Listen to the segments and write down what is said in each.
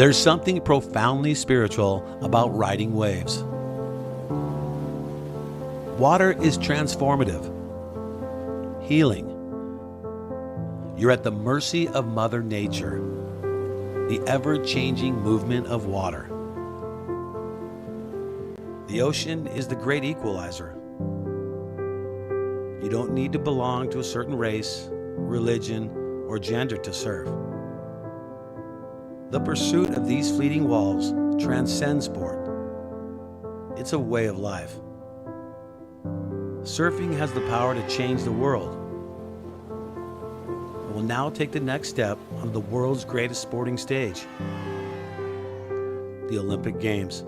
There's something profoundly spiritual about riding waves. Water is transformative, healing. You're at the mercy of Mother Nature, the ever-changing movement of water. The ocean is the great equalizer. You don't need to belong to a certain race, religion, or gender to surf. The pursuit of these fleeting walls transcends sport. It's a way of life. Surfing has the power to change the world. It will now take the next step on the world's greatest sporting stage, the Olympic Games.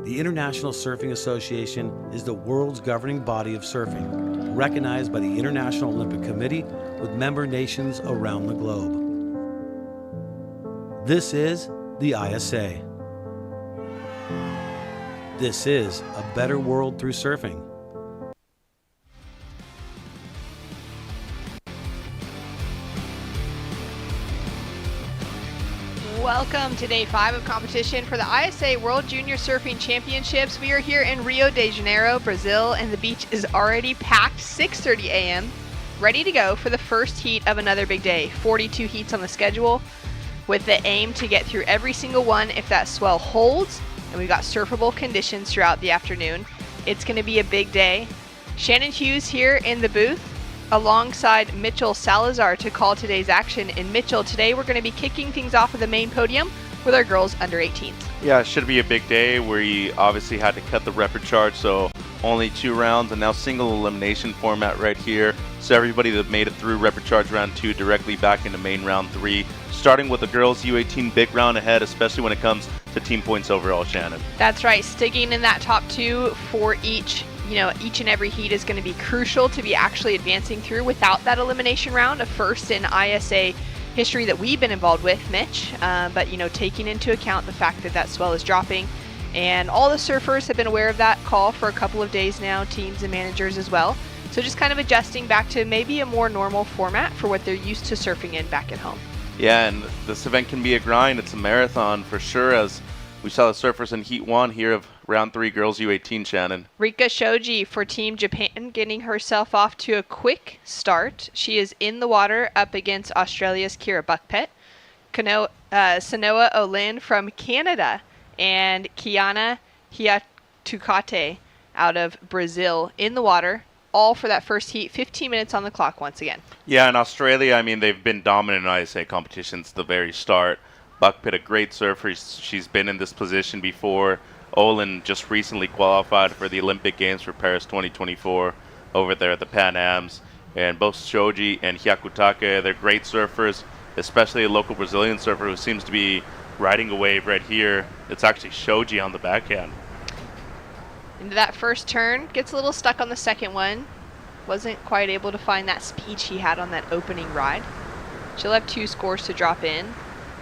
The International Surfing Association is the world's governing body of surfing, recognized by the International Olympic Committee with member nations around the globe. This is the ISA. This is a better world through surfing. Welcome to day 5 of competition for the ISA World Junior Surfing Championships. We are here in Rio de Janeiro, Brazil, and the beach is already packed, 6:30 a.m., ready to go for the first heat of another big day. 42 heats on the schedule, with the aim to get through every single one if that swell holds, and we've got surfable conditions throughout the afternoon. It's going to be a big day. Shannon Hughes here in the booth, alongside Mitchell Salazar to call today's action. And Mitchell, today we're going to be kicking things off at the main podium with our girls under 18s. Yeah, it should be a big day. We obviously had to cut the record charge, so only 2 rounds and now single elimination format right here. So everybody that made it through record charge round 2 directly back into main round 3. Starting with the girls U18 big round ahead, especially when it comes to team points overall, Shannon. That's right, sticking in that top 2 for each and every heat is going to be crucial to be actually advancing through. Without that elimination round, a first in ISA history that we've been involved with, Mitch. But taking into account the fact that that swell is dropping, and all the surfers have been aware of that call for a couple of days now, teams and managers as well. So just kind of adjusting back to maybe a more normal format for what they're used to surfing in back at home. Yeah, and this event can be a grind. It's a marathon for sure, as we saw the surfers in Heat 1 here of round 3 girls U18, Shannon. Rika Shoji for Team Japan getting herself off to a quick start. She is in the water up against Australia's Kira Buckpet. Sanoa Olin from Canada and Kiana Hiatukate out of Brazil in the water, all for that first heat. 15 minutes on the clock once again. Yeah, in Australia, they've been dominant in ISA competitions at the very start. Buckpet, a great surfer. She's been in this position before. Olin just recently qualified for the Olympic Games for Paris 2024 over there at the Pan Ams. And both Shoji and Hyakutake, they're great surfers, especially a local Brazilian surfer who seems to be riding a wave right here. It's actually Shoji on the backhand. Into that first turn, gets a little stuck on the second one. Wasn't quite able to find that speed she had on that opening ride. She'll have 2 scores to drop in.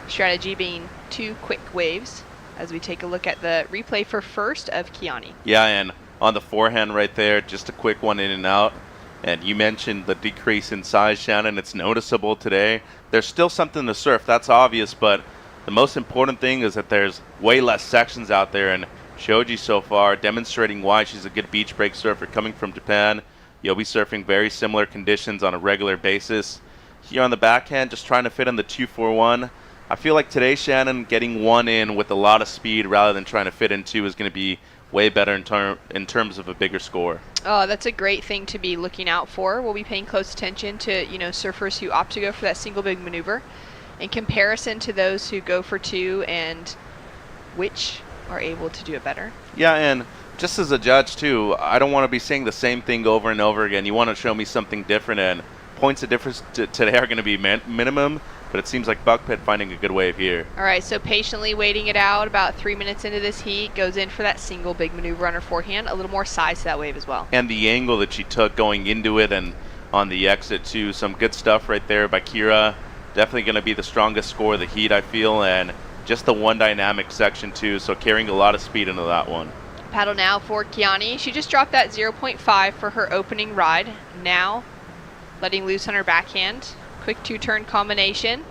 Strategy being 2 quick waves as we take a look at the replay for first of Kiani. Yeah, and on the forehand right there, just a quick one in and out. And you mentioned the decrease in size, Shannon. It's noticeable today. There's still something to surf, that's obvious, but the most important thing is that there's way less sections out there, and Shoji so far demonstrating why she's a good beach break surfer coming from Japan. You'll be surfing very similar conditions on a regular basis. Here on the backhand, just trying to fit in the 2-4-1. I feel like today, Shannon, getting 1 in with a lot of speed rather than trying to fit in 2 is going to be way better in terms of a bigger score. Oh, that's a great thing to be looking out for. We'll be paying close attention to surfers who opt to go for that single big maneuver in comparison to those who go for 2 and which are able to do it better. Yeah, and just as a judge too, I don't want to be saying the same thing over and over again. You want to show me something different, and points of difference today are going to be minimum, but it seems like Buckpet finding a good wave here. All right, so patiently waiting it out. About 3 minutes into this heat, goes in for that single big maneuver on her forehand. A little more size to that wave as well. And the angle that she took going into it and on the exit too. Some good stuff right there by Kira. Definitely going to be the strongest score of the heat, I feel, and just the one dynamic section too, so carrying a lot of speed into that one. Paddle now for Kiani. She just dropped that 0.5 for her opening ride. Now letting loose on her backhand. Quick 2-turn combination.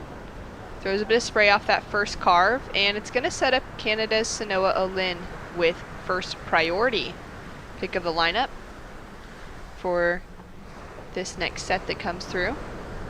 Throws a bit of spray off that first carve, and it's going to set up Canada's Sanoa Olin with first priority. Pick of the lineup for this next set that comes through.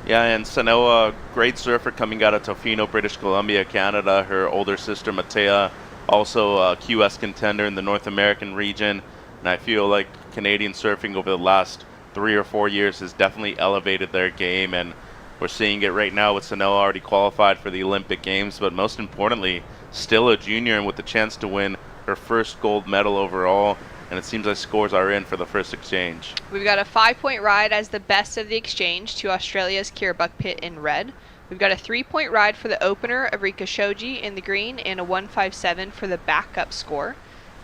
Yeah, and Sanoa, great surfer coming out of Tofino, British Columbia, Canada. Her older sister, Matea, also a QS contender in the North American region. And I feel like Canadian surfing over the last 3 or 4 years has definitely elevated their game. And we're seeing it right now with Sanoa already qualified for the Olympic Games. But most importantly, still a junior and with the chance to win her first gold medal overall. And it seems like scores are in for the first exchange. We've got a 5-point ride as the best of the exchange to Australia's Kira Buckpitt in red. We've got a 3-point ride for the opener of Rika Shoji in the green and a 157 for the backup score.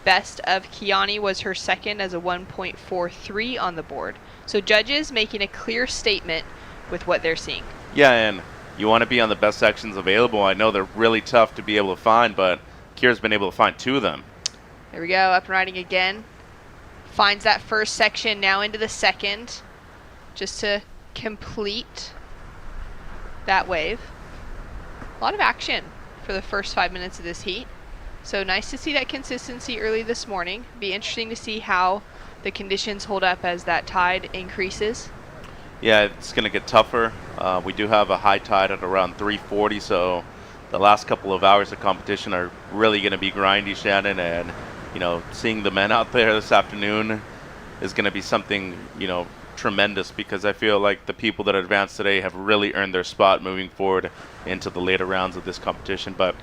Best of Kiani was her second as a 1.43 on the board. So judges making a clear statement with what they're seeing. Yeah, and you want to be on the best sections available. I know they're really tough to be able to find, but Kira's been able to find 2 of them. There we go, up and riding again. Finds that first section, now into the second, just to complete that wave. A lot of action for the first 5 minutes of this heat. So nice to see that consistency early this morning. Be interesting to see how the conditions hold up as that tide increases. Yeah, it's going to get tougher. We do have a high tide at around 340, so the last couple of hours of competition are really going to be grindy, Shannon, and you know, seeing the men out there this afternoon is going to be something, you know, tremendous, because I feel like the people that advanced today have really earned their spot moving forward into the later rounds of this competition. But,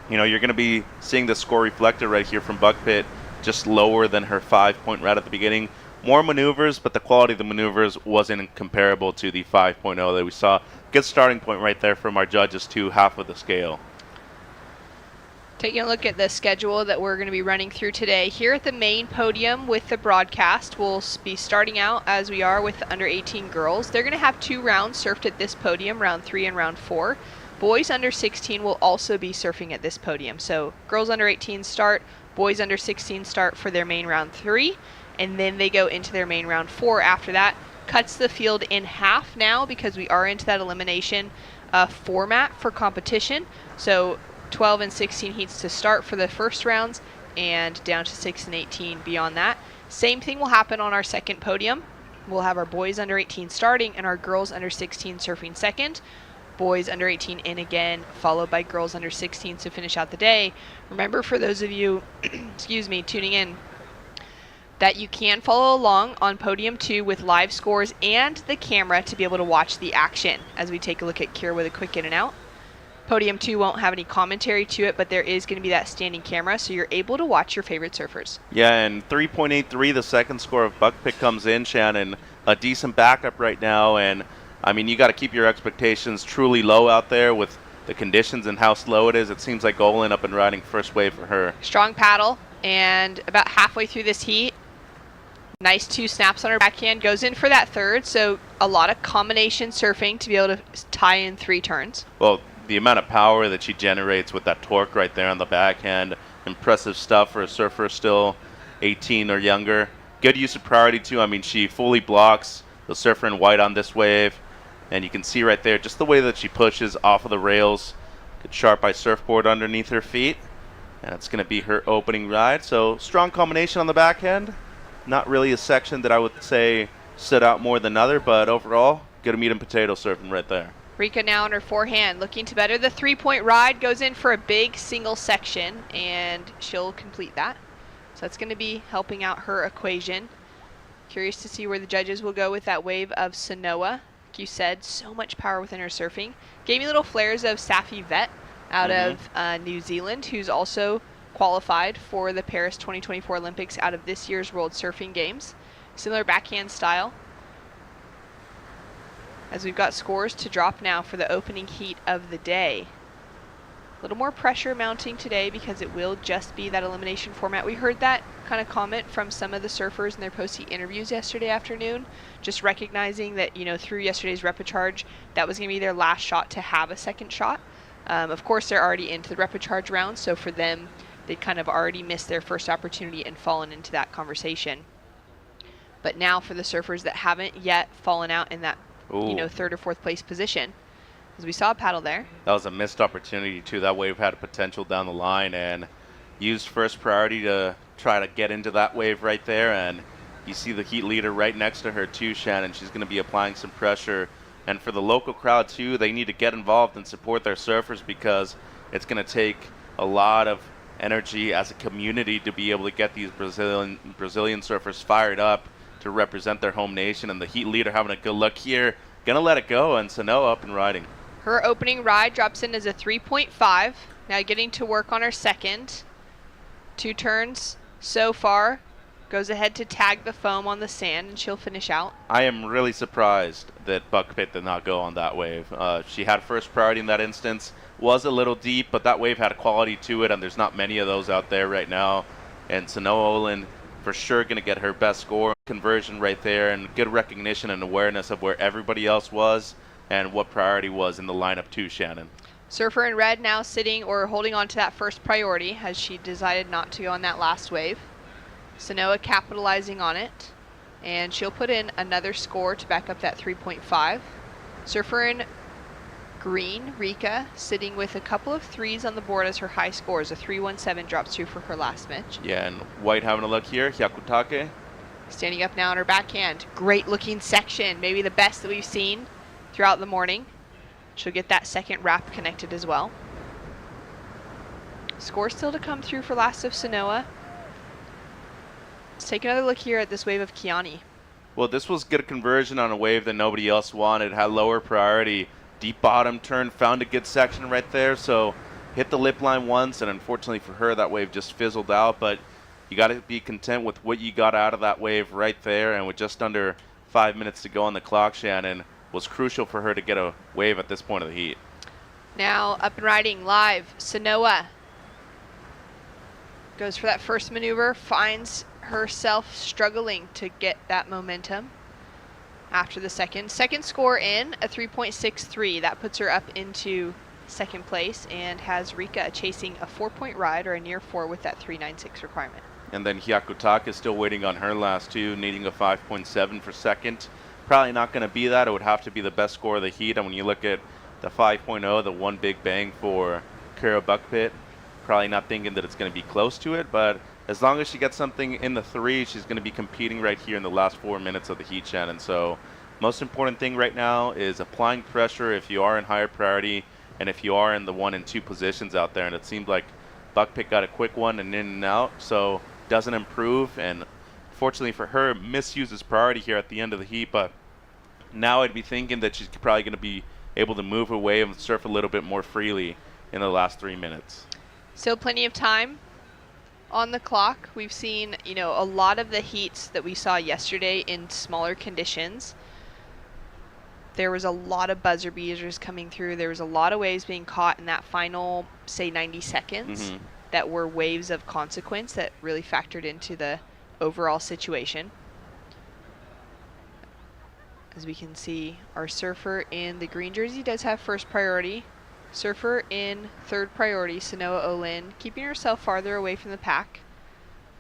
you know, you're going to be seeing the score reflected right here from Buckpitt, just lower than her 5-point ride at the beginning. More maneuvers, but the quality of the maneuvers wasn't comparable to the 5.0 that we saw. Good starting point right there from our judges to half of the scale. Taking a look at the schedule that we're going to be running through today. Here at the main podium with the broadcast, we'll be starting out as we are with the under 18 girls. They're going to have 2 rounds surfed at this podium, round 3 and round 4. Boys under 16 will also be surfing at this podium. So girls under 18 start, boys under 16 start for their main round 3, and then they go into their main round 4 after that. Cuts the field in half now because we are into that elimination format for competition. So 12 and 16 heats to start for the first rounds, and down to 6 and 18 beyond that. Same thing will happen on our second podium. We'll have our boys under 18 starting and our girls under 16 surfing second. Boys under 18 in again, followed by girls under 16 to finish out the day. Remember, for those of you excuse me, tuning in, that you can follow along on podium 2 with live scores and the camera to be able to watch the action as we take a look at Kira with a quick in and out. Podium 2 won't have any commentary to it, but there is going to be that standing camera, so you're able to watch your favorite surfers. Yeah, and 3.83, the second score of Buckpitt comes in, Shannon. A decent backup right now, and I mean, you got to keep your expectations truly low out there with the conditions and how slow it is. It seems like Olin up and riding first wave for her. Strong paddle, and about halfway through this heat, nice 2 snaps on her backhand, goes in for that third, so a lot of combination surfing to be able to tie in 3 turns. Well, the amount of power that she generates with that torque right there on the backhand, impressive stuff for a surfer still 18 or younger. Good use of priority too. I mean, she fully blocks the surfer in white on this wave, and you can see right there just the way that she pushes off of the rails. Good sharp eye surfboard underneath her feet, and it's going to be her opening ride. So strong combination on the backhand. Not really a section that I would say stood out more than other, but overall, good meat and potato surfing right there. Rika now on her forehand, looking to better the 3-point ride, goes in for a big single section, and she'll complete that. So that's going to be helping out her equation. Curious to see where the judges will go with that wave of Sanoa. Like you said, so much power within her surfing. Gave me little flares of Safi Vet out of New Zealand, who's also qualified for the Paris 2024 Olympics out of this year's World Surfing Games. Similar backhand style. As we've got scores to drop now for the opening heat of the day. A little more pressure mounting today because it will just be that elimination format. We heard that kind of comment from some of the surfers in their post-heat interviews yesterday afternoon, just recognizing that, you know, through yesterday's repecharge, that was going to be their last shot to have a second shot. Of course, they're already into the repecharge round, so for them, they kind of already missed their first opportunity and fallen into that conversation. But now for the surfers that haven't yet fallen out in that, you know, 3rd or 4th place position, As we saw a paddle there. That was a missed opportunity, too. That wave had potential down the line and used first priority to try to get into that wave right there. And you see the heat leader right next to her, too, Shannon. She's going to be applying some pressure. And for the local crowd, too, they need to get involved and support their surfers because it's going to take a lot of energy as a community to be able to get these Brazilian surfers fired up to represent their home nation. And the heat leader having a good look here. Going to let it go, and Sanoa up and riding. Her opening ride drops in as a 3.5. Now getting to work on her second. 2 turns so far. Goes ahead to tag the foam on the sand, and she'll finish out. I am really surprised that Buckpit did not go on that wave. She had first priority in that instance. Was a little deep, but that wave had a quality to it, and there's not many of those out there right now. And Sanoa Olin for sure going to get her best score conversion right there, and good recognition and awareness of where everybody else was and what priority was in the lineup too, Shannon. Surfer in red now sitting or holding on to that first priority as she decided not to go on that last wave. Sanoa capitalizing on it, and she'll put in another score to back up that 3.5. Surfer in green, Rika, sitting with a couple of 3s on the board as her high scores. A 3.17 drops through for her last match. Yeah, and White having a look here, Hyakutake. Standing up now on her backhand. Great looking section, maybe the best that we've seen throughout the morning. She'll get that second wrap connected as well. Score still to come through for last of Sanoa. Let's take another look here at this wave of Kiani. Well, this was good conversion on a wave that nobody else wanted. Had lower priority. Deep bottom turn, found a good section right there. So hit the lip line once, and unfortunately for her, that wave just fizzled out. But you got to be content with what you got out of that wave right there. And with just under 5 minutes to go on the clock, Shannon, was crucial for her to get a wave at this point of the heat. Now up and riding live, Sanoa goes for that first maneuver, finds herself struggling to get that momentum after the second. Second score in, a 3.63. That puts her up into second place and has Rika chasing a 4-point ride or a near 4 with that 3.96 requirement. And then Hyakutake is still waiting on her last 2, needing a 5.7 for second. Probably not going to be that. It would have to be the best score of the heat. And when you look at the 5.0, the one big bang for Kira Buckpit, probably not thinking that it's going to be close to it. But as long as she gets something in the 3, she's going to be competing right here in the last 4 minutes of the heat, Shannon. So most important thing right now is applying pressure if you are in higher priority and if you are in the 1 and 2 positions out there. And it seemed like Buckpit got a quick one and in and out, so doesn't improve. And fortunately for her, misuses priority here at the end of the heat. But now I'd be thinking that she's probably going to be able to move away and surf a little bit more freely in the last 3 minutes. Still plenty of time on the clock. We've seen, a lot of the heats that we saw yesterday in smaller conditions. There was a lot of buzzer beaters coming through. There was a lot of waves being caught in that final, say, 90 seconds that were waves of consequence that really factored into the overall situation. As we can see, our surfer in the green jersey does have first priority. Surfer in third priority, Sanoa Olin, keeping herself farther away from the pack.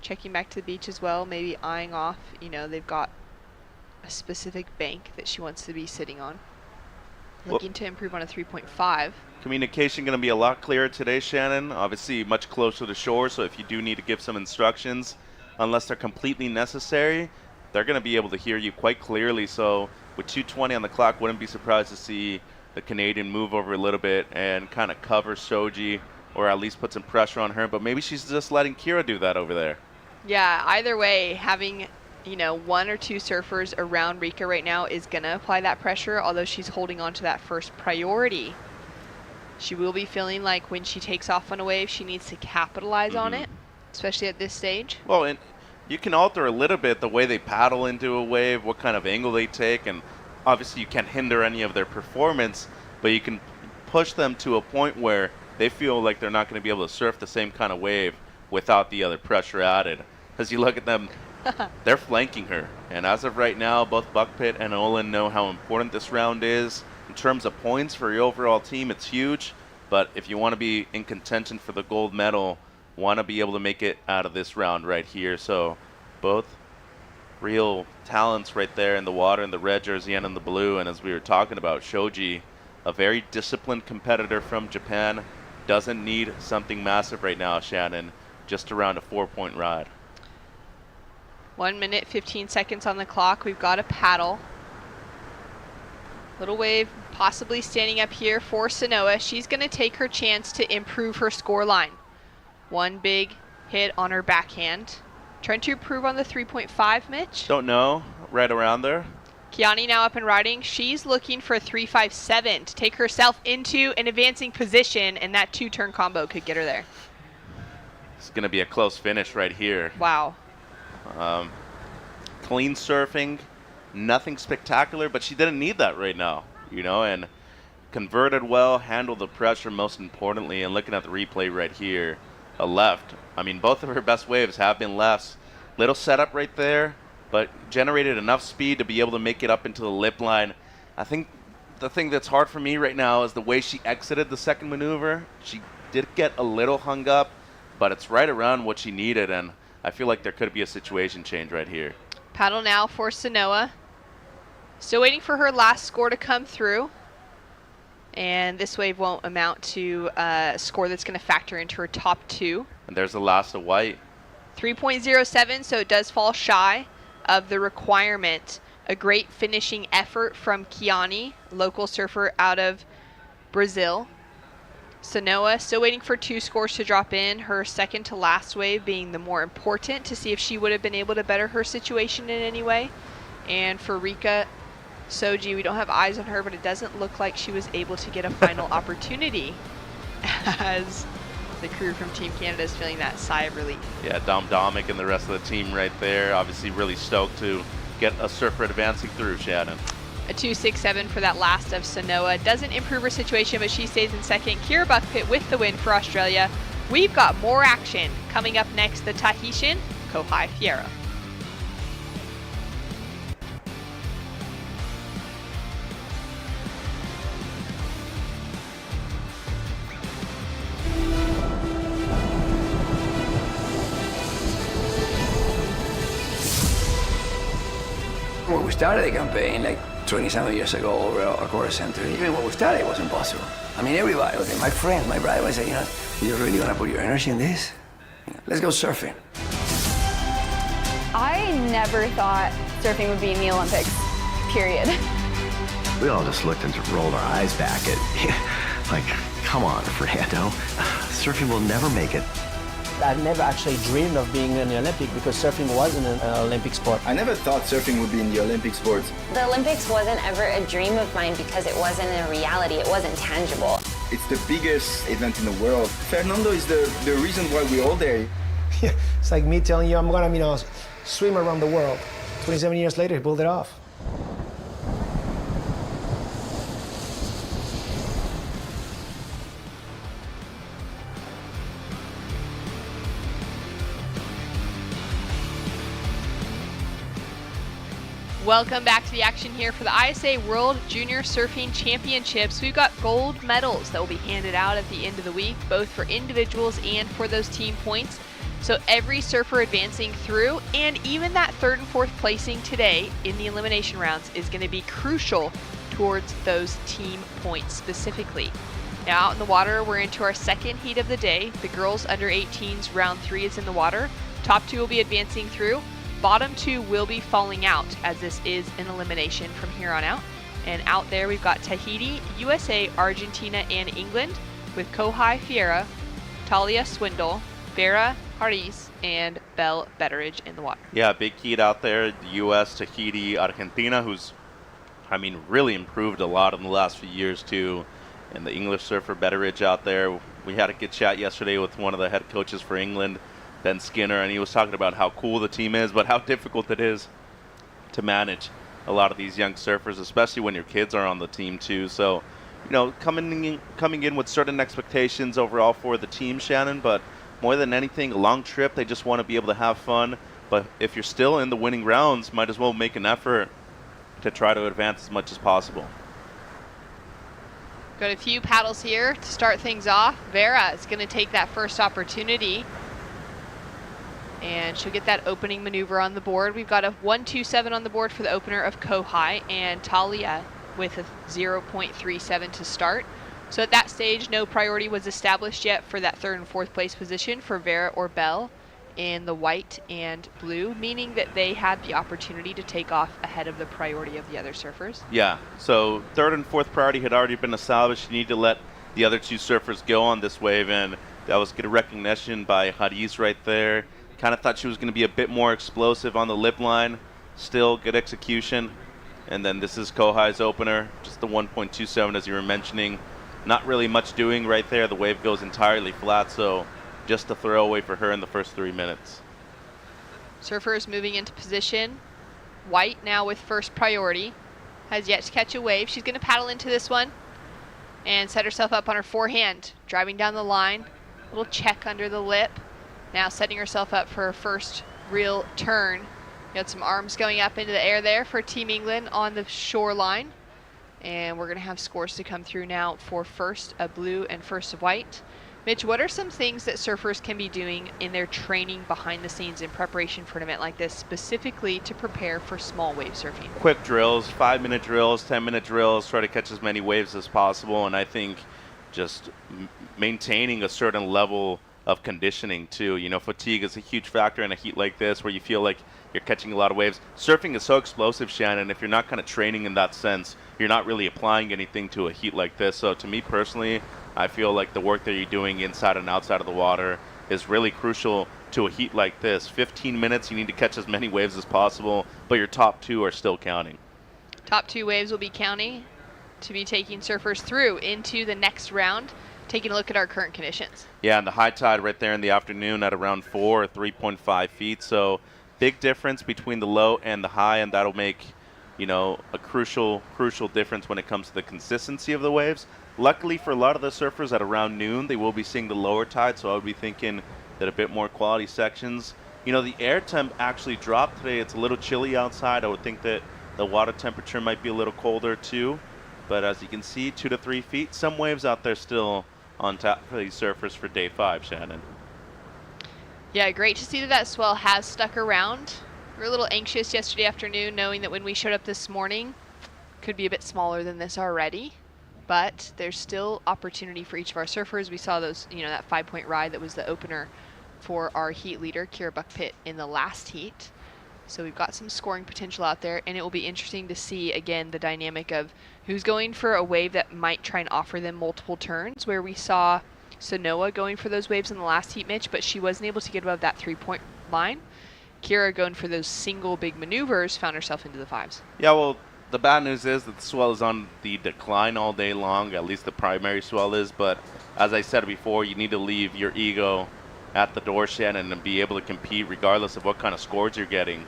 Checking back to the beach as well, maybe eyeing off, they've got a specific bank that she wants to be sitting on. Looking to improve on a 3.5. Communication going to be a lot clearer today, Shannon. Obviously much closer to shore, so if you do need to give some instructions, unless they're completely necessary, they're going to be able to hear you quite clearly. So with 2:20 on the clock, wouldn't be surprised to see the Canadian move over a little bit and kind of cover Shoji, or at least put some pressure on her. But maybe she's just letting Kira do that over there. Yeah, either way, having 1 or 2 surfers around Rika right now is going to apply that pressure, although she's holding on to that first priority. She will be feeling like when she takes off on a wave, she needs to capitalize on it, especially at this stage. Well, and you can alter a little bit the way they paddle into a wave, what kind of angle they take, and obviously you can't hinder any of their performance, but you can push them to a point where they feel like they're not going to be able to surf the same kind of wave without the other pressure added. As you look at them, they're flanking her. And as of right now, both Buckpit and Olin know how important this round is. In terms of points for your overall team, it's huge. But if you want to be in contention for the gold medal, want to be able to make it out of this round right here. So both real talents right there in the water, in the red jersey and in the blue. And as we were talking about, Shoji a very disciplined competitor from Japan. Doesn't need something massive right now, Shannon. Just around a 4-point ride. 1 minute, 15 seconds on the clock. We've got a paddle. Little wave possibly standing up here for Sanoa. She's going to take her chance to improve her score line. One big hit on her backhand. Trying to improve on the 3.5, Mitch? Don't know. Right around there. Kiani now up and riding. She's looking for a 3.57 to take herself into an advancing position, and that 2-turn combo could get her there. It's going to be a close finish right here. Wow. Clean surfing, nothing spectacular, but she didn't need that right now, you know, and converted well, handled the pressure most importantly, and looking at the replay right here, a left. I mean, both of her best waves have been lefts. Little setup right there, but generated enough speed to be able to make it up into the lip line. I think the thing that's hard for me right now is the way she exited the second maneuver. She did get a little hung up, but it's right around what she needed, and I feel like there could be a situation change right here. Paddle now for Sanoa. Still waiting for her last score to come through. And this wave won't amount to a score that's going to factor into her top 2. And there's the last of white. 3.07, so it does fall shy of the requirement. A great finishing effort from Kiani, local surfer out of Brazil. Sanoa still waiting for 2 scores to drop in, her second to last wave being the more important to see if she would have been able to better her situation in any way. And for Rika Soji, we don't have eyes on her, but it doesn't look like she was able to get a final opportunity as the crew from Team Canada is feeling that sigh of relief. Yeah, Dominic and the rest of the team right there, obviously really stoked to get a surfer advancing through, Shannon. A 2.67 for that last of Sanoa. Doesn't improve her situation, but she stays in second. Kira Buckpitt with the win for Australia. We've got more action coming up next. The Tahitian, Kohai Fierro. When we started the campaign, like 20-some years ago, over a quarter century, even when we started, it was impossible. I mean, everybody, okay, my friends, my brother was saying, you're really gonna put your energy in this? Let's go surfing. I never thought surfing would be in the Olympics, period. We all just looked and just rolled our eyes back at, like, come on, Fernando. Surfing will never make it. I've never actually dreamed of being in the Olympics because surfing wasn't an Olympic sport. I never thought surfing would be in the Olympic sports. The Olympics wasn't ever a dream of mine because it wasn't a reality, it wasn't tangible. It's the biggest event in the world. Fernando is the reason why we're all there. Yeah, it's like me telling you I'm gonna, swim around the world. 27 years later, he pulled it off. Welcome back to the action here for the ISA World Junior Surfing Championships. We've got gold medals that will be handed out at the end of the week, both for individuals and for those team points. So every surfer advancing through, and even that 3rd and 4th placing today in the elimination rounds, is going to be crucial towards those team points specifically. Now out in the water, we're into our second heat of the day. The girls under 18s round 3 is in the water. Top 2 will be advancing through. Bottom 2 will be falling out, as this is an elimination from here on out. And out there we've got Tahiti, USA, Argentina, and England, with Kohai Fierro, Talia Swindle, Vera Harris, and Belle Betteridge in the water. Yeah, big heat out there. The US, Tahiti, Argentina, who's, really improved a lot in the last few years too. And the English surfer Betteridge out there. We had a good chat yesterday with one of the head coaches for England, Ben Skinner, and he was talking about how cool the team is, but how difficult it is to manage a lot of these young surfers, especially when your kids are on the team too. So, coming in with certain expectations overall for the team, Shannon, but more than anything, a long trip, they just want to be able to have fun. But if you're still in the winning rounds, might as well make an effort to try to advance as much as possible. Got a few paddles here to start things off. Vera is going to take that first opportunity, and she'll get that opening maneuver on the board. We've got a 1.27 on the board for the opener of Kohai, and Talia with a 0.37 to start. So at that stage, no priority was established yet for that 3rd and 4th place position for Vera or Belle in the white and blue, meaning that they had the opportunity to take off ahead of the priority of the other surfers. Yeah, so 3rd and 4th priority had already been established. You need to let the other 2 surfers go on this wave, and that was good recognition by Haris right there. Kind of thought she was going to be a bit more explosive on the lip line. Still good execution. And then this is Kohai's opener, just the 1.27 as you were mentioning. Not really much doing right there. The wave goes entirely flat, so just a throwaway for her in the first 3 minutes. Surfers moving into position. White now with first priority. Has yet to catch a wave. She's going to paddle into this one and set herself up on her forehand. Driving down the line. Little check under the lip. Now setting herself up for her first real turn. Got some arms going up into the air there for Team England on the shoreline. And we're going to have scores to come through now for first of blue and first of white. Mitch, what are some things that surfers can be doing in their training behind the scenes in preparation for an event like this, specifically to prepare for small wave surfing? Quick drills, 5-minute drills, 10-minute drills, try to catch as many waves as possible, and I think just maintaining a certain level of conditioning too. You know, fatigue is a huge factor in a heat like this where you feel like you're catching a lot of waves. Surfing is so explosive, Shannon, if you're not kind of training in that sense, you're not really applying anything to a heat like this. So to me personally, I feel like the work that you're doing inside and outside of the water is really crucial to a heat like this. 15 minutes, you need to catch as many waves as possible, but your top 2 are still counting. Top 2 waves will be counting to be taking surfers through into the next round. Taking a look at our current conditions. Yeah, and the high tide right there in the afternoon at around 4 or 3.5 feet. So big difference between the low and the high, and that'll make, you know, a crucial difference when it comes to the consistency of the waves. Luckily for a lot of the surfers at around noon, they will be seeing the lower tide, so I would be thinking that a bit more quality sections. You know, the air temp actually dropped today. It's a little chilly outside. I would think that the water temperature might be a little colder too. But as you can see, 2 to 3 feet, some waves out there still on tap for these surfers for day 5, Shannon. Yeah, great to see that that swell has stuck around. We were a little anxious yesterday afternoon knowing that when we showed up this morning, could be a bit smaller than this already. But there's still opportunity for each of our surfers. We saw those, you know, that 5-point ride that was the opener for our heat leader, Kira Buckpitt, in the last heat. So we've got some scoring potential out there, and it will be interesting to see, again, the dynamic of who's going for a wave that might try and offer them multiple turns, where we saw Sanoa going for those waves in the last heat, Mitch, but she wasn't able to get above that 3-point line. Kira going for those single big maneuvers found herself into the 5s. Yeah, well, the bad news is that the swell is on the decline all day long, at least the primary swell is, but as I said before, you need to leave your ego at the door, Shannon, and be able to compete regardless of what kind of scores you're getting.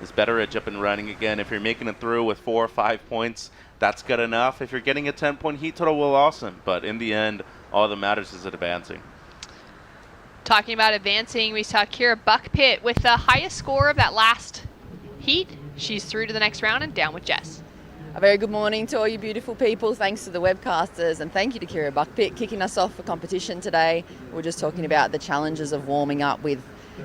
It's better edge up and running again. If you're making it through with 4 or 5 points, that's good enough. If you're getting a 10-point heat total, well, awesome. But in the end, all that matters is advancing. Talking about advancing, we saw Kira Buckpitt with the highest score of that last heat. She's through to the next round and down with Jess. A very good morning to all you beautiful people. Thanks to the webcasters, and thank you to Kira Buckpitt kicking us off for competition today. We're just talking about the challenges of warming up with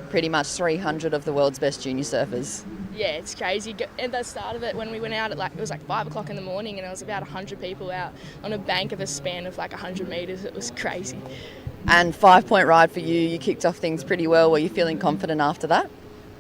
pretty much 300 of the world's best junior surfers. Yeah, it's crazy. At the start of it, when we went out at it was like 5 o'clock in the morning, and there was about 100 people out on a bank of a span of like 100 meters. It was crazy. And 5-point ride for you. You kicked off things pretty well. Were you feeling confident after that?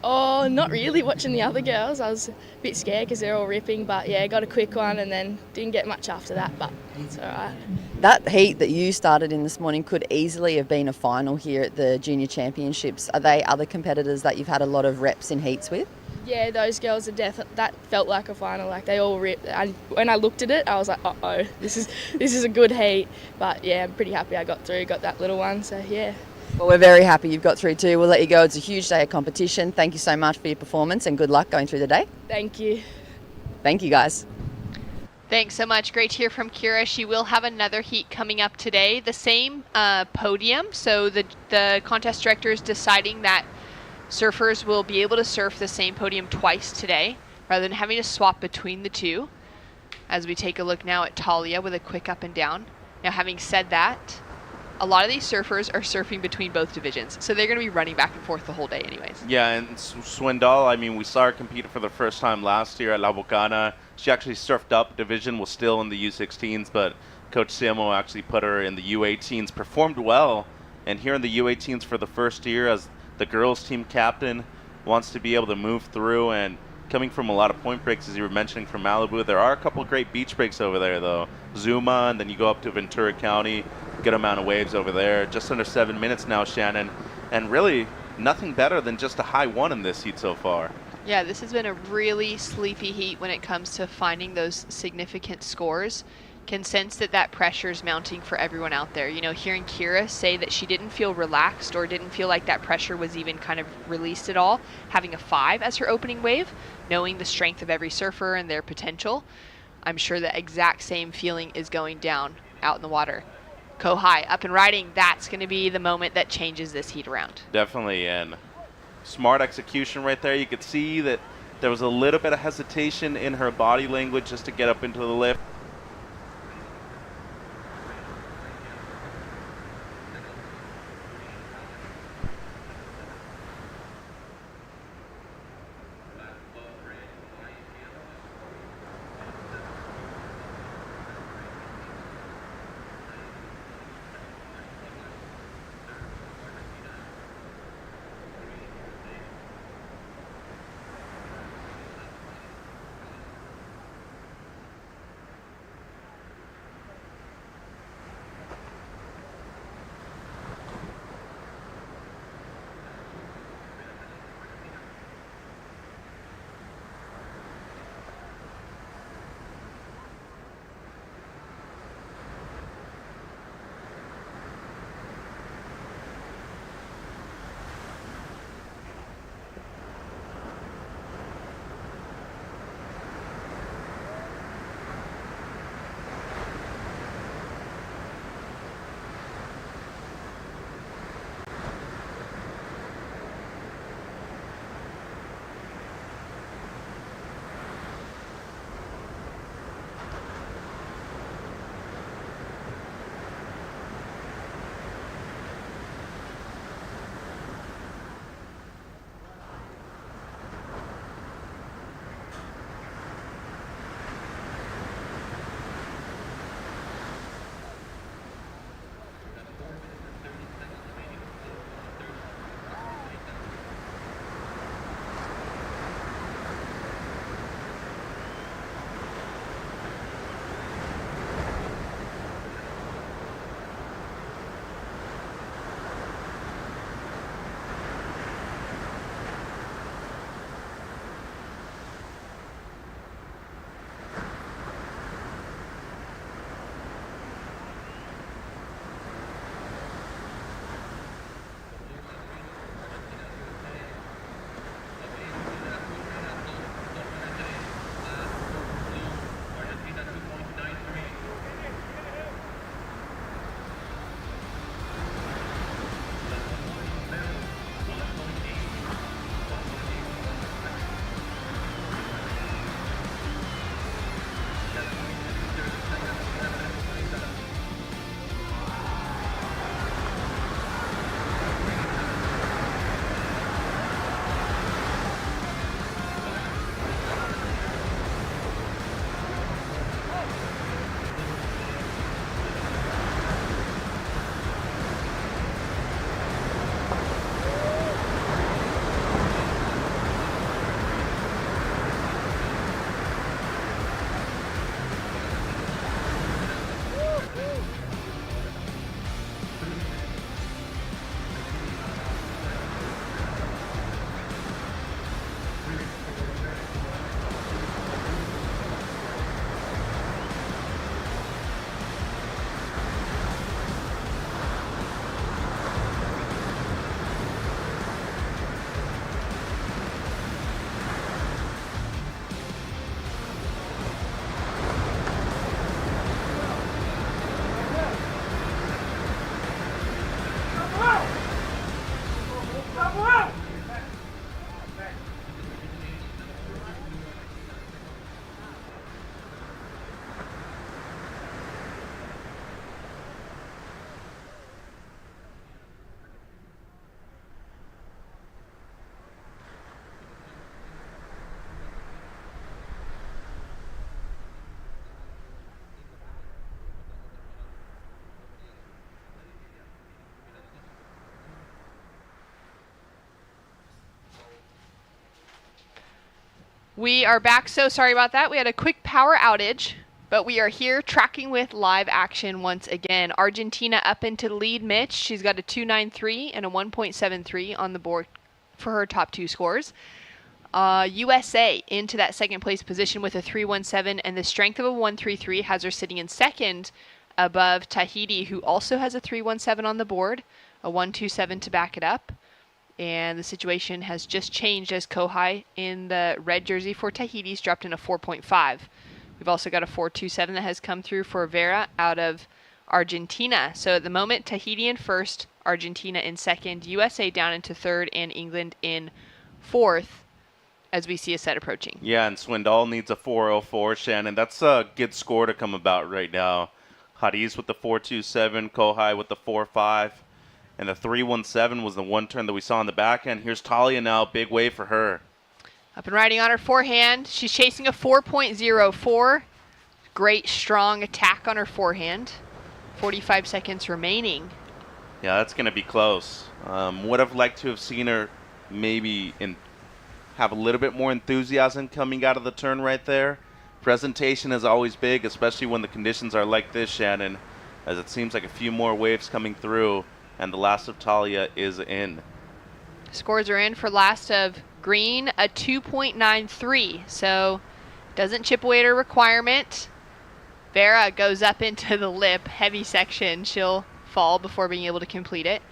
Oh, not really. Watching the other girls, I was a bit scared because they're all ripping, but yeah, got a quick one and then didn't get much after that, but it's all right. That heat that you started in this morning could easily have been a final here at the Junior Championships. Are they other competitors that you've had a lot of reps in heats with? Yeah, those girls are that felt like a final. Like they all ripped. And when I looked at it, I was like, uh-oh, this is a good heat. But yeah, I'm pretty happy I got through, got that little one. So yeah. Well, we're very happy you've got through too. We'll let you go. It's a huge day of competition. Thank you so much for your performance and good luck going through the day. Thank you. Thank you, guys. Thanks so much. Great to hear from Kira. She will have another heat coming up today. The same podium. So the contest director is deciding that surfers will be able to surf the same podium twice today rather than having to swap between the two. As we take a look now at Talia with a quick up and down. Now, having said that, a lot of these surfers are surfing between both divisions, so they're going to be running back and forth the whole day anyways. Yeah, and Swindoll, I mean, we saw her compete for the first time last year at La Bocana. She actually surfed up division, was still in the U16s, but Coach Samo actually put her in the U18s, performed well, and here in the U18s for the first year as the girls team captain, wants to be able to move through, and coming from a lot of point breaks, as you were mentioning, from Malibu. There are a couple of great beach breaks over there, though. Zuma, and then you go up to Ventura County, good amount of waves over there. Just under 7 minutes now, Shannon, and really nothing better than just a high 1 in this heat so far. Yeah, this has been a really sleepy heat when it comes to finding those significant scores. Can sense that pressure is mounting for everyone out there. You know, hearing Kira say that she didn't feel relaxed or didn't feel like that pressure was even kind of released at all, having a 5 as her opening wave, knowing the strength of every surfer and their potential, I'm sure the exact same feeling is going down out in the water. Kohai up and riding, that's going to be the moment that changes this heat around. Definitely, and smart execution right there. You could see that there was a little bit of hesitation in her body language just to get up into the lift. We are back. So sorry about that. We had a quick power outage, but we are here tracking with live action once again. Argentina up into the lead, Mitch. She's got a 2.93 and a 1.73 on the board for her top 2 scores. USA into that second place position with a 3.17 and the strength of a 1.33 has her sitting in second above Tahiti, who also has a 3.17 on the board, a 1.27 to back it up. And the situation has just changed as Kohai in the red jersey for Tahiti's dropped in a 4.5. We've also got a 4.27 that has come through for Vera out of Argentina. So at the moment, Tahiti in first, Argentina in second, USA down into third, and England in fourth as we see a set approaching. Yeah, and Swindoll needs a 4.04, Shannon. That's a good score to come about right now. Haris with the 4.27, Kohai with the 4.5. And the 3.17 was the one turn that we saw in the back end. Here's Talia now, big wave for her. Up and riding on her forehand. She's chasing a 4.04. Great strong attack on her forehand. 45 seconds remaining. Yeah, that's going to be close. Would have liked to have seen her maybe have a little bit more enthusiasm coming out of the turn right there. Presentation is always big, especially when the conditions are like this, Shannon, as it seems like a few more waves coming through. And the last of Talia is in. Scores are in for last of Green, a 2.93. So doesn't chip away at her requirement. Vera goes up into the lip, heavy section. She'll fall before being able to complete it.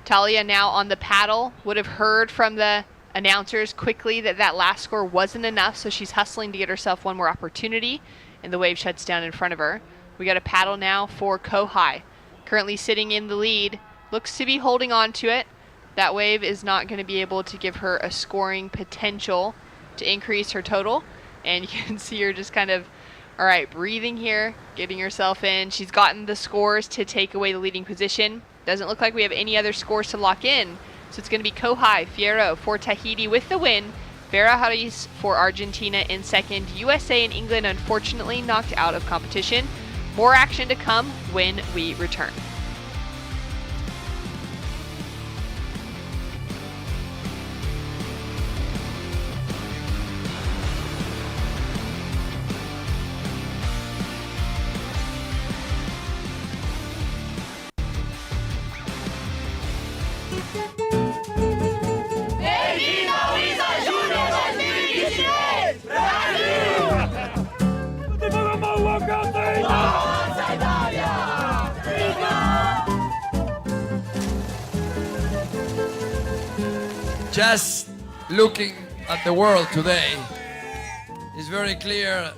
Talia now on the paddle. Would have heard from the announcers quickly that last score wasn't enough. So she's hustling to get herself one more opportunity. And the wave shuts down in front of her. We got a paddle now for Kohai. Currently sitting in the lead. Looks to be holding on to it. That wave is not going to be able to give her a scoring potential to increase her total. And you can see her just kind of, all right, breathing here, getting herself in. She's gotten the scores to take away the leading position. Doesn't look like we have any other scores to lock in. So it's going to be Kohai Fierro for Tahiti with the win. Vera Haris for Argentina in second. USA and England unfortunately knocked out of competition. More action to come when we return. Just looking at the world today, it's very clear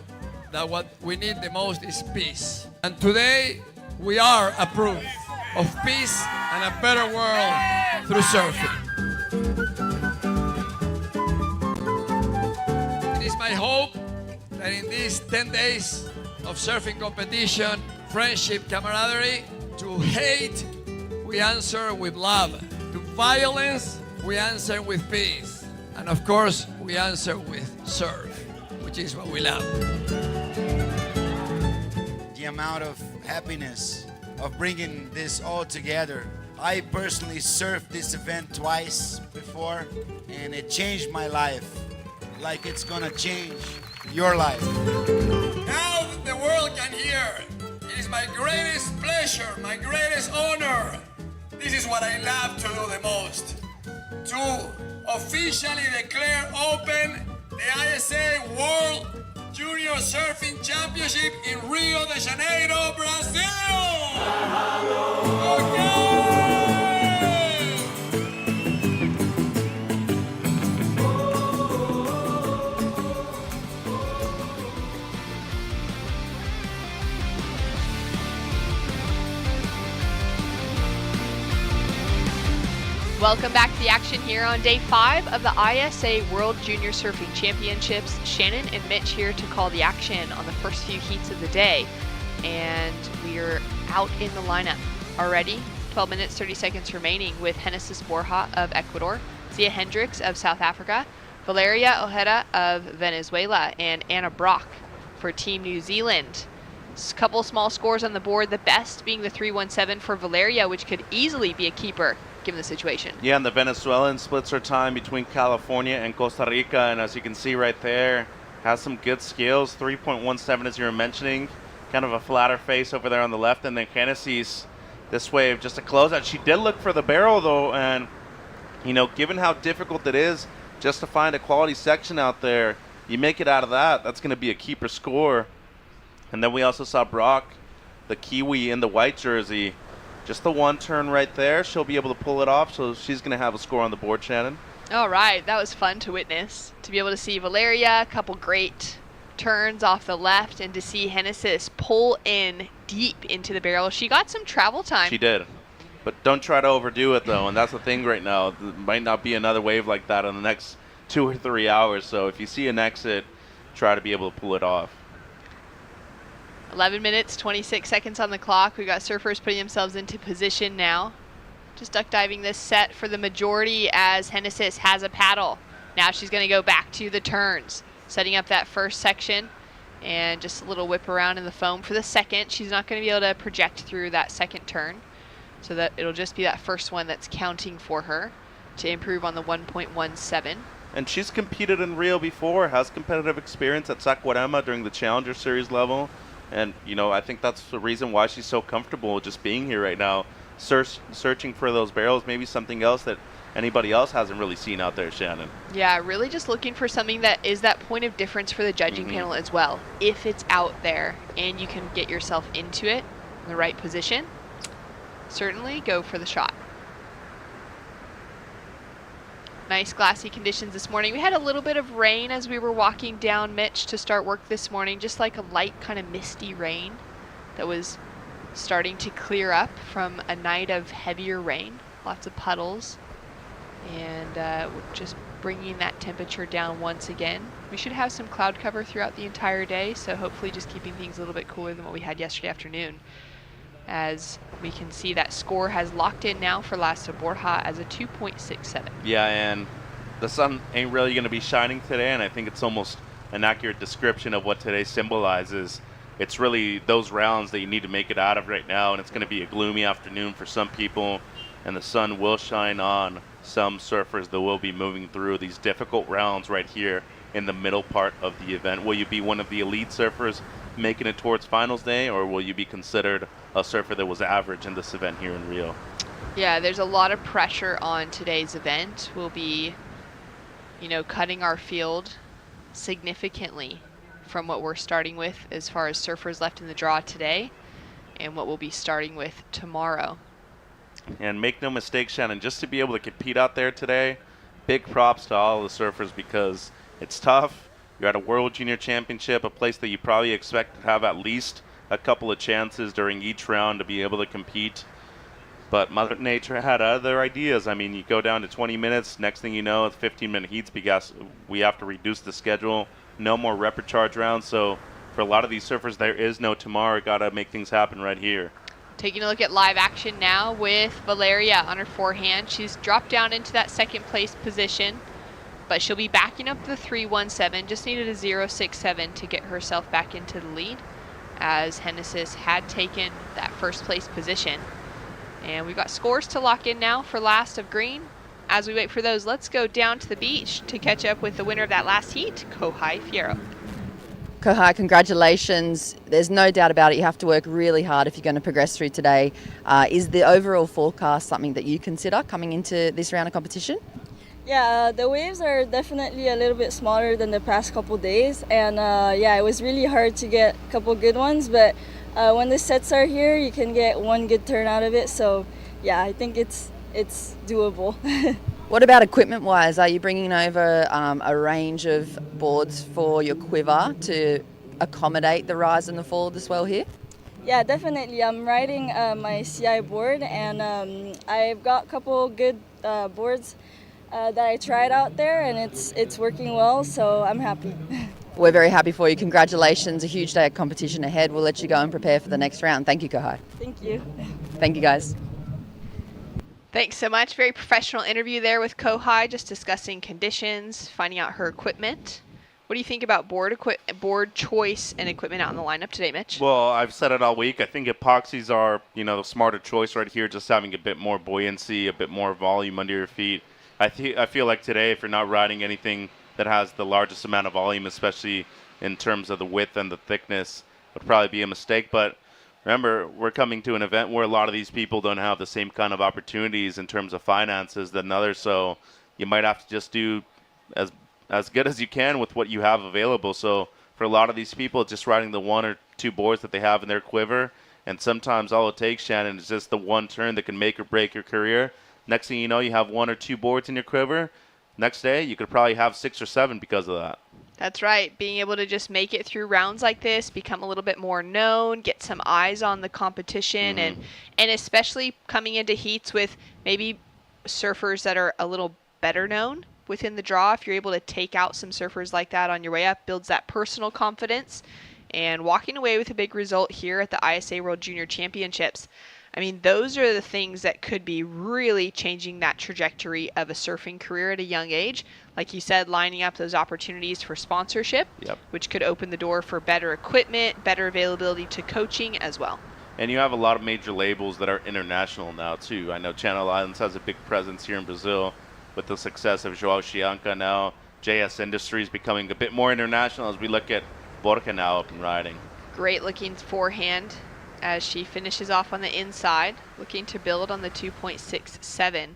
that what we need the most is peace. And today, we are a proof of peace and a better world through surfing. It is my hope that in these 10 days of surfing competition, friendship, camaraderie, to hate, we answer with love. To violence, we answer with peace. And of course, we answer with surf, which is what we love. The amount of happiness of bringing this all together. I personally surfed this event twice before, and it changed my life, like it's gonna change your life. Now that the world can hear, it is my greatest pleasure, my greatest honor. This is what I love to do the most. To officially declare open the ISA World Junior Surfing Championship in Rio de Janeiro, Brazil! Okay! Welcome back to the action here on day 5 of the ISA World Junior Surfing Championships. Shannon and Mitch here to call the action on the first few heats of the day. And we are out in the lineup already. 12 minutes, 30 seconds remaining with Genesis Borja of Ecuador, Zia Hendricks of South Africa, Valeria Ojeda of Venezuela, and Anna Brock for Team New Zealand. A couple small scores on the board, the best being the 3.17 for Valeria, which could easily be a keeper, given the situation. Yeah, and the Venezuelan splits her time between California and Costa Rica, and as you can see right there, has some good skills. 3.17 as you were mentioning, kind of a flatter face over there on the left, and then Hennessy's this wave just a closeout. She did look for the barrel though, and you know, given how difficult it is just to find a quality section out there, you make it out of that, that's going to be a keeper score. And then we also saw Brock, the Kiwi in the white jersey, just the one turn right there. She'll be able to pull it off, so she's going to have a score on the board, Shannon. All right, that was fun to witness. To be able to see Valeria, a couple great turns off the left, and to see Hennessy's pull in deep into the barrel. She got some travel time. She did. But don't try to overdo it, though, and that's the thing right now. There might not be another wave like that in the next 2 or 3 hours, so if you see an exit, try to be able to pull it off. 11 minutes, 26 seconds on the clock. We got surfers putting themselves into position now. Just duck diving this set for the majority as Hennessy has a paddle. Now she's going to go back to the turns, setting up that first section, and just a little whip around in the foam for the second. She's not going to be able to project through that second turn, so that it'll just be that first one that's counting for her to improve on the 1.17. And she's competed in Rio before, has competitive experience at Saquarema during the Challenger Series level. And, you know, I think that's the reason why she's so comfortable just being here right now, searching for those barrels, maybe something else that anybody else hasn't really seen out there, Shannon. Yeah, really just looking for something that is that point of difference for the judging panel as well. If it's out there and you can get yourself into it in the right position, certainly go for the shot. Nice glassy conditions this morning. We had a little bit of rain as we were walking down Mitch to start work this morning, just like a light kind of misty rain that was starting to clear up from a night of heavier rain. Lots of puddles, and just bringing that temperature down once again. We should have some cloud cover throughout the entire day, so hopefully just keeping things a little bit cooler than what we had yesterday afternoon. As we can see, that score has locked in now for Lasta Borja as a 2.67. Yeah, and the sun ain't really going to be shining today, and I think it's almost an accurate description of what today symbolizes. It's really those rounds that you need to make it out of right now, and it's going to be a gloomy afternoon for some people, and the sun will shine on some surfers that will be moving through these difficult rounds right here in the middle part of the event. Will you be one of the elite surfers making it towards finals day, or will you be considered a surfer that was average in this event here in Rio? Yeah, there's a lot of pressure on today's event. We'll be, you know, cutting our field significantly from what we're starting with as far as surfers left in the draw today and what we'll be starting with tomorrow. And make no mistake, Shannon, just to be able to compete out there today, big props to all the surfers, because it's tough. You're at a World Junior Championship, a place that you probably expect to have at least a couple of chances during each round to be able to compete. But Mother Nature had other ideas. I mean, you go down to 20 minutes, next thing you know, it's 15-minute heats because we have to reduce the schedule. No more reprecharge rounds. So for a lot of these surfers, there is no tomorrow. Got to make things happen right here. Taking a look at live action now with Valeria on her forehand. She's dropped down into that second place position, but she'll be backing up the 3.17. Just needed a 0.67 to get herself back into the lead, as Hennessy had taken that first place position. And we've got scores to lock in now for last of green. As we wait for those, let's go down to the beach to catch up with the winner of that last heat, Kohai Fierro. Kohai, congratulations. There's no doubt about it. You have to work really hard if you're going to progress through today. Is the overall forecast something that you consider coming into this round of competition? Yeah, the waves are definitely a little bit smaller than the past couple days, and yeah, it was really hard to get a couple good ones, but when the sets are here, you can get one good turn out of it, so yeah, I think it's doable. What about equipment-wise? Are you bringing over a range of boards for your quiver to accommodate the rise and the fall as well here? Yeah, definitely. I'm riding my CI board, and I've got a couple good boards that I tried out there, and it's working well, so I'm happy. We're very happy for you. Congratulations. A huge day of competition ahead. We'll let you go and prepare for the next round. Thank you, Kohai. Thank you. Thank you, guys. Thanks so much. Very professional interview there with Kohai, just discussing conditions, finding out her equipment. What do you think about board choice and equipment out in the lineup today, Mitch? Well, I've said it all week. I think epoxies are, the smarter choice right here, just having a bit more buoyancy, a bit more volume under your feet. I feel like today, if you're not riding anything that has the largest amount of volume, especially in terms of the width and the thickness, would probably be a mistake. But remember, we're coming to an event where a lot of these people don't have the same kind of opportunities in terms of finances than others, so you might have to just do as good as you can with what you have available. So for a lot of these people, just riding the 1 or 2 boards that they have in their quiver, and sometimes all it takes, Shannon, is just the one turn that can make or break your career. Next thing you know, you have 1 or 2 boards in your quiver. Next day, you could probably have 6 or 7 because of that. That's right. Being able to just make it through rounds like this, become a little bit more known, get some eyes on the competition, and especially coming into heats with maybe surfers that are a little better known within the draw. If you're able to take out some surfers like that on your way up, builds that personal confidence, and walking away with a big result here at the ISA World Junior Championships. I mean, those are the things that could be really changing that trajectory of a surfing career at a young age. Like you said, lining up those opportunities for sponsorship, which could open the door for better equipment, better availability to coaching as well. And you have a lot of major labels that are international now, too. I know Channel Islands has a big presence here in Brazil with the success of Joao Chianca now. JS Industries becoming a bit more international as we look at Borja now up and riding. Great looking forehand as she finishes off on the inside, looking to build on the 2.67.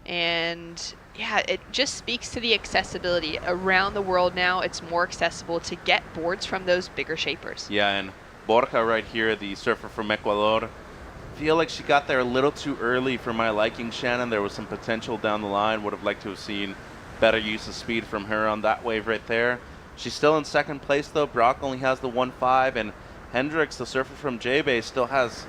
And yeah, it just speaks to the accessibility. Around the world now, it's more accessible to get boards from those bigger shapers. Yeah, and Borja right here, the surfer from Ecuador, feel like she got there a little too early for my liking, Shannon. There was some potential down the line. Would have liked to have seen better use of speed from her on that wave right there. She's still in second place, though. Brock only has the 1.5, and Hendricks, the surfer from J-Bay, still has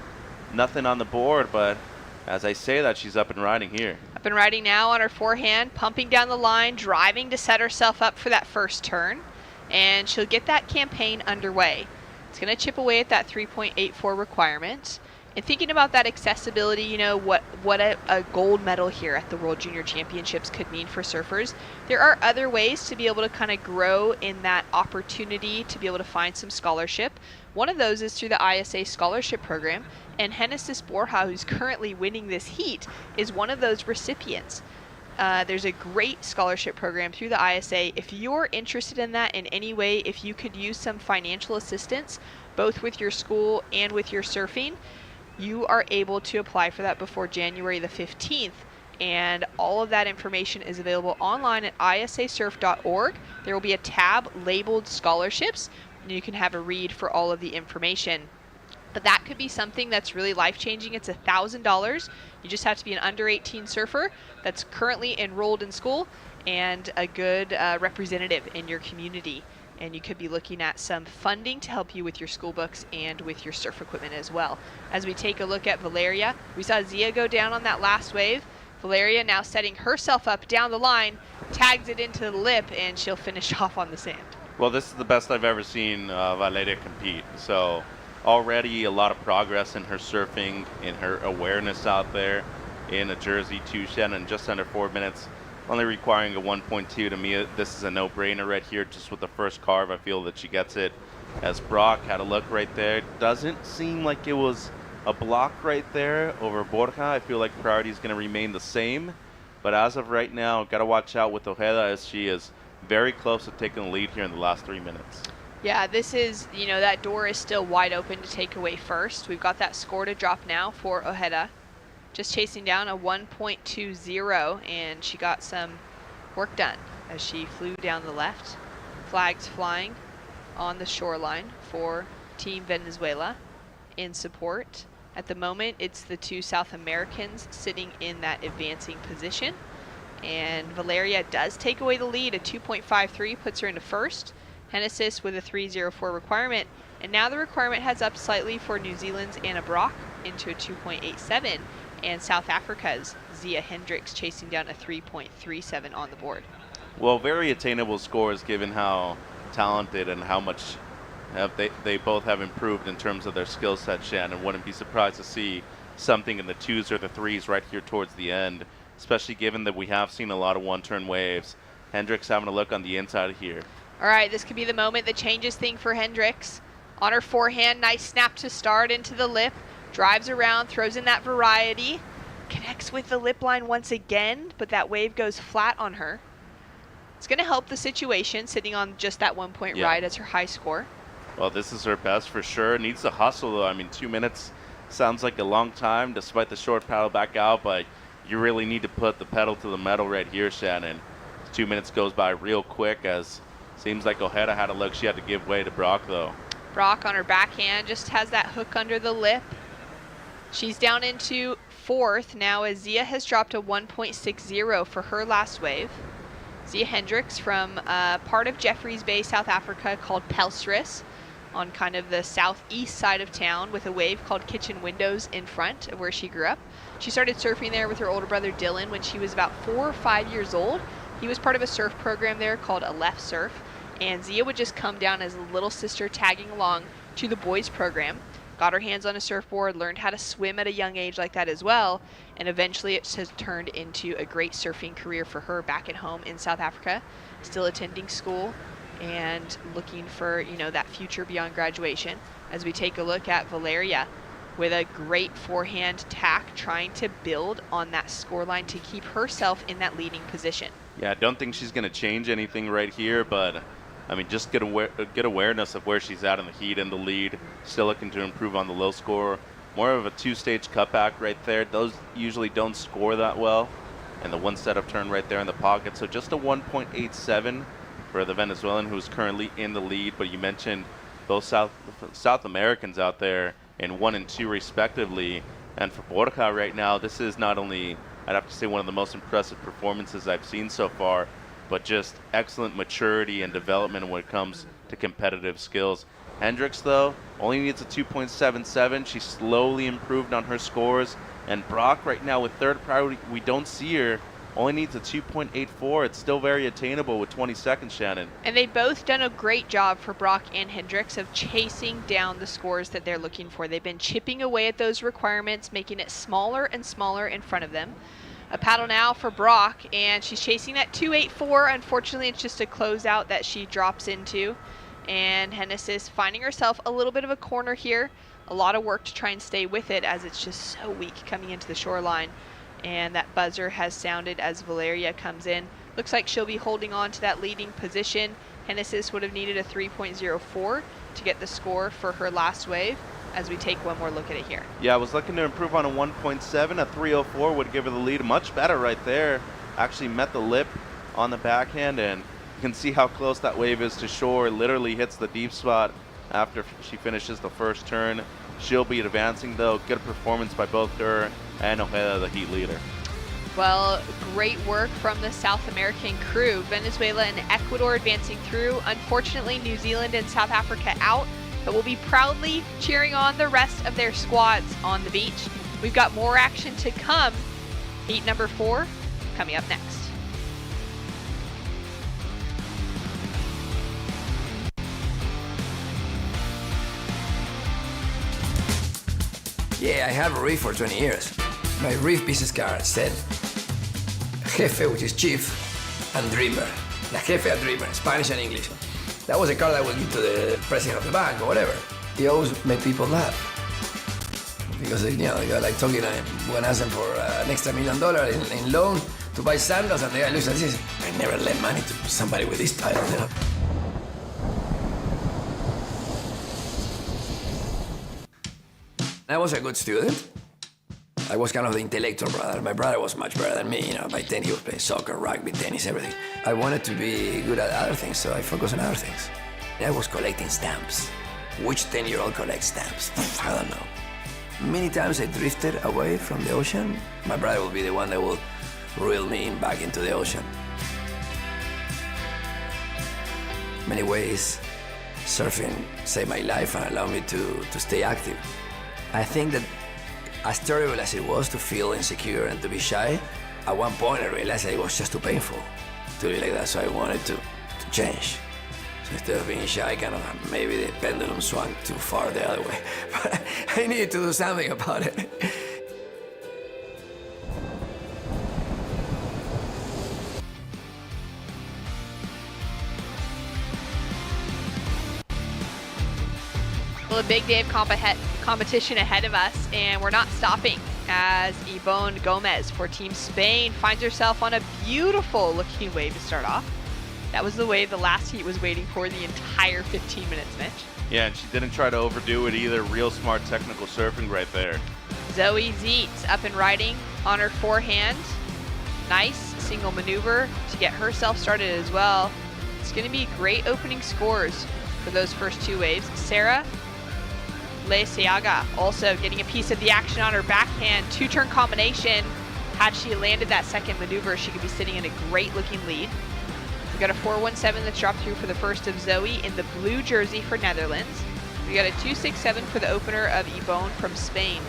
nothing on the board, but as I say that, she's up and riding here. Up and riding now on her forehand, pumping down the line, driving to set herself up for that first turn, and she'll get that campaign underway. It's going to chip away at that 3.84 requirement. And thinking about that accessibility, you know, what a gold medal here at the World Junior Championships could mean for surfers. There are other ways to be able to kind of grow in that opportunity to be able to find some scholarship. One of those is through the ISA scholarship program, and Genesis Borja, who's currently winning this heat, is one of those recipients. There's a great scholarship program through the ISA. If you're interested in that in any way, if you could use some financial assistance, both with your school and with your surfing, you are able to apply for that before January the 15th. And all of that information is available online at isasurf.org. There will be a tab labeled scholarships, and you can have a read for all of the information. But that could be something that's really life-changing. It's $1,000. You just have to be an under 18 surfer that's currently enrolled in school and a good representative in your community. And you could be looking at some funding to help you with your school books and with your surf equipment as well. As we take a look at Valeria, we saw Zia go down on that last wave. Valeria now setting herself up down the line, tags it into the lip, and she'll finish off on the sand. Well, this is the best I've ever seen Valeria compete. So already a lot of progress in her surfing, in her awareness out there, in a jersey too, Shannon, just under 4 minutes. Only requiring a 1.2. To me, this is a no-brainer right here. Just with the first carve, I feel that she gets it. As Brock had a look right there, doesn't seem like it was a block right there over Borja. I feel like priority is going to remain the same. But as of right now, got to watch out with Ojeda as she is very close to taking the lead here in the last 3 minutes. Yeah, this is, you know, that door is still wide open to take away first. We've got that score to drop now for Ojeda. Just chasing down a 1.20, and she got some work done as she flew down the left. Flags flying on the shoreline for Team Venezuela in support. At the moment, it's the two South Americans sitting in that advancing position. And Valeria does take away the lead. A 2.53 puts her into first. Genesis with a 3.04 requirement. And now the requirement has up slightly for New Zealand's Anna Brock into a 2.87. And South Africa's Zia Hendricks chasing down a 3.37 on the board. Well, very attainable scores given how talented and how much they both have improved in terms of their skill set, Shannon. Wouldn't be surprised to see something in the 2s or the 3s right here towards the end, especially given that we have seen a lot of one-turn waves. Hendricks having a look on the inside here. All right, this could be the moment that changes things for Hendricks. On her forehand, nice snap to start into the lip. Drives around, throws in that variety. Connects with the lip line once again, but that wave goes flat on her. It's going to help the situation, sitting on just that 1 point ride as her high score. Well, this is her best for sure. Needs to hustle, though. I mean, 2 minutes sounds like a long time, despite the short paddle back out, but you really need to put the pedal to the metal right here, Shannon. 2 minutes goes by real quick, as seems like Ojeda had a look she had to give way to Brock, though. Brock on her backhand just has that hook under the lip. She's down into fourth now as Zia has dropped a 1.60 for her last wave. Zia Hendricks from part of Jeffreys Bay, South Africa, called Pelstris, on kind of the southeast side of town, with a wave called Kitchen Windows in front of where she grew up. She started surfing there with her older brother Dylan when she was about 4 or 5 years old. He was part of a surf program there called A Left Surf, and Zia would just come down as a little sister tagging along to the boys program. Got her hands on a surfboard, learned how to swim at a young age like that as well, and eventually it has turned into a great surfing career for her back at home in South Africa, still attending school and looking for, you know, that future beyond graduation. As we take a look at Valeria with a great forehand tack, trying to build on that scoreline to keep herself in that leading position. Yeah, I don't think she's going to change anything right here, but I mean, just get awareness of where she's at in the heat and the lead. Still looking to improve on the low score. More of a two-stage cutback right there. Those usually don't score that well. And the one setup turn right there in the pocket. So just a 1.87 for the Venezuelan, who's currently in the lead. But you mentioned both South Americans out there in 1 and 2 respectively. And for Borja right now, this is not only, I'd have to say, one of the most impressive performances I've seen so far, but just excellent maturity and development when it comes to competitive skills. Hendricks, though, only needs a 2.77. She slowly improved on her scores. And Brock right now with third priority, we don't see her, only needs a 2.84. It's still very attainable with 20 seconds, Shannon. And they've both done a great job, for Brock and Hendricks, of chasing down the scores that they're looking for. They've been chipping away at those requirements, making it smaller and smaller in front of them. A paddle now for Brock, and she's chasing that 2.84. Unfortunately, it's just a closeout that she drops into. And Hennessy's finding herself a little bit of a corner here. A lot of work to try and stay with it, as it's just so weak coming into the shoreline. And that buzzer has sounded as Valeria comes in. Looks like she'll be holding on to that leading position. Hennessy's would have needed a 3.04 to get the score for her last wave, as we take one more look at it here. Yeah, I was looking to improve on a 1.7. A 3.04 would give her the lead. Much better right there. Actually met the lip on the backhand, and you can see how close that wave is to shore. Literally hits the deep spot after she finishes the first turn. She'll be advancing, though. Good performance by both her and Ojeda, the heat leader. Well, great work from the South American crew. Venezuela and Ecuador advancing through. Unfortunately, New Zealand and South Africa out, but we'll be proudly cheering on the rest of their squads on the beach. We've got more action to come. Heat number 4 coming up next. Yeah, I had a reef for 20 years. My reef business card said Jefe, which is chief, and dreamer. La Jefe and dreamer, Spanish and English. That was a card I would give to the president of the bank or whatever. He always made people laugh. Because, you know, the guy like talking, when I asked them for an extra $1 million in loan to buy sandals, and the guy looks at this, I never lend money to somebody with this title, you know. I was a good student. I was kind of the intellectual brother. My brother was much better than me, you know. By 10 he was playing soccer, rugby, tennis, everything. I wanted to be good at other things, so I focused on other things. I was collecting stamps. Which 10-year-old collects stamps? I don't know. Many times I drifted away from the ocean. My brother will be the one that will reel me in back into the ocean. In many ways, surfing saved my life and allowed me to stay active. I think that as terrible as it was to feel insecure and to be shy, at one point I realized that it was just too painful to be like that, so I wanted to change. So instead of being shy, kind of maybe the pendulum swung too far the other way. But I needed to do something about it. Well, a big day of competition ahead of us, and we're not stopping as Yvonne Gomez for Team Spain finds herself on a beautiful looking wave to start off. That was the wave the last heat was waiting for the entire 15 minutes, Mitch. Yeah, and she didn't try to overdo it either. Real smart technical surfing right there. Zoe Zeitz up and riding on her forehand. Nice single maneuver to get herself started as well. It's going to be great opening scores for those first two waves. Sarah Leiciaga also getting a piece of the action on her backhand. Two-turn combination. Had she landed that second maneuver, she could be sitting in a great-looking lead. We got a 4.17 that's dropped through for the first of Zoe in the blue jersey for Netherlands. We got a 2.67 for the opener of Yvonne from Spain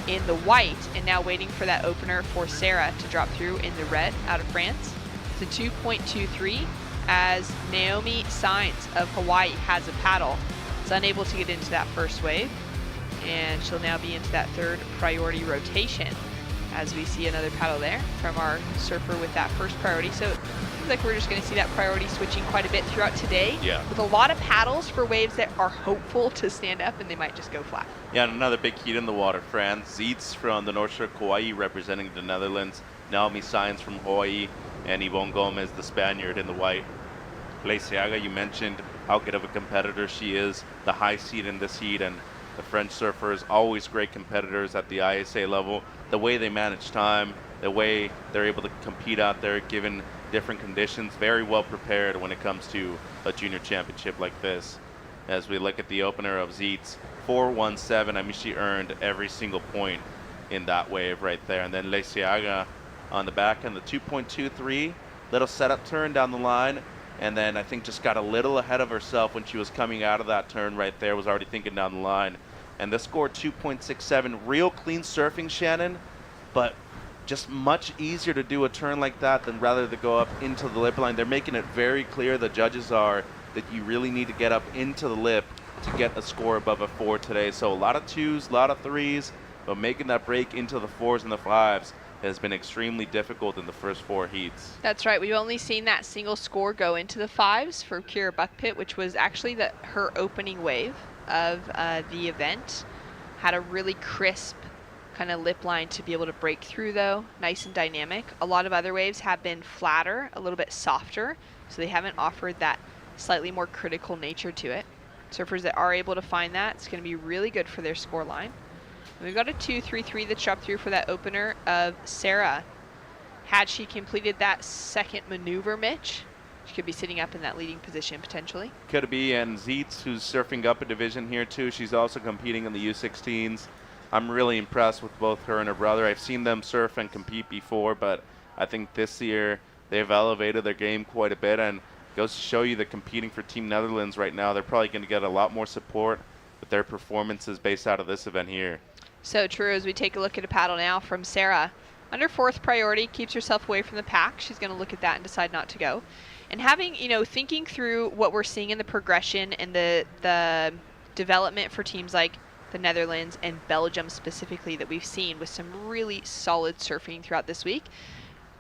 in the white, and now waiting for that opener for Sarah to drop through in the red out of France. It's a 2.23 as Naomi Sainz of Hawaii has a paddle. Is unable to get into that first wave, and she'll now be into that third priority rotation as we see another paddle there from our surfer with that first priority. So it seems like we're just going to see that priority switching quite a bit throughout today, with a lot of paddles for waves that are hopeful to stand up and they might just go flat. Yeah, and another big heat in the water. France Zeitz from the North Shore Kauai representing the Netherlands. Naomi Sainz from Hawaii, and Yvonne Gomez, the Spaniard, in the white. Leiciaga, you mentioned how good of a competitor she is, the high seed in this heat, and the French surfers, always great competitors at the ISA level. The way they manage time, the way they're able to compete out there given different conditions, very well prepared when it comes to a junior championship like this. As we look at the opener of Zeitz, 4.17, I mean, she earned every single point in that wave right there. And then Leiciaga on the back end, the 2.23, little setup turn down the line, and then I think just got a little ahead of herself when she was coming out of that turn right there, was already thinking down the line. And this score 2.67, real clean surfing, Shannon, but just much easier to do a turn like that than rather to go up into the lip line. They're making it very clear, the judges are, that you really need to get up into the lip to get a score above a 4 today. So a lot of 2s, a lot of 3s, but making that break into the 4s and the 5s has been extremely difficult in the first 4 heats. That's right. We've only seen that single score go into the 5s for Kira Buckpitt, which was actually her opening wave of the event. Had a really crisp kind of lip line to be able to break through, though. Nice and dynamic. A lot of other waves have been flatter, a little bit softer, so they haven't offered that slightly more critical nature to it. Surfers that are able to find that, it's going to be really good for their score line. We've got a 2.33 that's dropped through for that opener of Sarah. Had she completed that second maneuver, Mitch, she could be sitting up in that leading position potentially. Could be, and Zeitz, who's surfing up a division here too, she's also competing in the U16s. I'm really impressed with both her and her brother. I've seen them surf and compete before, but I think this year they've elevated their game quite a bit, and it goes to show you that competing for Team Netherlands right now, they're probably going to get a lot more support with their performances based out of this event here. So true. As we take a look at a paddle now from Sarah. Under 4th priority, keeps herself away from the pack. She's going to look at that and decide not to go. And having, thinking through what we're seeing in the progression and the development for teams like the Netherlands and Belgium specifically that we've seen with some really solid surfing throughout this week,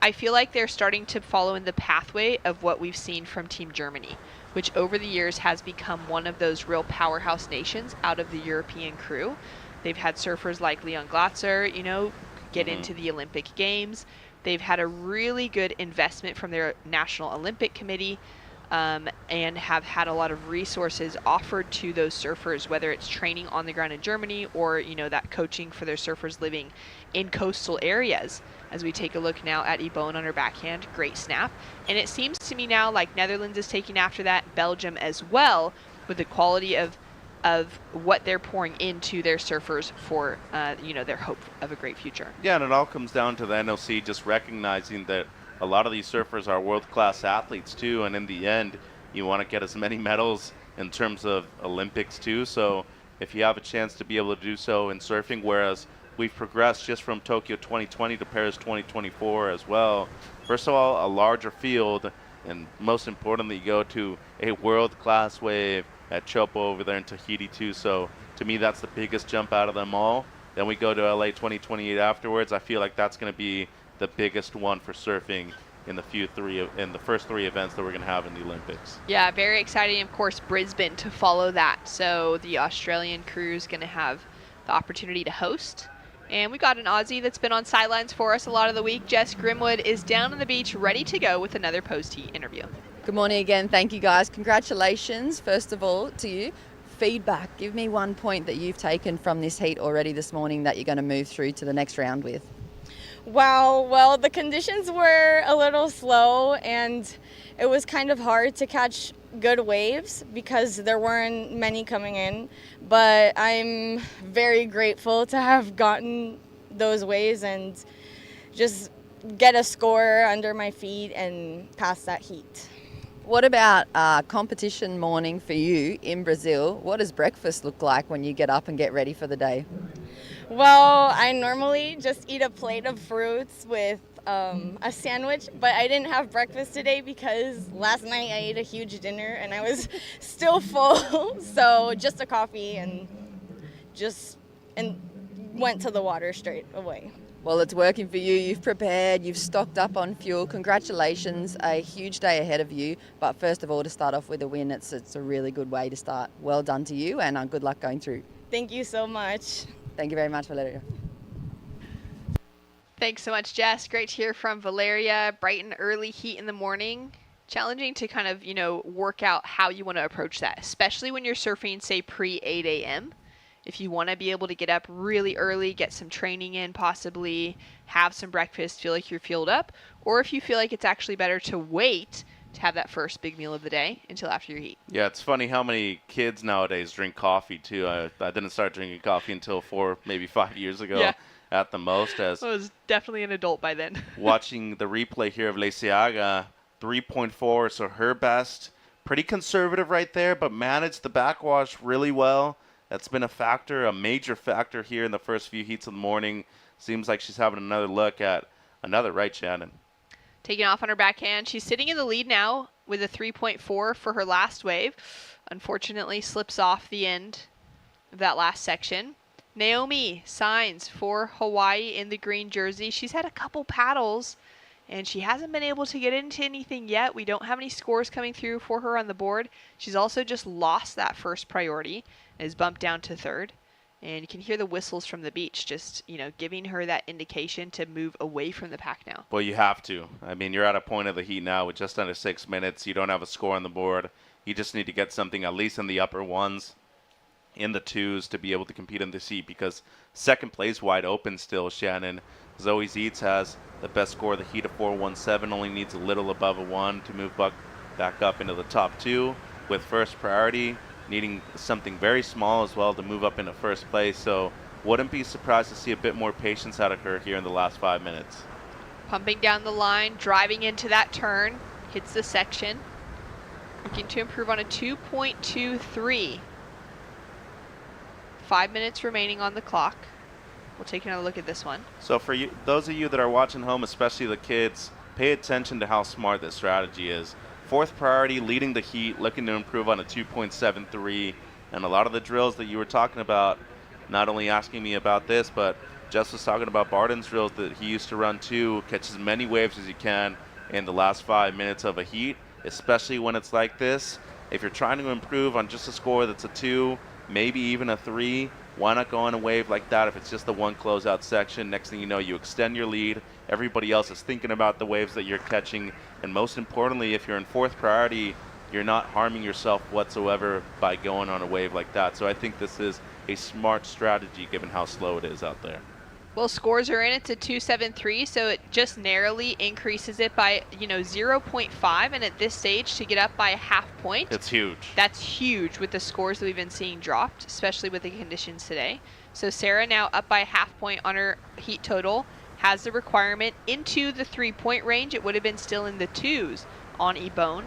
I feel like they're starting to follow in the pathway of what we've seen from Team Germany, which over the years has become one of those real powerhouse nations out of the European crew. They've had surfers like Leon Glatzer, get into the Olympic Games. They've had a really good investment from their National Olympic Committee, and have had a lot of resources offered to those surfers, whether it's training on the ground in Germany or, that coaching for their surfers living in coastal areas. As we take a look now at Yvonne on her backhand, great snap. And it seems to me now like Netherlands is taking after that, Belgium as well, with the quality of what they're pouring into their surfers for, their hope of a great future. Yeah, and it all comes down to the NOC just recognizing that a lot of these surfers are world-class athletes too, and in the end, you want to get as many medals in terms of Olympics too. So if you have a chance to be able to do so in surfing, whereas we've progressed just from Tokyo 2020 to Paris 2024 as well. First of all, a larger field, and most importantly, you go to a world-class wave at Chopo over there in Tahiti too. So to me, that's the biggest jump out of them all. Then we go to LA 2028 afterwards. I feel like that's going to be the biggest one for surfing in the first 3 events that we're going to have in the Olympics. Yeah, very exciting. Of course, Brisbane to follow that. So the Australian crew is going to have the opportunity to host. And we got an Aussie that's been on sidelines for us a lot of the week. Jess Grimwood is down on the beach ready to go with another post-heat interview. Good morning again. Thank you, guys. Congratulations, first of all, to you. Feedback. Give me one point that you've taken from this heat already this morning that you're going to move through to the next round with. Wow, well, the conditions were a little slow and it was kind of hard to catch good waves because there weren't many coming in. But I'm very grateful to have gotten those waves and just get a score under my feet and pass that heat. What about competition morning for you in Brazil? What does breakfast look like when you get up and get ready for the day? Well, I normally just eat a plate of fruits with a sandwich, but I didn't have breakfast today because last night I ate a huge dinner and I was still full. So just a coffee and went to the water straight away. Well, it's working for you. You've prepared, you've stocked up on fuel. Congratulations, a huge day ahead of you. But first of all, to start off with a win, it's a really good way to start. Well done to you and good luck going through. Thank you so much. Thank you very much, Valeria. Thanks so much, Jess. Great to hear from Valeria. Bright and early heat in the morning. Challenging to kind of, work out how you want to approach that, especially when you're surfing, say, pre-8 a.m. If you want to be able to get up really early, get some training in possibly, have some breakfast, feel like you're fueled up, or if you feel like it's actually better to wait to have that first big meal of the day until after your heat. Yeah, it's funny how many kids nowadays drink coffee too. I didn't start drinking coffee until 4, maybe 5 years ago at the most. As I was definitely an adult by then. Watching the replay here of Leiciaga, 3.4, so her best. Pretty conservative right there, but managed the backwash really well. That's been a major factor here in the first few heats of the morning. Seems like she's having another look at another, right, Shannon? Taking off on her backhand. She's sitting in the lead now with a 3.4 for her last wave. Unfortunately, slips off the end of that last section. Naomi signs for Hawaii in the green jersey. She's had a couple paddles, and she hasn't been able to get into anything yet. We don't have any scores coming through for her on the board. She's also just lost that first priority and is bumped down to third. And you can hear the whistles from the beach, just, giving her that indication to move away from the pack now. Well, you have to. I mean, you're at a point of the heat now with just under 6 minutes. You don't have a score on the board. You just need to get something at least in the upper ones, in the twos, to be able to compete in this heat, because second place wide open still, Shannon. Zoe Zietz has the best score of the heat of 4.17, only needs a little above a 1 to move back up into the top 2, with first priority needing something very small as well to move up into first place. So wouldn't be surprised to see a bit more patience out of her here in the last 5 minutes. Pumping down the line, driving into that turn, hits the section. Looking to improve on a 2.23. 5 minutes remaining on the clock. We'll take another look at this one. So for you, those of you that are watching home, especially the kids, pay attention to how smart this strategy is. Fourth priority, leading the heat, looking to improve on a 2.73. And a lot of the drills that you were talking about, not only asking me about this, but Jess was talking about Barton's drills that he used to run too. Catch as many waves as you can in the last 5 minutes of a heat, especially when it's like this. If you're trying to improve on just a score that's a 2, maybe even a 3, why not go on a wave like that if it's just the one closeout section? Next thing you know, you extend your lead. Everybody else is thinking about the waves that you're catching. And most importantly, if you're in fourth priority, you're not harming yourself whatsoever by going on a wave like that. So I think this is a smart strategy given how slow it is out there. Well, scores are in. It's a 2.73, so it just narrowly increases it by, 0.5. And at this stage, to get up by a half point. It's huge. That's huge with the scores that we've been seeing dropped, especially with the conditions today. So Sarah now up by a half point on her heat total, has the requirement into the 3-point range. It would have been still in the 2s on Ebone.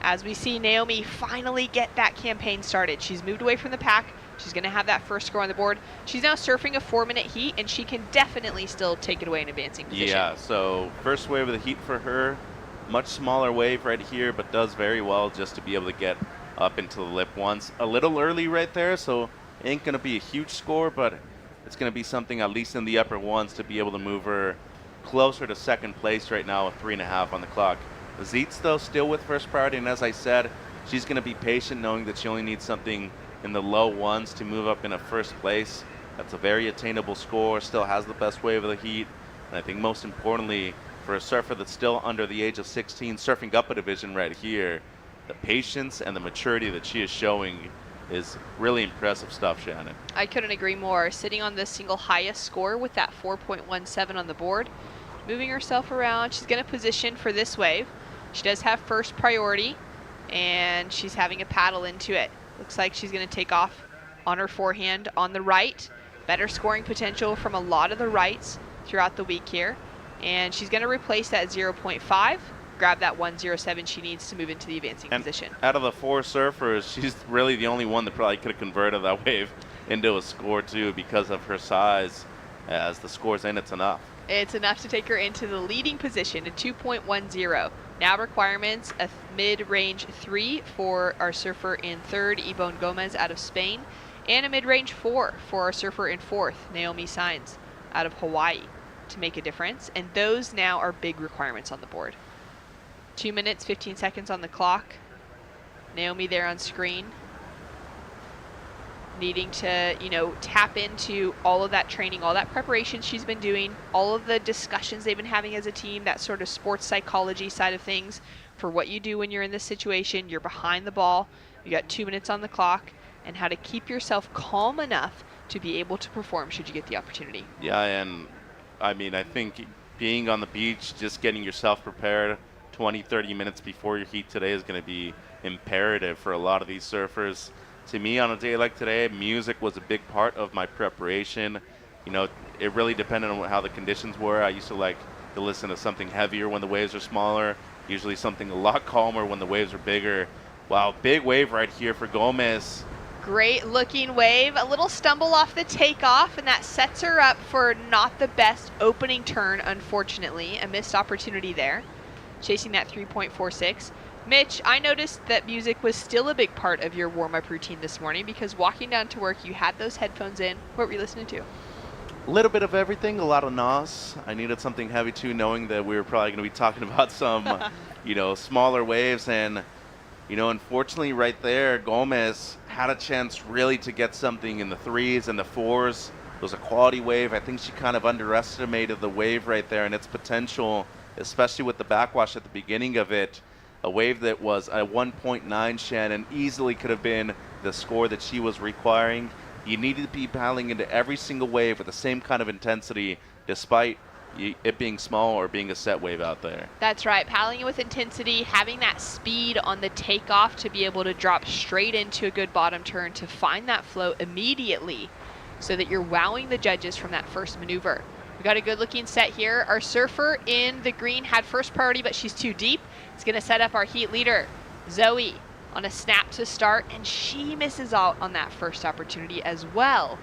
As we see Naomi finally get that campaign started. She's moved away from the pack. She's going to have that first score on the board. She's now surfing a 4-minute heat, and she can definitely still take it away in advancing position. Yeah, so first wave of the heat for her. Much smaller wave right here, but does very well just to be able to get up into the lip once. A little early right there, so ain't going to be a huge score, but it's going to be something at least in the upper ones to be able to move her closer to second place right now with 3.5 on the clock. Zeitz, though, still with first priority, and as I said, she's going to be patient knowing that she only needs something in the low ones to move up into first place. That's a very attainable score, still has the best wave of the heat, and I think most importantly, for a surfer that's still under the age of 16, surfing up a division right here, the patience and the maturity that she is showing is really impressive stuff, Shannon. I couldn't agree more. Sitting on the single highest score with that 4.17 on the board, moving herself around. She's going to position for this wave. She does have first priority, and she's having a paddle into it. Looks like she's going to take off on her forehand on the right. Better scoring potential from a lot of the rights throughout the week here. And she's going to replace that 0.5. Grab that 107 she needs to move into the advancing position. Out of the 4 surfers, she's really the only one that probably could have converted that wave into a score too because of her size. As the score's in, it's enough. It's enough to take her into the leading position, a 2.10. Now requirements, a mid-range 3 for our surfer in third, Ybonne Gomez out of Spain, and a mid-range 4 for our surfer in fourth, Naomi Sainz out of Hawaii, to make a difference. And those now are big requirements on the board. 2 minutes, 15 seconds on the clock. Naomi there on screen. Needing to, tap into all of that training, all that preparation she's been doing, all of the discussions they've been having as a team, that sort of sports psychology side of things for what you do when you're in this situation. You're behind the ball. You got 2 minutes on the clock, and how to keep yourself calm enough to be able to perform should you get the opportunity. Yeah, and I mean, I think being on the beach, just getting yourself prepared 20, 30 minutes before your heat today is going to be imperative for a lot of these surfers. To me, on a day like today, music was a big part of my preparation. It really depended on how the conditions were. I used to like to listen to something heavier when the waves are smaller, usually something a lot calmer when the waves are bigger. Wow, big wave right here for Gomez. Great looking wave, a little stumble off the takeoff, and that sets her up for not the best opening turn, unfortunately. A missed opportunity there, chasing that 3.46. Mitch, I noticed that music was still a big part of your warm-up routine this morning because walking down to work, you had those headphones in. What were you listening to? A little bit of everything, a lot of Nas. I needed something heavy too, knowing that we were probably going to be talking about some, smaller waves. And, unfortunately right there, Gomez had a chance really to get something in the 3s and the 4s. It was a quality wave. I think she kind of underestimated the wave right there and its potential, especially with the backwash at the beginning of it. A wave that was a 1.9, Shannon, easily could have been the score that she was requiring. You needed to be paddling into every single wave with the same kind of intensity, despite it being small or being a set wave out there. That's right, paddling it with intensity, having that speed on the takeoff to be able to drop straight into a good bottom turn to find that flow immediately so that you're wowing the judges from that first maneuver. We got a good looking set here. Our surfer in the green had first priority, but she's too deep. It's going to set up our heat leader, Zoe, on a snap to start, and she misses out on that first opportunity as well.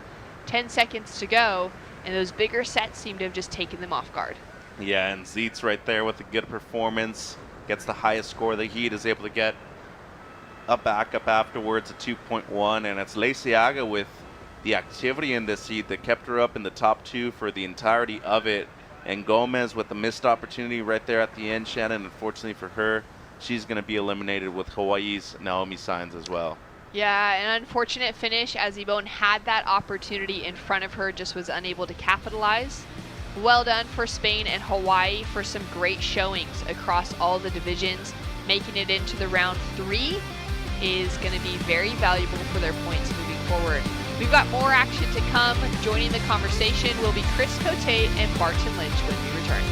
10 seconds to go, and those bigger sets seem to have just taken them off guard. Yeah, and Zeitz right there with a good performance, gets the highest score of the heat, is able to get a backup afterwards, a 2.1, and it's Leiciaga with the activity in this heat that kept her up in the top 2 for the entirety of it. And Gomez with the missed opportunity right there at the end, Shannon. Unfortunately for her, she's going to be eliminated with Hawaii's Naomi Sainz as well. Yeah, an unfortunate finish as Ybonne had that opportunity in front of her, just was unable to capitalize. Well done for Spain and Hawaii for some great showings across all the divisions. Making it into the round 3 is going to be very valuable for their points moving forward. We've got more action to come. Joining the conversation will be Chris Cote and Barton Lynch when we return.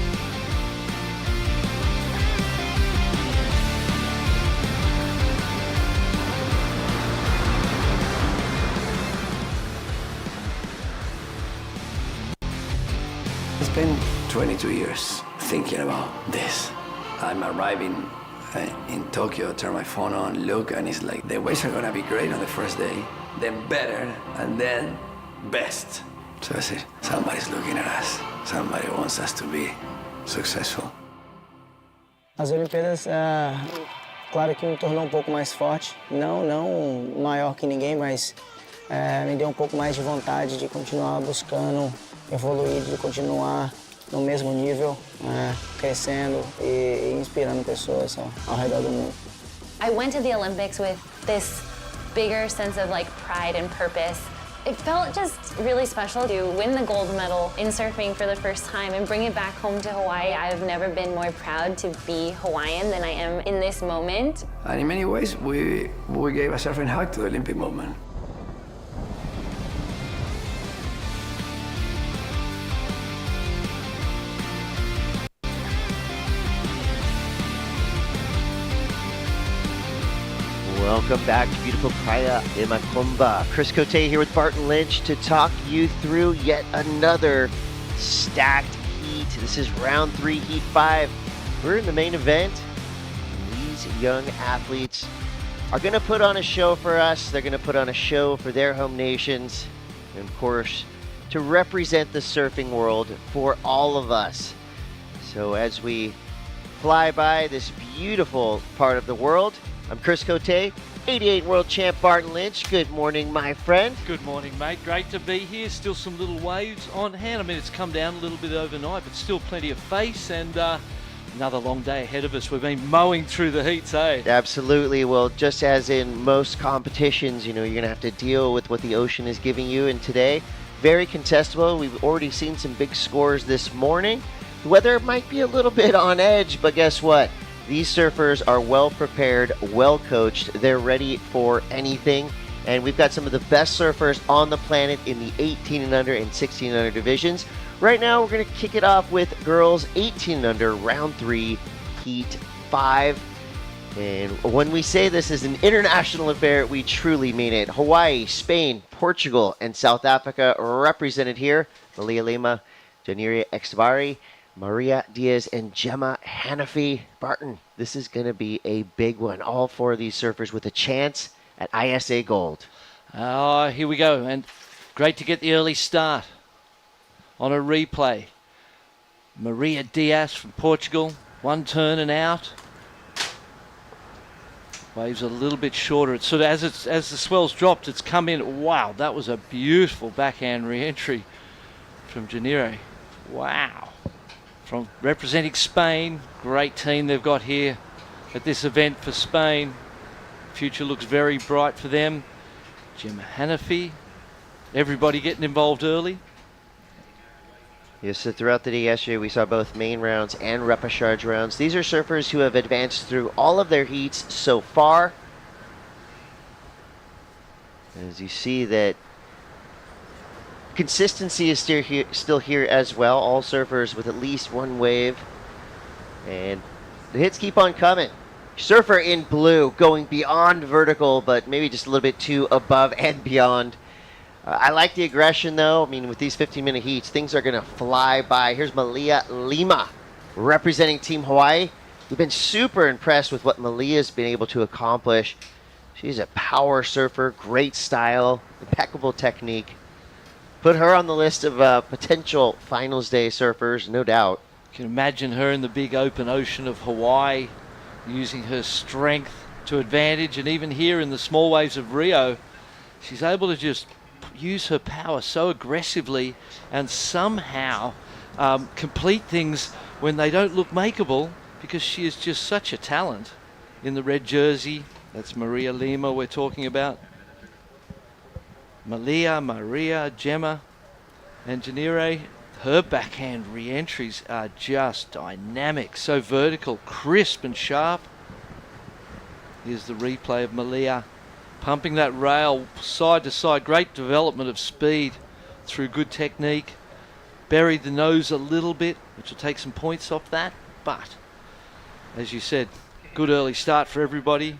It's been 22 years thinking about this. I'm arriving in Tokyo, turn my phone on, look, and it's like the waves are gonna be great on the first day, then better, and then best. So I said, somebody's looking at us. Somebody wants us to be successful. As Olimpíadas, claro que me tornou pouco mais forte. Não maior que ninguém, mas me deu pouco mais de vontade de continuar buscando evoluir, de continuar no mesmo nível, crescendo e inspirando pessoas ao redor do mundo. I went to the Olympics with this bigger sense of like pride and purpose. It felt just really special to win the gold medal in surfing for the first time and bring it back home to Hawaii. I've never been more proud to be Hawaiian than I am in this moment. And in many ways, we gave a surfing hug to the Olympic movement. Welcome back to beautiful Praia de Macumba. Chris Cote here with Barton Lynch to talk you through yet another stacked heat. This is round 3, heat 5. We're in the main event. These young athletes are going to put on a show for us. They're going to put on a show for their home nations. And of course, to represent the surfing world for all of us. So as we fly by this beautiful part of the world, I'm Chris Cote, 88 world champ Barton Lynch. Good morning, my friend. Good morning, mate. Great to be here. Still some little waves on hand. I mean, it's come down a little bit overnight, but still plenty of face and another long day ahead of us. We've been mowing through the heats, eh? Absolutely. Well, just as in most competitions, you know, you're going to have to deal with what the ocean is giving you. And today, very contestable. We've already seen some big scores this morning. The weather might be a little bit on edge, but guess what? These surfers are well prepared, well coached. They're ready for anything. And we've got some of the best surfers on the planet in the 18 and under and 16 and under divisions. Right now, we're going to kick it off with girls 18 and under, round 3, heat 5. And when we say this is an international affair, we truly mean it. Hawaii, Spain, Portugal, and South Africa represented here. Malia Lima, Janira Extavari, Maria Diaz, and Gemma Hanafi. Barton, this is going to be a big one. All 4 of these surfers with a chance at ISA Gold. Oh, here we go. And great to get the early start on a replay. Maria Diaz from Portugal. One turn and out. Waves a little bit shorter. It's sort of as the swells dropped, it's come in. Wow, that was a beautiful backhand re-entry from Janire. Wow. From representing Spain, great team they've got here at this event for Spain. Future looks very bright for them. Gemma Hanafi, everybody getting involved early. Yes, so throughout the day yesterday, we saw both main rounds and repechage rounds. These are surfers who have advanced through all of their heats so far. As you see that consistency is still here as well. All surfers with at least one wave. And the hits keep on coming. Surfer in blue going beyond vertical, but maybe just a little bit too above and beyond. I like the aggression, though. I mean, with these 15-minute heats, things are going to fly by. Here's Malia Lima representing Team Hawaii. We've been super impressed with what Malia's been able to accomplish. She's a power surfer, great style, impeccable technique. Put her on the list of potential finals day surfers, no doubt. You can imagine her in the big open ocean of Hawaii, using her strength to advantage. And even here in the small waves of Rio, she's able to just use her power so aggressively and somehow complete things when they don't look makeable, because she is just such a talent. In the red jersey, that's Maria Lima we're talking about. Maria, Gemma, and Janire, her backhand re-entries are just dynamic, so vertical, crisp and sharp. Here's the replay of Malia pumping that rail side to side. Great development of speed through good technique. Buried the nose a little bit, which will take some points off that. But, as you said, good early start for everybody.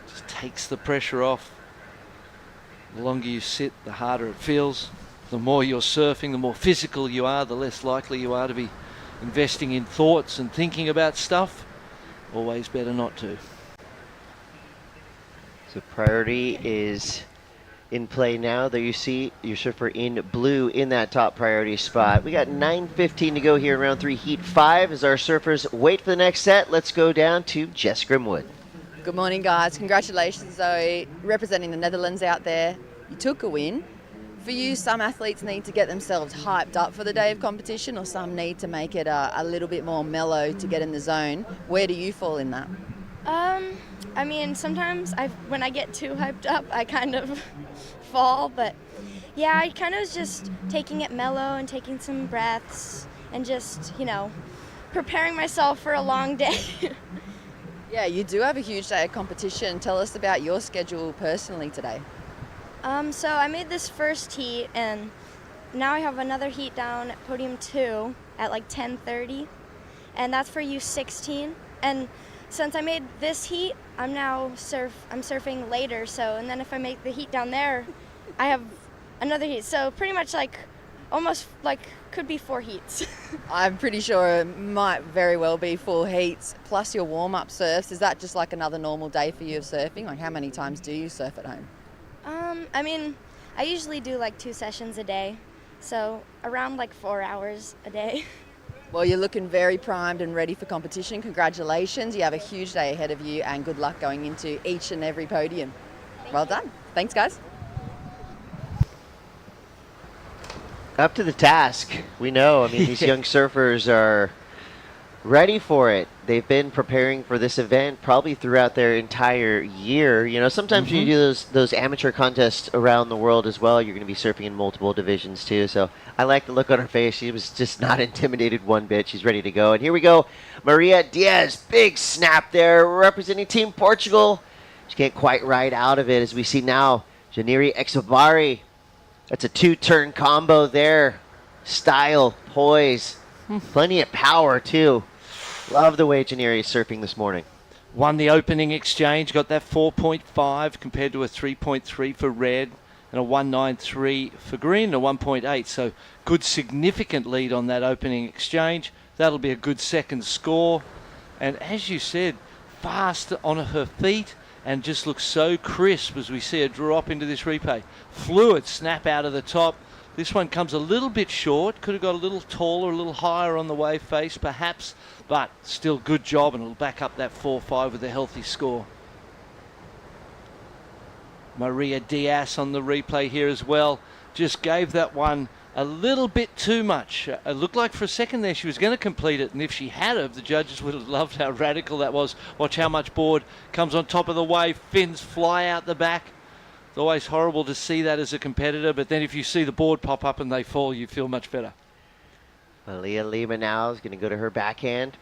Just takes the pressure off. The longer you sit, the harder it feels. The more you're surfing, the more physical you are, the less likely you are to be investing in thoughts and thinking about stuff. Always better not to. So priority is in play now. There you see your surfer in blue in that top priority spot. We got 9:15 to go here in round 3, heat 5. As our surfers wait for the next set, let's go down to Jess Grimwood. Good morning, guys. Congratulations, Zoe, representing the Netherlands out there. You took a win. For you, some athletes need to get themselves hyped up for the day of competition, or some need to make it a little bit more mellow to get in the zone. Where do you fall in that? I mean, sometimes when I get too hyped up, I kind of fall, but yeah, I kind of was just taking it mellow and taking some breaths and just, preparing myself for a long day. Yeah, you do have a huge day of competition. Tell us about your schedule personally today. So I made this first heat, and now I have another heat down at podium 2 at like 10:30, and that's for U16. And since I made this heat, I'm surfing later. And then if I make the heat down there, I have another heat. So pretty much almost could be 4 heats. I'm pretty sure it might very well be 4 heats plus your warm-up surfs. Is that just like another normal day for you of surfing? Like, how many times do you surf at home? I mean, I usually do 2 sessions a day, so around 4 hours a day. Well, you're looking very primed and ready for competition. Congratulations. You have a huge day ahead of you, and good luck going into each and every podium. Well done. Thanks, guys. Up to the task. We know. I mean, these young surfers are ready for it. They've been preparing for this event probably throughout their entire year. Sometimes you do those amateur contests around the world as well. You're going to be surfing in multiple divisions too. So I like the look on her face. She was just not intimidated one bit. She's ready to go. And here we go. Maria Diaz, big snap there, representing Team Portugal. She can't quite ride out of it, as we see now. Janiri Exabari. That's a 2-turn combo there. Style, poise, plenty of power too. Love the way Janiri is surfing this morning. Won the opening exchange, got that 4.5 compared to a 3.3 for red and a 1.93 for green, and a 1.8. So good significant lead on that opening exchange. That'll be a good second score. And as you said, fast on her feet and just looks so crisp as we see her drop into this replay. Fluid snap out of the top. This one comes a little bit short. Could have got a little taller, a little higher on the wave face perhaps, but still good job, and it'll back up that 4.5 with a healthy score. Maria Diaz on the replay here as well. Just gave that one a little bit too much. It looked like for a second there she was going to complete it, and if she had have, the judges would have loved how radical that was. Watch how much board comes on top of the wave. Fins fly out the back. It's always horrible to see that as a competitor, but then if you see the board pop up and they fall, you feel much better. Malia Lima now is going to go to her backhand.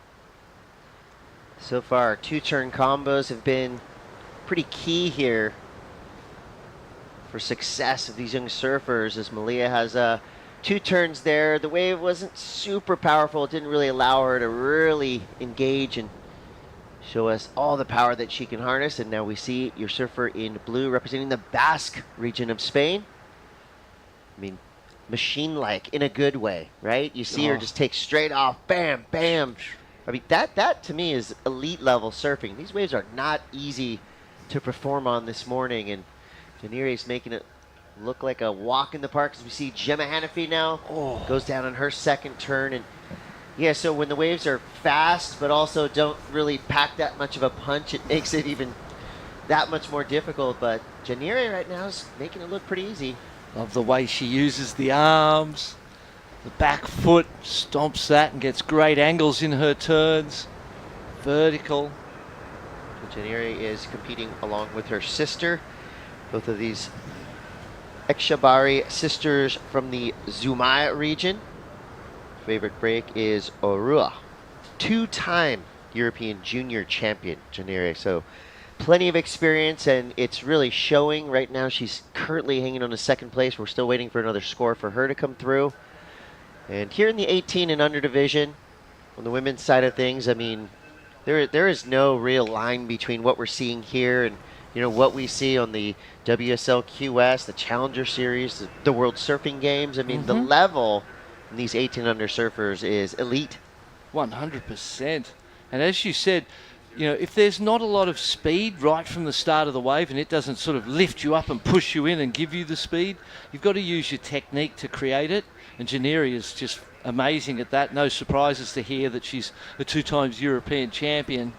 So far, 2-turn combos have been pretty key here for success of these young surfers, as Malia has 2 turns there. The wave wasn't super powerful. It didn't really allow her to really engage and show us all the power that she can harness. And now we see your surfer in blue representing the Basque region of Spain. I mean, machine-like in a good way, right? You see her just take straight off, bam, bam. I mean, that to me is elite level surfing. These waves are not easy to perform on this morning, and Janiri's making it look like a walk in the park, as we see Gemma Hanafi now goes down on her second turn. And yeah, so when the waves are fast but also don't really pack that much of a punch, it makes it even that much more difficult. But Janiri right now is making it look pretty easy. Love the way she uses the arms. The back foot stomps that and gets great angles in her turns. Vertical. Janiri is competing along with her sister. Both of these Exabari sisters from the Zumaya region. Favorite break is Orua. 2-time European junior champion, Janiri. So plenty of experience, and it's really showing right now. She's currently hanging on to second place. We're still waiting for another score for her to come through. And here in the 18 and under division, on the women's side of things, I mean, there is no real line between what we're seeing here and what we see on the WSL QS, the Challenger Series, the World Surfing Games. I mean, the level in these 18 under surfers is elite. 100%. And as you said, if there's not a lot of speed right from the start of the wave and it doesn't sort of lift you up and push you in and give you the speed, you've got to use your technique to create it. And Janiri is just amazing at that. No surprises to hear that she's a 2 times European champion.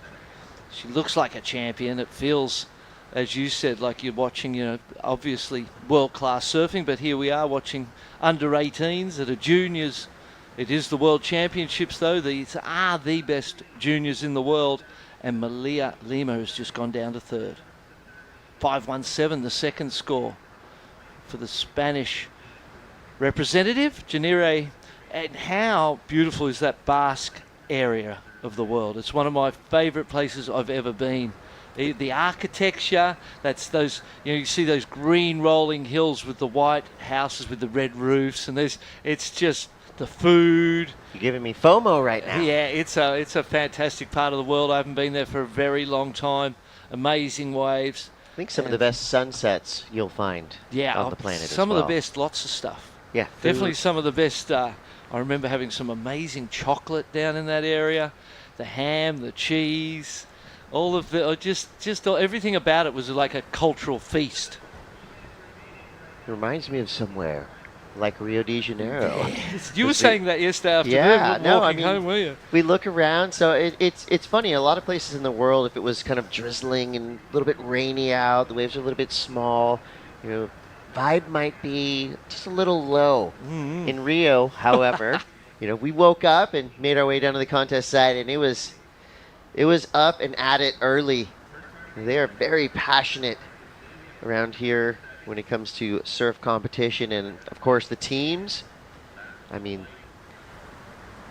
She looks like a champion. It feels as you said, like you're watching, obviously world-class surfing, but here we are watching under-18s that are juniors. It is the World Championships, though. These are the best juniors in the world, and Malia Lima has just gone down to third. 5.17, the second score for the Spanish representative, Janire. And how beautiful is that Basque area of the world? It's one of my favourite places I've ever been. The architecture, that's those, you see those green rolling hills with the white houses with the red roofs, and it's just the food. You're giving me FOMO right now. Yeah, it's a fantastic part of the world. I haven't been there for a very long time. Amazing waves. I think some of the best sunsets you'll find on the planet Some as well. of the best, lots of stuff. Yeah. Definitely food. some of the best. I remember having some amazing chocolate down in that area. The ham, the cheese, all of the, everything about it was like a cultural feast. It reminds me of somewhere like Rio de Janeiro. Yes, you were saying that yesterday afternoon. Yeah, no, I walking mean, home, were you? we look around, so it's funny. A lot of places in the world, if it was kind of drizzling and a little bit rainy out, the waves are a little bit small, vibe might be just a little low. Mm-hmm. In Rio, however, we woke up and made our way down to the contest site, and it was up and at it early. They are very passionate around here when it comes to surf competition, and of course the teams. I mean,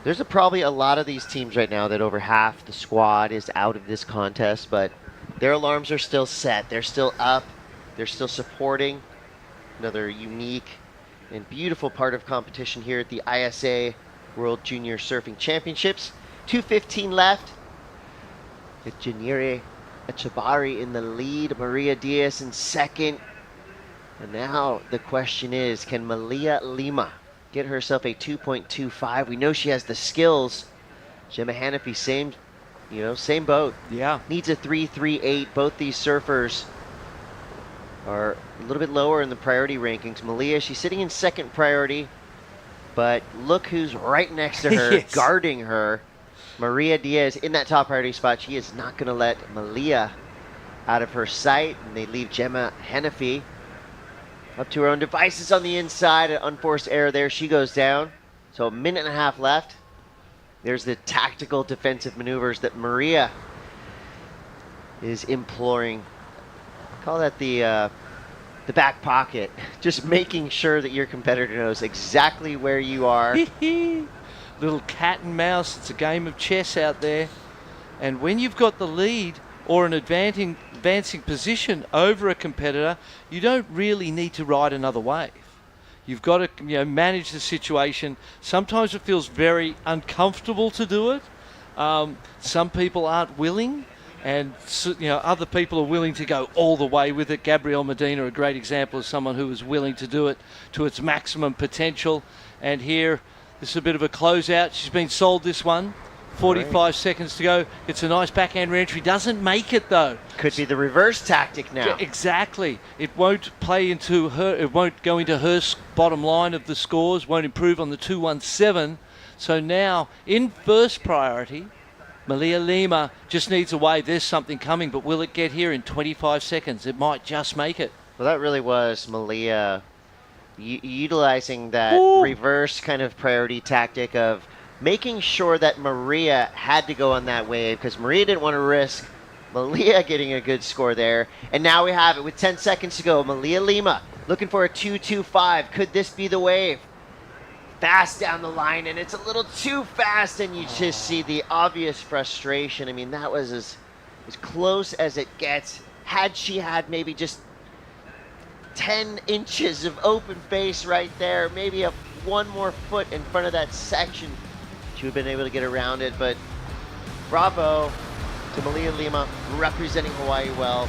there's probably a lot of these teams right now that over half the squad is out of this contest, but their alarms are still set. They're still up. They're still supporting. Another unique and beautiful part of competition here at the ISA World Junior Surfing Championships. 2:15 left. With Janire Echabari in the lead, Maria Diaz in second. And now the question is, can Malia Lima get herself a 2.25? We know she has the skills. Gemma Hanafi, same boat. Yeah. Needs a 3.38. Both these surfers are a little bit lower in the priority rankings. Malia, she's sitting in second priority, but look who's right next to her, Yes. guarding her. Maria Diaz in that top priority spot. She is not going to let Malia out of her sight, and they leave Gemma Hanafi up to her own devices on the inside. An unforced error there. She goes down. So a minute and a half left. There's the tactical defensive maneuvers that Maria is imploring. Call that the back pocket. Just making sure that your competitor knows exactly where you are. Little cat and mouse. It's a game of chess out there. And when you've got the lead or an advancing position over a competitor, you don't really need to ride another wave. You've got to manage the situation. Sometimes it feels very uncomfortable to do it. Some people aren't willing, and other people are willing to go all the way with it. Gabrielle Medina, a great example of someone who was willing to do it to its maximum potential. And here, this is a bit of a closeout. She's been sold this one. 45 seconds to go. It's a nice backhand re-entry. Doesn't make it, though. Could be the reverse tactic now. Yeah, exactly. It won't play into her. It won't go into her bottom line of the scores. Won't improve on the 2.17. So now, in first priority, Malia Lima just needs a wave. There's something coming, but will it get here in 25 seconds? It might just make it. Well, that really was Malia utilizing that reverse kind of priority tactic of making sure that Maria had to go on that wave, because Maria didn't want to risk Malia getting a good score there. And now we have it with 10 seconds to go. Malia Lima looking for a 2.25. Could this be the wave? Fast down the line, and it's a little too fast, and you just see the obvious frustration. I mean, that was as close as it gets. Had she had maybe just 10 inches of open face right there, maybe one more foot in front of that section, she would have been able to get around it. But bravo to Malia Lima, representing Hawaii well.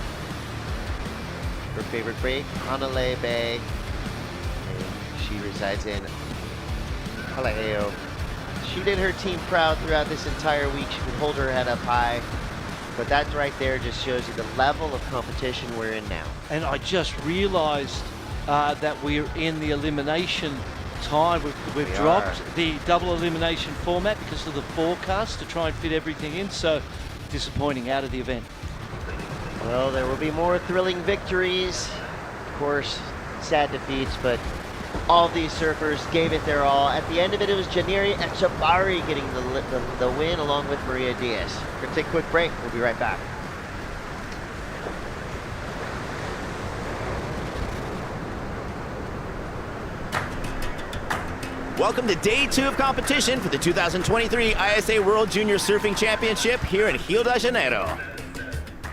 Her favorite break, Hanalei Bay. And she resides in Kalaheo. She did her team proud throughout this entire week. She could hold her head up high. But that right there just shows you the level of competition we're in now. And I just realized that we're in the elimination time. We've dropped the double elimination format because of the forecast to try and fit everything in. So disappointing, out of the event. Well, there will be more thrilling victories. Of course, sad defeats, but all of these surfers gave it their all. At the end of it, it was Janiri Echabari getting the win along with Maria Diaz. We're going to take a quick break. We'll be right back. Welcome to day 2 of competition for the 2023 ISA World Junior Surfing Championship here in Rio de Janeiro.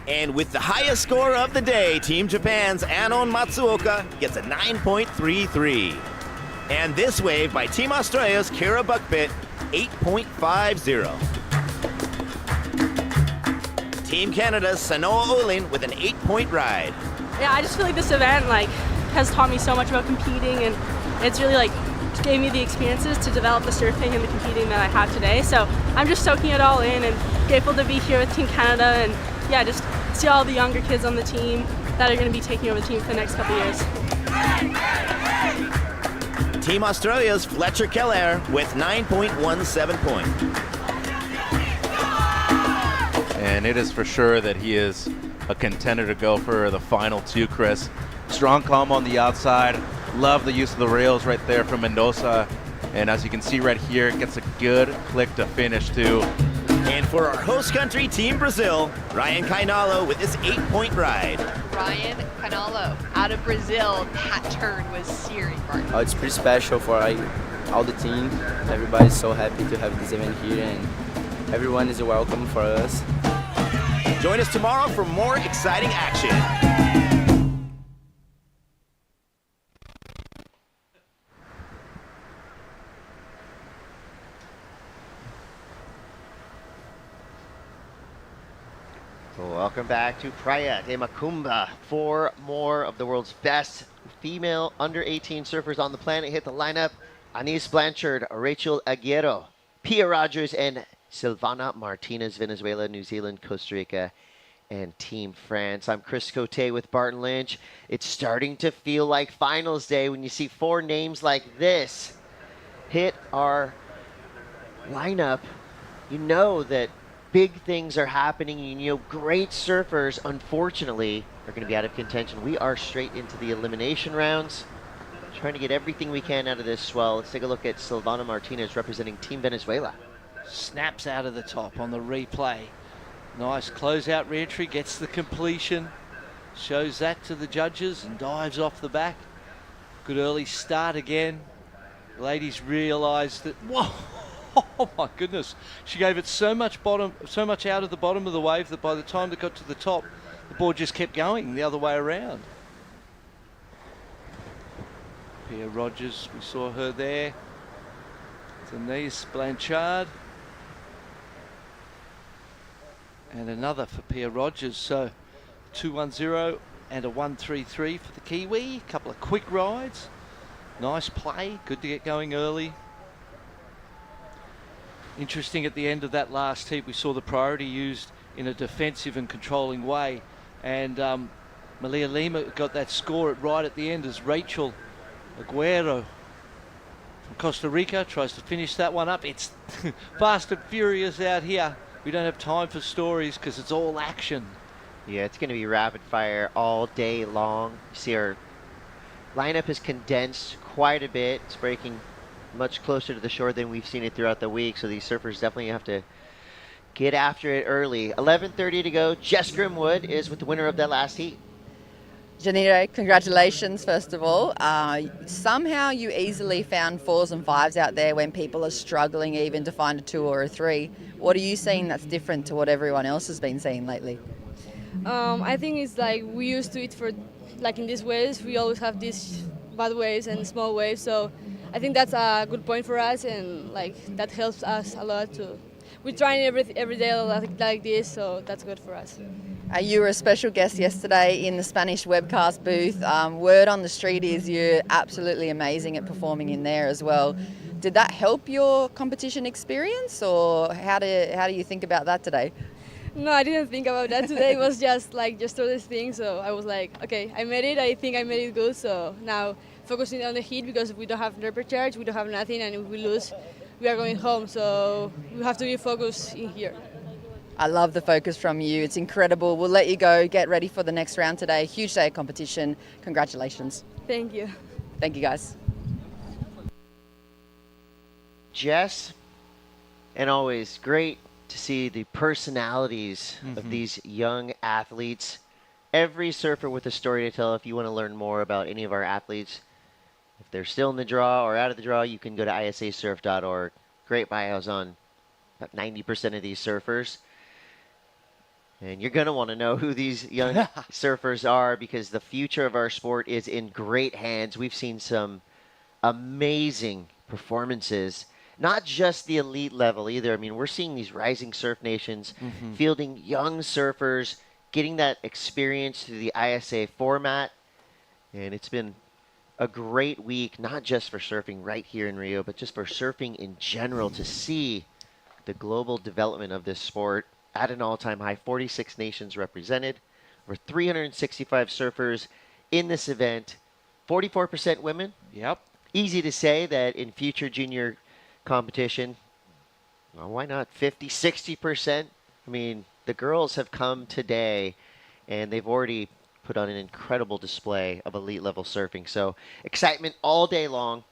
And with the highest score of the day, Team Japan's Anon Matsuoka gets a 9.33. And this wave by Team Australia's Kira Buckpitt, 8.50. Team Canada's Sanoa Olin with an 8-point ride. Yeah, I just feel like this event has taught me so much about competing, and it's really gave me the experiences to develop the surfing and the competing that I have today. So I'm just soaking it all in and grateful to be here with Team Canada, and yeah, just see all the younger kids on the team that are going to be taking over the team for the next couple years. Team Australia's Fletcher Keller with 9.17 points. And it is for sure that he is a contender to go for the final 2, Chris. Strong calm on the outside. Love the use of the rails right there from Mendoza. And as you can see right here, it gets a good click to finish too. And for our host country, Team Brazil, Ryan Kainalo with his 8-point ride. Ryan Canalo out of Brazil. That turn was searing, Martin. Oh, it's pretty special for all the team. Everybody's so happy to have this event here, and everyone is welcome for us. Join us tomorrow for more exciting action. Welcome back to Praia de Macumba. 4 more of the world's best female under-18 surfers on the planet hit the lineup. Anise Blanchard, Rachel Aguero, Pia Rogers, and Silvana Martinez, Venezuela, New Zealand, Costa Rica, and Team France. I'm Chris Cote with Barton Lynch. It's starting to feel like finals day when you see 4 names like this hit our lineup. You know that big things are happening. You know, great surfers, unfortunately, are going to be out of contention. We are straight into the elimination rounds, trying to get everything we can out of this swell. Let's take a look at Silvana Martinez representing Team Venezuela. Snaps out of the top on the replay. Nice closeout re-entry, gets the completion, shows that to the judges and dives off the back. Good early start again. Ladies realised that, whoa, oh my goodness. She gave it so much out of the bottom of the wave that by the time it got to the top, the board just kept going the other way around. Pia Rogers, we saw her there. Denise Blanchard. And another for Pia Rogers. So 2-1-0 and a 1-3-3 for the Kiwi. A couple of quick rides. Nice play. Good to get going early. Interesting, at the end of that last heat, we saw the priority used in a defensive and controlling way. And Malia Lima got that score right at the end as Rachel Aguero from Costa Rica tries to finish that one up. It's fast and furious out here. We don't have time for stories because it's all action. Yeah, it's going to be rapid fire all day long. You see our lineup is condensed quite a bit. It's breaking much closer to the shore than we've seen it throughout the week, so these surfers definitely have to get after it early. 11:30 to go. Jess Grimwood is with the winner of that last heat. Janira, congratulations, first of all. Somehow you easily found 4s and 5s out there when people are struggling even to find a 2 or a 3. What are you seeing that's different to what everyone else has been seeing lately? I think it's we used to it for, in these waves, we always have these bad waves and small waves, so I think that's a good point for us, and that helps us a lot too. We're trying every day like this, so that's good for us. You were a special guest yesterday in the Spanish WEBCAST booth. Word on the street is you're absolutely amazing at performing in there as well. Did that help your competition experience, or how do you think about that today? No, I didn't think about that today. It was just all this thing, so I was like, okay, I made it. I think I made it good, so now focusing on the heat because we don't have reprecharge, we don't have nothing, and if we lose, we are going home, so we have to be focused in here. I love the focus from you. It's incredible. We'll let you go. Get ready for the next round today. Huge day of competition. Congratulations. Thank you. Thank you, guys. Jess, and always great to see the personalities of these young athletes. Every surfer with a story to tell. If you want to learn more about any of our athletes, if they're still in the draw or out of the draw, you can go to isasurf.org. Great bios on about 90% of these surfers. And you're going to want to know who these young surfers are, because the future of our sport is in great hands. We've seen some amazing performances, not just the elite level either. I mean, we're seeing these rising surf nations fielding young surfers, getting that experience through the ISA format. And it's been a great week, not just for surfing right here in Rio, but just for surfing in general, to see the global development of this sport at an all-time high. 46 nations represented, over 365 surfers in this event, 44% women. Yep. Easy to say that in future junior competition, well, why not 50, 60%? I mean, the girls have come today, and they've already put on an incredible display of elite-level surfing. So excitement all day long.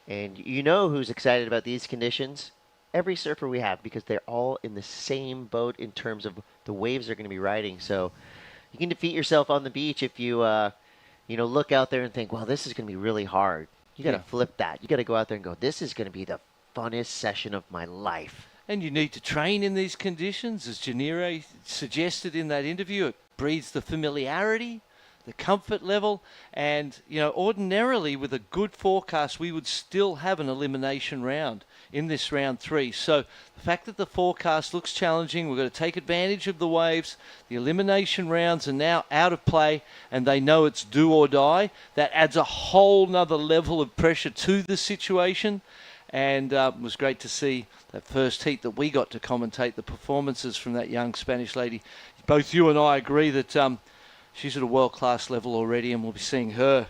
And you know who's excited about these conditions? Every surfer we have, because they're all in the same boat in terms of the waves they're going to be riding. So you can defeat yourself on the beach if you, look out there and think, well, this is going to be really hard. You got to flip that. You got to go out there and go, this is going to be the funnest session of my life. And you need to train in these conditions, as Janire suggested in that interview. It breeds the familiarity, the comfort level, and ordinarily with a good forecast we would still have an elimination round in this round 3. So the fact that the forecast looks challenging, we've got to take advantage of the waves. The elimination rounds are now out of play, and they know it's do or die. That adds a whole nother level of pressure to the situation. And it was great to see that first heat that we got to commentate, the performances from that young Spanish lady. Both you and I agree that she's at a world-class level already, and we'll be seeing her.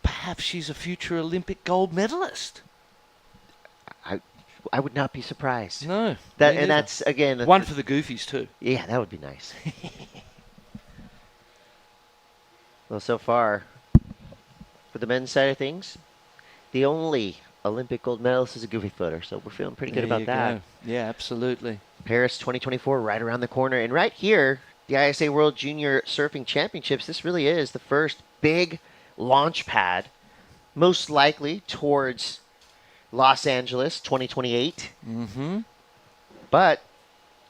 Perhaps she's a future Olympic gold medalist. I would not be surprised. No. And that's, again... One for the goofies, too. Yeah, that would be nice. Well, so far, for the men's side of things, the only Olympic gold medalist is a goofy footer, so we're feeling pretty good about that. Go. Yeah, absolutely. Paris 2024 right around the corner. And right here, the ISA World Junior Surfing Championships, this really is the first big launch pad, most likely towards Los Angeles 2028. But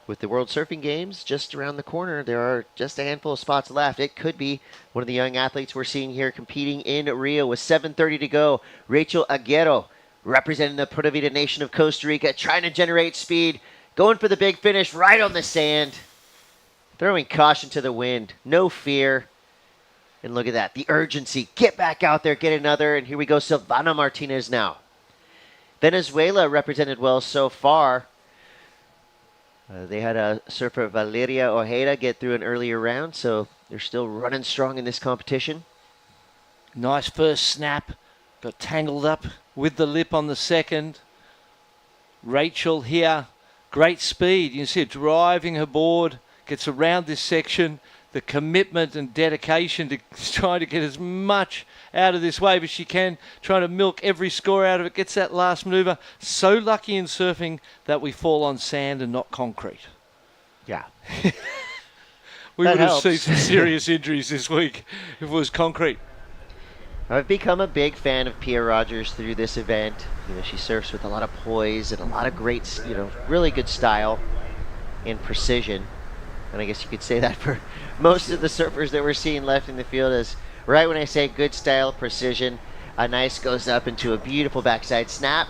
with the World Surfing Games just around the corner, there are just a handful of spots left. It could be one of the young athletes we're seeing here competing in Rio with 7:30 to go. Rachel Aguero, representing the Pura Vida nation of Costa Rica, trying to generate speed, going for the big finish right on the sand, throwing caution to the wind, no fear. And look at that, the urgency. Get back out there, get another, and here we go, Silvana Martinez now. Venezuela represented well so far. They had a surfer, Valeria Ojeda, get through an earlier round, so they're still running strong in this competition. Nice first snap. Got tangled up with the lip on the second. Rachel here, great speed. You can see her driving her board, gets around this section. The commitment and dedication to trying to get as much out of this wave as she can, trying to milk every score out of it, gets that last maneuver. So lucky in surfing that we fall on sand and not concrete. Yeah. We would have seen some serious injuries this week if it was concrete. I've become a big fan of Pia Rogers through this event. She surfs with a lot of poise and a lot of great, really good style and precision. And I guess you could say that for most of the surfers that we're seeing left in the field, is right when I say good style, precision, a nice goes up into a beautiful backside snap.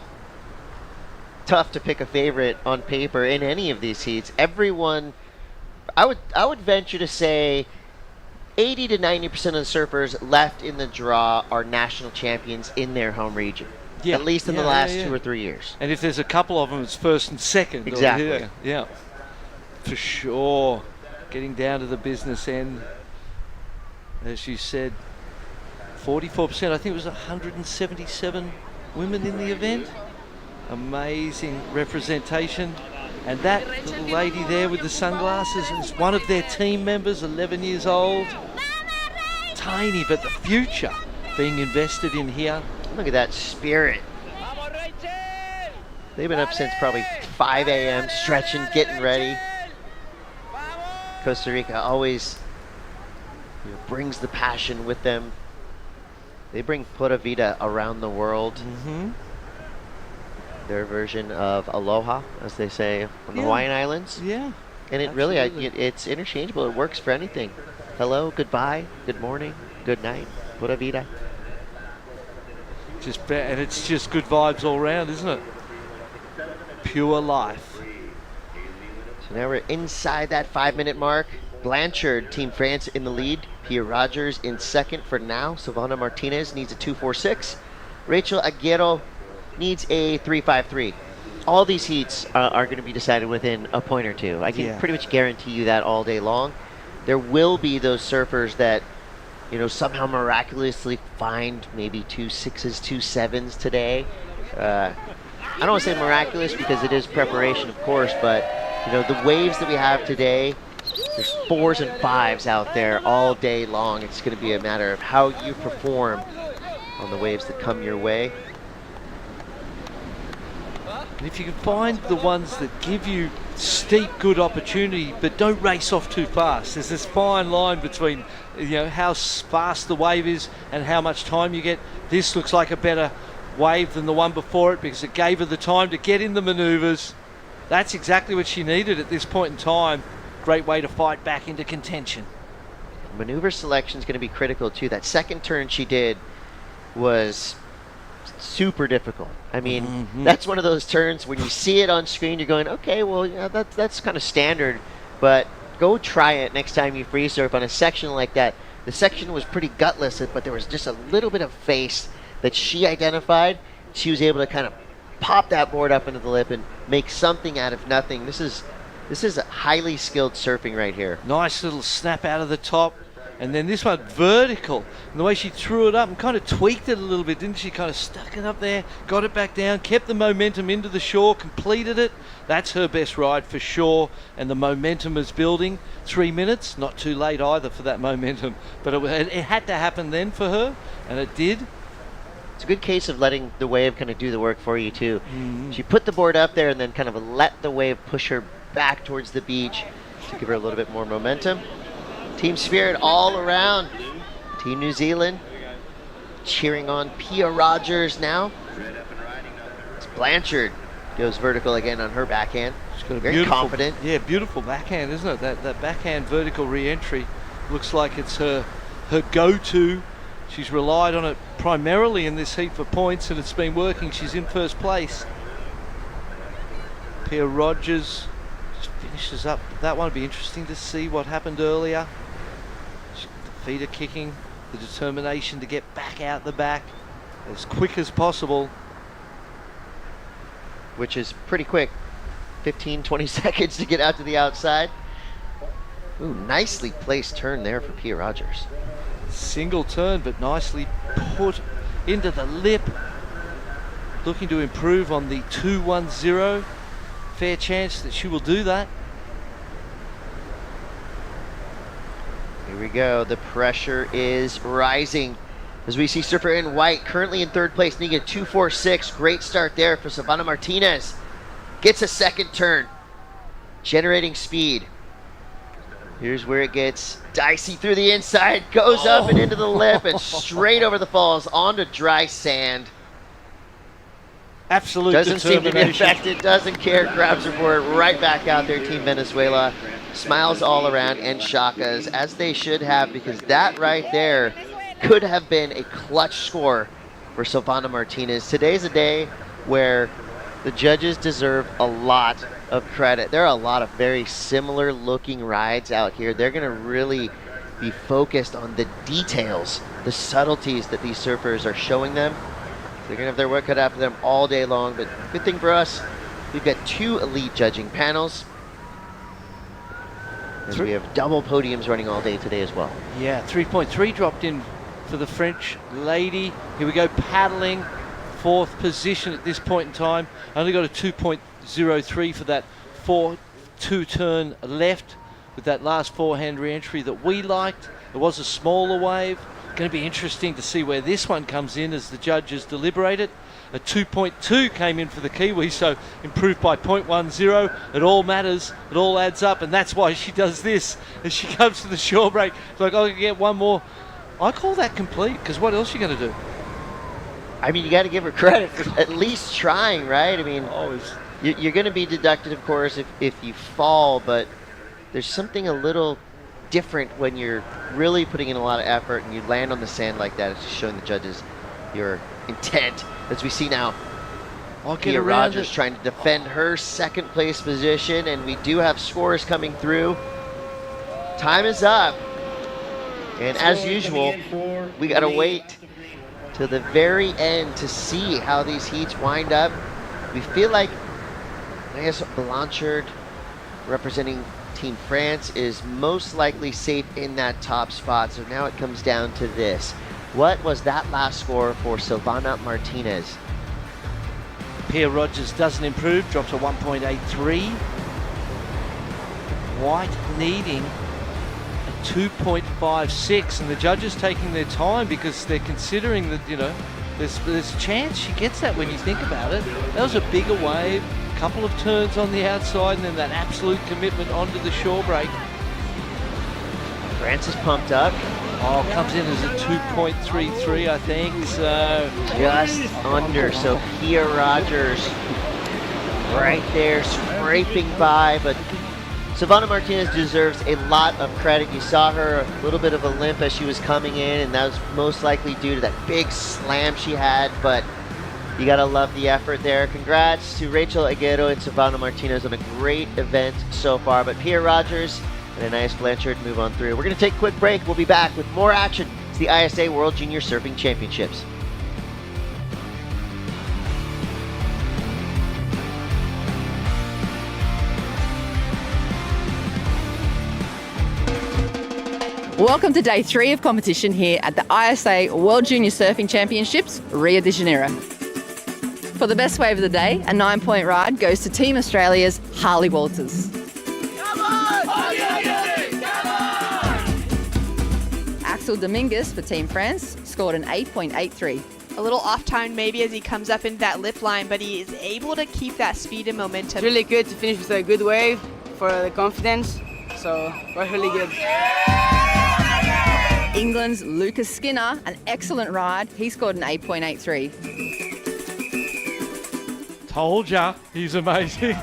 Tough to pick a favorite on paper in any of these heats. Everyone, I would venture to say 80 to 90% of the surfers left in the draw are national champions in their home region. Yeah, at least in the last 2 or 3 years. And if there's a couple of them, it's first and second. Exactly. Yeah, for sure. Getting down to the business end. As you said, 44%. I think it was 177 women in the event. Amazing representation. And that little lady there with the sunglasses is one of their team members, 11 years old. Tiny, but the future being invested in here. Look at that spirit. They've been up since probably 5 a.m. stretching, getting ready. Costa Rica always brings the passion with them. They bring Pura Vida around the world. Their version of aloha, as they say on the Hawaiian Islands. Yeah. And it really, it's interchangeable. It works for anything. Hello, goodbye, good morning, good night, Pura Vida. And it's just good vibes all around, isn't it? Pure life. So now we're inside that 5-minute mark. Blanchard, Team France, in the lead. Pia Rogers in second for now. Silvana Martinez needs a 2.46. Rachel Aguero needs a 3.53. All these heats are going to be decided within a point or two. I can pretty much guarantee you that all day long. There will be those surfers that, somehow miraculously find maybe 2.6s, 2.7s today. I don't want to say miraculous because it is preparation, of course, but the waves that we have today, there's 4s and 5s out there all day long. It's going to be a matter of how you perform on the waves that come your way. And if you can find the ones that give you steep, good opportunity, but don't race off too fast. There's this fine line between, how fast the wave is and how much time you get. This looks like a better wave than the one before it because it gave her the time to get in the maneuvers. That's exactly what she needed at this point in time. Great way to fight back into contention. Maneuver selection is going to be critical too. That second turn she did was super difficult. I mean, that's one of those turns when you see it on screen, you're going, okay, well, that's kind of standard, but go try it next time you free surf on a section like that. The section was pretty gutless, but there was just a little bit of face that she identified. She was able to kind of pop that board up into the lip and make something out of nothing. This is a highly skilled surfing right here. Nice little snap out of the top. And then this one vertical. And the way she threw it up and kind of tweaked it a little bit, didn't she? Kind of stuck it up there, got it back down, kept the momentum into the shore, completed it. That's her best ride for sure. And the momentum is building. 3 minutes, not too late either for that momentum. But it had to happen then for her, and it did. It's a good case of letting the wave kind of do the work for you too. She put the board up there and then kind of let the wave push her back towards the beach to give her a little bit more momentum. Team spirit all around. Team New Zealand cheering on Pia Rogers now. It's Blanchard goes vertical again on her backhand. She's got a very confident. Yeah, beautiful backhand, isn't it? That backhand vertical re-entry looks like it's her go-to. She's relied on it primarily in this heat for points, and it's been working. She's in first place. Pia Rogers just finishes up that one. It'll be interesting to see what happened earlier. The feet are kicking, the determination to get back out the back as quick as possible. Which is pretty quick. 15, 20 seconds to get out to the outside. Ooh, nicely placed turn there for Pia Rogers. Single turn, but nicely put into the lip. Looking to improve on the 2.10. Fair chance that she will do that. Here we go. The pressure is rising as we see surfer in white currently in third place, needing a 2.46. Great start there for Silvana Martinez. Gets a second turn, generating speed. Here's where it gets dicey through the inside, goes up and into the lip and straight over the falls onto dry sand. Absolute doesn't seem to be affected, doesn't care, grabs her board right back out there. Team Venezuela smiles all around and shakas, as they should have, because that right there could have been a clutch score for Silvana Martinez. Today's a day where the judges deserve a lot of credit. There are a lot of very similar looking rides out here. They're going to really be focused on the details, the subtleties that these surfers are showing them. They're going to have their work cut out for them all day long, but good thing for us, we've got 2 elite judging panels. And we have double podiums running all day today as well. Yeah, 3.3 dropped in for the French lady. Here we go, paddling, 4th position at this point in time. Only got a 2.03 for that 2-turn left with that last forehand re-entry that we liked. It was a smaller wave. Going to be interesting to see where this one comes in as the judges deliberate it. A 2.2 came in for the Kiwi, so improved by 0.10. It all matters. It all adds up, and that's why she does this as she comes to the shore break. It's like, I can get one more. I call that complete, because what else are you going to do? I mean, you got to give her credit for at least trying, right? I mean, you're going to be deducted, of course, if you fall, but there's something a little different when you're really putting in a lot of effort and you land on the sand like that. It's just showing the judges your intent. As we see now, Pia Rogers trying to defend her second place position, and we do have scores coming through. Time is up, and as usual, we got to wait to the very end to see how these heats wind up. We feel like, I guess, Blanchard, representing Team France, is most likely safe in that top spot. So now it comes down to this. What was that last score for Silvana Martinez? Pia Rogers doesn't improve, drops to 1.83. White needing a 2.56, and the judges taking their time because they're considering that, there's a chance she gets that when you think about it. That was a bigger wave, a couple of turns on the outside, and then that absolute commitment onto the shore break. France is pumped up. Oh, comes in as a 2.33, I think, so... Just under, so Pia Rogers right there scraping by, but Silvana Martinez deserves a lot of credit. You saw her a little bit of a limp as she was coming in, and that was most likely due to that big slam she had, but you gotta love the effort there. Congrats to Rachel Aguero and Silvana Martinez on a great event so far, but Pia Rogers and a nice Blanchard move on through. We're going to take a quick break. We'll be back with more action. It's the ISA World Junior Surfing Championships. Welcome to day 3 of competition here at the ISA World Junior Surfing Championships, Rio de Janeiro. For the best wave of the day, a 9-point ride goes to Team Australia's Harley Walters. Axel Dominguez for Team France scored an 8.83. A little off-timed maybe as he comes up into that lip line, but he is able to keep that speed and momentum. It's really good to finish with a good wave for the confidence, so we're really good. England's Lucas Skinner, an excellent ride. He scored an 8.83. Told ya, he's amazing.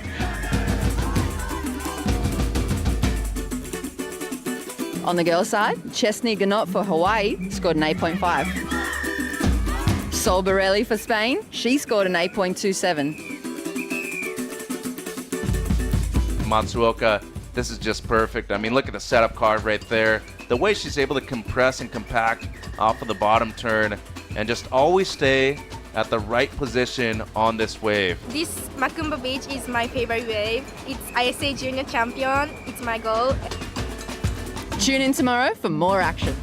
On the girls' side, Chesney Ganot for Hawaii scored an 8.5. Sol Borelli for Spain, she scored an 8.27. Matsuoka, this is just perfect. I mean, look at the setup card right there. The way she's able to compress and compact off of the bottom turn and just always stay at the right position on this wave. This Macumba Beach is my favorite wave. It's ISA Junior Champion. It's my goal. Tune in tomorrow for more action.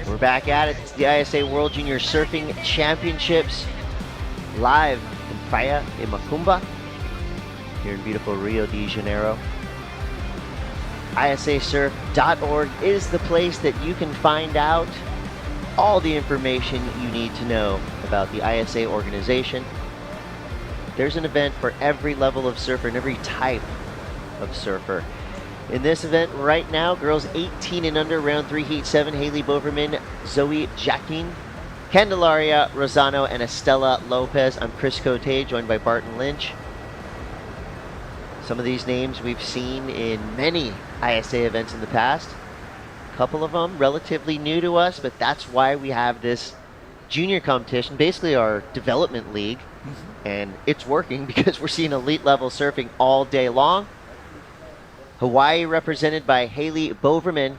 We're back at it. It's the ISA World Junior Surfing Championships live in Praia de Macumba here in beautiful Rio de Janeiro. ISAsurf.org is the place that you can find out all the information you need to know about the ISA organization. There's an event for every level of surfer and every type of surfer. In this event right now, girls 18 and under, round 3, heat 7, Haley Boverman, Zoe Jacquin, Candelaria Rosano, and Estella Lopez. I'm Chris Cote, joined by Barton Lynch. Some of these names we've seen in many ISA events in the past. A couple of them relatively new to us, but that's why we have this junior competition, basically our development league. And it's working because we're seeing elite level surfing all day long. Hawaii represented by Haley Boverman.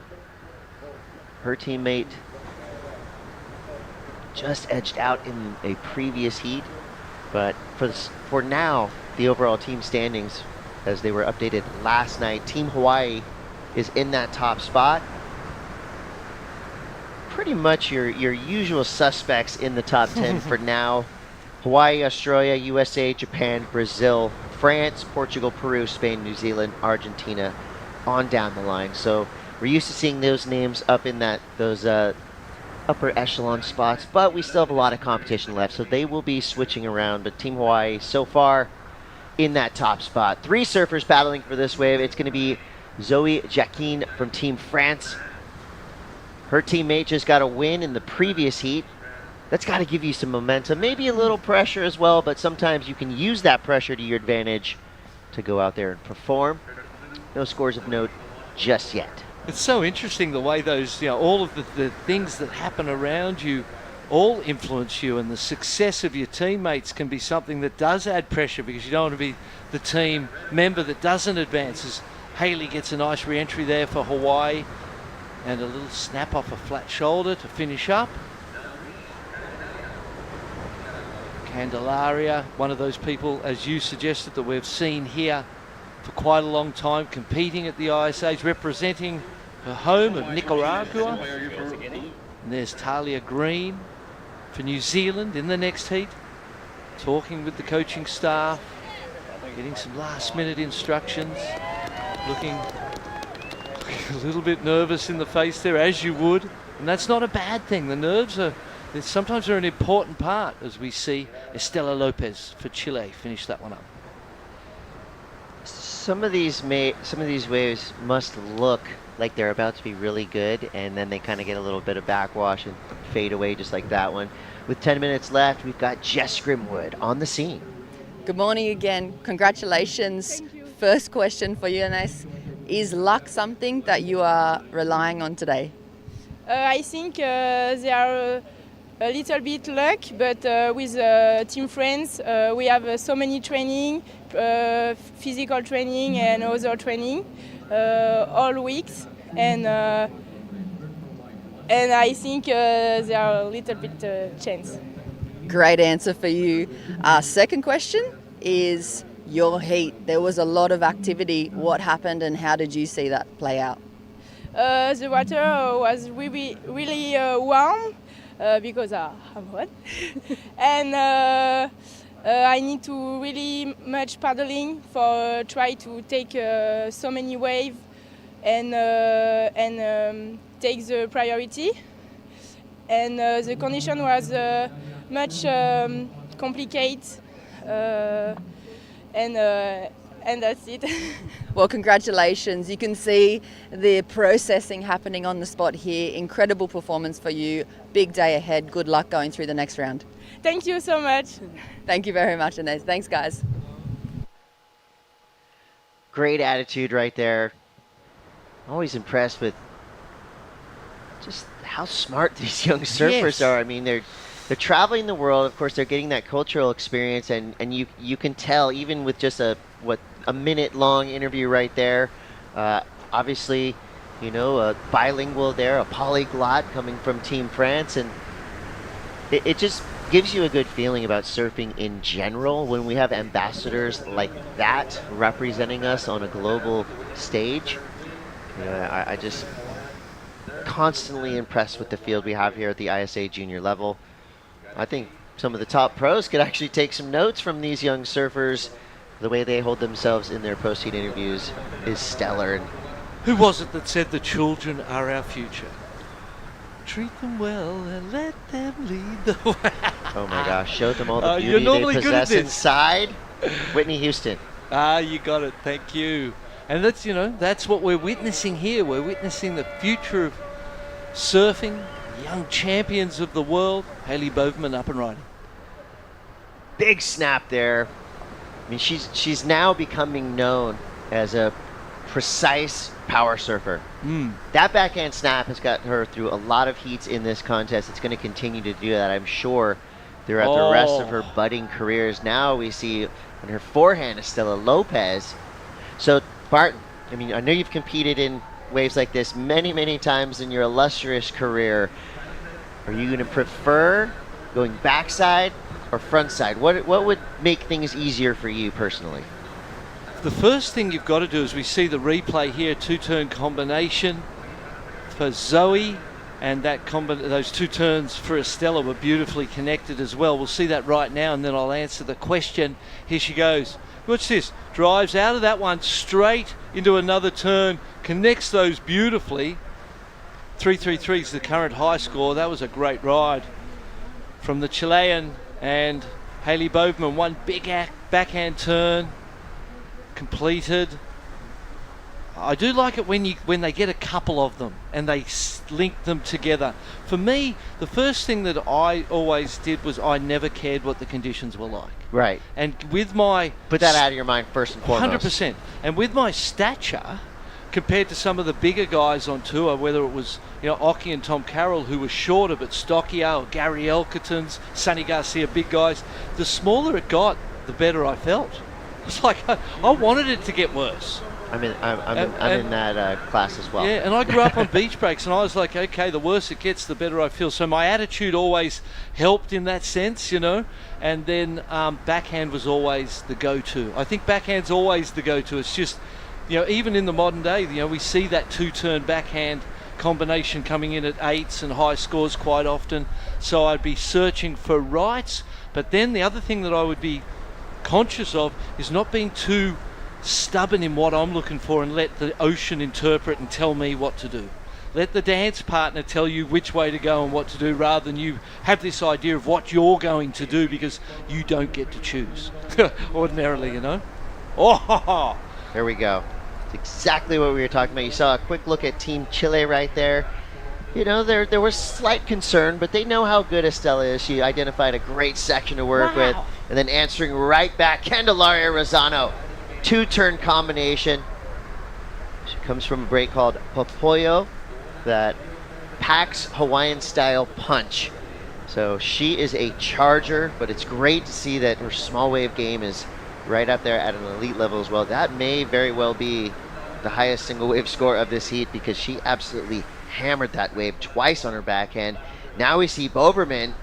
Her teammate just edged out in a previous heat. But for now, the overall team standings as they were updated last night. Team Hawaii is in that top spot. Pretty much your usual suspects in the top 10 for now. Hawaii, Australia, USA, Japan, Brazil, France, Portugal, Peru, Spain, New Zealand, Argentina, on down the line. So we're used to seeing those names up in those upper echelon spots, but we still have a lot of competition left, so they will be switching around. But Team Hawaii so far in that top spot. 3 surfers battling for this wave. It's going to be Zoe Jacquin from Team France. Her teammate just got a win in the previous heat. That's got to give you some momentum, maybe a little pressure as well, but sometimes you can use that pressure to your advantage to go out there and perform. No scores of note just yet. It's so interesting the way those, all of the things that happen around you all influence you, and the success of your teammates can be something that does add pressure because you don't want to be the team member that doesn't advance. As Haley gets a nice re-entry there for Hawaii, and a little snap off a flat shoulder to finish up. Candelaria, one of those people, as you suggested, that we've seen here for quite a long time, competing at the ISAs, representing her home of Nicaragua. And there's Talia Green for New Zealand in the next heat, talking with the coaching staff, getting some last-minute instructions, looking a little bit nervous in the face there, as you would, and that's not a bad thing. The nerves sometimes are an important part, as we see Estela Lopez for Chile finish that one up. Some of these waves must look like they're about to be really good, and then they kind of get a little bit of backwash and fade away just like that one. With 10 minutes left, we've got Jess Grimwood on the scene. Good morning again. Congratulations. First question for you, Ines. Is luck something that you are relying on today? I think they are a little bit luck, but with Team Friends, we have so many training, physical training and other training all weeks, and I think they are a little bit chance. Great answer for you. Second question is your heat. There was a lot of activity. What happened and how did you see that play out? The water was really warm because I'm hot, and I need to really much paddling for try to take so many waves and take the priority. And the condition was much complicated, and that's it. Well, congratulations. You can see the processing happening on the spot here. Incredible performance for you. Big day ahead. Good luck going through the next round. Thank you so much. Thank you very much, Inez. Thanks, guys. Great attitude right there. Always impressed with just how smart these young surfers are. I mean, they're traveling the world. Of course, they're getting that cultural experience, and you can tell even with just a minute-long interview right there. Obviously, a bilingual there, a polyglot coming from Team France, and it just gives you a good feeling about surfing in general when we have ambassadors like that representing us on a global stage. I just constantly impressed with the field we have here at the ISA junior level. I think some of the top pros could actually take some notes from these young surfers. The way they hold themselves in their post-heat interviews is stellar. Who was it that said the children are our future? Treat them well and let them lead the way. Oh my gosh, show them all the you're beauty normally they good at possess this. inside. Whitney Houston. You got it. Thank you. And that's what we're witnessing here. We're witnessing the future of surfing, young champions of the world. Haley Boverman up and riding. Big snap there. I mean, she's now becoming known as a precise power surfer. That backhand snap has got her through a lot of heats in this contest. It's going to continue to do that, I'm sure, throughout the rest of her budding careers. Now we see on her forehand Estela Lopez. So, Barton, I mean, I know you've competed in waves like this many, many times in your illustrious career. Are you going to prefer going backside or front side? What would make things easier for you personally? the first thing you've got to do is we see the replay here, two-turn combination for Zoe, and that those two turns for Estella were beautifully connected as well. We'll see that right now, and then I'll answer the question. Here she goes. Watch this. Drives out of that one straight into another turn, connects those beautifully. 333 is the current high score. That was a great ride from the Chilean, and Hailey Boverman, one big backhand turn completed. I do like it when they get a couple of them and they link them together. For me, the first thing that I always did was I never cared what the conditions were like. Right. And with my... Put that out of your mind first and foremost. 100%. And with my stature, compared to some of the bigger guys on tour, whether it was, Occy and Tom Carroll, who were shorter but stockier, or Gary Elkertons, Sonny Garcia, big guys, the smaller it got, the better I felt. It's like I wanted it to get worse. I'm in that class as well. Yeah, and I grew up on beach breaks, and I was like, okay, the worse it gets, the better I feel. So my attitude always helped in that sense, And then backhand was always the go-to. I think backhand's always the go-to. It's just, even in the modern day, we see that two-turn backhand combination coming in at 8s and high scores quite often. So I'd be searching for rights. But then the other thing that I would be conscious of is not being too stubborn in what I'm looking for and let the ocean interpret and tell me what to do. Let the dance partner tell you which way to go and what to do, rather than you have this idea of what you're going to do, because you don't get to choose ordinarily, Oh, there we go. It's exactly what we were talking about. You saw a quick look at Team Chile right there. There was slight concern, but they know how good Estella is. She identified a great section to work with, and then answering right back, Candelaria Rosano. Two-turn combination. She comes from a break called Popoyo that packs Hawaiian-style punch. So she is a charger, but it's great to see that her small wave game is right up there at an elite level as well. That may very well be the highest single wave score of this heat, because she absolutely hammered that wave twice on her backhand. Now we see Boverman.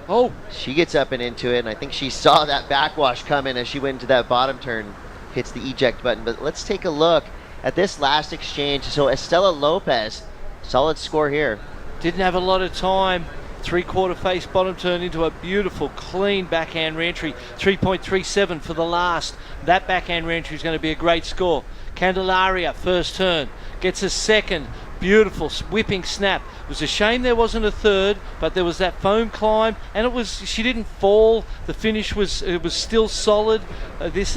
Oh, she gets up and into it, and I think she saw that backwash coming as she went into that bottom turn, hits the eject button. But let's take a look at this last exchange. So Estella Lopez, solid score here. Didn't have a lot of time. Three-quarter face bottom turn into a beautiful, clean backhand reentry. 3.37 for the last. That backhand reentry is going to be a great score. Candelaria, first turn, gets a second. Beautiful whipping snap. It was a shame there wasn't a third, but there was that foam climb, and she didn't fall. The finish was still solid. This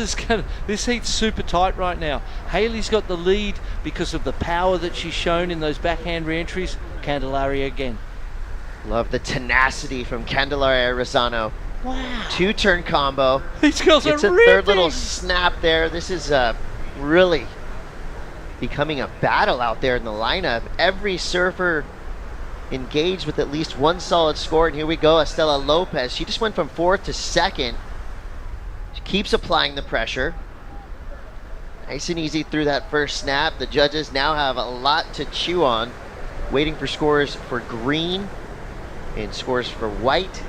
heat's super tight right now. Hailey's got the lead because of the power that she's shown in those backhand reentries. Candelaria again. Love the tenacity from Candelaria Rosano. Wow. Two-turn combo. These girls are ripping. It's a third little snap there. This is really becoming a battle out there in the lineup. Every surfer engaged with at least one solid score, and here we go. Estella Lopez, she just went from 4th to 2nd. She keeps applying the pressure. Nice and easy through that first snap. The judges now have a lot to chew on, waiting for scores for green and scores for white.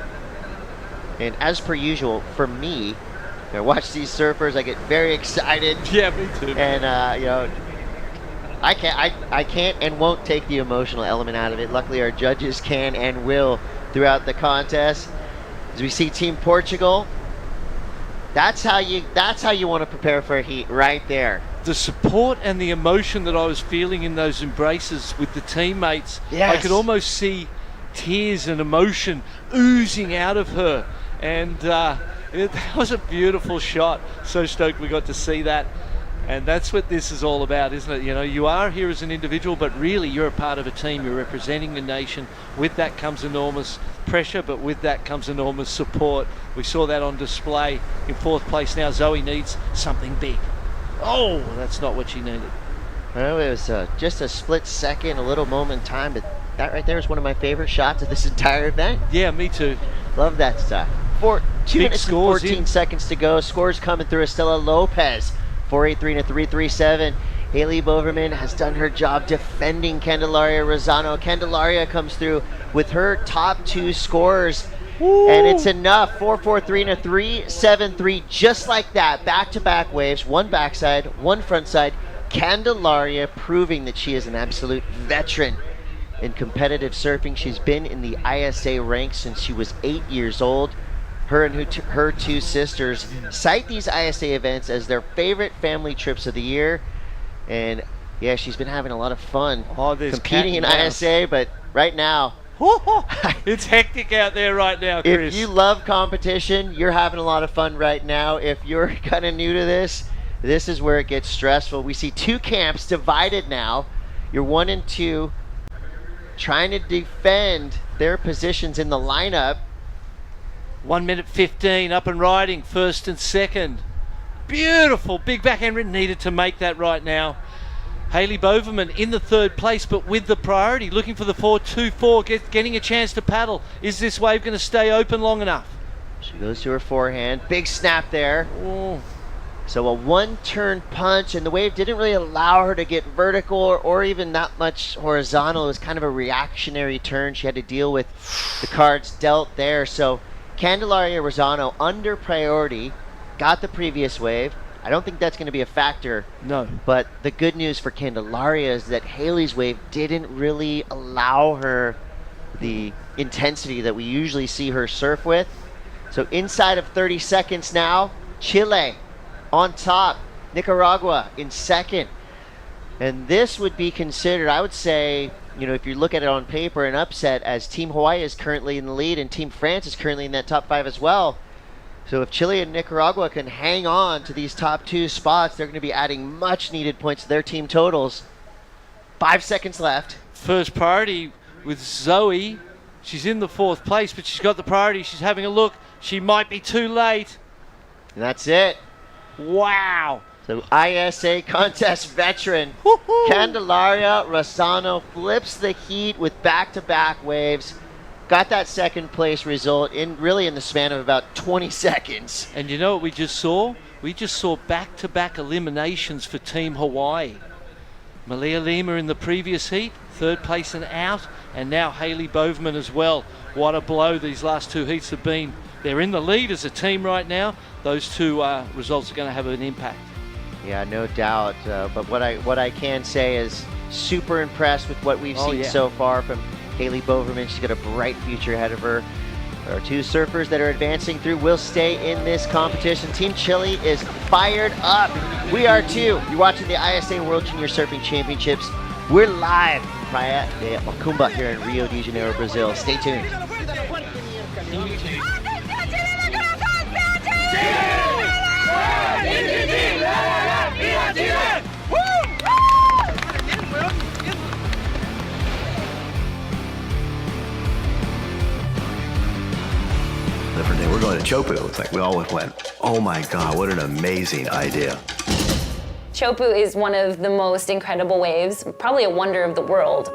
And as per usual, for me, I watch these surfers, I get very excited. Yeah, me too. And I can't and won't take the emotional element out of it. Luckily, our judges can and will throughout the contest. As we see Team Portugal, that's how you want to prepare for a heat right there. The support and the emotion that I was feeling in those embraces with the teammates, yes. I could almost see tears and emotion oozing out of her, and that was a beautiful shot. So stoked we got to see that. And that's what this is all about, isn't it? You are here as an individual, but really you're a part of a team. You're representing the nation. With that comes enormous pressure, but with that comes enormous support. We saw that on display in 4th place. Now Zoe needs something big. Oh, that's not what she needed. Well, it was just a split second, a little moment in time, but that right there is one of my favorite shots of this entire event. Yeah, me too. Love that stuff. 2 minutes and 14 seconds to go. Scores coming through. Estella Lopez, 483 to 337. Hailey Boverman has done her job defending Candelaria Rosano. Candelaria comes through with her top 2 scores And it's enough. 4-4-3 and a 3-7-3, just like that. Back-to-back waves, one backside, one frontside. Candelaria proving that she is an absolute veteran in competitive surfing. She's been in the ISA ranks since she was 8 years old. Her and her two sisters cite these ISA events as their favorite family trips of the year. And yeah, she's been having a lot of fun competing in ISA, but right now, it's hectic out there right now, Chris. if you love competition, you're having a lot of fun right now. If you're kind of new to this is where it gets stressful. We see two camps divided now. You're 1 and 2 trying to defend their positions in the lineup. 1 minute 15, up and riding, first and second. Beautiful, big backhand needed to make that right now. Haley Boverman in the third place, but with the priority, looking for the 4-2-4, getting a chance to paddle. Is this wave going to stay open long enough? She goes to her forehand, big snap there. Oh. So a one-turn punch, and the wave didn't really allow her to get vertical or even that much horizontal. It was kind of a reactionary turn. She had to deal with the cards dealt there. So Candelaria Rosano under priority, got the previous wave. I don't think that's going to be a factor. No. But the good news for Candelaria is that Haley's wave didn't really allow her the intensity that we usually see her surf with. So inside of 30 seconds now, Chile on top, Nicaragua in second. And this would be considered, I would say, if you look at it on paper, an upset, as Team Hawaii is currently in the lead and Team France is currently in that top 5 as well. So if Chile and Nicaragua can hang on to these top 2 spots, they're going to be adding much needed points to their team totals. 5 seconds left. First priority with Zoe. She's in the 4th place, but she's got the priority. She's having a look. She might be too late. And that's it. Wow. So ISA contest veteran Candelaria Rosano flips the heat with back-to-back waves. Got that second place result in the span of about 20 seconds. And you know what we just saw? We just saw back-to-back eliminations for Team Hawaii. Malia Lima in the previous heat, 3rd place and out, and now Haley Boverman as well. What a blow these last 2 heats have been. They're in the lead as a team right now. Those 2 results are going to have an impact. Yeah, no doubt. But what I can say is super impressed with what we've seen so far from Haley Boverman. She's got a bright future ahead of her. Our 2 surfers that are advancing through will stay in this competition. Team Chile is fired up. We are too. You're watching the ISA World Junior Surfing Championships. We're live from Praia de Macumba here in Rio de Janeiro, Brazil. Stay tuned. Different day. We're going to Chopu. It's like we all went, oh my God, what an amazing idea. Chopu is one of the most incredible waves, probably a wonder of the world.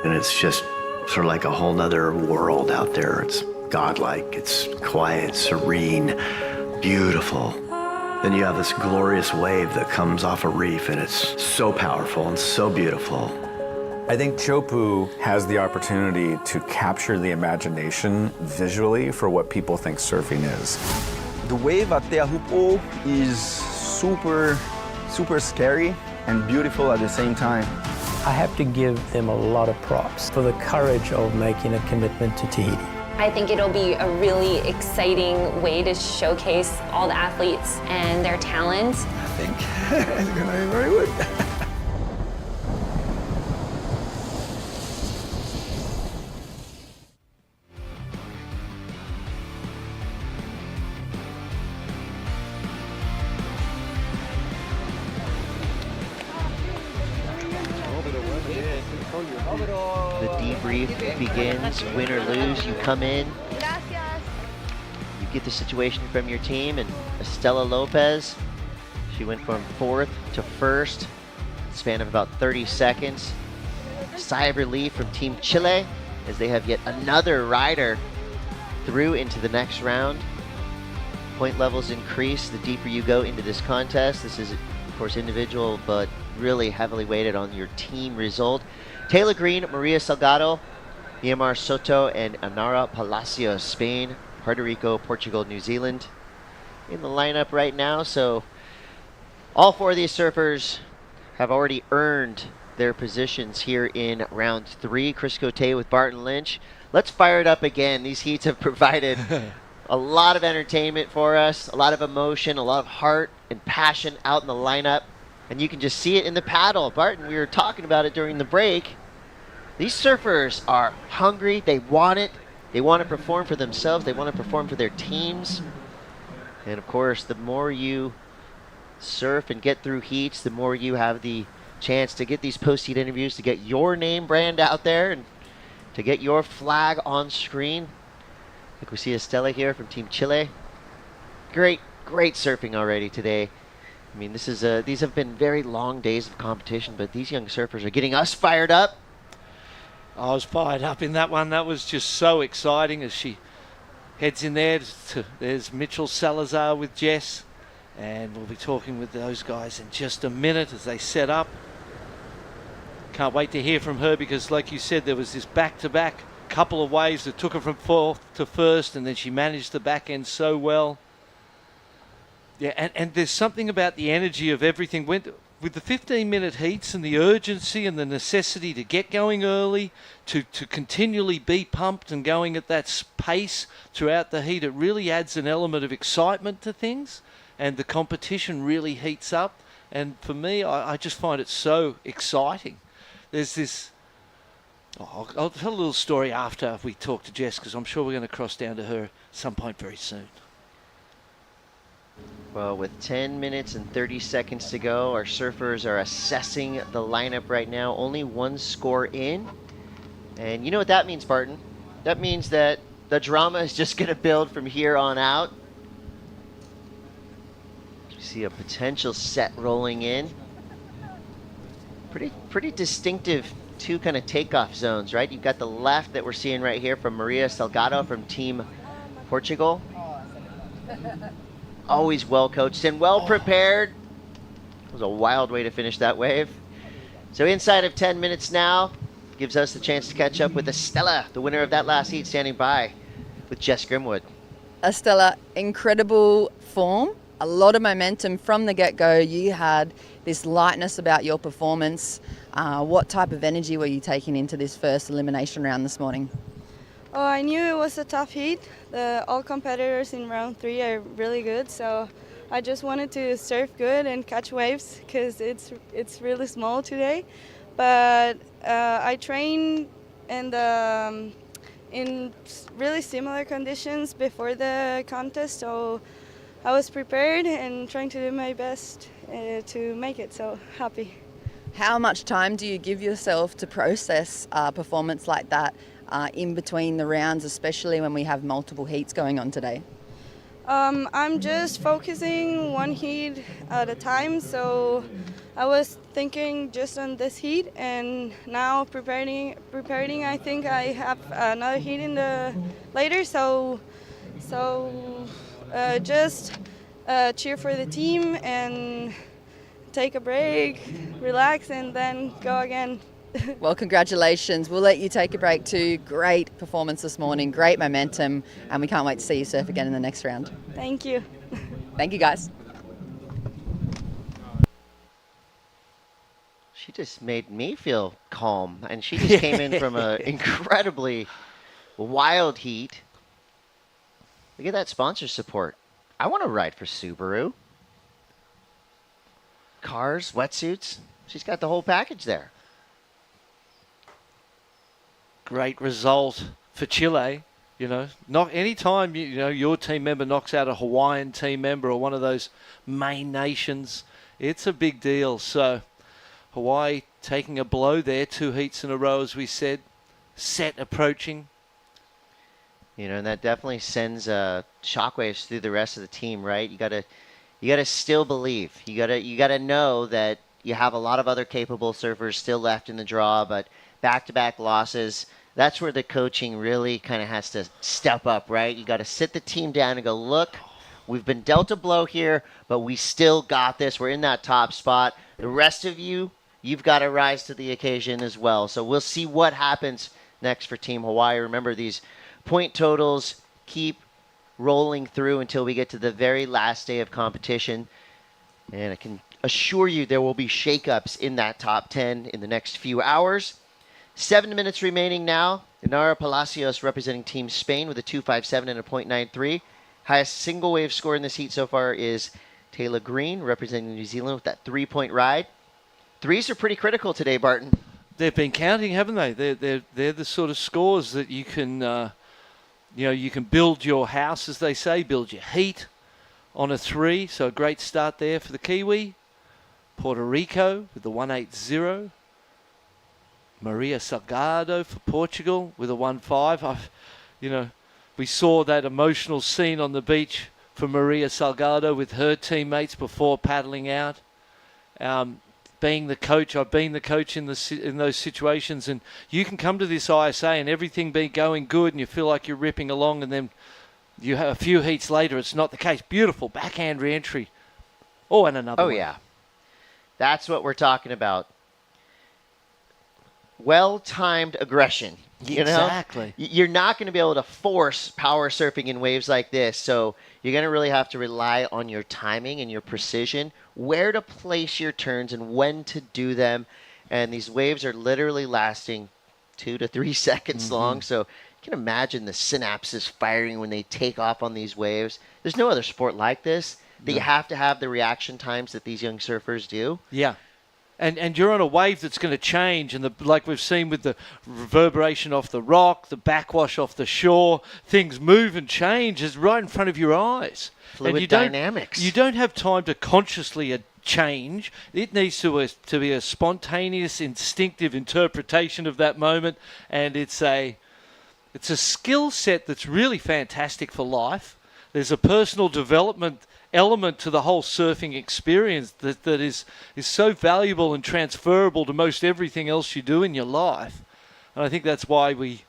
And it's just sort of like a whole nother world out there. It's godlike, it's quiet, serene, beautiful. Then you have this glorious wave that comes off a reef, and it's so powerful and so beautiful. I think Chopu has the opportunity to capture the imagination visually for what people think surfing is. The wave at Teahupo is super scary and beautiful at the same time. I have to give them a lot of props for the courage of making a commitment to Tahiti. I think it'll be a really exciting way to showcase all the athletes and their talent. I think it's going to be very good. The debrief begins. Win or lose, you come in. You get the situation from your team, and Estela Lopez, she went from 4th to 1st, span of about 30 seconds. Sigh of relief from Team Chile as they have yet another rider through into the next round. Point levels increase the deeper you go into this contest. This is, of course, individual, but really heavily weighted on your team result. Taylor Green, Maria Salgado, Guillermo Soto and Anara Palacios, Spain, Puerto Rico, Portugal, New Zealand in the lineup right now. So all 4 of these surfers have already earned their positions here in round 3. Chris Cote with Barton Lynch. Let's fire it up again. These heats have provided a lot of entertainment for us, a lot of emotion, a lot of heart and passion out in the lineup. And you can just see it in the paddle. Barton, we were talking about it during the break. These surfers are hungry. They want it. They want to perform for themselves. They want to perform for their teams. And of course, the more you surf and get through heats, the more you have the chance to get these post-heat interviews, to get your name brand out there, and to get your flag on screen. Like we see Estela here from Team Chile. Great surfing already today. I mean, these have been very long days of competition, but these young surfers are getting us fired up. I was fired up in that one. That was just so exciting as she heads in there. There's Mitchell Salazar with Jess, and we'll be talking with those guys in just a minute as they set up. Can't wait to hear from her because, like you said, there was this back-to-back couple of waves that took her from 4th to 1st, and then she managed the back end so well. Yeah, and there's something about the energy of everything. With the 15-minute heats and the urgency and the necessity to get going early, to continually be pumped and going at that pace throughout the heat, it really adds an element of excitement to things, and the competition really heats up. And for me, I just find it so exciting. There's this... I'll tell a little story after we talk to Jess, because I'm sure we're going to cross down to her at some point very soon. Well, with 10 minutes and 30 seconds to go, our surfers are assessing the lineup right now. Only 1 score in. And you know what that means, Barton? That means that the drama is just going to build from here on out. You see a potential set rolling in. Pretty distinctive 2 kind of takeoff zones, right? You've got the left that we're seeing right here from Maria Salgado from Team Portugal. Always well coached and well prepared. It was a wild way to finish that wave. So inside of 10 minutes now, gives us the chance to catch up with Estela, the winner of that last heat, standing by with Jess Grimwood. Estela, incredible form, a lot of momentum from the get-go. You had this lightness about your performance. What type of energy were you taking into this first elimination round this morning? Oh, I knew it was a tough heat. All competitors in round 3 are really good, so I just wanted to surf good and catch waves because it's really small today. But I trained in really similar conditions before the contest, so I was prepared and trying to do my best to make it, so happy. How much time do you give yourself to process a performance like that in between the rounds, especially when we have multiple heats going on today? I'm just focusing 1 heat at a time, so I was thinking just on this heat, and now preparing. I think I have another heat in the later, so just cheer for the team and take a break, relax, and then go again. Well, congratulations. We'll let you take a break too. Great performance this morning, great momentum, and we can't wait to see you surf again in the next round. Thank you. Thank you, guys. She just made me feel calm, and she just came in from an incredibly wild heat. Look at that sponsor support. I want to ride for Subaru. Cars, wetsuits. She's got the whole package there. Great result for Chile. You know, not any time your team member knocks out a Hawaiian team member or one of those main nations, it's a big deal. So Hawaii taking a blow there, 2 heats in a row, as we said. Set approaching. And that definitely sends shockwaves through the rest of the team, right? You gotta still believe. You gotta know that you have a lot of other capable surfers still left in the draw, but back-to-back losses. That's where the coaching really kind of has to step up, right? You got to sit the team down and go, look, we've been dealt a blow here, but we still got this. We're in that top spot. The rest of you, you've got to rise to the occasion as well. So we'll see what happens next for Team Hawaii. Remember, these point totals keep rolling through until we get to the very last day of competition. And I can assure you there will be shakeups in that top 10 in the next few hours. 7 minutes remaining now. Inara Palacios representing Team Spain with a 2.57 and a .93. Highest single wave score in this heat so far is Taylor Green representing New Zealand with that 3-point ride. Threes are pretty critical today, Barton. They've been counting, haven't they? They're the sort of scores that you can, you can build your house, as they say, build your heat on a 3. So a great start there for the Kiwi. Puerto Rico with the 1.80. Maria Salgado for Portugal with a 1.5. We saw that emotional scene on the beach for Maria Salgado with her teammates before paddling out. Being the coach, I've been the coach in those situations, and you can come to this ISA and everything be going good and you feel like you're ripping along, and then you have a few heats later, it's not the case. Beautiful backhand re-entry. Oh, and another one. Oh, yeah. That's what we're talking about. Well-timed aggression. Exactly. You're not going to be able to force power surfing in waves like this, so you're going to really have to rely on your timing and your precision, where to place your turns and when to do them. And these waves are literally lasting 2 to 3 seconds long, so you can imagine the synapses firing when they take off on these waves. There's no other sport like this that you have to have the reaction times that these young surfers do. Yeah. And you're on a wave that's going to change, and like we've seen with the reverberation off the rock, the backwash off the shore, things move and change is right in front of your eyes. Fluid dynamics. You don't have time to consciously change. It needs to be a spontaneous, instinctive interpretation of that moment, and it's a skill set that's really fantastic for life. There's a personal development element to the whole surfing experience that is so valuable and transferable to most everything else you do in your life. And I think that's why we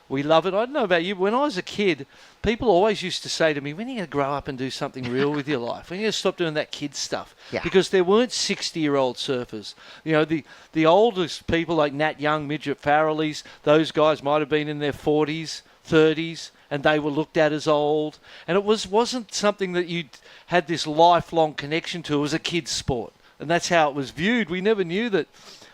love it. I don't know about you, when I was a kid, people always used to say to me, when are you going to grow up and do something real with your life? When are you going to stop doing that kid stuff? Yeah. Because there weren't 60-year-old surfers. The oldest people like Nat Young, Midget Farrelly's, those guys might have been in their 40s, 30s, and they were looked at as old. And it wasn't something that you had this lifelong connection to. It was a kid's sport. And that's how it was viewed. We never knew that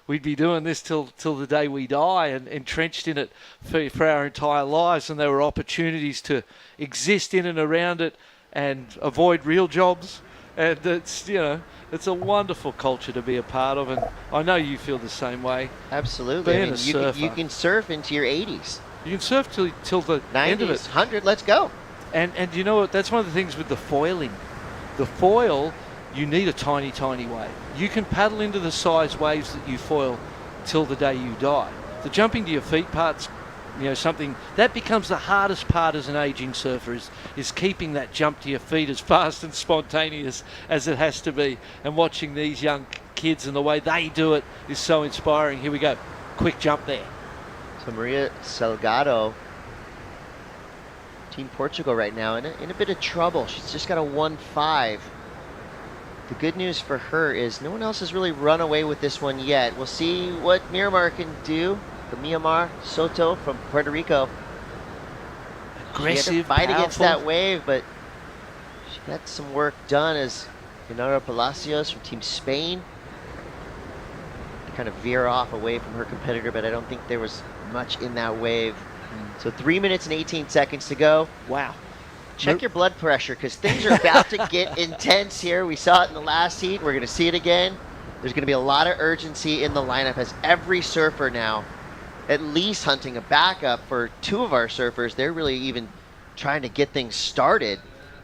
we'd be doing this till the day we die and entrenched in it for our entire lives. And there were opportunities to exist in and around it and avoid real jobs. And it's a wonderful culture to be a part of. And I know you feel the same way. Absolutely. Being a surfer. You can surf into your 80s. You can surf till the 90s, end of it. 100, let's go. And you know what? That's one of the things with the foiling. The foil, you need a tiny, tiny wave. You can paddle into the size waves that you foil till the day you die. The jumping to your feet part's, something that becomes the hardest part as an aging surfer is keeping that jump to your feet as fast and spontaneous as it has to be. And watching these young kids and the way they do it is so inspiring. Here we go. Quick jump there. So Maria Salgado, Team Portugal right now, in a bit of trouble. She's just got a 1.5. The good news for her is no one else has really run away with this one yet. We'll see what Miramar can do. The Miramar Soto from Puerto Rico. Aggressive, she had to fight powerful against that wave, but she got some work done as Inara Palacios from Team Spain. Kind of veer off away from her competitor, but I don't think there was much in that wave. So 3 minutes and 18 seconds to go. Wow. Check your blood pressure, because things are about to get intense here. We saw it in the last heat. We're going to see it again. There's going to be a lot of urgency in the lineup as every surfer now at least hunting a backup for 2 of our surfers. They're really even trying to get things started.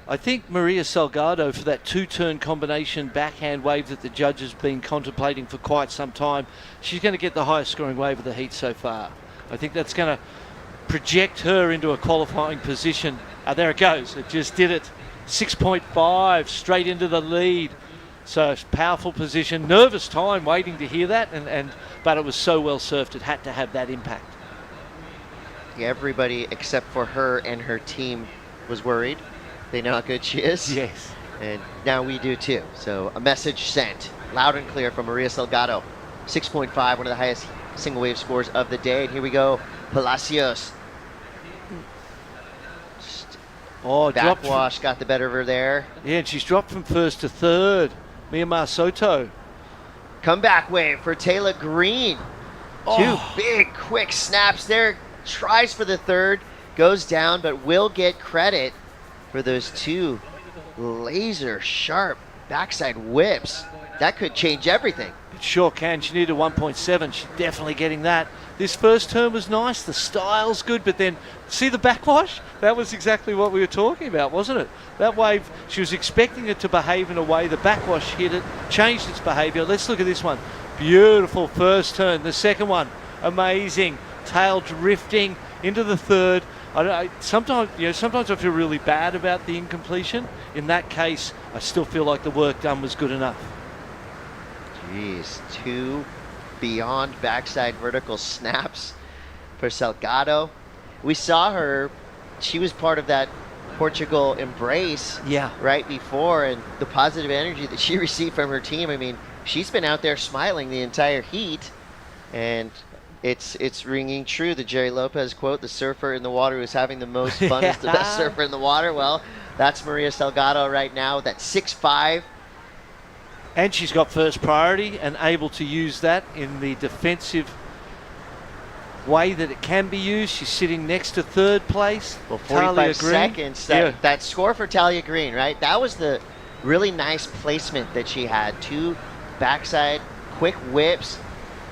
I think Maria Salgado, for that 2-turn combination backhand wave that the judge has been contemplating for quite some time, she's going to get the highest scoring wave of the heat so far. I think that's going to project her into a qualifying position. There it goes. It just did it. 6.5 straight into the lead. So powerful position. Nervous time waiting to hear that, but it was so well surfed it had to have that impact. Everybody except for her and her team was worried. They know how good she is. Yes. And now we do too. So a message sent loud and clear from Maria Salgado. 6.5, one of the highest single wave scores of the day. And here we go Palacios. Oh, backwash got the better of her there. Yeah, and she's dropped from first to third. Myanmar Soto. Comeback wave for Taylor Green. Two big, quick snaps there. Tries for the third, goes down, but will get credit for those two laser sharp backside whips. That could change everything. It sure can. She needed 1.7. She's definitely getting that. This first turn was nice. The style's good, but then see the backwash? That was exactly what we were talking about, wasn't it? That wave, she was expecting it to behave in a way. The backwash hit it, changed its behavior. Let's look at this one. Beautiful first turn. The second one, amazing. Tail drifting into the third. Sometimes I feel really bad about the incompletion. In that case, I still feel like the work done was good enough. Jeez, two beyond backside vertical snaps for Salgado. We saw her, she was part of that Portugal embrace right before, and the positive energy that she received from her team. I mean, she's been out there smiling the entire heat, and it's ringing true. The Jerry Lopez quote, the surfer in the water who's having the most fun is the best surfer in the water. Well, that's Maria Salgado right now, that 6'5". And she's got first priority and able to use that in the defensive way that it can be used. She's sitting next to third place. Well, 45 seconds. That score for Talia Green, right? That was the really nice placement that she had. Two backside quick whips.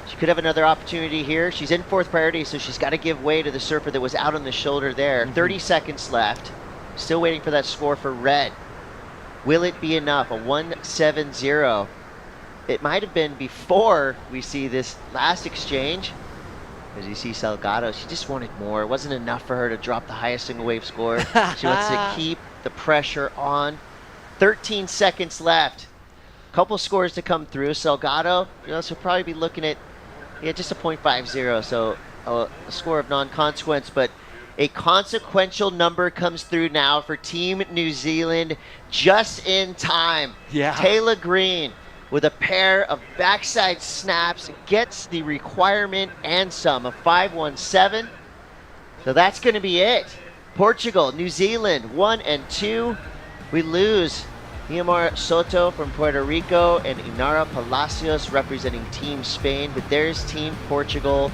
She could have another opportunity here. She's in fourth priority, so she's got to give way to the surfer that was out on the shoulder there. 30 seconds left. Still waiting for that score for red. Will it be enough? A 1-7-0. It might have been before we see this last exchange. As you see Salgado, she just wanted more. It wasn't enough for her to drop the highest single wave score. She wants to keep the pressure on. 13 seconds left. Couple scores to come through. Salgado, she'll probably be looking at just a 0.50, so a score of non-consequence, but a consequential number comes through now for Team New Zealand just in time. Yeah. Taylor Green with a pair of backside snaps gets the requirement and some, a 5-1-7. So that's going to be it. Portugal, New Zealand, 1 and 2. We lose Myanmar Soto from Puerto Rico and Inara Palacios representing Team Spain, but there's Team Portugal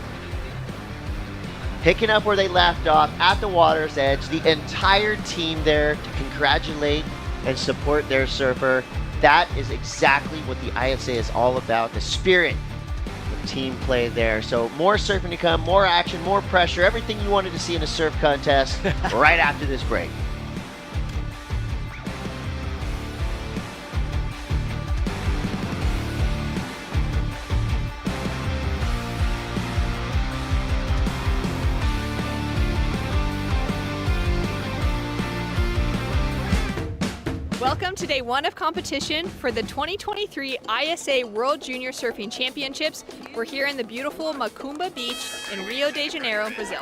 picking up where they left off at the water's edge. The entire team there to congratulate and support their surfer. That is exactly what the ISA is all about, the spirit of team play there. So more surfing to come, more action, more pressure, everything you wanted to see in a surf contest right after this break. Welcome to day one of competition for the 2023 ISA World Junior Surfing Championships. We're here in the beautiful Macumba Beach in Rio de Janeiro, Brazil.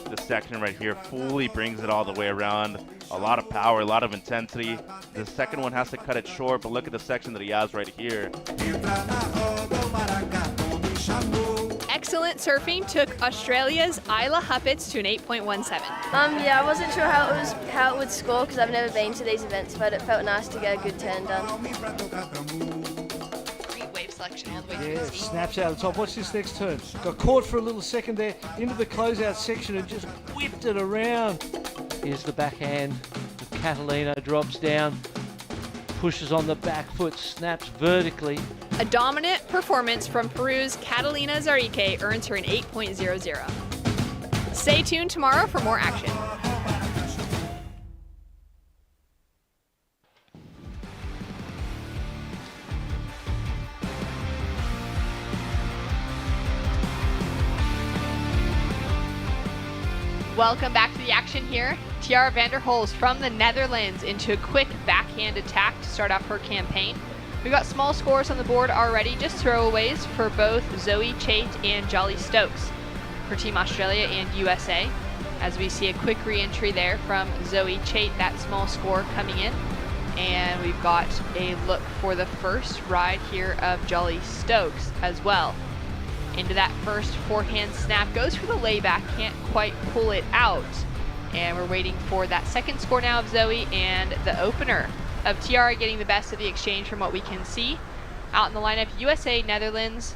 This section right here fully brings it all the way around. A lot of power, a lot of intensity. The second one has to cut it short, but look at the section that he has right here. Excellent surfing took Australia's Isla Huppets to an 8.17. Yeah, I wasn't sure how it would score because I've never been to these events, but it felt nice to get a good turn done. Great wave selection all the way through the sea. Snaps out of the top. Watch this next turn. Got caught for a little second there into the closeout section and just whipped it around. Here's the backhand. Catalina drops down, pushes on the back foot, snaps vertically. A dominant performance from Peru's Catalina Zarike earns her an 8.00. Stay tuned tomorrow for more action. Welcome back to the action here. Tiara Vanderhols from the Netherlands into a quick backhand attack to start off her campaign. We've got small scores on the board already, just throwaways for both Zoe Chait and Jolly Stokes for Team Australia and USA. As we see a quick re-entry there from Zoe Chait, that small score coming in. And we've got a look for the first ride here of Jolly Stokes as well. into that first forehand snap. Goes for the layback, can't quite pull it out. And we're waiting for that second score now of Zoe and the opener of Tiara getting the best of the exchange from what we can see. Out in the lineup, USA, Netherlands,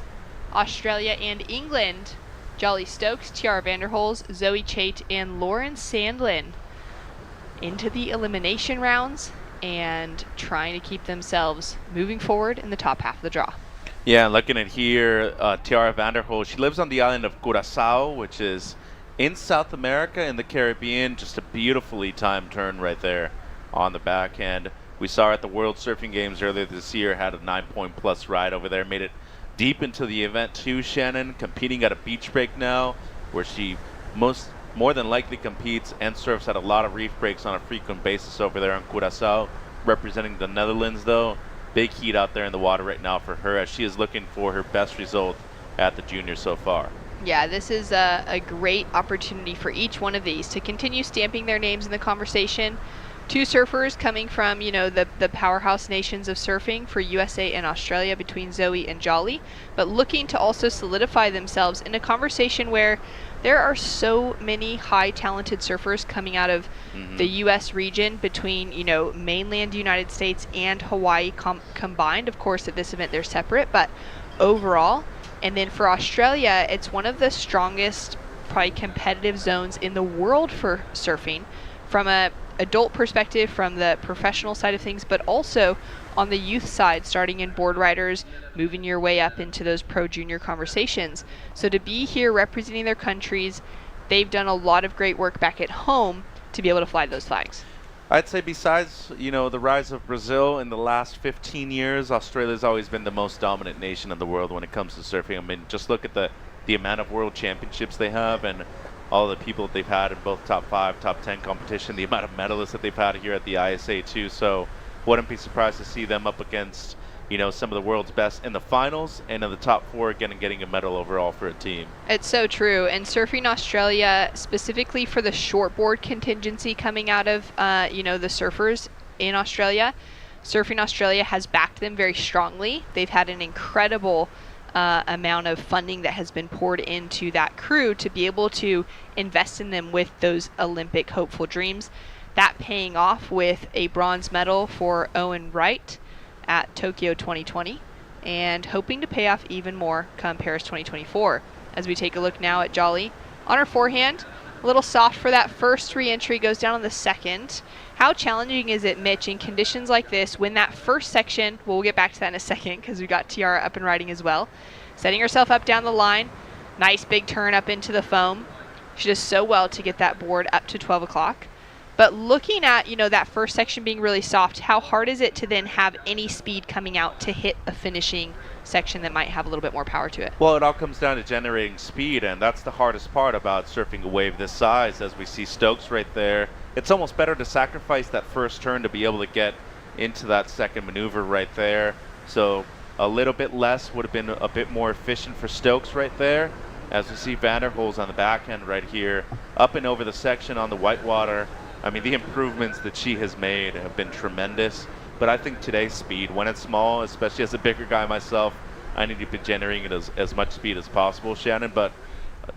Australia, and England. Jolly Stokes, Tiara Vanderhols, Zoe Chait, and Lauren Sandlin into the elimination rounds and trying to keep themselves moving forward in the top half of the draw. Yeah, looking at here, Tiara Vanderhoel, she lives on the island of Curaçao, which is in South America in the Caribbean. Just a beautifully timed turn right there on the backhand. We saw her at the World Surfing Games earlier this year, had a 9-point plus ride over there, made it deep into the event too, Shannon, competing at a beach break now, where she more than likely competes and surfs at a lot of reef breaks on a frequent basis over there on Curaçao, representing the Netherlands though. Big heat out there in the water right now for her as she is looking for her best result at the juniors so far. Yeah, this is a great opportunity for each one of these to continue stamping their names in the conversation. Two surfers coming from, the powerhouse nations of surfing for USA and Australia between Zoe and Jolly, but looking to also solidify themselves in a conversation where there are so many high talented surfers coming out of the US region between, mainland United States and Hawaii combined. Of course, at this event they're separate, but overall. And then for Australia, it's one of the strongest, probably competitive zones in the world for surfing from a adult perspective, from the professional side of things, but also on the youth side, starting in board riders, moving your way up into those pro junior conversations. So to be here representing their countries, they've done a lot of great work back at home to be able to fly those flags. I'd say besides, the rise of Brazil in the last 15 years, Australia's always been the most dominant nation in the world when it comes to surfing. I mean, just look at the amount of world championships they have and all the people that they've had in both top 5, top 10 competition, the amount of medalists that they've had here at the ISA too. So wouldn't be surprised to see them up against, some of the world's best in the finals and in the top 4 again and getting a medal overall for a team. It's so true. And Surfing Australia, specifically for the shortboard contingency coming out of, the surfers in Australia, Surfing Australia has backed them very strongly. They've had an incredible amount of funding that has been poured into that crew to be able to invest in them with those Olympic hopeful dreams. That paying off with a bronze medal for Owen Wright at Tokyo 2020 and hoping to pay off even more come Paris 2024. As we take a look now at Jolly on her forehand, a little soft for that first re-entry, goes down on the second. How challenging is it, Mitch, in conditions like this when that first section, we'll get back to that in a second because we got Tiara up and riding as well, setting herself up down the line, nice big turn up into the foam. She does so well to get that board up to 12 o'clock. But looking at, that first section being really soft, how hard is it to then have any speed coming out to hit a finishing section that might have a little bit more power to it? Well, it all comes down to generating speed, and that's the hardest part about surfing a wave this size. As we see Stokes right there, it's almost better to sacrifice that first turn to be able to get into that second maneuver right there. So a little bit less would have been a bit more efficient for Stokes right there. As we see Vanderhoels on the backhand right here, up and over the section on the whitewater. I mean, the improvements that she has made have been tremendous. But I think today's speed, when it's small, especially as a bigger guy myself, I need to be generating it as much speed as possible, Shannon. But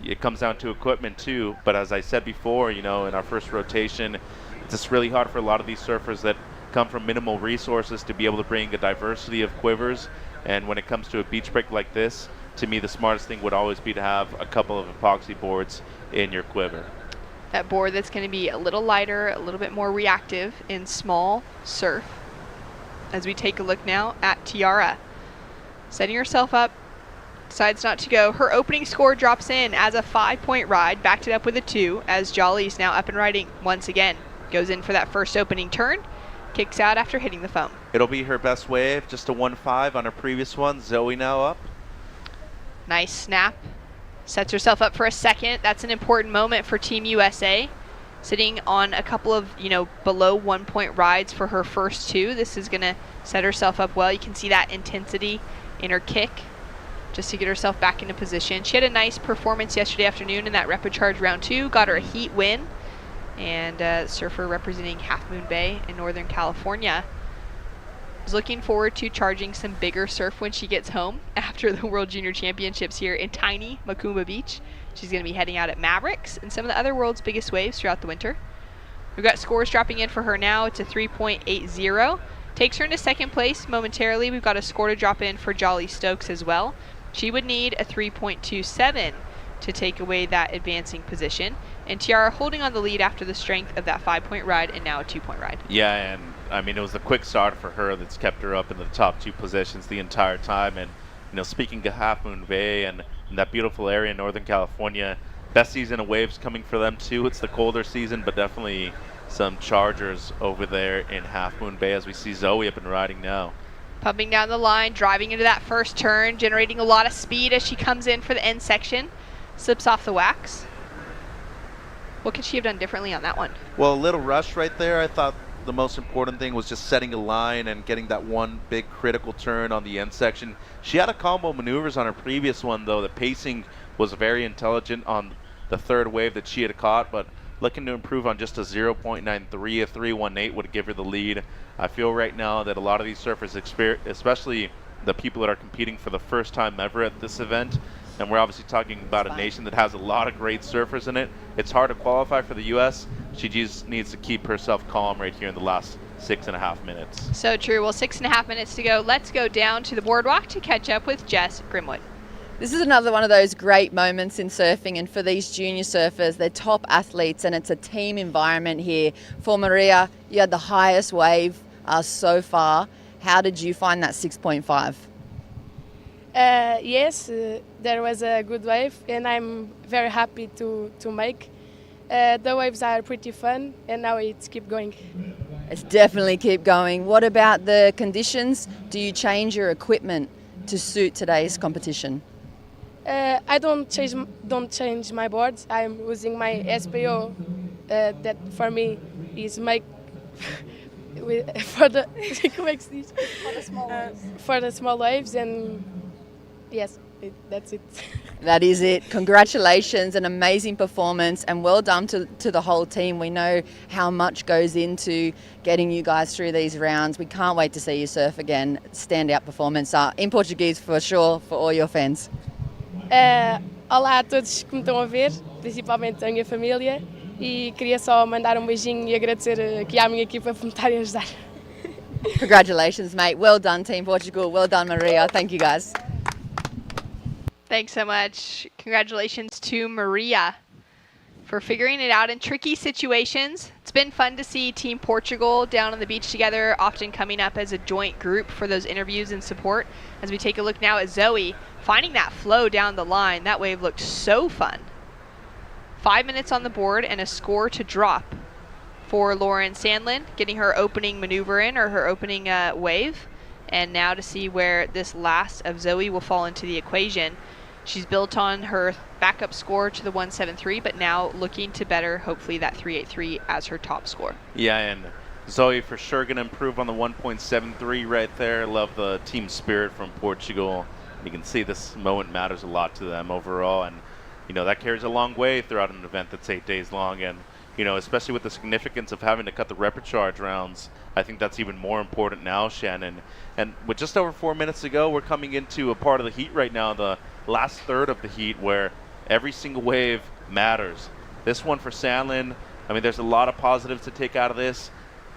it comes down to equipment too. But as I said before, in our first rotation, it's just really hard for a lot of these surfers that come from minimal resources to be able to bring a diversity of quivers. And when it comes to a beach break like this, to me, the smartest thing would always be to have a couple of epoxy boards in your quiver. That board that's going to be a little lighter, a little bit more reactive in small surf. As we take a look now at Tiara. Setting herself up, decides not to go. Her opening score drops in as a 5-point ride, backed it up with a 2 as Jolly's now up and riding once again. Goes in for that first opening turn, kicks out after hitting the foam. It'll be her best wave, just a 1.5 on her previous one. Zoe now up. Nice snap. Sets herself up for a second. That's an important moment for Team USA. Sitting on a couple of, below 1-point rides for her first 2. This is going to set herself up well. You can see that intensity in her kick just to get herself back into position. She had a nice performance yesterday afternoon in that Rapid Charge round 2. Got her a heat win. And surfer representing Half Moon Bay in Northern California. is looking forward to charging some bigger surf when she gets home after the World Junior Championships here in tiny Macumba Beach. She's going to be heading out at Mavericks and some of the other world's biggest waves throughout the winter. We've got scores dropping in for her now. It's a 3.80. Takes her into second place momentarily. We've got a score to drop in for Jolly Stokes as well. She would need a 3.27 to take away that advancing position. And Tiara holding on the lead after the strength of that 5-point ride and now a 2-point ride. Yeah, and I mean, it was the quick start for her that's kept her up in the top 2 positions the entire time. And, you know, speaking of Half Moon Bay and that beautiful area in Northern California, best season of waves coming for them too. It's the colder season, but definitely some chargers over there in Half Moon Bay as we see Zoe up and riding now. Pumping down the line, driving into that first turn, generating a lot of speed as she comes in for the end section. Slips off the wax. What could she have done differently on that one? Well, a little rush right there. I thought the most important thing was just setting a line and getting that one big critical turn on the end section. She had a combo maneuvers on her previous one, though. The pacing was very intelligent on the third wave that she had caught, but looking to improve on just a 0.93, a 3.18 would give her the lead. I feel right now that a lot of these surfers, especially the people that are competing for the first time ever at this event, and we're obviously talking about a nation that has a lot of great surfers in it. It's hard to qualify for the U.S. She just needs to keep herself calm right here in the last 6.5 minutes. So true. Well, 6.5 minutes to go. Let's go down to the boardwalk to catch up with Jess Grimwood. This is another one of those great moments in surfing, and for these junior surfers, they're top athletes and it's a team environment here. For Maria, you had the highest wave so far. How did you find that 6.5? Yes, there was a good wave and I'm very happy to make. The waves are pretty fun and now it's keep going. It's definitely keep going. What about the conditions? Do you change your equipment to suit today's competition? I don't change my boards. I'm using my SPO. That for me is make for the small waves and yes, that's it. That is it. Congratulations, an amazing performance, and well done to the whole team. We know how much goes into getting you guys through these rounds. We can't wait to see you surf again. Standout performance in Portuguese for sure for all your fans. Olá a todos que me estão a ver, principalmente a minha família, e queria só mandar beijinho e agradecer aqui à minha equipa por me estarem a ajudar. Congratulations, mate. Well done, Team Portugal. Well done, Maria. Thank you, guys. Thanks so much. Congratulations to Maria for figuring it out in tricky situations. It's been fun to see Team Portugal down on the beach together, often coming up as a joint group for those interviews and support. As we take a look now at Zoe, finding that flow down the line. That wave looked so fun. 5 minutes on the board and a score to drop for Lauren Sandlin, getting her opening maneuver in, or her opening wave. And now to see where this last of Zoe will fall into the equation. She's built on her backup score to the 173, but now looking to better, hopefully, that 383 as her top score. Yeah, and Zoe for sure going to improve on the 1.73 right there. Love the team spirit from Portugal. You can see this moment matters a lot to them overall, and you know that carries a long way throughout an event that's 8 days long. And you know, especially with the significance of having to cut the repecharge rounds, I think that's even more important now, Shannon. And with just over 4 minutes to go, we're coming into a part of the heat right now, the last third of the heat, where every single wave matters. This one for Sandlin, I mean, there's a lot of positives to take out of this.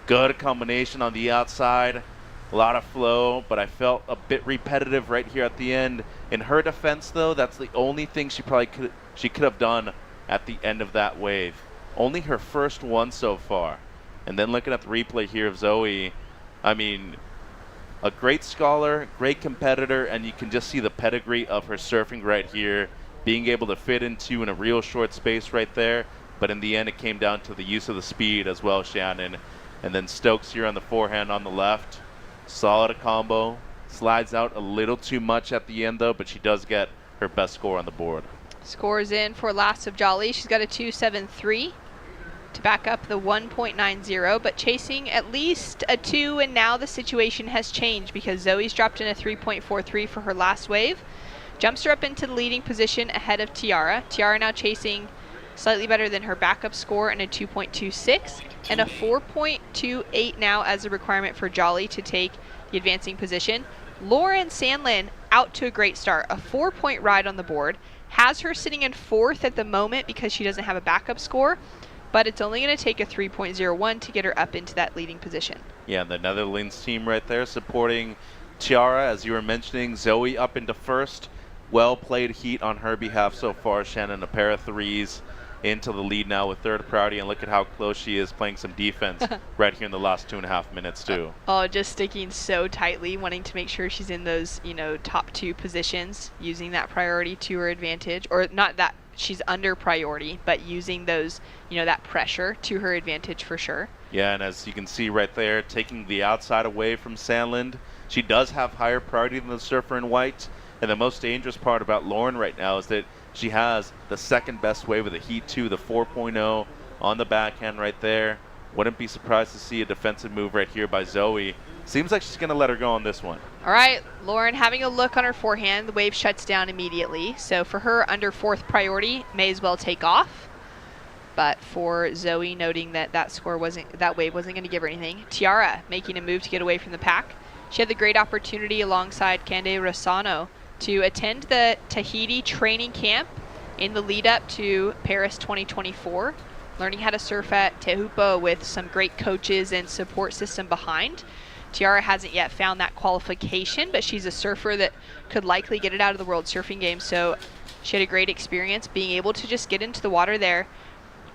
Good combination on the outside. A lot of flow, but I felt a bit repetitive right here at the end. In her defense, though, that's the only thing she could have done at the end of that wave. Only her first one so far. And then looking at the replay here of Zoe, I mean, a great scholar, great competitor, and you can just see the pedigree of her surfing right here, being able to fit into in a real short space right there. But in the end, it came down to the use of the speed as well, Shannon. And then Stokes here on the forehand on the left. Solid combo. Slides out a little too much at the end, though, but she does get her best score on the board. Scores in for last of Jolly. She's got a 2.73 to back up the 1.90, but chasing at least a 2, and now the situation has changed because Zoe's dropped in a 3.43 for her last wave. Jumps her up into the leading position ahead of Tiara. Tiara now chasing slightly better than her backup score and a 2.26, and a 4.28 now as a requirement for Jolly to take the advancing position. Lauren Sandlin out to a great start, a 4-point ride on the board, has her sitting in 4th at the moment because she doesn't have a backup score, but it's only going to take a 3.01 to get her up into that leading position. Yeah, the Netherlands team right there supporting Tiara, as you were mentioning. Zoe up into 1st. Well played heat on her behalf so far. Shannon, a pair of 3s into the lead now with 3rd priority, and look at how close she is playing some defense right here in the last 2.5 minutes too. Oh, just sticking so tightly, wanting to make sure she's in those, top 2 positions, using that priority to her advantage, or not that she's under priority, but using those, that pressure to her advantage for sure. Yeah, and as you can see right there, taking the outside away from Sandland. She does have higher priority than the surfer in white, and the most dangerous part about Lauren right now is that she has the 2nd best wave of the heat 2, the 4.0 on the backhand right there. Wouldn't be surprised to see a defensive move right here by Zoe. Seems like she's going to let her go on this one. All right, Lauren having a look on her forehand. The wave shuts down immediately. So for her, under 4th priority, may as well take off. But for Zoe, noting that that wave wasn't going to give her anything. Tiara making a move to get away from the pack. She had the great opportunity alongside Cande Rosano to attend the Tahiti training camp in the lead up to Paris 2024, learning how to surf at Tehupo with some great coaches and support system behind. Tiara hasn't yet found that qualification, but she's a surfer that could likely get it out of the World Surfing Games. So she had a great experience being able to just get into the water there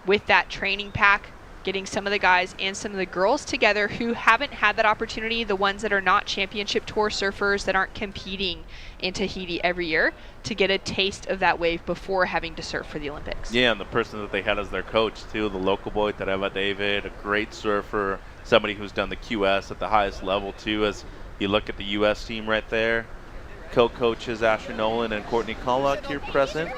with that training pack, getting some of the guys and some of the girls together who haven't had that opportunity, the ones that are not championship tour surfers, that aren't competing in Tahiti every year, to get a taste of that wave before having to surf for the Olympics. Yeah, and the person that they had as their coach too, the local boy, Tereva David, a great surfer, somebody who's done the QS at the highest level too. As you look at the U.S. team right there, co-coaches Asher Nolan and Courtney Collock here present.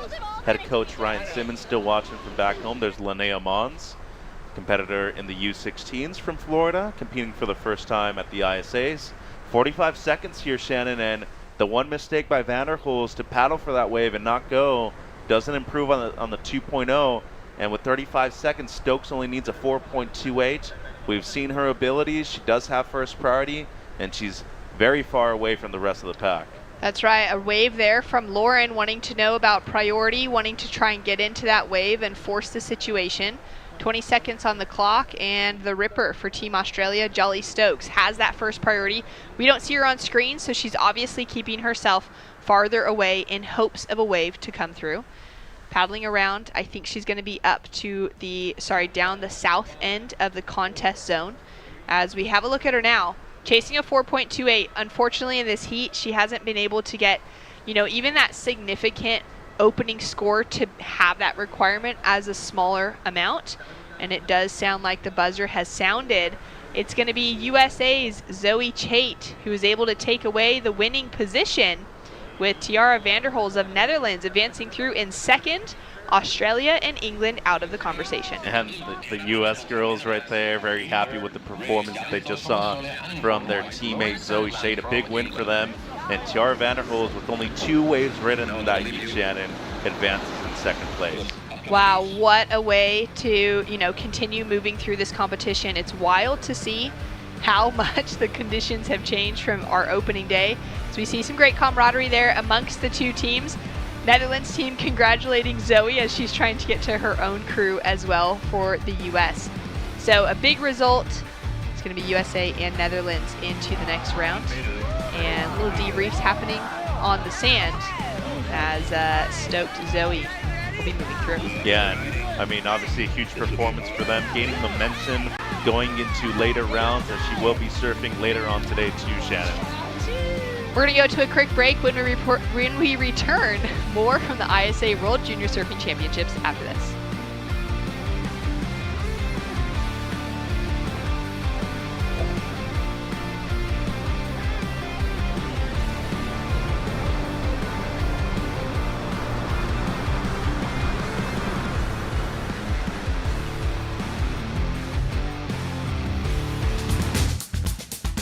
Head coach Ryan Simmons still watching from back home. There's Linnea Mons, competitor in the U16s from Florida, competing for the first time at the ISAs. 45 seconds here, Shannon, and the one mistake by Vanderhools to paddle for that wave and not go doesn't improve on the 2.0, and with 35 seconds, Stokes only needs a 4.28. We've seen her abilities. She does have 1st priority, and she's very far away from the rest of the pack. That's right, a wave there from Lauren, wanting to know about priority, wanting to try and get into that wave and force the situation. 20 seconds on the clock, and the ripper for Team Australia, Jolly Stokes, has that 1st priority. We don't see her on screen, so she's obviously keeping herself farther away in hopes of a wave to come through. Paddling around, I think she's going to be up to down the south end of the contest zone. As we have a look at her now, chasing a 4.28. Unfortunately, in this heat, she hasn't been able to get, even that significant opening score to have that requirement as a smaller amount. And it does sound like the buzzer has sounded. It's going to be USA's Zoe Chait who is able to take away the winning position, with Tiara Vanderhools of Netherlands advancing through in 2nd, Australia and England out of the conversation. And the U.S. girls right there, very happy with the performance that they just saw from their teammate Zoe Chait. A big win for them. And Tiara Vanderhools, with only 2 waves ridden on that heat, Shannon, advances in 2nd place. Wow, what a way to, continue moving through this competition. It's wild to see how much the conditions have changed from our opening day. So we see some great camaraderie there amongst the 2 teams. Netherlands team congratulating Zoe as she's trying to get to her own crew as well for the U.S. So a big result. It's going to be USA and Netherlands into the next round. And little debriefs happening on the sand as Stoked Zoe will be moving through. Yeah, and I mean, obviously a huge performance for them, gaining momentum going into later rounds, as she will be surfing later on today too, Shannon. We're going to go to a quick break. When we return, more from the ISA World Junior Surfing Championships after this.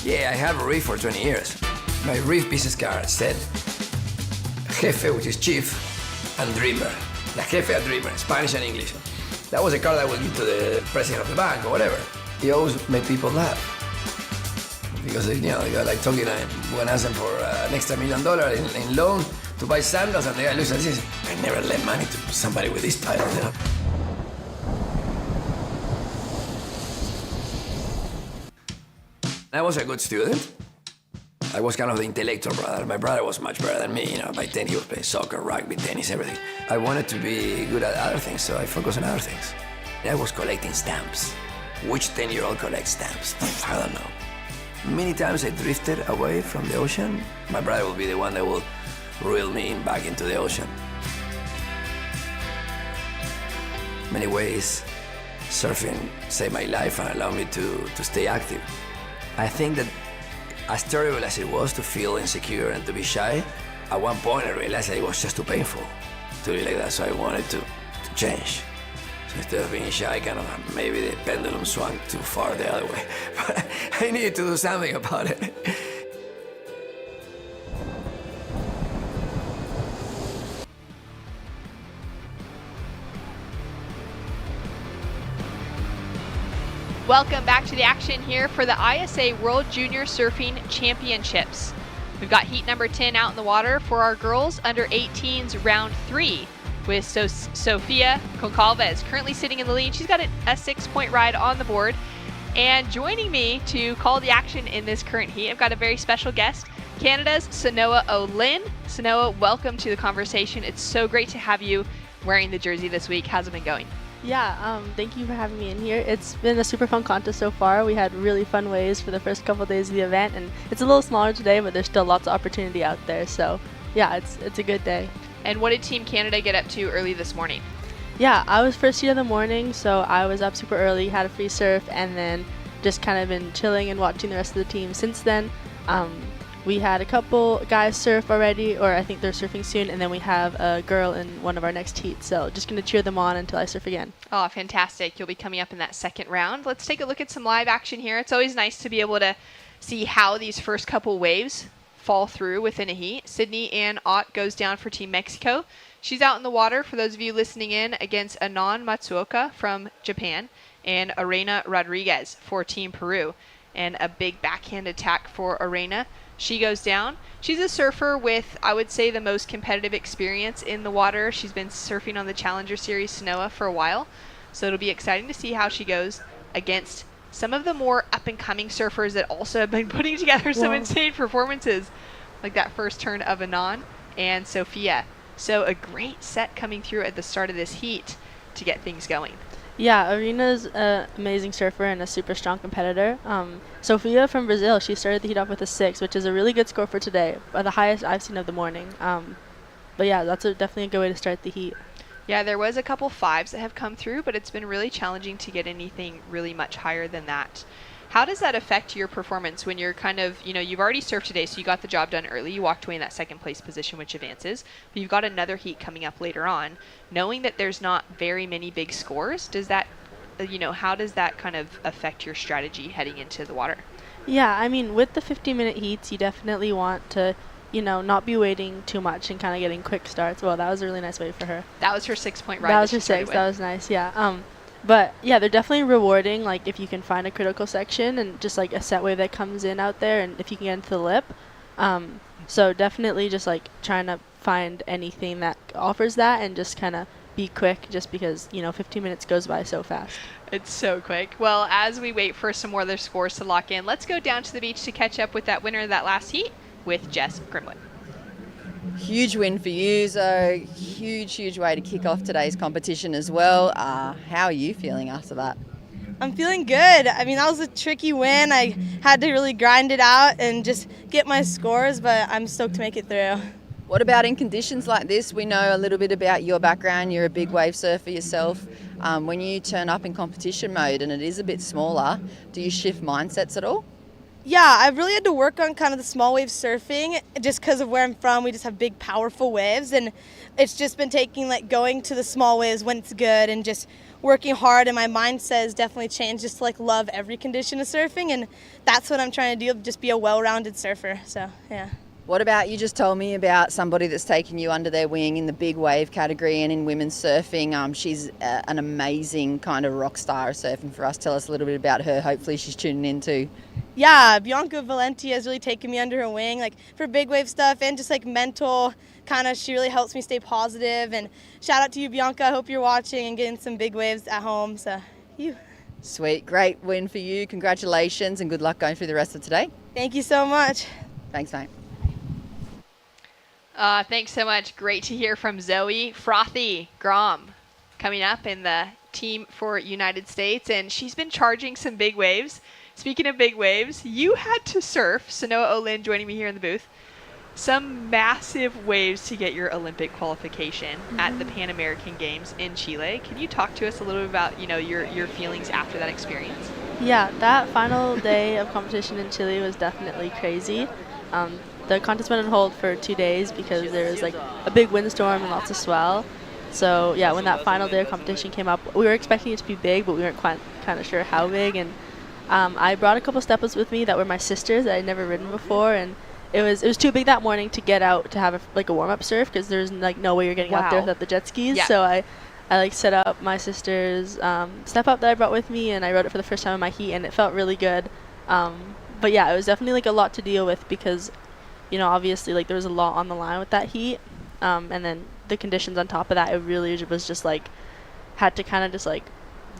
Yeah, I have a reef for 20 years. My reef business card said Jefe, which is chief, and dreamer. La Jefe and dreamer, Spanish and English. That was a card I would give to the president of the bank or whatever. He always made people laugh. because they got like talking when I asked them for an extra $1 million in loan to buy sandals, and the guy looks at this. I never lend money to somebody with this title. I was a good student. I was kind of the intellectual brother. My brother was much better than me. By 10 he was playing soccer, rugby, tennis, everything. I wanted to be good at other things, so I focused on other things. I was collecting stamps. Which 10-year-old collects stamps? I don't know. Many times I drifted away from the ocean. My brother will be the one that will reel me back into the ocean. In many ways, surfing saved my life and allowed me to stay active. I think that as terrible as it was to feel insecure and to be shy, at one point I realized that it was just too painful to be like that, so I wanted to change. So instead of being shy, kind of maybe the pendulum swung too far the other way. But I needed to do something about it. Welcome back to the action here for the ISA World Junior Surfing Championships. We've got heat number 10 out in the water for our girls under 18s round 3 with Sofia Concalves currently sitting in the lead. She's got a 6-point ride on the board. And joining me to call the action in this current heat, I've got a very special guest, Canada's Sanoa O'Lynn. Sanoa, welcome to the conversation. It's so great to have you wearing the jersey this week. How's it been going? Yeah, thank you for having me in here. It's been a super fun contest so far. We had really fun waves for the first couple of days of the event, and it's a little smaller today, but there's still lots of opportunity out there. So yeah, it's a good day. And what did Team Canada get up to early this morning? Yeah, I was first heat of the morning, so I was up super early, had a free surf, and then just kind of been chilling and watching the rest of the team since then. We had a couple guys surf already, or I think they're surfing soon, and then we have a girl in one of our next heats, so just going to cheer them on until I surf again. Oh, fantastic. You'll be coming up in that second round. Let's take a look at some live action here. It's always nice to be able to see how these first couple waves fall through within a heat. Sydney Ann Ott goes down for Team Mexico. She's out in the water, for those of you listening in, against Anon Matsuoka from Japan and Arena Rodriguez for Team Peru. And a big backhand attack for Arena. She goes down. She's a surfer with, I would say, the most competitive experience in the water. She's been surfing on the Challenger Series Sanoa for a while. So it'll be exciting to see how she goes against some of the more up-and-coming surfers that also have been putting together some insane performances, like that first turn of Anon and Sophia. So a great set coming through at the start of this heat to get things going. Yeah, Arena's an amazing surfer and a super strong competitor. Sofia from Brazil, she started the heat off with a 6, which is a really good score for today, the highest I've seen of the morning. But yeah, that's definitely a good way to start the heat. Yeah, there was a couple 5s that have come through, but it's been really challenging to get anything really much higher than that. How does that affect your performance when you're kind of, you've already surfed today, so you got the job done early. You walked away in that second place position, which advances. But you've got another heat coming up later on. Knowing that there's not very many big scores, does that, how does that kind of affect your strategy heading into the water? Yeah, I mean, with the 50-minute heats, you definitely want to, not be waiting too much and kind of getting quick starts. Well, that was a really nice wave for her. That was her 6-point ride. That was her 6. That was nice, yeah. But yeah, they're definitely rewarding, like if you can find a critical section and just like a set wave that comes in out there, and if you can get into the lip. So definitely just like trying to find anything that offers that and just kind of be quick, just because 15 minutes goes by so fast. It's so quick. Well, as we wait for some more other scores to lock in, let's go down to the beach to catch up with that winner of that last heat with Jess Grimwood. Huge win for you, so huge way to kick off today's competition as well. How are you feeling after that? I'm feeling good. I mean, that was a tricky win. I had to really grind it out and just get my scores, but I'm stoked to make it through. What about in conditions like this? We know a little bit about your background. You're a big wave surfer yourself. When you turn up in competition mode and it is a bit smaller, do you shift mindsets at all? Yeah, I've really had to work on kind of the small wave surfing just because of where I'm from. We just have big, powerful waves, and it's just been taking going to the small waves when it's good and just working hard, and my mindset has definitely changed just to love every condition of surfing, and that's what I'm trying to do, just be a well-rounded surfer. So, yeah. What about, you just told me about somebody that's taken you under their wing in the big wave category and in women's surfing. She's an amazing kind of rock star of surfing for us. Tell us a little bit about her. Hopefully she's tuning in too. Yeah, Bianca Valenti has really taken me under her wing, like for big wave stuff and just like mental kind of. She really helps me stay positive. And shout out to you, Bianca. I hope you're watching and getting some big waves at home. So, you. Sweet, great win for you. Congratulations and good luck going through the rest of today. Thank you so much. Thanks, mate. Thanks so much. Great to hear from Zoe. Frothy Grom coming up in the team for United States, and she's been charging some big waves. Speaking of big waves, you had to surf, Sanoa Olin joining me here in the booth, some massive waves to get your Olympic qualification at the Pan American Games in Chile. Can you talk to us a little bit about, your feelings after that experience? Yeah, that final day of competition in Chile was definitely crazy. The contest went on hold for 2 days because there was like a big windstorm and lots of swell. So yeah, when that final day of competition came up, we were expecting it to be big, but we weren't quite kind of sure how big. And I brought a couple step-ups with me that were my sisters that I'd never ridden before, and it was too big that morning to get out to have a warm-up surf because there's like no way you're getting out there without the jet skis. Yeah. So I like set up my sister's step-up that I brought with me, and I rode it for the first time in my heat, and it felt really good. But yeah, it was definitely like a lot to deal with because, obviously like there was a lot on the line with that heat, and then the conditions on top of that, it really was just like had to kind of just like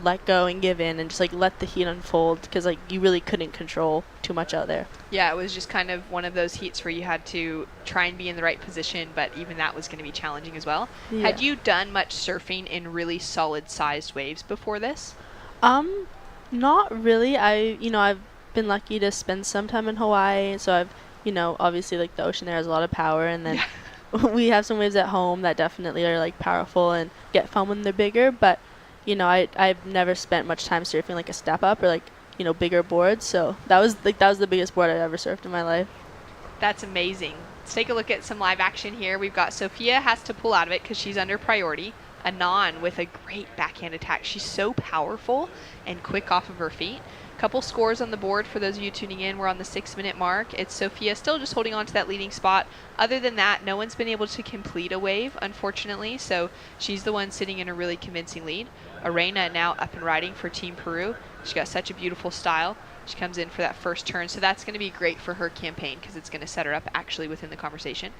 let go and give in and just like let the heat unfold because like you really couldn't control too much out there. Yeah, it was just kind of one of those heats where you had to try and be in the right position, but even that was going to be challenging as well. Yeah. Had you done much surfing in really solid sized waves before this? Not really. I've been lucky to spend some time in Hawaii, so I've obviously like the ocean there has a lot of power, and then we have some waves at home that definitely are like powerful and get fun when they're bigger, but I've never spent much time surfing like a step up or like bigger boards, so that was the biggest board I've ever surfed in my life. That's amazing. Let's take a look at some live action here. We've got Sophia has to pull out of it because she's under priority. Anon with a great backhand attack. She's so powerful and quick off of her feet. Couple scores on the board for those of you tuning in. We're on the 6-minute mark. It's Sophia still just holding on to that leading spot. Other than that, no one's been able to complete a wave, unfortunately, so she's the one sitting in a really convincing lead. Arena now up and riding for Team Peru. She's got such a beautiful style. She comes in for that first turn, so that's going to be great for her campaign because it's going to set her up actually within the conversation.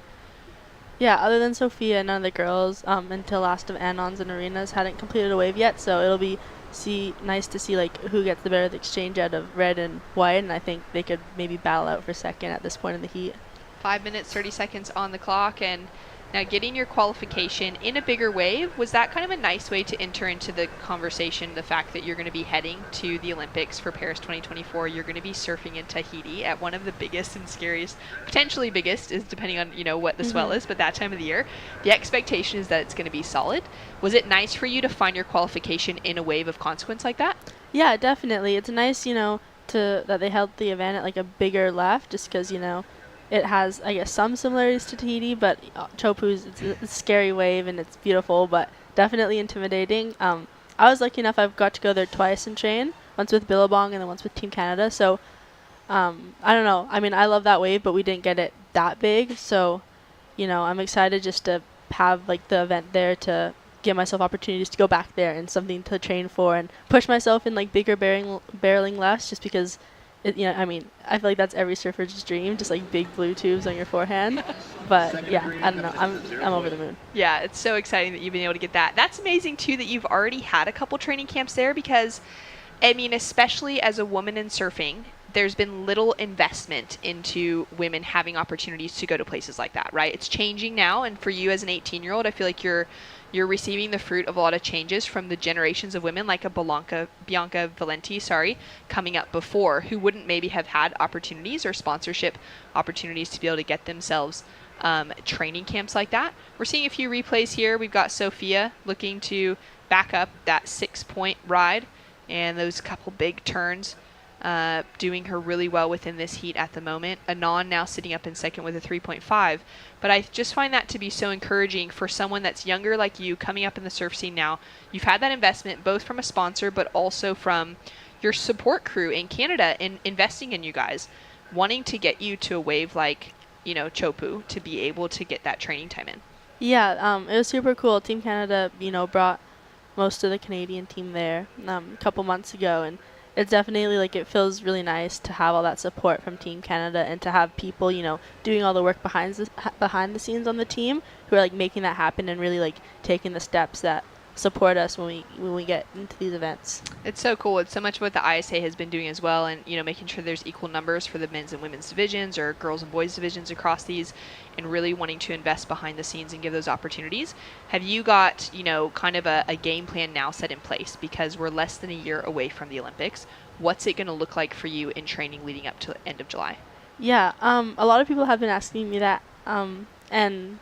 Yeah, other than Sophia, none of the girls until last of Anons and Arenas hadn't completed a wave yet, so it'll be nice to see like who gets the better of the exchange out of red and white, and I think they could maybe battle out for second at this point in the heat. 5 minutes 30 seconds on the clock, and now getting your qualification in a bigger wave, was that kind of a nice way to enter into the conversation the fact that you're going to be heading to the Olympics for Paris 2024? You're going to be surfing in Tahiti at one of the biggest and scariest, potentially biggest, is depending on what the swell is, but that time of the year the expectation is that it's going to be solid. Was it nice for you to find your qualification in a wave of consequence like that? Yeah, definitely. It's nice that they held the event at like a bigger left just because it has, I guess, some similarities to Tahiti, but Chopu's it's a scary wave and it's beautiful, but definitely intimidating. I was lucky enough I've got to go there twice and train, once with Billabong and then once with Team Canada. So I don't know. I mean, I love that wave, but we didn't get it that big. So, I'm excited just to have like the event there to give myself opportunities to go back there and something to train for and push myself in like bigger barreling less just because I feel like that's every surfer's dream, just like big blue tubes on your forehand. But yeah, I don't know. I'm over the moon. Yeah, it's so exciting that you've been able to get that. That's amazing too that you've already had a couple training camps there because, especially as a woman in surfing, there's been little investment into women having opportunities to go to places like that, right? It's changing now, and for you as an 18-year-old, I feel like you're receiving the fruit of a lot of changes from the generations of women like a Bianca Valenti, coming up before, who wouldn't maybe have had opportunities or sponsorship opportunities to be able to get themselves training camps like that. We're seeing a few replays here. We've got Sophia looking to back up that 6-point ride and those couple big turns. Doing her really well within this heat at the moment. Anon now sitting up in second with a 3.5. But I just find that to be so encouraging for someone that's younger like you, coming up in the surf scene now. You've had that investment both from a sponsor but also from your support crew in Canada in investing in you guys, wanting to get you to a wave like, Chopu to be able to get that training time in. Yeah, it was super cool. Team Canada, brought most of the Canadian team there a couple months ago, and it's definitely like it feels really nice to have all that support from Team Canada and to have people, you know, doing all the work behind the scenes on the team who are like making that happen and really like taking the steps that support us when we get into these events. It's so cool. It's so much what the ISA has been doing as well, and you know, making sure there's equal numbers for the men's and women's divisions or girls and boys divisions across these, and really wanting to invest behind the scenes and give those opportunities. Have you got, you know, kind of a game plan now set in place, because we're less than a year away from the Olympics? What's it going to look like for you in training leading up to the end of July? Yeah, a lot of people have been asking me that, and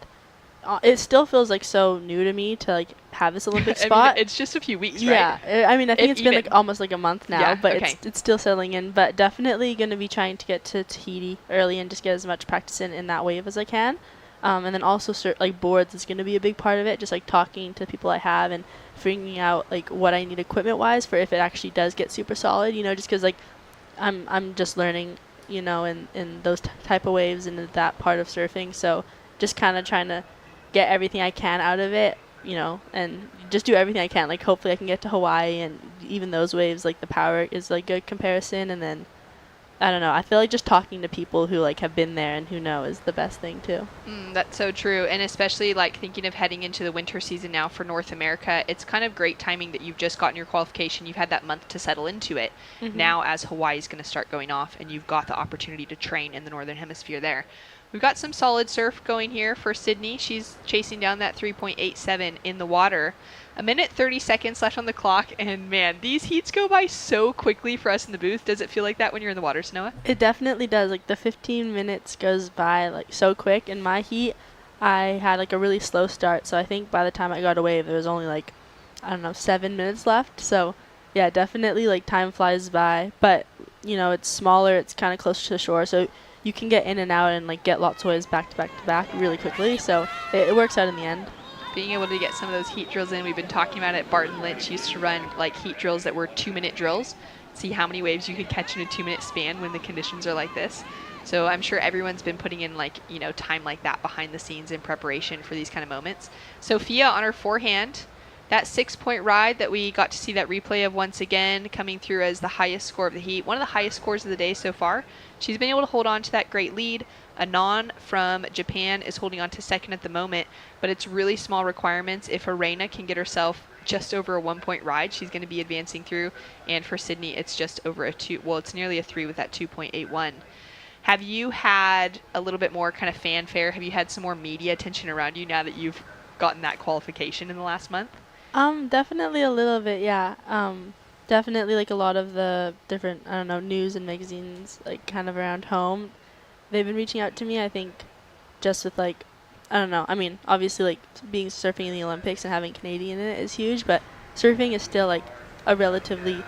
it still feels like so new to me to like have this Olympic spot. It's just a few weeks, right? Yeah, I mean, I think If it's been even. like almost like a month now, Yeah, but okay. it's still settling in. But definitely going to be trying to get to Tahiti early and just get as much practice in that wave as I can. And then also like boards is going to be a big part of it, just like talking to people I have and figuring out like what I need equipment wise for if it actually does get super solid, you know, just because like I'm just learning, you know, in those type of waves and in that part of surfing. So just kind of trying to get everything I can out of it, you know, and just do everything I can. Like hopefully I can get to Hawaii, and even those waves, like the power is like good comparison. And then I don't know, I feel like just talking to people who like have been there and who know is the best thing too. That's so true. And especially like thinking of heading into the winter season now for North America, it's kind of great timing that you've just gotten your qualification. You've had that month to settle into it. Mhm. Now as Hawaii's going to start going off, and you've got the opportunity to train in the Northern Hemisphere there. We've got some solid surf going here for Sydney. She's chasing down that 3.87 in the water. 1:30 seconds left on the clock, and man, these heats go by so quickly for us in the booth. Does it feel like that when you're in the water, Sanoa? It definitely does. Like the 15 minutes goes by like so quick. In my heat, I had like a really slow start, so I think by the time I got a wave, there was only like, I don't know, 7 minutes left. So yeah, definitely like time flies by. But you know, it's smaller, it's kind of closer to the shore, so you can get in and out and like get lots of waves back to back to back really quickly. So it works out in the end. Being able to get some of those heat drills in, we've been talking about it. Barton Lynch used to run like heat drills that were 2-minute drills. See how many waves you could catch in a 2-minute span when the conditions are like this. So I'm sure everyone's been putting in like, you know, time like that behind the scenes in preparation for these kind of moments. Sophia on her forehand, that 6-point ride that we got to see that replay of once again, coming through as the highest score of the heat, one of the highest scores of the day so far. She's been able to hold on to that great lead. Anon from Japan is holding on to second at the moment, but it's really small requirements. If Arena can get herself just over a 1-point ride, she's going to be advancing through. And for Sydney, it's just over a 2. Well, it's nearly a 3 with that 2.81. Have you had a little bit more kind of fanfare? Have you had some more media attention around you now that you've gotten that qualification in the last month? Definitely a little bit, yeah. Definitely like a lot of the different, I don't know, news and magazines like kind of around home. They've been reaching out to me, I think, just with like, I don't know. I mean, obviously like being surfing in the Olympics and having Canadian in it is huge, but surfing is still like a relatively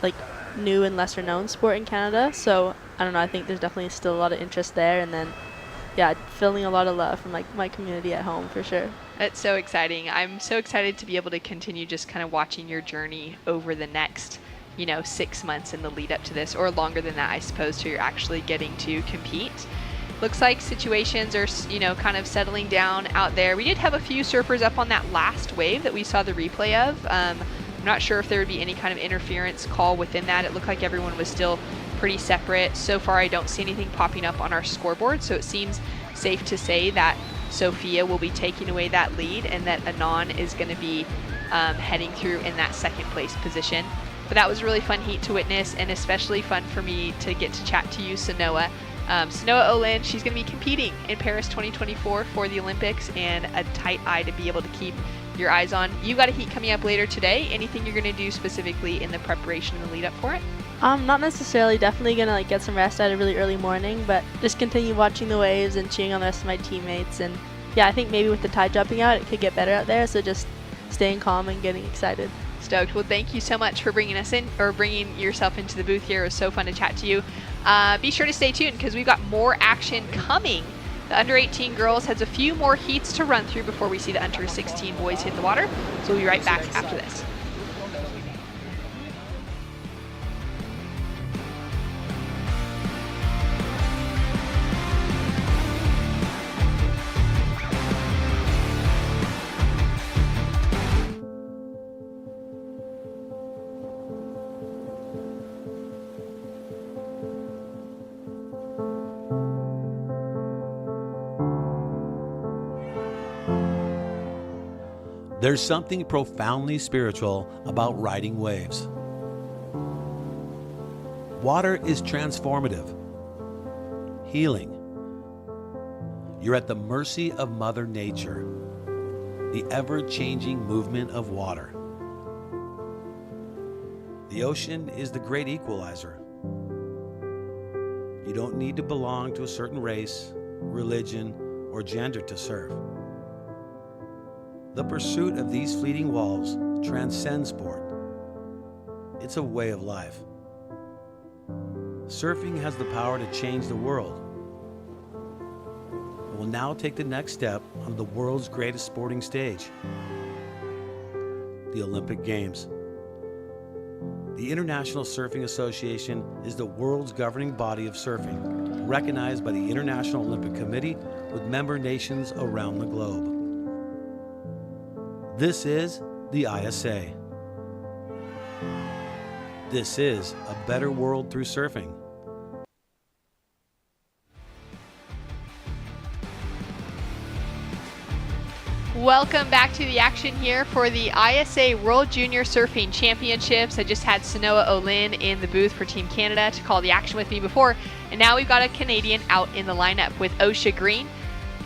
like new and lesser known sport in Canada. So I don't know, I think there's definitely still a lot of interest there. And then yeah, feeling a lot of love from like my community at home for sure. It's so exciting. I'm so excited to be able to continue just kind of watching your journey over the next, you know, 6 months in the lead up to this, or longer than that, I suppose, till you're actually getting to compete. Looks like situations are, you know, kind of settling down out there. We did have a few surfers up on that last wave that we saw the replay of. I'm not sure if there would be any kind of interference call within that. It looked like everyone was still pretty separate. So far, I don't see anything popping up on our scoreboard, so it seems safe to say that Sophia will be taking away that lead and that Anon is going to be heading through in that second place position. But that was a really fun heat to witness, and especially fun for me to get to chat to you, Sanoa. Sanoa Olin, she's going to be competing in Paris 2024 for the Olympics, and a tight eye to be able to keep your eyes on. You got a heat coming up later today. Anything you're going to do specifically in the preparation and the lead up for it? Not necessarily. Definitely gonna like get some rest at a really early morning, but just continue watching the waves and cheering on the rest of my teammates. And yeah, I think maybe with the tide dropping out, it could get better out there. So just staying calm and getting excited. Stoked. Well, thank you so much for bringing us in, or bringing yourself into the booth here. It was so fun to chat to you. Be sure to stay tuned because we've got more action coming. The under 18 girls has a few more heats to run through before we see the under 16 boys hit the water. So we'll be right back after this. There's something profoundly spiritual about riding waves. Water is transformative, healing. You're at the mercy of Mother Nature, the ever-changing movement of water. The ocean is the great equalizer. You don't need to belong to a certain race, religion, or gender to surf. The pursuit of these fleeting walls transcends sport. It's a way of life. Surfing has the power to change the world. It will now take the next step on the world's greatest sporting stage, the Olympic Games. The International Surfing Association is the world's governing body of surfing, recognized by the International Olympic Committee with member nations around the globe. This is the ISA. This is a better world through surfing. Welcome back to the action here for the ISA World Junior Surfing Championships. I just had Sanoa Olin in the booth for Team Canada to call the action with me before, and now we've got a Canadian out in the lineup with Osha Green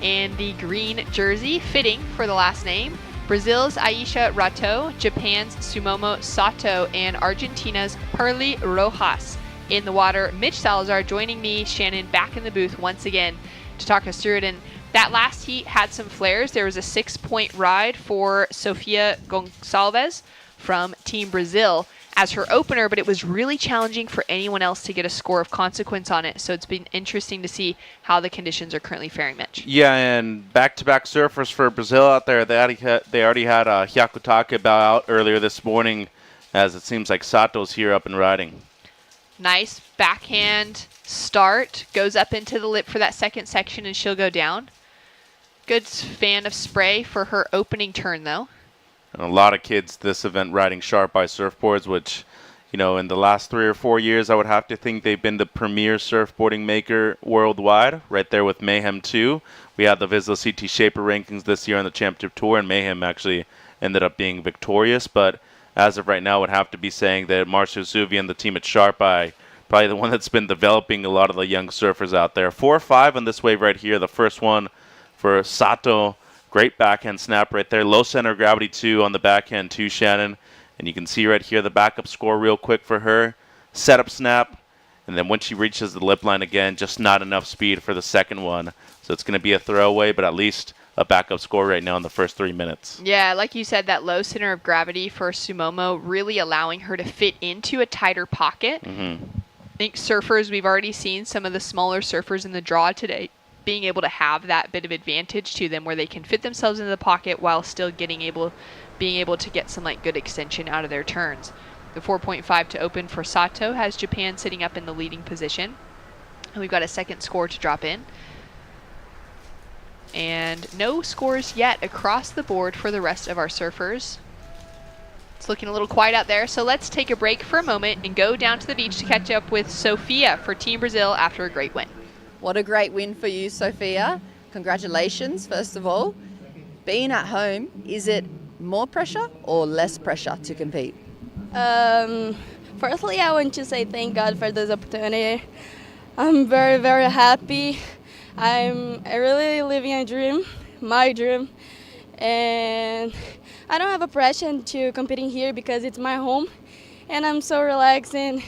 in the green jersey, fitting for the last name. Brazil's Aisha Rato, Japan's Sumomo Sato, and Argentina's Perly Rojas in the water. Mitch Salazar joining me, Shannon, back in the booth once again to talk us through it. And that last heat had some flares. There was a 6-point ride for Sofia Gonçalves from Team Brazil as her opener, but it was really challenging for anyone else to get a score of consequence on it. So it's been interesting to see how the conditions are currently faring, Mitch. Yeah, and back-to-back surfers for Brazil out there. They already had Hyakutake bow out earlier this morning, as it seems like Sato's here up and riding. Nice backhand start. Goes up into the lip for that second section, and she'll go down. Good fan of spray for her opening turn, though. And a lot of kids this event riding sharp by surfboards, which, you know, in the last 3 or 4 years, I would have to think they've been the premier surfboarding maker worldwide, right there with Mayhem 2. We had the Vizsla CT Shaper rankings this year on the Championship Tour, and Mayhem actually ended up being victorious. But as of right now, I would have to be saying that Marcio Zuvi and the team at Sharp Eye, probably the one that's been developing a lot of the young surfers out there. 4-5 on this wave right here. The first one for Sato. Great backhand snap right there. Low center of gravity, too, on the backhand, too, Shannon. And you can see right here the backup score real quick for her. Setup snap. And then when she reaches the lip line again, just not enough speed for the second one. So it's going to be a throwaway, but at least a backup score right now in the first 3 minutes. Yeah, like you said, that low center of gravity for Sumomo really allowing her to fit into a tighter pocket. I think surfers, we've already seen some of the smaller surfers in the draw today being able to have that bit of advantage to them where they can fit themselves into the pocket while still being able to get some like good extension out of their turns. The 4.5 to open for Sato has Japan sitting up in the leading position. And we've got a second score to drop in. And no scores yet across the board for the rest of our surfers. It's looking a little quiet out there, so let's take a break for a moment and go down to the beach to catch up with Sofia for Team Brazil after a great win. What a great win for you, Sofia. Congratulations, first of all. Being at home, is it more pressure or less pressure to compete? Firstly, I want to say thank God for this opportunity. I'm very, very happy. I'm really living a dream, my dream. And I don't have a pressure to competing here because it's my home. And I'm so relaxed and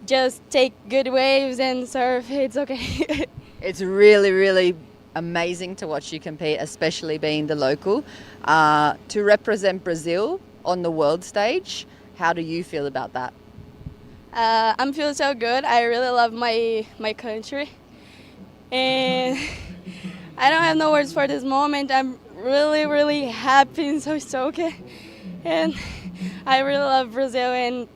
just take good waves and surf. It's okay. It's really, really amazing to watch you compete, especially being the local. To represent Brazil on the world stage, how do you feel about that? I'm feeling so good. I really love my country. And I don't have no words for this moment. I'm really, really happy and so stoked. And I really love Brazil and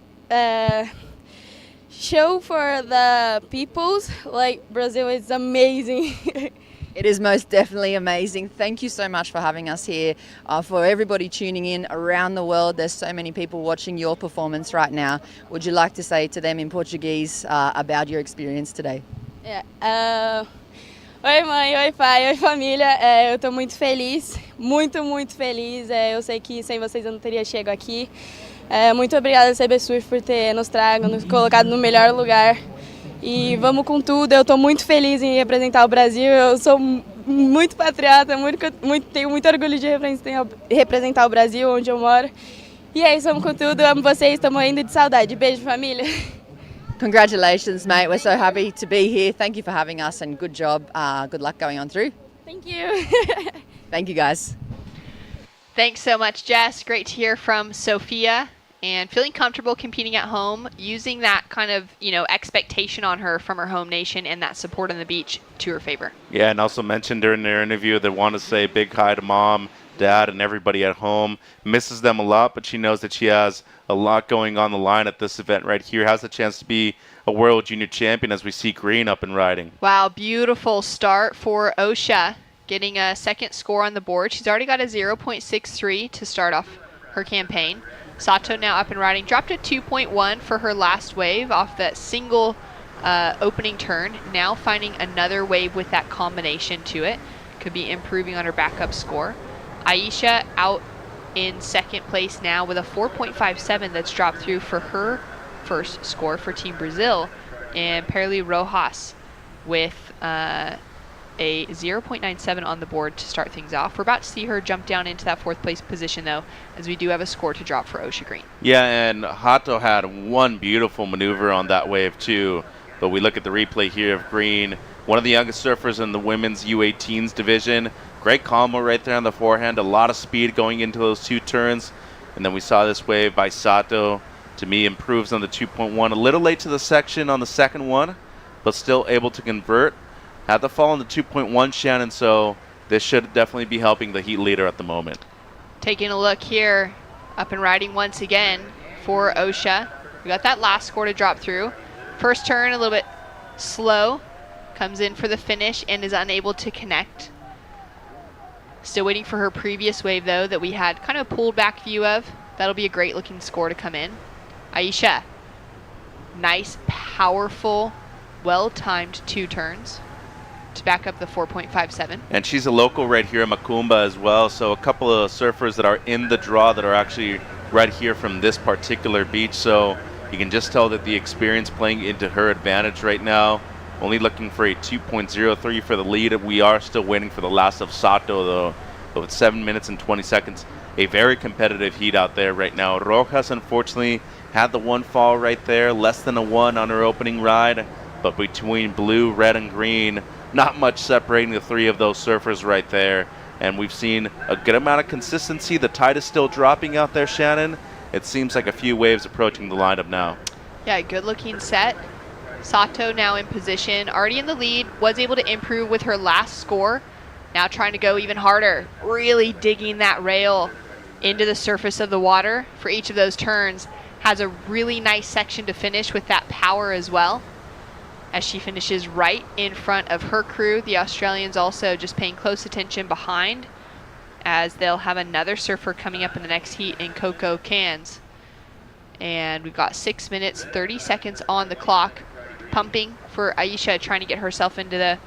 show for the peoples, like Brazil is amazing. It is most definitely amazing. Thank you so much for having us here. For everybody tuning in around the world, there's so many people watching your performance right now. Would you like to say to them in Portuguese about your experience today? Yeah. Oi, mãe, oi, pai, oi, família. Eu tô muito feliz, muito feliz. Eu sei que sem vocês eu não teria chegado aqui. Muito obrigada, CB Surf, por ter nos trago, nos colocado no melhor lugar. E vamos com tudo. Eu tô muito feliz em representar o Brasil. Eu sou muito patriota, tenho muito orgulho de representar o Brasil, onde eu moro. E é isso, vamos com tudo. Amo vocês, estamos indo de saudade. Beijo, família. Congratulations, mate. We're so happy to be here. Thank you for having us and good job. Good luck going on through. Thank you. Thank you, guys. Thanks so much, Jess. Great to hear from Sophia. And feeling comfortable competing at home, using that kind of, expectation on her from her home nation and that support on the beach to her favor. Yeah, and also mentioned during their interview they want to say big hi to mom, dad, and everybody at home. Misses them a lot, but she knows that she has a lot going on the line at this event right here. Has a chance to be a World Junior Champion as we see Green up and riding. Wow, beautiful start for Osha, getting a second score on the board. She's already got a 0.63 to start off her campaign. Sato now up and riding. Dropped a 2.1 for her last wave off that single opening turn. Now finding another wave with that combination to it. Could be improving on her backup score. Aisha out in second place now with a 4.57 that's dropped through for her first score for Team Brazil. And Perli Rojas with a 0.97 on the board to start things off. We're about to see her jump down into that fourth place position though, as we do have a score to drop for Osha Green. Yeah, and Hato had one beautiful maneuver on that wave too. But we look at the replay here of Green, one of the youngest surfers in the women's U18s division. Great combo right there on the forehand, a lot of speed going into those two turns. And then we saw this wave by Sato. To me, improves on the 2.1. A little late to the section on the second one, but still able to convert. Had to fall on the 2.1, Shannon, so this should definitely be helping the heat leader at the moment. Taking a look here, up and riding once again for Osha. We got that last score to drop through. First turn, a little bit slow. Comes in for the finish and is unable to connect. Still waiting for her previous wave, though, that we had kind of a pulled back view of. That'll be a great looking score to come in. Aisha, nice, powerful, well-timed two turns to back up the 4.57. And she's a local right here in Macumba as well, so a couple of surfers that are in the draw that are actually right here from this particular beach, so you can just tell that the experience playing into her advantage right now. Only looking for a 2.03 for the lead. We are still waiting for the last of Sato though, but with 7 minutes and 20 seconds, a very competitive heat out there right now. Rojas unfortunately had the one fall right there, less than a 1 on her opening ride, but between blue, red, and green, not much separating the three of those surfers right there. And we've seen a good amount of consistency. The tide is still dropping out there, Shannon. It seems like a few waves approaching the lineup now. Yeah, good looking set. Sato now in position, already in the lead, was able to improve with her last score. Now trying to go even harder, really digging that rail into the surface of the water for each of those turns. Has a really nice section to finish with that power as well, as she finishes right in front of her crew. The Australians also just paying close attention behind, as they'll have another surfer coming up in the next heat in Coco Cans. And we've got 6 minutes, 30 seconds on the clock. Pumping for Aisha, trying to get herself into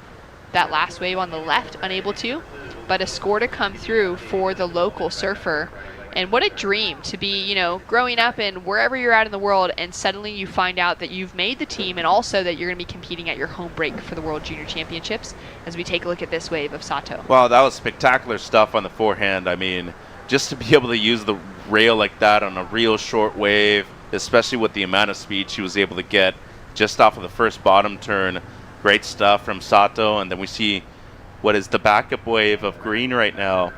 that last wave on the left, unable to. But a score to come through for the local surfer. And what a dream to be, growing up in wherever you're at in the world, and suddenly you find out that you've made the team and also that you're going to be competing at your home break for the World Junior Championships, as we take a look at this wave of Sato. Wow, that was spectacular stuff on the forehand. I mean, just to be able to use the rail like that on a real short wave, especially with the amount of speed she was able to get just off of the first bottom turn. Great stuff from Sato. And then we see what is the backup wave of Green right now.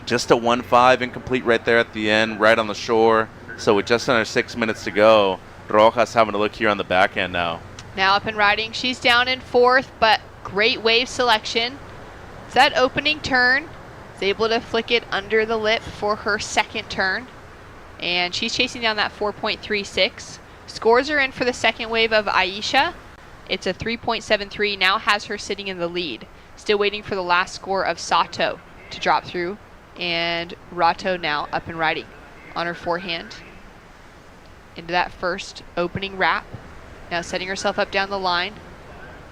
Just a 1.5 incomplete right there at the end, right on the shore. So with just under 6 minutes to go, Rojas having to look here on the backhand now. Now up and riding. She's down in fourth, but great wave selection. It's that opening turn. Is able to flick it under the lip for her second turn. And she's chasing down that 4.36. Scores are in for the second wave of Aisha. It's a 3.73, now has her sitting in the lead. Still waiting for the last score of Sato to drop through. And Rato now up and riding on her forehand into that first opening wrap. Now setting herself up down the line.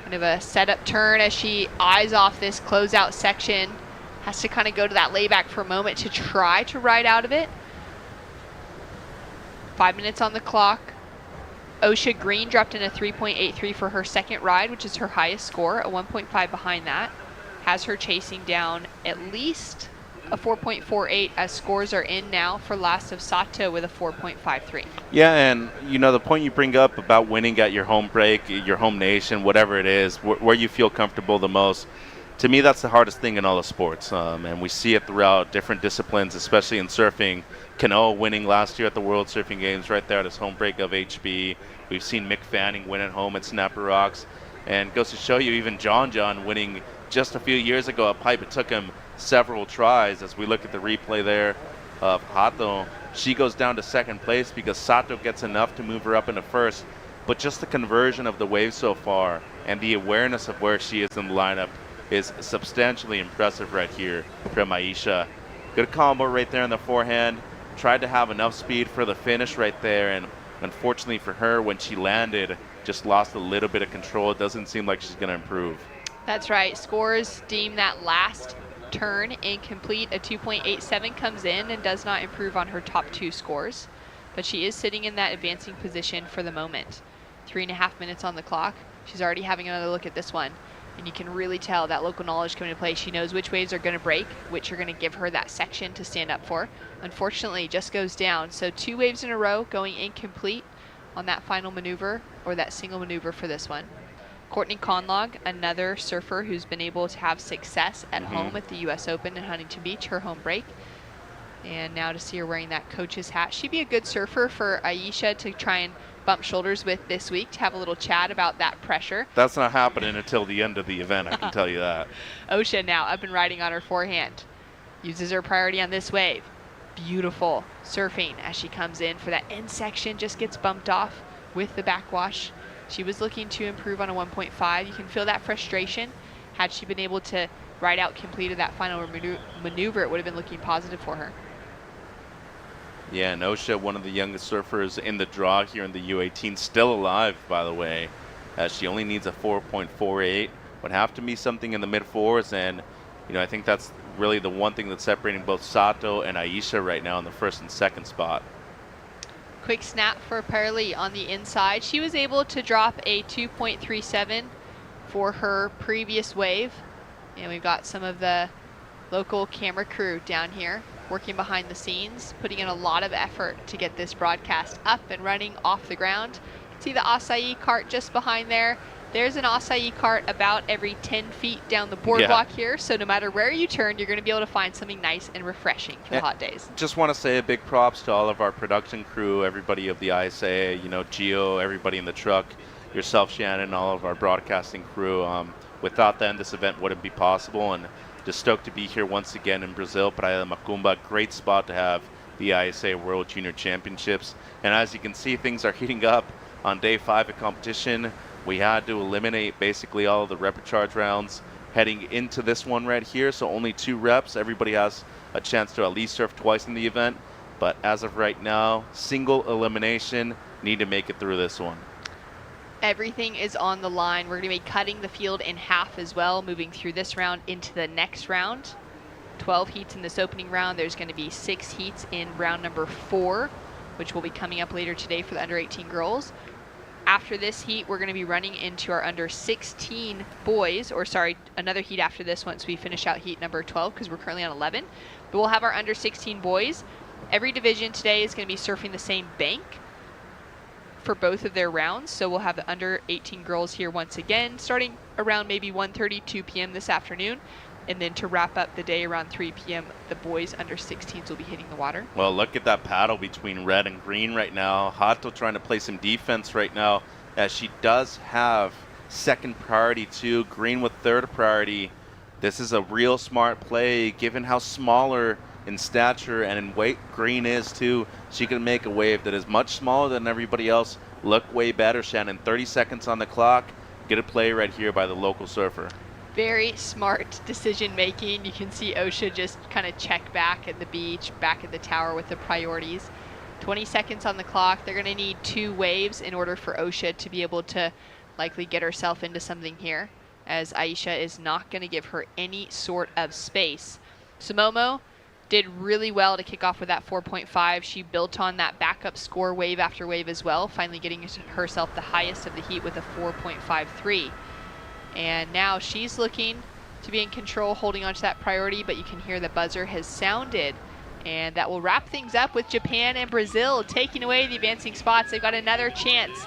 Kind of a setup turn as she eyes off this closeout section. Has to kind of go to that layback for a moment to try to ride out of it. 5 minutes on the clock. Osha Green dropped in a 3.83 for her second ride, which is her highest score, a 1.5 behind that. Has her chasing down at least a 4.48 as scores are in now for last of Sato with a 4.53. Yeah, and you know the point you bring up about winning at your home break, your home nation, whatever it is, where you feel comfortable the most. To me, that's the hardest thing in all the sports, and we see it throughout different disciplines, especially in surfing. Cano winning last year at the World Surfing Games right there at his home break of HB. We've seen Mick Fanning win at home at Snapper Rocks, and goes to show you even John winning just a few years ago at Pipe. It took him several tries. As we look at the replay there of Hato, she goes down to second place because Sato gets enough to move her up into first, but just the conversion of the wave so far and the awareness of where she is in the lineup is substantially impressive right here from Aisha. Good combo right there in the forehand. Tried to have enough speed for the finish right there, and unfortunately for her, when she landed, just lost a little bit of control. It doesn't seem like she's going to improve. That's right. Scores deem that last turn incomplete. A 2.87 comes in and does not improve on her top two scores, but she is sitting in that advancing position for the moment. 3.5 minutes on the clock. She's already having another look at this one. And you can really tell that local knowledge coming into play. She knows which waves are going to break, which are going to give her that section to stand up for. Unfortunately, just goes down. So 2 waves in a row going incomplete on that final maneuver, or that single maneuver for this one. Courtney Conlog, another surfer who's been able to have success at home at the U.S. Open in Huntington Beach, her home break. And now to see her wearing that coach's hat. She'd be a good surfer for Aisha to try and bump shoulders with this week, to have a little chat about that pressure. That's not happening until the end of the event, I can tell you that. Osha now up and riding on her forehand. Uses her priority on this wave. Beautiful surfing as she comes in for that end section, just gets bumped off with the backwash. She was looking to improve on a 1.5. You can feel that frustration. Had she been able to ride out completed that final maneuver, it would have been looking positive for her. Yeah, and Osha, one of the youngest surfers in the draw here in the U18, still alive, by the way, as she only needs a 4.48. Would have to be something in the mid-4s, and you know, I think that's really the one thing that's separating both Sato and Aisha right now in the first and second spot. Quick snap for Perley on the inside. She was able to drop a 2.37 for her previous wave, and we've got some of the local camera crew down here working behind the scenes, putting in a lot of effort to get this broadcast up and running off the ground. See the acai cart just behind there. There's an acai cart about every 10 feet down the boardwalk here, so no matter where you turn, you're going to be able to find something nice and refreshing for the hot days. Just want to say a big props to all of our production crew, everybody of the ISA, you know, Gio, everybody in the truck, yourself, Shannon, all of our broadcasting crew. Without them, this event wouldn't be possible, and just stoked to be here once again in Brazil, Praia da Macumba. Great spot to have the ISA World Junior Championships. And as you can see, things are heating up on day 5 of competition. We had to eliminate basically all of the rep charge rounds heading into this one right here, so only 2 reps. Everybody has a chance to at least surf twice in the event, but as of right now, single elimination, need to make it through this one. Everything is on the line. We're going to be cutting the field in half as well, moving through this round into the next round. 12 heats in this opening round. There's going to be 6 heats in round number 4, which will be coming up later today for the under 18 girls. After this heat, we're going to be running into our under 16 boys, or sorry, another heat after this once we finish out heat number 12, because we're currently on 11. But we'll have our under 16 boys. Every division today is going to be surfing the same bank for both of their rounds. So we'll have the under 18 girls here once again, starting around maybe 1:30, 2 p.m. this afternoon. And then to wrap up the day around 3 p.m., the boys under 16s will be hitting the water. Well, look at that paddle between red and green right now. Hato trying to play some defense right now, as she does have second priority too. Green with third priority. This is a real smart play, given how smaller in stature and in weight Green is too. She can make a wave that is much smaller than everybody else look way better. Shannon, 30 seconds on the clock. Get a play right here by the local surfer. Very smart decision making. You can see Osha just kind of check back at the beach, back at the tower with the priorities. 20 seconds on the clock. They're going to need 2 waves in order for Osha to be able to likely get herself into something here, as Aisha is not going to give her any sort of space. Sumomo did really well to kick off with that 4.5. She built on that backup score wave after wave as well, finally getting herself the highest of the heat with a 4.53. And now she's looking to be in control, holding on to that priority, but you can hear the buzzer has sounded. And that will wrap things up with Japan and Brazil taking away the advancing spots. They've got another chance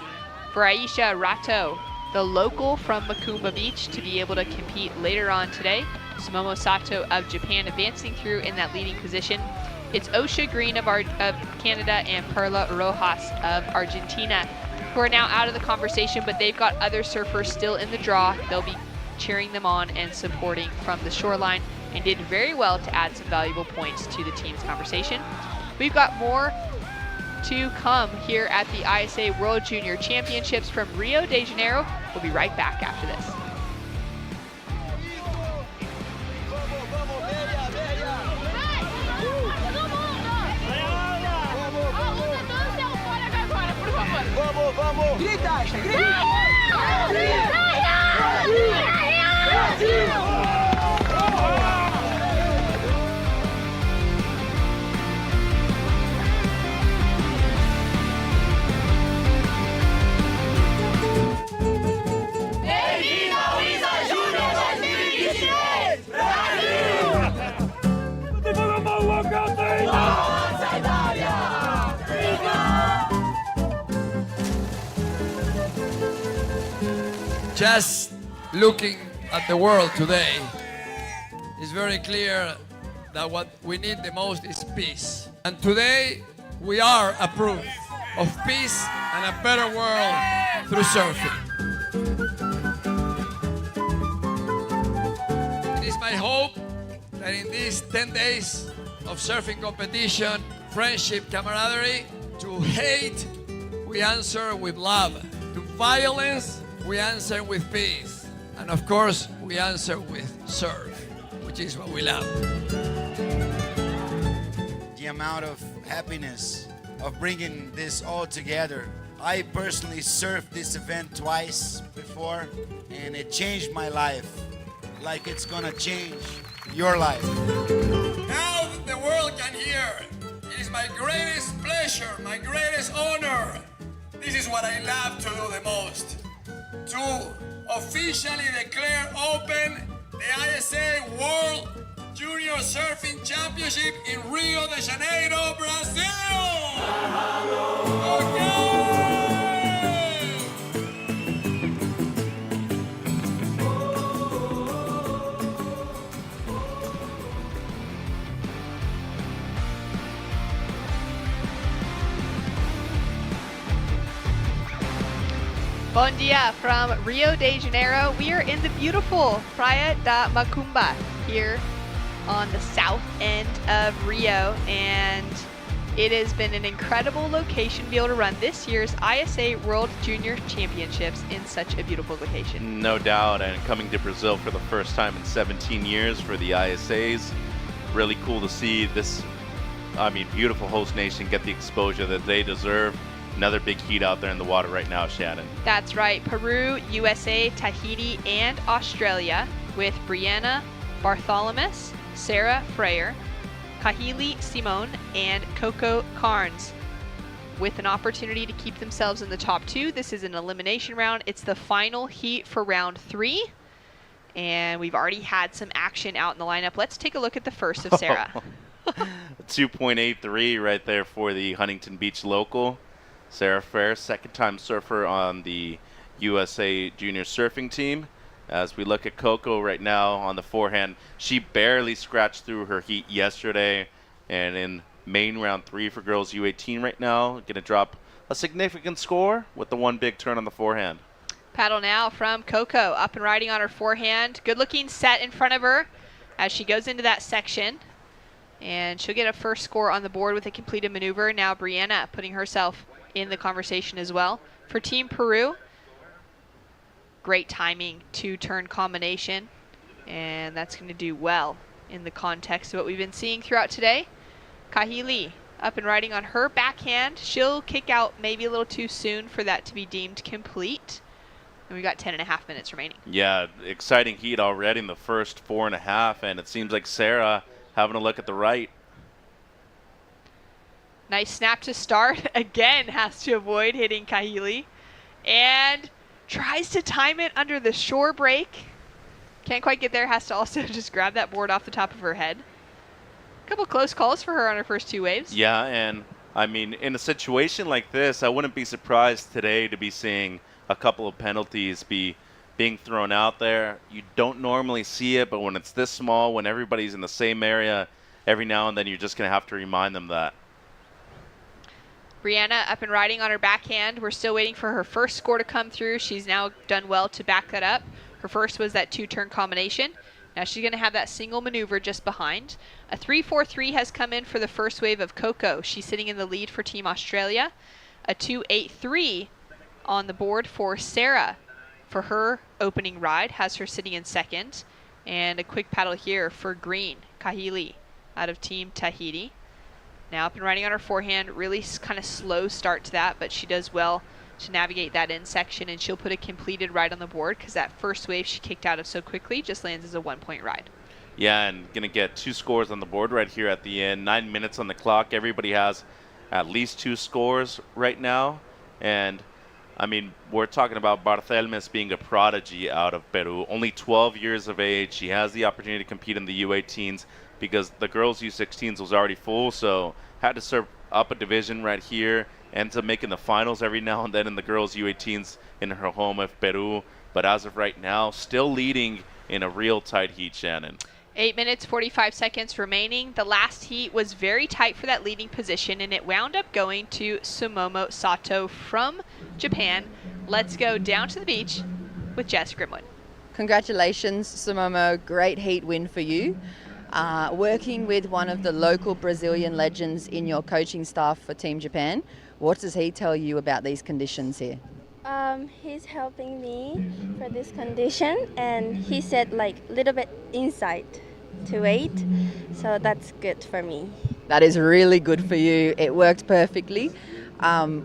for Aisha Rato, the local from Macumba Beach, to be able to compete later on today. Sumomo Sato of Japan advancing through in that leading position. It's Osha Green of Canada and Perla Rojas of Argentina, who are now out of the conversation, but they've got other surfers still in the draw. They'll be cheering them on and supporting from the shoreline, and did very well to add some valuable points to the team's conversation. We've got more to come here at the ISA World Junior Championships from Rio de Janeiro. We'll be right back after this. Vamos, vamos! Grita, Aisha, grita! Just looking at the world today, it's very clear that what we need the most is peace. And today, we are a proof of peace and a better world through surfing. It is my hope that in these 10 days of surfing competition, friendship, camaraderie, to hate, we answer with love. To violence, we answer with peace. And of course, we answer with surf, which is what we love. The amount of happiness of bringing this all together. I personally surfed this event twice before, and it changed my life, like it's gonna change your life. Now that the world can hear, it is my greatest pleasure, my greatest honor. This is what I love to do the most. To officially declare open the ISA World Junior Surfing Championship in Rio de Janeiro, Brazil! Okay! Bom dia from Rio de Janeiro. We are in the beautiful Praia da Macumba here on the south end of Rio, and it has been an incredible location to be able to run this year's ISA World Junior Championships in such a beautiful location. No doubt, and coming to Brazil for the first time in 17 years for the ISAs. Really cool to see this, beautiful host nation get the exposure that they deserve. Another big heat out there in the water right now, Shannon. That's right. Peru, USA, Tahiti, and Australia with Brianna Bartholomew, Sarah Freyer, Kahili Simone, and Coco Carnes with an opportunity to keep themselves in the top two. This is an elimination round. It's the final heat for round 3. And we've already had some action out in the lineup. Let's take a look at the first of Sarah. 2.83 right there for the Huntington Beach local. Sarah Fair, second-time surfer on the USA Junior Surfing team. As we look at Coco right now on the forehand, she barely scratched through her heat yesterday. And in main round 3 for girls U18 right now, going to drop a significant score with the one big turn on the forehand. Paddle now from Coco, up and riding on her forehand. Good-looking set in front of her as she goes into that section. And she'll get a first score on the board with a completed maneuver. Now Brianna putting herself in the conversation as well. For Team Peru, great timing, 2-turn combination, and that's going to do well in the context of what we've been seeing throughout today. Kahili up and riding on her backhand. She'll kick out maybe a little too soon for that to be deemed complete. and we got 10.5 minutes remaining. Yeah, exciting heat already in the first 4.5, and it seems like Sarah having a look at the right. Nice snap to start. Again, has to avoid hitting Kahili. And tries to time it under the shore break. Can't quite get there. Has to also just grab that board off the top of her head. A couple close calls for her on her first 2 waves. Yeah, and I mean, in a situation like this, I wouldn't be surprised today to be seeing a couple of penalties being thrown out there. You don't normally see it, but when it's this small, when everybody's in the same area, every now and then you're just going to have to remind them that. Brianna up and riding on her backhand. We're still waiting for her first score to come through. She's now done well to back that up. Her first was that 2-turn combination. Now she's going to have that single maneuver just behind. A 3-4-3 has come in for the first wave of Coco. She's sitting in the lead for Team Australia. A 2-8-3 on the board for Sarah for her opening ride, has her sitting in second. And a quick paddle here for Green, Kahili, out of Team Tahiti. Now up and riding on her forehand, really kind of slow start to that, but she does well to navigate that end section, and she'll put a completed ride on the board because that first wave she kicked out of so quickly just lands as a 1-point ride. Yeah, and going to get 2 scores on the board right here at the end. 9 minutes on the clock. Everybody has at least 2 scores right now. And, I mean, we're talking about Barthelmes being a prodigy out of Peru. Only 12 years of age. She has the opportunity to compete in the U18s because the girls' U16s was already full, so had to serve up a division right here. Ends up making the finals every now and then in the girls' U18s in her home of Peru. But as of right now, still leading in a real tight heat, Shannon. 8 minutes, 45 seconds remaining. The last heat was very tight for that leading position, and it wound up going to Sumomo Sato from Japan. Let's go down to the beach with Jess Grimwood. Congratulations, Sumomo. Great heat win for you. Working with one of the local Brazilian legends in your coaching staff for Team Japan, what does he tell you about these conditions here? He's helping me for this condition, and he said like a little bit insight to wait, so that's good for me. That is really good for you. It worked perfectly.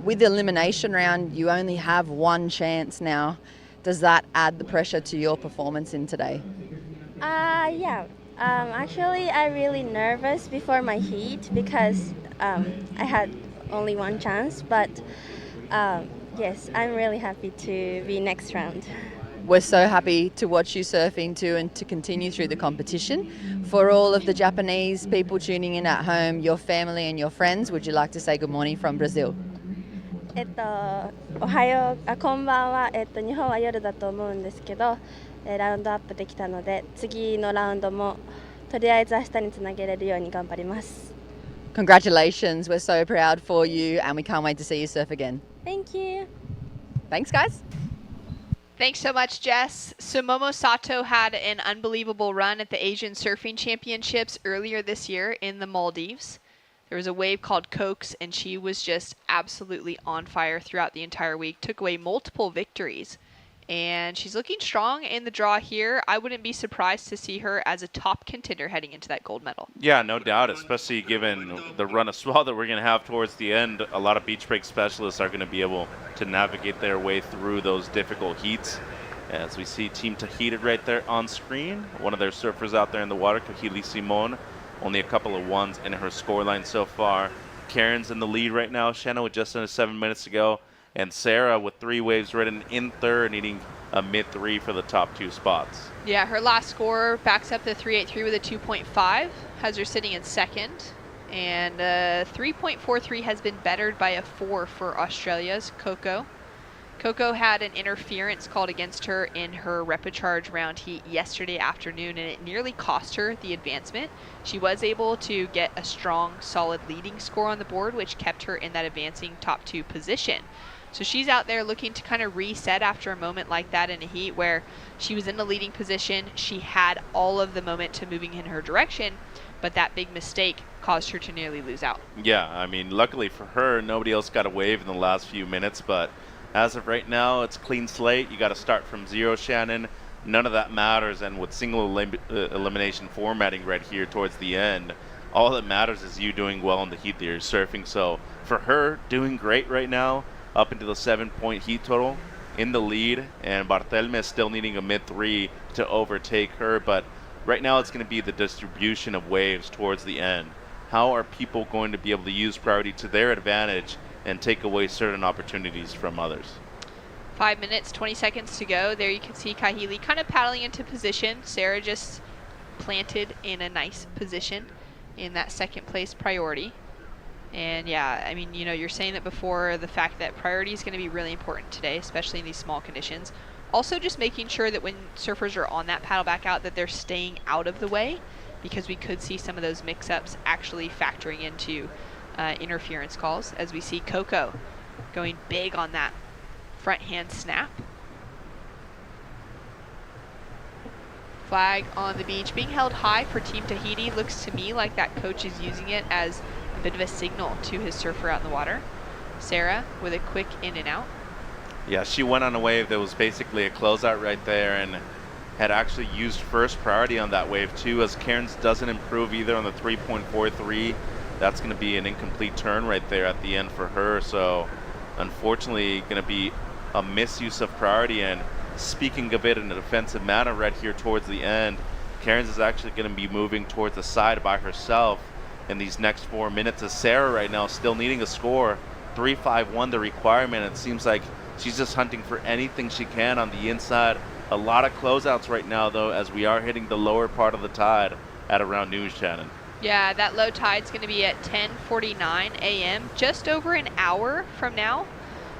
With the elimination round, you only have one chance now. Does that add the pressure to your performance in today? Yeah. Actually, I'm really nervous before my heat because I had only one chance, but yes, I'm really happy to be next round. We're so happy to watch you surfing too and to continue through the competition. For all of the Japanese people tuning in at home, your family and your friends, would you like to say good morning from Brazil? おはよう、こんばんは。日本は夜だと思うんですけど、ラウンドアップできたので、次のラウンドもとりあえず明日につなげれるように頑張ります。Congratulations, we're so proud for you and we can't wait to see you surf again. Thank you. Thanks, guys. Thanks so much, Jess. Sumomo Sato had an unbelievable run at the Asian Surfing Championships earlier this year in the Maldives. There was a wave called Cokes, and she was just absolutely on fire throughout the entire week. Took away multiple victories, and she's looking strong in the draw here. I wouldn't be surprised to see her as a top contender heading into that gold medal. Yeah, no doubt, especially given the run of swell that we're going to have towards the end. A lot of beach break specialists are going to be able to navigate their way through those difficult heats. As we see Team Tahiti right there on screen, one of their surfers out there in the water, Kahili Simon, only a couple of ones in her scoreline so far. Karen's in the lead right now, Shannon with just under 7 minutes to go, and Sarah with 3 waves ridden in third, needing a mid-3 for the top 2 spots. Yeah, her last score backs up the 3.83 with a 2.5, has her sitting in second, and 3.43 has been bettered by a 4 for Australia's Coco. Coco had an interference called against her in her repecharge round heat yesterday afternoon, and it nearly cost her the advancement. She was able to get a strong, solid leading score on the board, which kept her in that advancing top 2 position. So she's out there looking to kind of reset after a moment like that in a heat where she was in the leading position. She had all of the momentum moving in her direction, but that big mistake caused her to nearly lose out. Yeah, I mean, luckily for her, nobody else got a wave in the last few minutes, but as of right now, it's clean slate. You got to start from 0, Shannon. None of that matters, and with single elimination formatting right here towards the end, all that matters is you doing well in the heat that you're surfing. So for her, doing great right now, up into the 7-point heat total. in the lead, and Barthelme is still needing a mid-3 to overtake her, but right now it's going to be the distribution of waves towards the end. How are people going to be able to use priority to their advantage and take away certain opportunities from others? 5 minutes, 20 seconds to go. There you can see Kahili kind of paddling into position. Sarah just planted in a nice position in that second place priority. And yeah, I mean, you know, you're saying that before, the fact that priority is going to be really important today, especially in these small conditions. Also just making sure that when surfers are on that paddle back out that they're staying out of the way, because we could see some of those mix-ups actually factoring into interference calls, as we see Coco going big on that front hand snap. Flag on the beach being held high for Team Tahiti. Looks to me like that coach is using it as a bit of a signal to his surfer out in the water. Sarah with a quick in and out. Yeah, she went on a wave that was basically a closeout right there and had actually used first priority on that wave too. As Cairns doesn't improve either on the 3.43, that's going to be an incomplete turn right there at the end for her. So unfortunately going to be a misuse of priority. And speaking of it in a defensive manner right here towards the end, Cairns is actually going to be moving towards the side by herself in these next 4 minutes, as Sarah right now still needing a score. 3.51 the requirement. It seems like she's just hunting for anything she can on the inside. A lot of closeouts right now though, as we are hitting the lower part of the tide at around noon, Shannon. Yeah, that low tide's going to be at 10:49 a.m., just over an hour from now.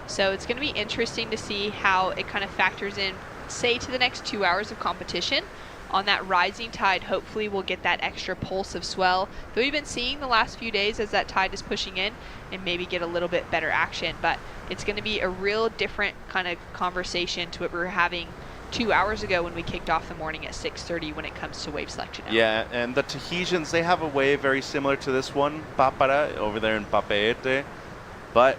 So it's going to be interesting to see how it kind of factors in, say, to the next 2 hours of competition. On that rising tide, hopefully we'll get that extra pulse of swell that we've been seeing the last few days as that tide is pushing in, and maybe get a little bit better action. But it's going to be a real different kind of conversation to what we were having 2 hours ago when we kicked off the morning at 6:30 when it comes to wave selection. Yeah, and the Tahitians, they have a wave very similar to this one, Papara, over there in Papeete. But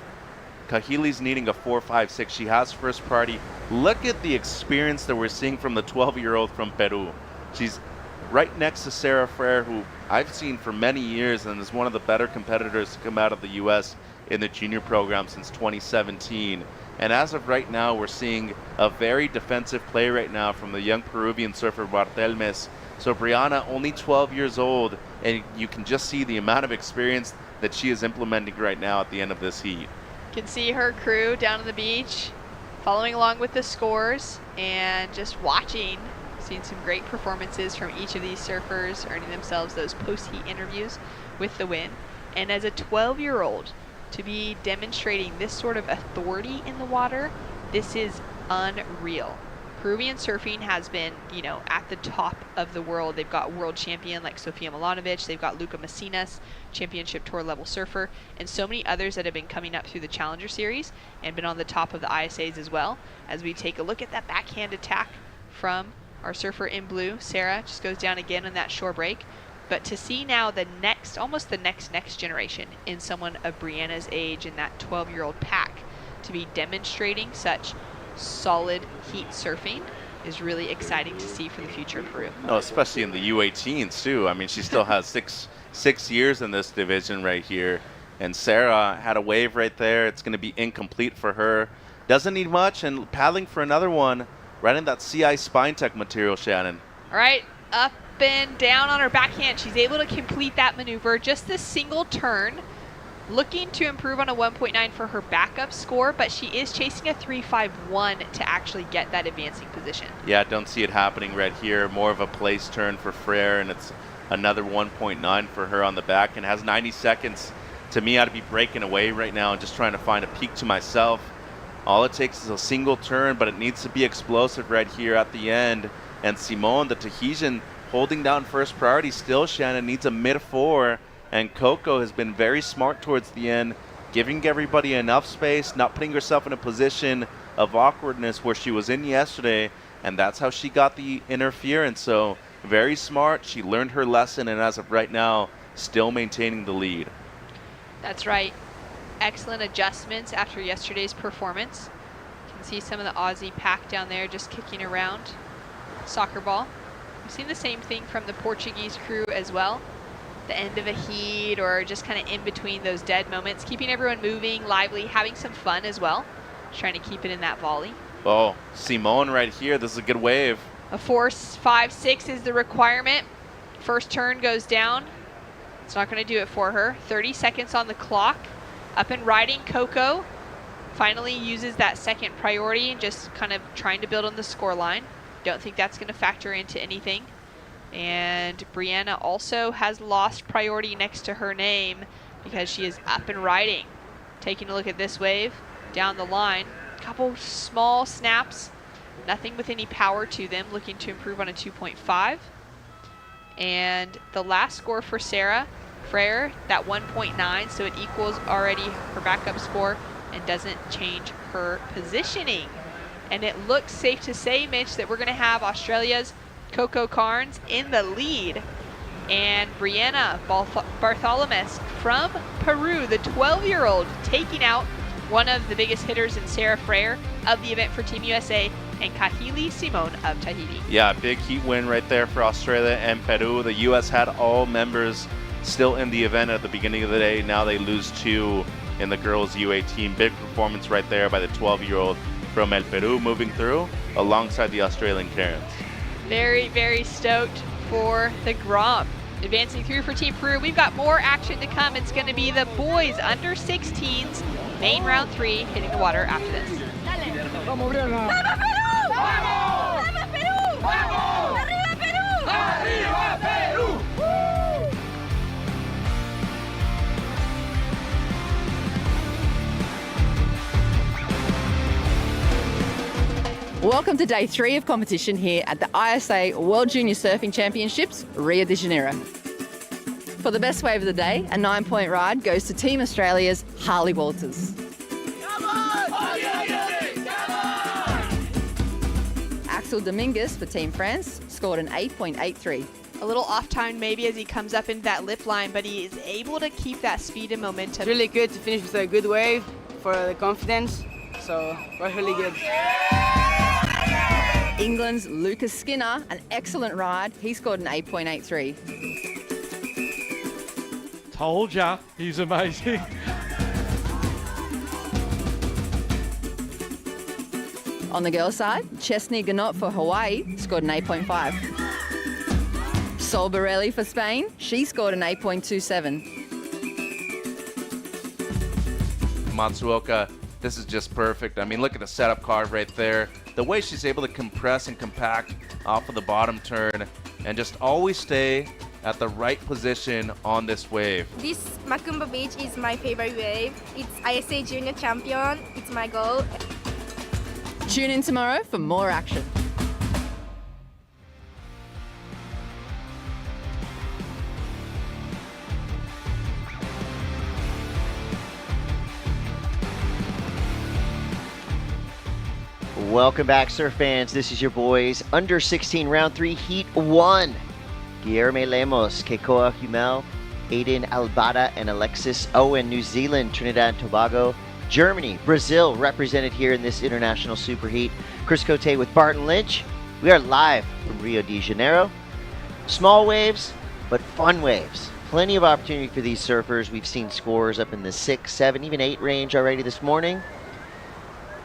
Kahili's needing a 4.56. She has first priority. Look at the experience that we're seeing from the 12-year-old from Peru. She's right next to Sarah Frere, who I've seen for many years and is one of the better competitors to come out of the U.S. in the junior program since 2017. And as of right now, we're seeing a very defensive play right now from the young Peruvian surfer Barthelmes. So Brianna, only 12 years old, and you can just see the amount of experience that she is implementing right now at the end of this heat. Can see her crew down on the beach following along with the scores and just watching, seeing some great performances from each of these surfers, earning themselves those post-heat interviews with the win. And as a 12-year-old, to be demonstrating this sort of authority in the water, this is unreal. Peruvian surfing has been, you know, at the top of the world. They've got world champion like Sofia Milanovic, they've got Luca Messinas, championship tour level surfer, and so many others that have been coming up through the Challenger Series and been on the top of the ISAs as well. As we take a look at that backhand attack from our surfer in blue, Sarah just goes down again on that shore break. But to see now the next, almost the next generation in someone of Brianna's age in that 12-year-old pack to be demonstrating such solid heat surfing is really exciting to see for the future of Peru. No, especially in the U18s too. I mean, she still has six years in this division right here. And Sarah had a wave right there. It's going to be incomplete for her. Doesn't need much, and paddling for another one right in that CI Spine Tech material, Shannon. All right, up and down on her backhand. She's able to complete that maneuver. Just this single turn. Looking to improve on a 1.9 for her backup score, but she is chasing a 3.51 to actually get that advancing position. Yeah, don't see it happening right here. More of a place turn for Frere, and it's another 1.9 for her on the back, and has 90 seconds. To me, I'd be breaking away right now and just trying to find a peak to myself. All it takes is a single turn, but it needs to be explosive right here at the end. And Simone, the Tahitian, holding down first priority still, Shannon, needs a mid-4. And Coco has been very smart towards the end, giving everybody enough space, not putting herself in a position of awkwardness where she was in yesterday, and that's how she got the interference. So very smart. She learned her lesson, and as of right now, still maintaining the lead. That's right. Excellent adjustments after yesterday's performance. You can see some of the Aussie pack down there just kicking around. Soccer ball. We've seen the same thing from the Portuguese crew as well. The end of a heat or just kind of in between those dead moments, keeping everyone moving, lively, having some fun as well. Trying to keep it in that volley. Oh, Simone right here. This is a good wave. A 4.56 is the requirement. First turn goes down. It's not going to do it for her. 30 seconds on the clock. Up and riding, Coco finally uses that second priority and just kind of trying to build on the score line. Don't think that's going to factor into anything. And Brianna also has lost priority next to her name because she is up and riding. Taking a look at this wave down the line. Couple small snaps. Nothing with any power to them. Looking to improve on a 2.5. And the last score for Sarah Frere, that 1.9, so it equals already her backup score and doesn't change her positioning. And it looks safe to say, Mitch, that we're going to have Australia's Coco Carnes in the lead. And Brianna Bartholomew from Peru, the 12-year-old, taking out one of the biggest hitters in Sarah Frere of the event for Team USA, and Kahili Simone of Tahiti. Yeah, big heat win right there for Australia and Peru. The U.S. had all members still in the event at the beginning of the day. Now they lose 2 in the girls UA team. Big performance right there by the 12-year-old from El Peru moving through alongside the Australian Karens. Very, very stoked for the Grom. Advancing through for Team Peru, we've got more action to come. It's going to be the boys under 16s, main round 3, hitting the water after this. ¡Vamos, Brianna! ¡Vamos, Perú! ¡Vamos! ¡Vamos, Perú! ¡Vamos! ¡Arriba, Perú! ¡Arriba, Perú! Welcome to day 3 of competition here at the ISA World Junior Surfing Championships, Rio de Janeiro. For the best wave of the day, a 9-point ride goes to Team Australia's Harley Walters. Axel Dominguez for Team France scored an 8.83. A little off time maybe as he comes up into that lip line, but he is able to keep that speed and momentum. It's really good to finish with a good wave for the confidence, so we're really good. England's Lucas Skinner, an excellent ride. He scored an 8.83. Told ya, he's amazing. On the girls' side, Chesney Ganot for Hawaii scored an 8.5. Sol Borelli for Spain, she scored an 8.27. Matsuoka, this is just perfect. I mean, look at the setup card right there. The way she's able to compress and compact off of the bottom turn and just always stay at the right position on this wave. This Macumba Beach is my favorite wave. It's ISA Junior Champion. It's my goal. Tune in tomorrow for more action. Welcome back, surf fans. This is your boys under 16 round 3 heat 1. Guilherme Lemos, Keikoa Hummel, Aiden Albada, and Alexis Owen. New Zealand, Trinidad and Tobago, Germany, Brazil represented here in this international superheat. Chris Cote with Barton Lynch. We are live from Rio de Janeiro. Small waves, but fun waves. Plenty of opportunity for these surfers. We've seen scores up in the 6, 7, even 8 range already this morning.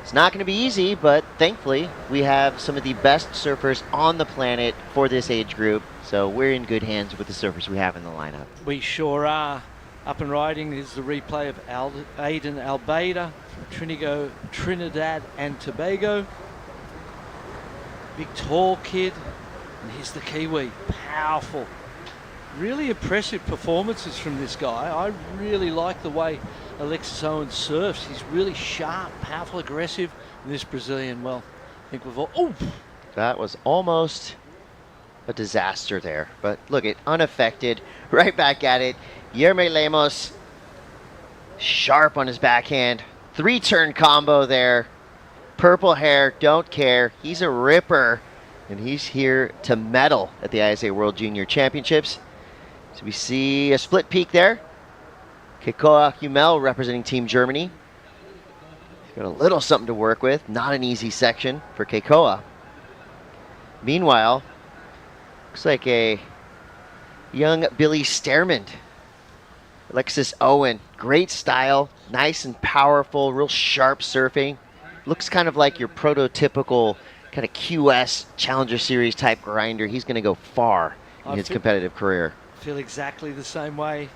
It's not going to be easy, but thankfully we have some of the best surfers on the planet for this age group. So we're in good hands with the surfers we have in the lineup. We sure are. Up and riding is the replay of Aiden Albada from Trinidad and Tobago. Big tall kid, and here's the Kiwi, powerful. Really impressive performances from this guy. I really like the way Alexis Owen surfs. He's really sharp, powerful, aggressive. And this Brazilian, well, I think we've all... Oh! That was almost a disaster there. But look, it unaffected, right back at it. Guilherme Lemos, sharp on his backhand. 3-turn combo there. Purple hair, don't care. He's a ripper. And he's here to medal at the ISA World Junior Championships. So we see a split peak there. Keikoa Hummel representing Team Germany. He's got a little something to work with. Not an easy section for Keikoa. Meanwhile, looks like a young Billy Stearman. Alexis Owen, great style, nice and powerful, real sharp surfing. looks kind of like your prototypical kind of QS Challenger Series type grinder. He's going to go far in his competitive career. I feel exactly the same way.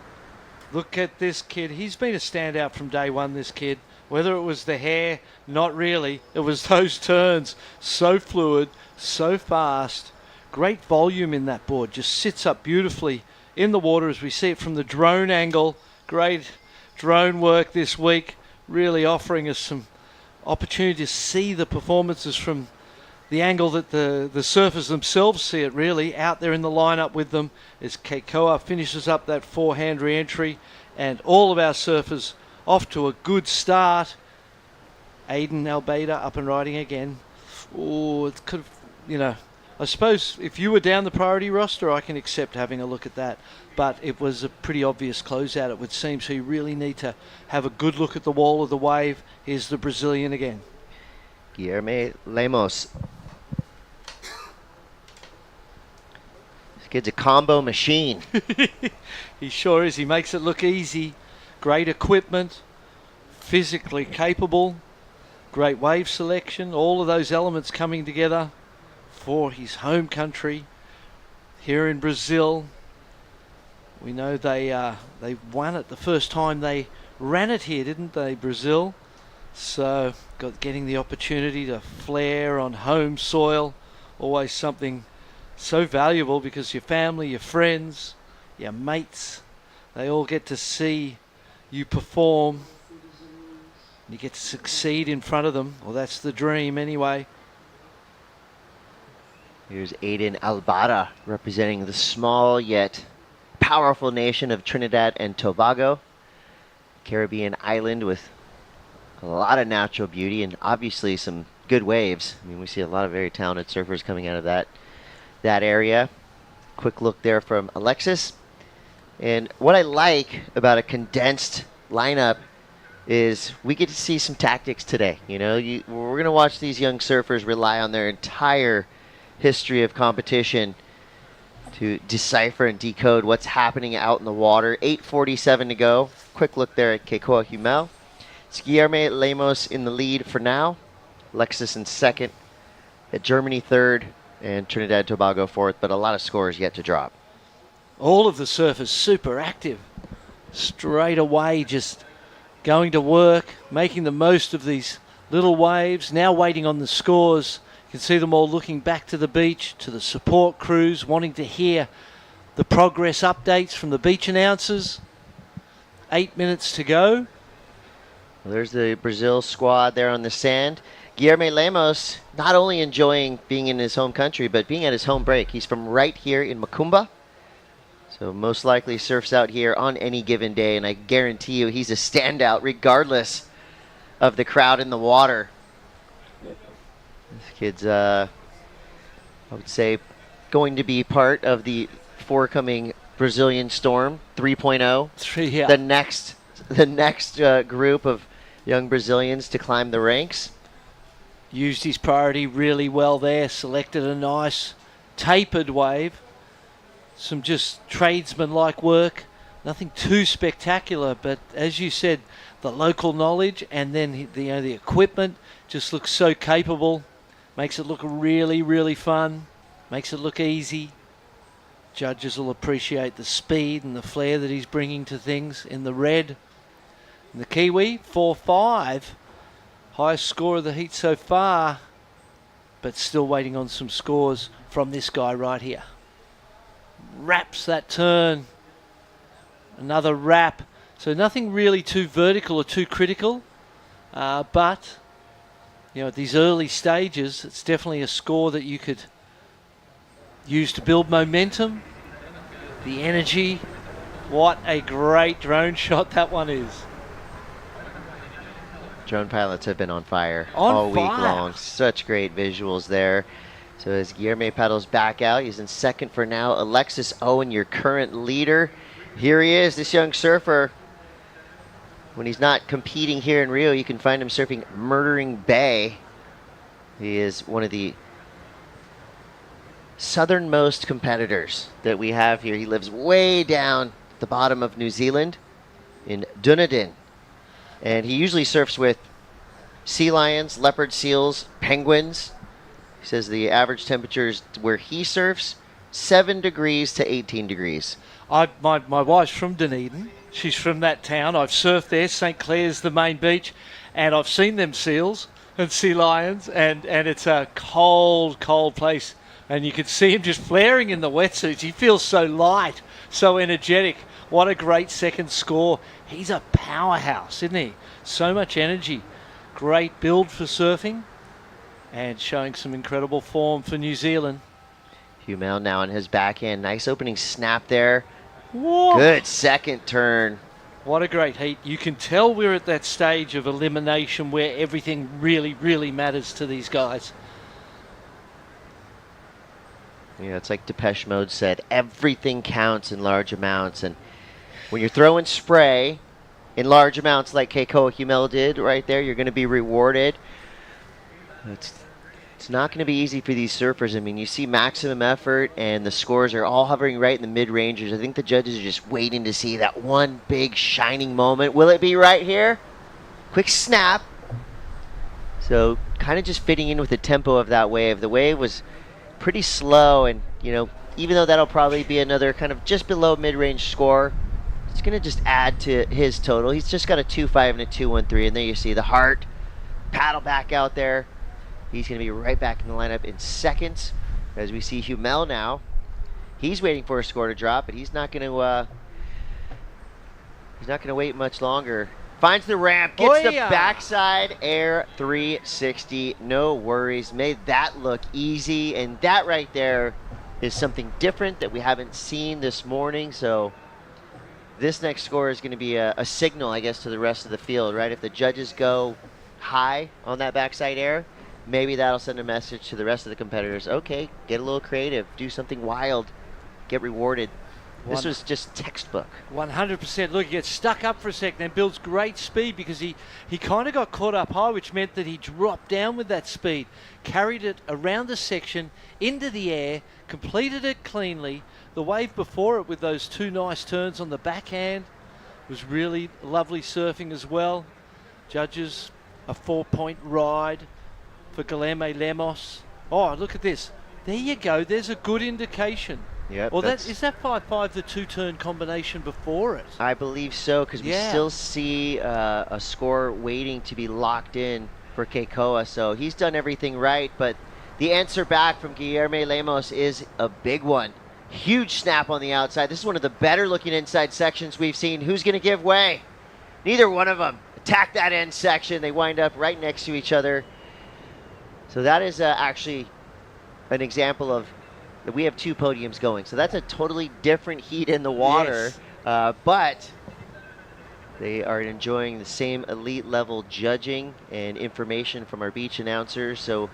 Look at this kid. He's been a standout from day one, this kid. Whether it was the hair, not really. It was those turns. So fluid, so fast. Great volume in that board. Just sits up beautifully in the water as we see it from the drone angle. Great drone work this week. Really offering us some opportunity to see the performances from the angle that the surfers themselves see it, really, out there in the lineup with them as Keikoa finishes up that forehand re-entry, and all of our surfers off to a good start. Aiden Albeida up and riding again. Oh, it could have, I suppose if you were down the priority roster, I can accept having a look at that. But it was a pretty obvious closeout, it would seem, so you really need to have a good look at the wall of the wave. Here's the Brazilian again. Guilherme Lemos. This kid's a combo machine. He sure is. He makes it look easy. Great equipment, physically capable, great wave selection, all of those elements coming together for his home country here in Brazil. We know they won it the first time they ran it here, didn't they, Brazil? So getting the opportunity to flare on home soil, always something so valuable because your family, your friends, your mates, they all get to see you perform. You get to succeed in front of them. Well, that's the dream anyway. Here's Aiden Albada representing the small yet powerful nation of Trinidad and Tobago, Caribbean island with a lot of natural beauty and obviously some good waves. I mean, we see a lot of very talented surfers coming out of that area. Quick look there from Alexis. And what I like about a condensed lineup is we get to see some tactics today. We're going to watch these young surfers rely on their entire history of competition to decipher and decode what's happening out in the water. 8:47 to go. Quick look there at Keikoa Humel. It's Guilherme Lemos in the lead for now. Alexis in second. At Germany third. And Trinidad and Tobago fourth. But a lot of scores yet to drop. All of the surfers super active. Straight away just going to work, making the most of these little waves. Now waiting on the scores. You can see them all looking back to the beach, to the support crews, wanting to hear the progress updates from the beach announcers. 8 minutes to go. Well, there's the Brazil squad there on the sand. Guilherme Lemos not only enjoying being in his home country, but being at his home break. He's from right here in Macumba. So most likely surfs out here on any given day, and I guarantee you he's a standout regardless of the crowd in the water. This kid's, I would say, going to be part of the forthcoming Brazilian Storm 3.0. Yeah. The next group of young Brazilians to climb the ranks. Used his priority really well there. Selected a nice tapered wave. Some just tradesman-like work. Nothing too spectacular, but as you said, the local knowledge and then the equipment just looks so capable. Makes it look really, really fun. Makes it look easy. Judges will appreciate the speed and the flair that he's bringing to things in the red. And the Kiwi, 4-5. Highest score of the heat so far, but still waiting on some scores from this guy right here. Wraps that turn. Another wrap. So nothing really too vertical or too critical, but at these early stages, it's definitely a score that you could use to build momentum, the energy. What a great drone shot that one is. Drone pilots have been on fire all week long. Such great visuals there. So as Guilherme paddles back out, he's in second for now. Alexis Owen, your current leader. Here he is, this young surfer. When he's not competing here in Rio, you can find him surfing Murdering Bay. He is one of the southernmost competitors that we have here. He lives way down at the bottom of New Zealand in Dunedin. And he usually surfs with sea lions, leopard seals, penguins. He says the average temperatures where he surfs, 7 degrees to 18 degrees. My wife's from Dunedin. She's from that town. I've surfed there. St. Clair's the main beach. And I've seen them seals and sea lions. And it's a cold, cold place. And you can see him just flaring in the wetsuits. He feels so light, so energetic. What a great second score. He's a powerhouse, isn't he? So much energy. Great build for surfing. And showing some incredible form for New Zealand. Humel now on his backhand. Nice opening snap there. Whoa. Good second turn. What a great heat. You can tell we're at that stage of elimination where everything really, really matters to these guys. Yeah, it's like Depeche Mode said, everything counts in large amounts. And when you're throwing spray in large amounts like Keikoa Humel did right there, you're going to be rewarded. It's not going to be easy for these surfers. I mean, you see maximum effort, and the scores are all hovering right in the mid-rangers. I think the judges are just waiting to see that one big shining moment. Will it be right here? Quick snap. So kind of just fitting in with the tempo of that wave. The wave was pretty slow, and, you know, even though that'll probably be another kind of just below mid-range score, it's going to just add to his total. He's just got a 2.5 and a 2.13, and there you see the heart paddle back out there. He's going to be right back in the lineup in seconds. As we see Humel now, he's waiting for a score to drop, but he's not going to wait much longer. Finds the ramp, gets the backside air 360. No worries, made that look easy, and that right there is something different that we haven't seen this morning. So this next score is going to be a signal, I guess, to the rest of the field, right? If the judges go high on that backside air, maybe that'll send a message to the rest of the competitors. Okay, get a little creative, do something wild, get rewarded. This was just textbook. 100%. Look, he gets stuck up for a second, then builds great speed because he kind of got caught up high, which meant that he dropped down with that speed, carried it around the section, into the air, completed it cleanly. The wave before it with those 2 nice turns on the backhand was really lovely surfing as well. Judges, a 4-point ride for Guilherme Lemos. Oh, look at this. There you go. There's a good indication. Yep. Well, is that 5-5 the 2-turn combination before it? I believe so, because we still see a score waiting to be locked in for Keikoa. So he's done everything right, but the answer back from Guilherme Lemos is a big one. Huge snap on the outside. This is one of the better looking inside sections we've seen. Who's going to give way? Neither one of them. Attack that end section. They wind up right next to each other. So that is actually an example of that we have 2 podiums going. So that's a totally different heat in the water. Yes. But they are enjoying the same elite level judging and information from our beach announcers. So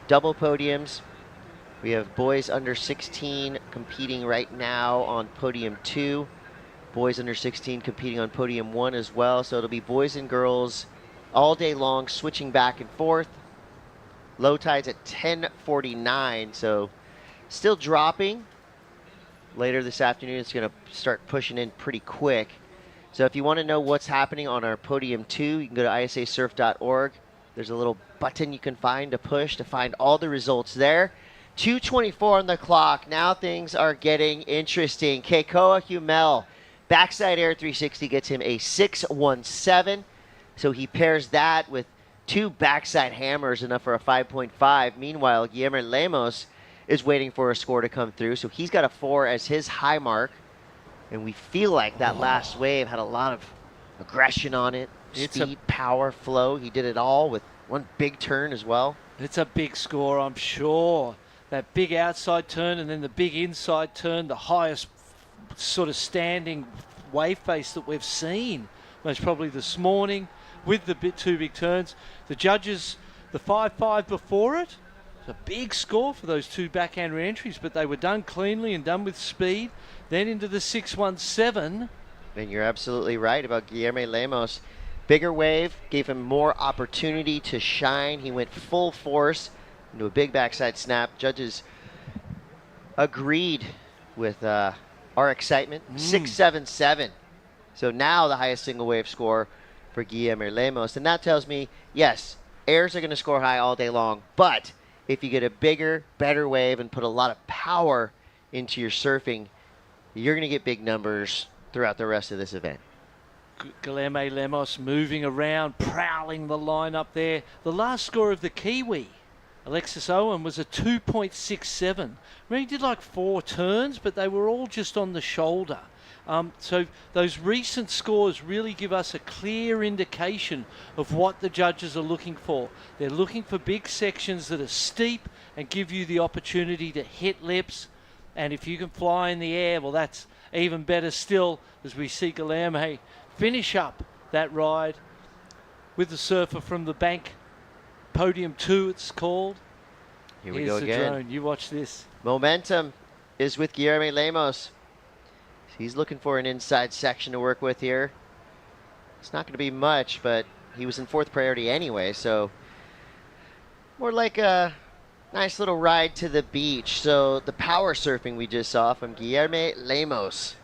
double podiums. We have boys under 16 competing right now on podium 2. Boys under 16 competing on podium 1 as well. So it'll be boys and girls all day long, switching back and forth. Low tides at 10:49, so still dropping. Later this afternoon, it's going to start pushing in pretty quick. So if you want to know what's happening on our podium 2, you can go to isasurf.org. There's a little button you can find to push to find all the results there. 2:24 on the clock. Now things are getting interesting. Keikoa Humel, backside air 360 gets him a 6.17. So he pairs that with 2 backside hammers, enough for a 5.5. Meanwhile, Guilherme Lemos is waiting for a score to come through. So he's got a 4 as his high mark. And we feel like that last wave had a lot of aggression on it. Speed, power, flow. He did it all with one big turn as well. It's a big score, I'm sure. That big outside turn and then the big inside turn, the highest sort of standing wave face that we've seen. Most probably this morning with the 2 big turns. The judges, the 5-5 before it, it's a big score for those 2 backhand re-entries, but they were done cleanly and done with speed. Then into the 6.17. And you're absolutely right about Guilherme Lemos. Bigger wave gave him more opportunity to shine. He went full force into a big backside snap. Judges agreed with our excitement. 6.77. So now the highest single wave score for Guillermo Lemos. And that tells me, yes, airs are going to score high all day long, but if you get a bigger, better wave and put a lot of power into your surfing, you're going to get big numbers throughout the rest of this event. Guillermo Lemos moving around, prowling the line up there. The last score of the Kiwi, Alexis Owen, was a 2.67. I mean, he did like 4 turns, but they were all just on the shoulder. So those recent scores really give us a clear indication of what the judges are looking for. They're looking for big sections that are steep and give you the opportunity to hit lips. And if you can fly in the air, well, that's even better still, as we see Guillermo finish up that ride with the surfer from the bank. Podium 2, it's called. Here we go again. Drone. You watch this. Momentum is with Guillermo Lemos. He's looking for an inside section to work with here. It's not going to be much, but he was in 4th priority anyway, so more like a nice little ride to the beach. So the power surfing we just saw from Guillermo Lemos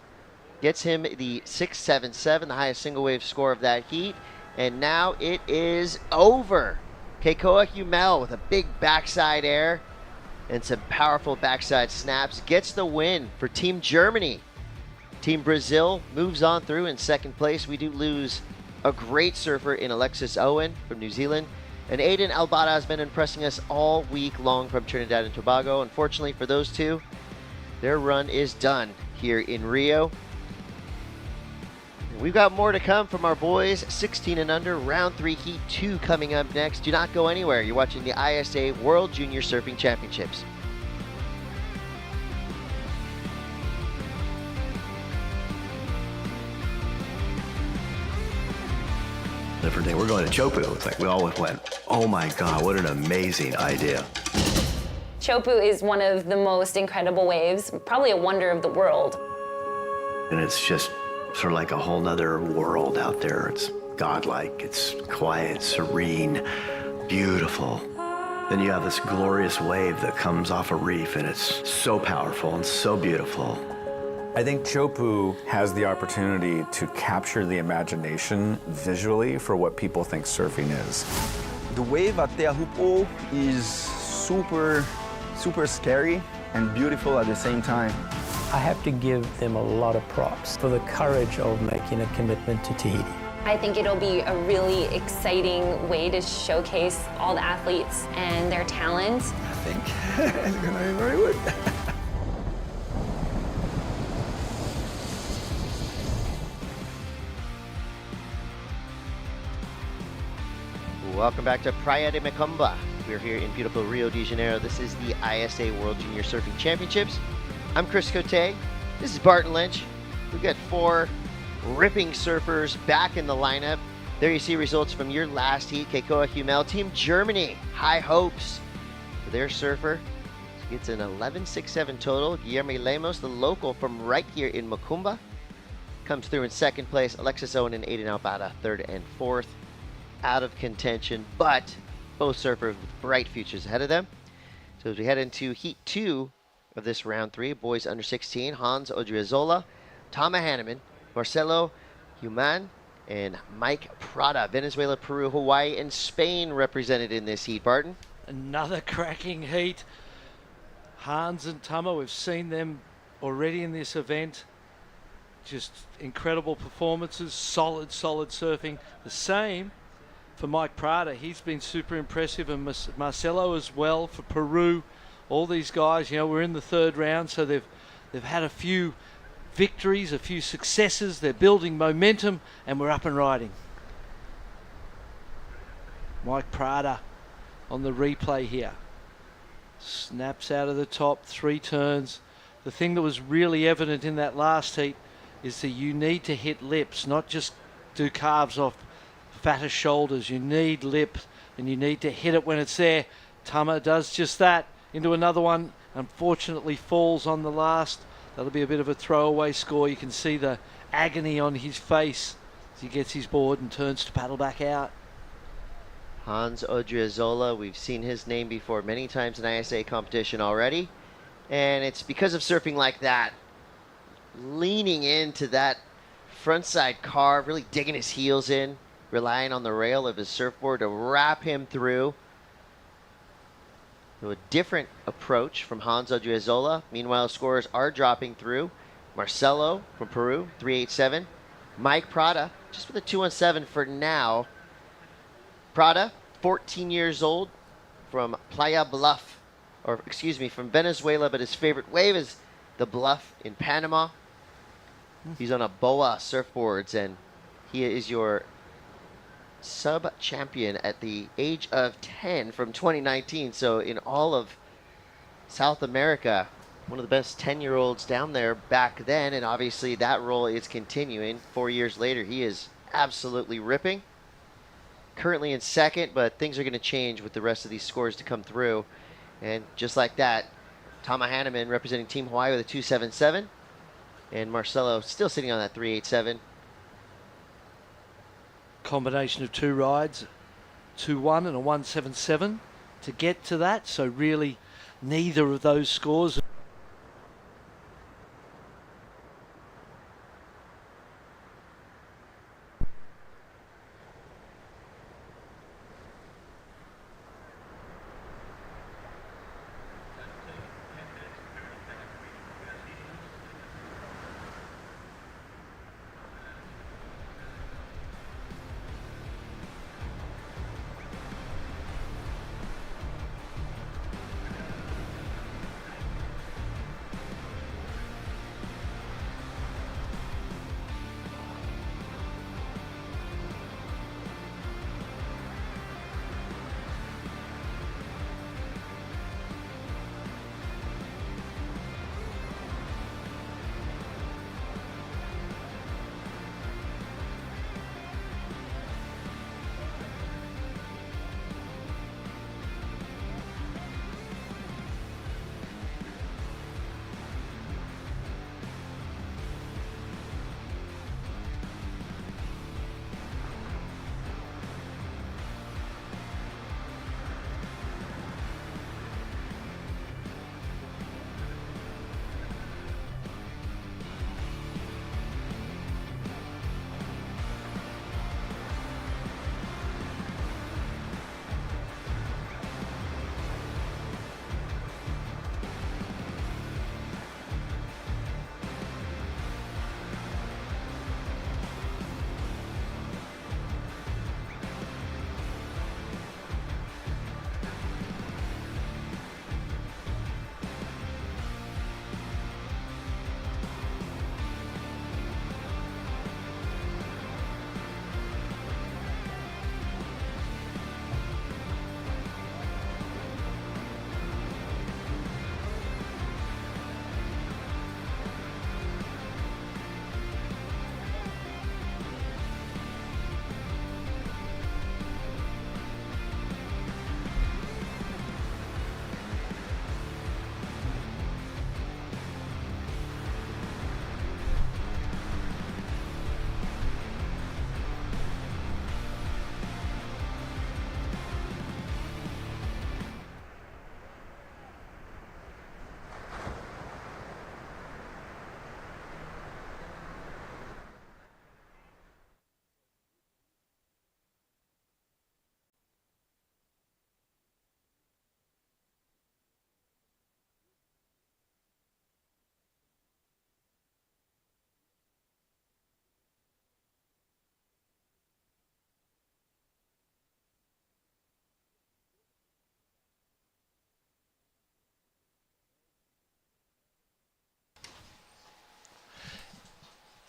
gets him the 6.77, the highest single wave score of that heat, and now it is over. Keikoa Humel with a big backside air and some powerful backside snaps gets the win for Team Germany. Team Brazil moves on through in 2nd place. We do lose a great surfer in Alexis Owen from New Zealand. And Aiden Albada has been impressing us all week long from Trinidad and Tobago. Unfortunately for those two, their run is done here in Rio. We've got more to come from our boys 16 and under, round 3 heat 2 coming up next. Do not go anywhere. You're watching the ISA World Junior Surfing Championships. Different thing. We're going to Chopu. It's like we all went, oh my God, what an amazing idea. Chopu is one of the most incredible waves, probably a wonder of the world. And it's just sort of like a whole nother world out there. It's godlike, it's quiet, serene, beautiful. Then you have this glorious wave that comes off a reef, and it's so powerful and so beautiful. I think Chopu has the opportunity to capture the imagination visually for what people think surfing is. The wave at Teahupo is super scary and beautiful at the same time. I have to give them a lot of props for the courage of making a commitment to Tahiti. I think it'll be a really exciting way to showcase all the athletes and their talent. I think it's going to be very good. Welcome back to Praia de Macumba. We're here in beautiful Rio de Janeiro. This is the ISA World Junior Surfing Championships. I'm Chris Cote. This is Barton Lynch. We've got 4 ripping surfers back in the lineup. There you see results from your last heat. Keikoa Humel, Team Germany, high hopes for their surfer. He gets an 11.67 total. Guillermo Lemos, the local from right here in Macumba, comes through in 2nd place. Alexis Owen and Aiden Albada, 3rd and 4th. Out of contention, but both surfers with bright futures ahead of them. So as we head into heat 2 of this round 3, boys under 16, Hans Odriozola, Tama Hanneman, Marcelo Human, and Mike Prada. Venezuela, Peru, Hawaii, and Spain represented in this heat. Barton? Another cracking heat. Hans and Tama, we've seen them already in this event. Just incredible performances, solid surfing. The same for Mike Prada. He's been super impressive, and Marcelo as well for Peru. All these guys, you know, we're in the 3rd round, so they've had a few victories, a few successes. They're building momentum, and we're up and riding. Mike Prada on the replay here. Snaps out of the top, 3 turns. The thing that was really evident in that last heat is that you need to hit lips, not just do calves off fatter shoulders. You need lip, and you need to hit it when it's there. Tama does just that into another one. Unfortunately falls on the last. That'll be a bit of a throwaway score. You can see the agony on his face as he gets his board and turns to paddle back out. Hans Odriozola, we've seen his name before many times in ISA competition already, and it's because of surfing like that, leaning into that frontside carve, really digging his heels in, relying on the rail of his surfboard to wrap him through. So a different approach from Hans Odriozola. Meanwhile, scorers are dropping through. Marcelo from Peru, 387. Mike Prada, just with a 217 for now. Prada, 14 years old, from Playa Bluff, or excuse me, from Venezuela, but his favorite wave is the Bluff in Panama. He's on a BOA surfboards, and he is your sub-champion at the age of 10 from 2019. So in all of South America, one of the best 10-year-olds down there back then, and obviously that role is continuing. 4 years later, he is absolutely ripping. Currently in second, but things are going to change with the rest of these scores to come through. And just like that, Tama Hanneman representing Team Hawaii with a 277, and Marcelo still sitting on that 387. Combination of two rides, 2-1 and a 177 to get to that. So really neither of those scores.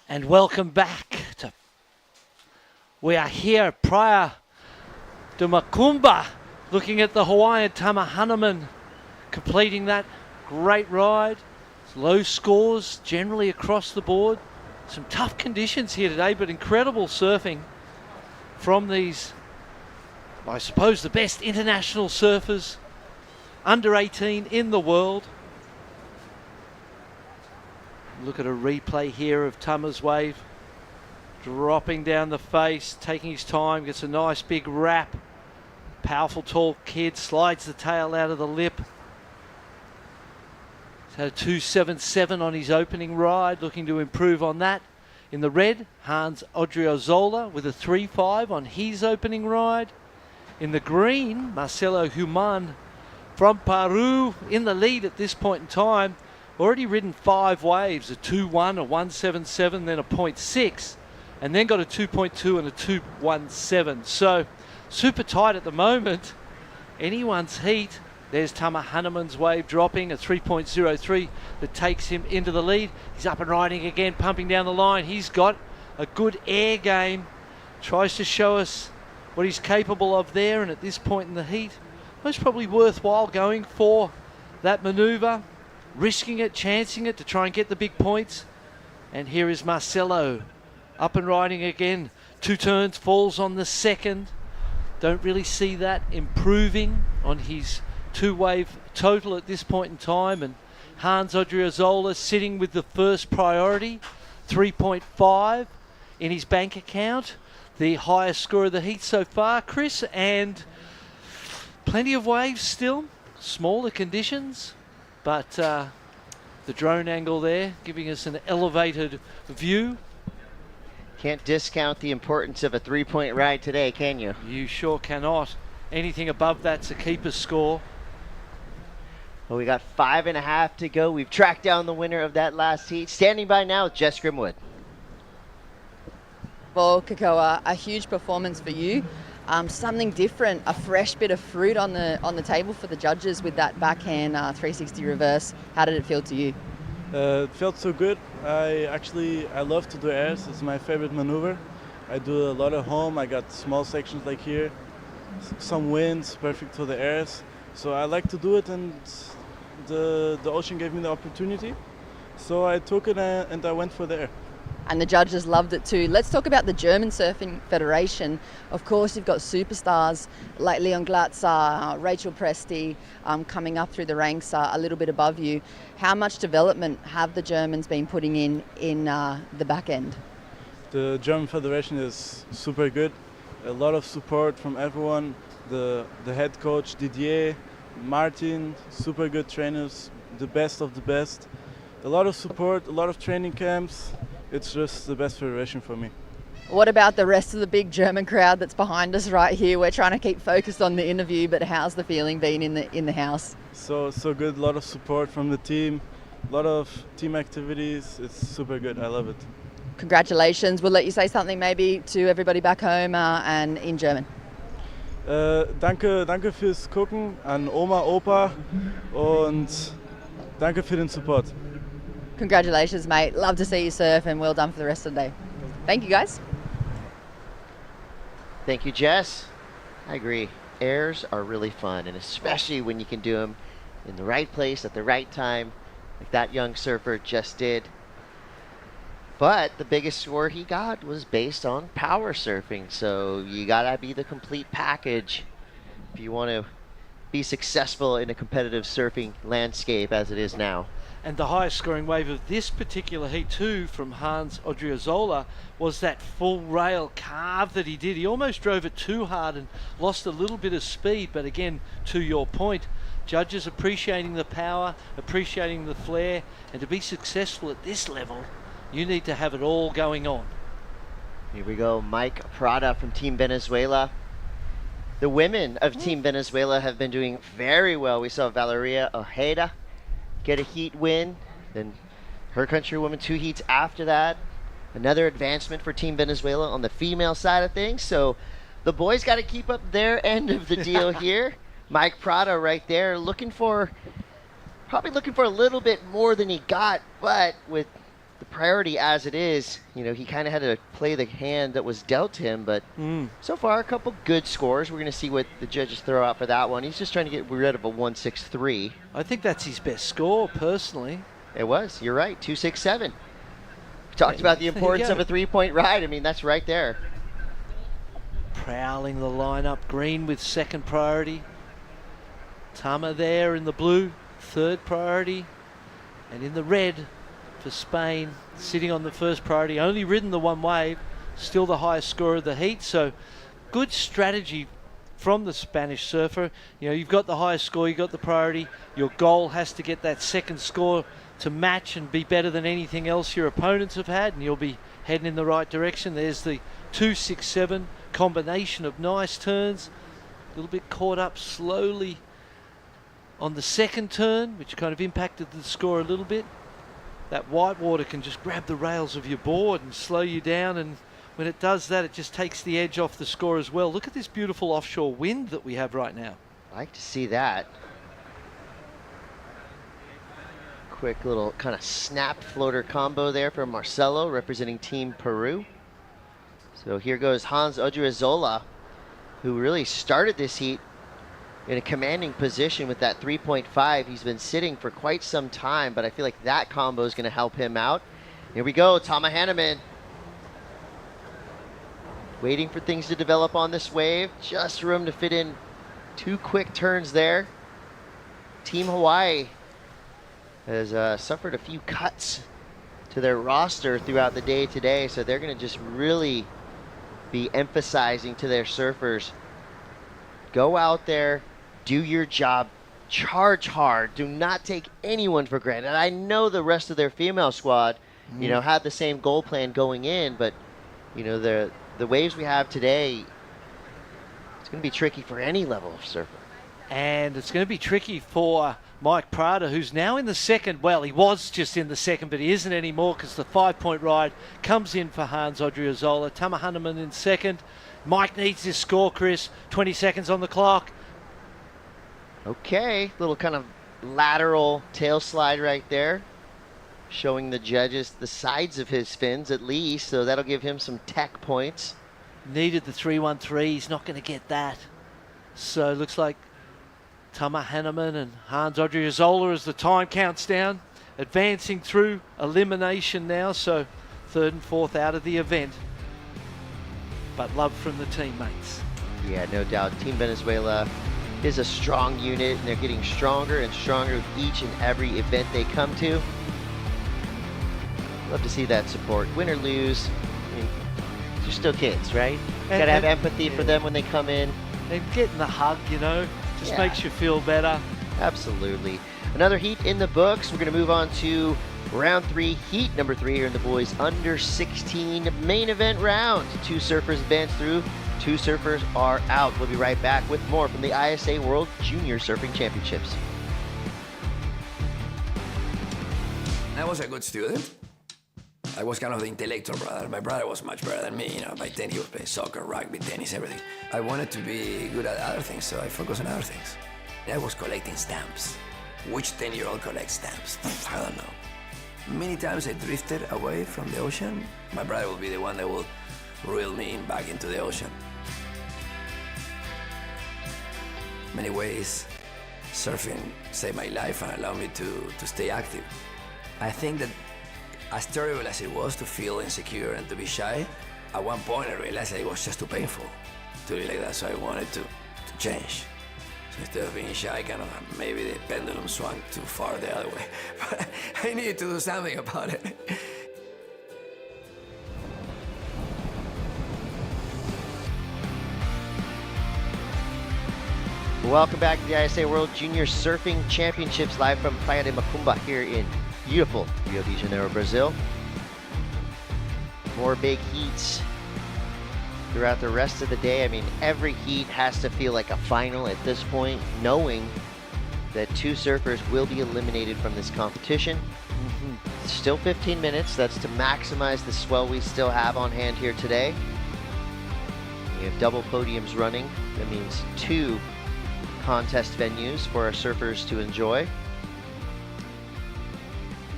And welcome back to, we are here at Praia de Macumba, looking at the Hawaiian Tama Hanneman completing that great ride. Low scores generally across the board. Some tough conditions here today, but incredible surfing from these, I suppose, the best international surfers under 18 in the world. Look at a replay here of Tama's wave. Dropping down the face, taking his time, gets a nice big wrap. Powerful tall kid, slides the tail out of the lip. He's had a 277 on his opening ride, looking to improve on that. In the red, Hans Odriozola with a 3.5 on his opening ride. In the green, Marcelo Human from Peru in the lead at this point in time. Already ridden 5 waves, a 2.1, a 1.77, then a 0.6, and then got a 2.2 and a 2.17. So super tight at the moment. Anyone's heat. There's Tama Hanneman's wave dropping, a 3.03 that takes him into the lead. He's up and riding again, pumping down the line. He's got a good air game. Tries to show us what he's capable of there, and at this point in the heat, most probably worthwhile going for that manoeuvre, risking it, chancing it to try and get the big points. And here is Marcelo up and riding again. 2 turns, falls on the second. Don't really see that improving on his 2-wave total at this point in time. And Hans Odriozola sitting with the first priority, 3.5 in his bank account. The highest score of the heat so far, Chris, and plenty of waves still, smaller conditions, but the drone angle there giving us an elevated view. Can't discount the importance of a 3-point ride today, can you? You sure cannot. Anything above that's a keeper's score. Well, we got 5.5 to go. We've tracked down the winner of that last heat. Standing by now, Jess Grimwood. Well, Kakoa, a huge performance for you. Something different, a fresh bit of fruit on the table for the judges with that backhand 360 reverse. How did it feel to you? It felt so good. I love to do airs. It's my favorite maneuver. I do a lot at home. I got small sections like here, some winds, perfect for the airs. So I like to do it, and the ocean gave me the opportunity. So I took it and I went for the air. And the judges loved it too. Let's talk about the German Surfing Federation. Of course, you've got superstars like Leon Glatzer, Rachel Presti coming up through the ranks a little bit above you. How much development have the Germans been putting in the back end? The German Federation is super good. A lot of support from everyone. The head coach Didier, Martin, super good trainers, the best of the best. A lot of support, a lot of training camps. It's just the best federation for me. What about the rest of the big German crowd that's behind us right here? We're trying to keep focused on the interview, but how's the feeling been in the house? So good. A lot of support from the team. A lot of team activities. It's super good. I love it. Congratulations. We'll let you say something maybe to everybody back home and in German. Danke fürs Gucken an Oma, Opa und danke für den Support. Congratulations, mate. Love to see you surf, and well done for the rest of the day. Thank you, guys. Thank you, Jess. I agree. Airs are really fun, and especially when you can do them in the right place at the right time, like that young surfer just did. But the biggest score he got was based on power surfing, so you gotta be the complete package if you want to be successful in a competitive surfing landscape as it is now. And the highest scoring wave of this particular heat too from Hans Odriozola was that full rail carve that he did. He almost drove it too hard and lost a little bit of speed, but again, to your point, judges appreciating the power, appreciating the flair, and to be successful at this level, you need to have it all going on. Here we go, Mike Prada from Team Venezuela. The women of Team Venezuela have been doing very well. We saw Valeria Ojeda get a heat win, then her countrywoman 2 heats after that. Another advancement for Team Venezuela on the female side of things. So the boys got to keep up their end of the deal here. Mike Prada right there probably looking for a little bit more than he got, but with the priority as it is, you know, he kind of had to play the hand that was dealt to him, but so far a couple good scores. We're going to see what the judges throw out for that one. He's just trying to get rid of a 163. I think that's his best score, personally. It was. You're right. 267. We talked about the importance of a 3-point ride. I mean, that's right there. Prowling the lineup. Green with second priority. Tama there in the blue, third priority. And in the red for Spain, sitting on the first priority. Only ridden the 1 wave. Still the highest score of the heat. So good strategy from the Spanish surfer. You know, you've got the highest score, you've got the priority. Your goal has to get that second score to match and be better than anything else your opponents have had, and you'll be heading in the right direction. There's the 2-6-7 combination of nice turns. A little bit caught up slowly on the second turn, which kind of impacted the score a little bit. That white water can just grab the rails of your board and slow you down, and when it does that, it just takes the edge off the score as well. Look at this beautiful offshore wind that we have right now. Like to see that. Quick little kind of snap floater combo there from Marcelo, representing Team Peru. So here goes Hans Odriozola, who really started this heat in a commanding position with that 3.5. He's been sitting for quite some time, but I feel like that combo is going to help him out. Here we go, Tama Hanneman. Waiting for things to develop on this wave. Just room to fit in 2 quick turns there. Team Hawaii has suffered a few cuts to their roster throughout the day today, so they're going to just really be emphasizing to their surfers, go out there, do your job, charge hard, do not take anyone for granted. I know the rest of their female squad, you know, had the same goal plan going in, but you know, the waves we have today, it's going to be tricky for any level of surfer. And it's going to be tricky for Mike Prada, who's now in the second. Well, he was just in the second, but he isn't anymore because the 5-point ride comes in for Hans Odriozola. Tama Hanneman in second. Mike needs his score, Chris. 20 seconds on the clock. Okay, little kind of lateral tail slide right there, showing the judges the sides of his fins at least, so that'll give him some tech points. Needed the 3-1-3. He's not going to get that. So it looks like Tama Hanneman and Hans Odriozola as the time counts down, advancing through elimination now, so 3rd and 4th out of the event. But love from the teammates. Yeah, no doubt. Team Venezuela is a strong unit, and they're getting stronger and stronger with each and every event they come to. Love to see that support. Win or lose, I mean, they're still kids, right? Gotta have empathy for them when they come in. And getting the hug, you know, just makes you feel better. Absolutely. Another heat in the books. We're going to move on to round 3, heat number 3 here in the boys under 16 main event round. 2 surfers advance through, 2 surfers are out. We'll be right back with more from the ISA World Junior Surfing Championships. I was a good student. I was kind of the intellectual brother. My brother was much better than me. You know, by 10 he was playing soccer, rugby, tennis, everything. I wanted to be good at other things, so I focused on other things. I was collecting stamps. Which 10-year-old collects stamps? I don't know. Many times I drifted away from the ocean. My brother will be the one that will reel me back into the ocean. In many ways, surfing saved my life and allowed me to stay active. I think that as terrible as it was to feel insecure and to be shy, at one point I realized that it was just too painful to be like that, so I wanted to change. So instead of being shy, kind of maybe the pendulum swung too far the other way. But I needed to do something about it. Welcome back to the ISA World Junior Surfing Championships, live from Praia de Macumba here in beautiful Rio de Janeiro, Brazil. More big heats throughout the rest of the day. I mean, every heat has to feel like a final at this point, knowing that 2 surfers will be eliminated from this competition. Still 15 minutes. That's to maximize the swell we still have on hand here today. We have double podiums running. That means 2 contest venues for our surfers to enjoy.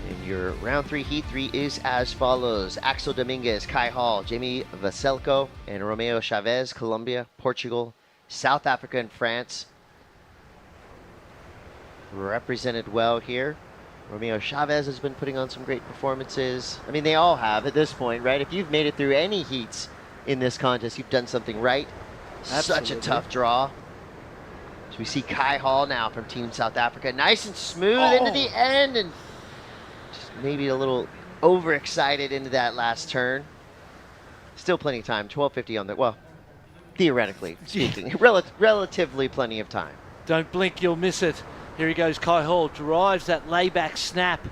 And your round 3 heat 3 is as follows: Axel Dominguez, Kai Hall, Jamie Vaselko, and Romeo Chavez, Colombia, Portugal, South Africa, and France. Represented well here. Romeo Chavez has been putting on some great performances. I mean, they all have at this point, right? If you've made it through any heats in this contest, you've done something right. Absolutely. Such a tough draw. So we see Kai Hall now from Team South Africa. Nice and smooth into the end, and just maybe a little overexcited into that last turn. Still plenty of time, 12:50 on the, well, theoretically speaking, relatively plenty of time. Don't blink, you'll miss it. Here he goes, Kai Hall drives that layback snap.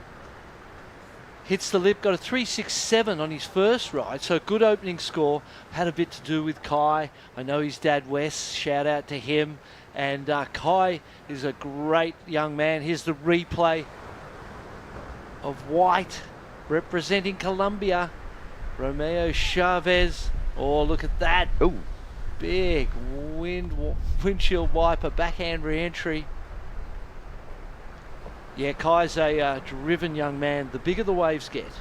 hits the lip, got a 3.67 on his first ride, so good opening score. Had a bit to do with Kai. I know his dad Wes, shout out to him. And Kai is a great young man. Here's the replay of White representing Colombia. Romeo Chavez. Oh, look at that. Ooh. Big windshield wiper, backhand re-entry. Yeah, Kai's a driven young man. The bigger the waves get,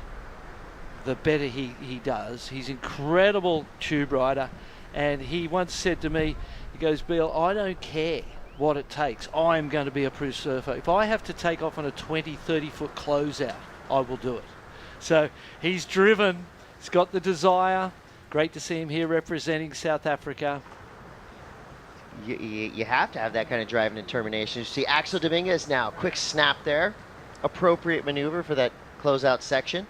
the better he does. He's incredible tube rider. And he once said to me, he goes, Bill, I don't care what it takes. I'm going to be a pro surfer. If I have to take off on a 20, 30-foot closeout, I will do it. So he's driven. He's got the desire. Great to see him here representing South Africa. You have to have that kind of drive and determination. You see Axel Dominguez now. Quick snap there. Appropriate maneuver for that closeout section.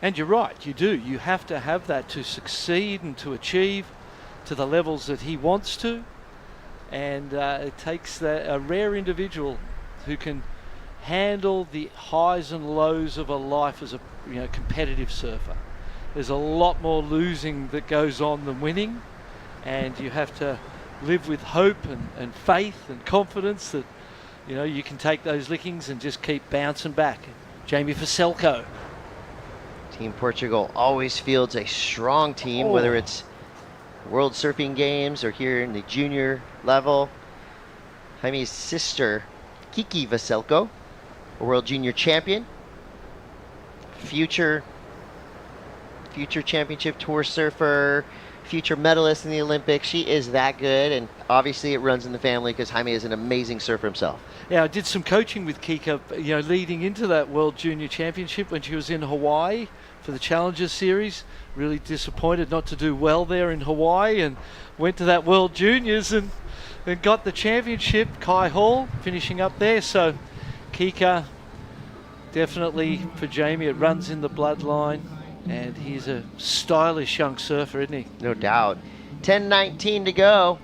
And you're right, you do. You have to have that to succeed and to achieve to the levels that he wants to. And it takes a rare individual who can handle the highs and lows of a life as a competitive surfer. There's a lot more losing that goes on than winning, and you have to live with hope and faith and confidence that you can take those lickings and just keep bouncing back. Jamie Vaselko. Team Portugal always fields a strong team, whether it's World Surfing Games or here in the junior level. Jaime's sister, Kiki Vaselko, a World Junior Champion, future Championship Tour surfer, future medalist in the Olympics. She is that good, and obviously it runs in the family because Jaime is an amazing surfer himself. Yeah, I did some coaching with Kika, leading into that World Junior Championship when she was in Hawaii for the Challengers Series. Really disappointed not to do well there in Hawaii, and went to that World Juniors and got the championship. Kai Hall finishing up there. So Kika, definitely for Jamie, it runs in the bloodline. And he's a stylish young surfer, isn't he? No doubt. 10:19 to go.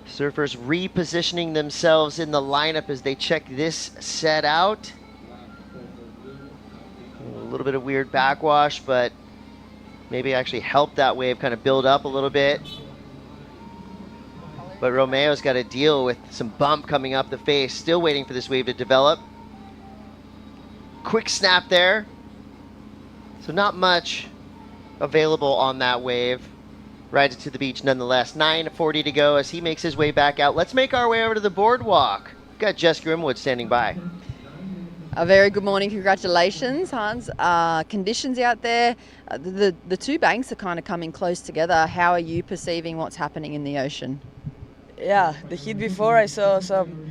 Surfers repositioning themselves in the lineup as they check this set out. A little bit of weird backwash, but maybe actually helped that wave kind of build up a little bit. But Romeo's got to deal with some bump coming up the face. Still waiting for this wave to develop. Quick snap there. So not much available on that wave. Rides it to the beach nonetheless. 9:40 to go as he makes his way back out. Let's make our way over to the boardwalk. We've got Jess Grimwood standing by. A very good morning. Congratulations, Hans. Conditions out there, the two banks are kind of coming close together. How are you perceiving what's happening in the ocean? Yeah, the heat before I saw some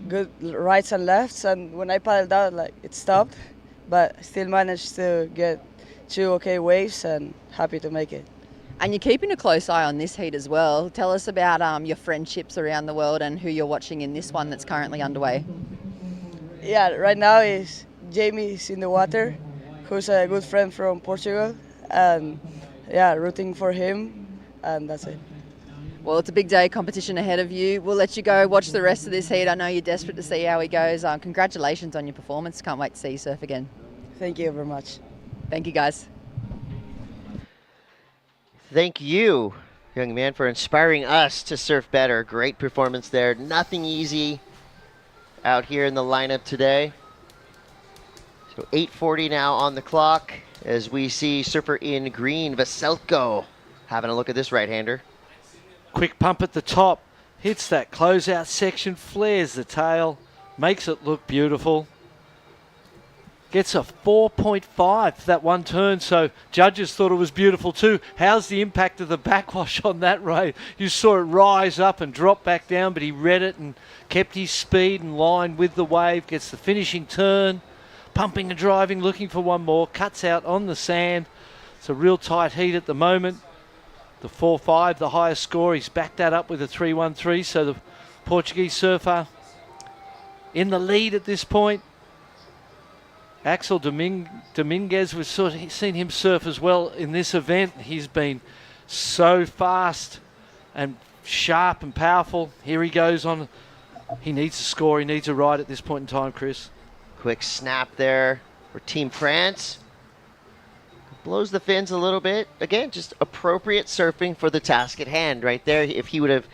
good rights and lefts, and when I paddled out, it stopped, but still managed to get two okay waves and happy to make it. And you're keeping a close eye on this heat as well. Tell us about your friendships around the world and who you're watching in this one that's currently underway. Yeah, right now is Jamie's in the water, who's a good friend from Portugal, and yeah, rooting for him, and that's it. Well, it's a big day competition ahead of you. We'll let you go watch the rest of this heat. I know you're desperate to see how he goes. Congratulations on your performance. Can't wait to see you surf again. Thank you very much. Thank you, guys. Thank you, young man, for inspiring us to surf better. Great performance there. Nothing easy out here in the lineup today. So 8:40 now on the clock as we see surfer in green, Vaselko, having a look at this right-hander. Quick pump at the top. Hits that closeout section, flares the tail, makes it look beautiful. Gets a 4.5 for that one turn, so judges thought it was beautiful too. How's the impact of the backwash on that wave? You saw it rise up and drop back down, but he read it and kept his speed in line with the wave. Gets the finishing turn, pumping and driving, looking for one more. Cuts out on the sand. It's a real tight heat at the moment. The 4.5, the highest score. He's backed that up with a 3.13, so the Portuguese surfer in the lead at this point. Axel Dominguez, we've seen him surf as well in this event. He's been so fast and sharp and powerful. Here he goes on. He needs to score. He needs a ride at this point in time, Chris. Quick snap there. for Team France. Blows the fins a little bit. Again, just appropriate surfing for the task at hand right there. If he would have,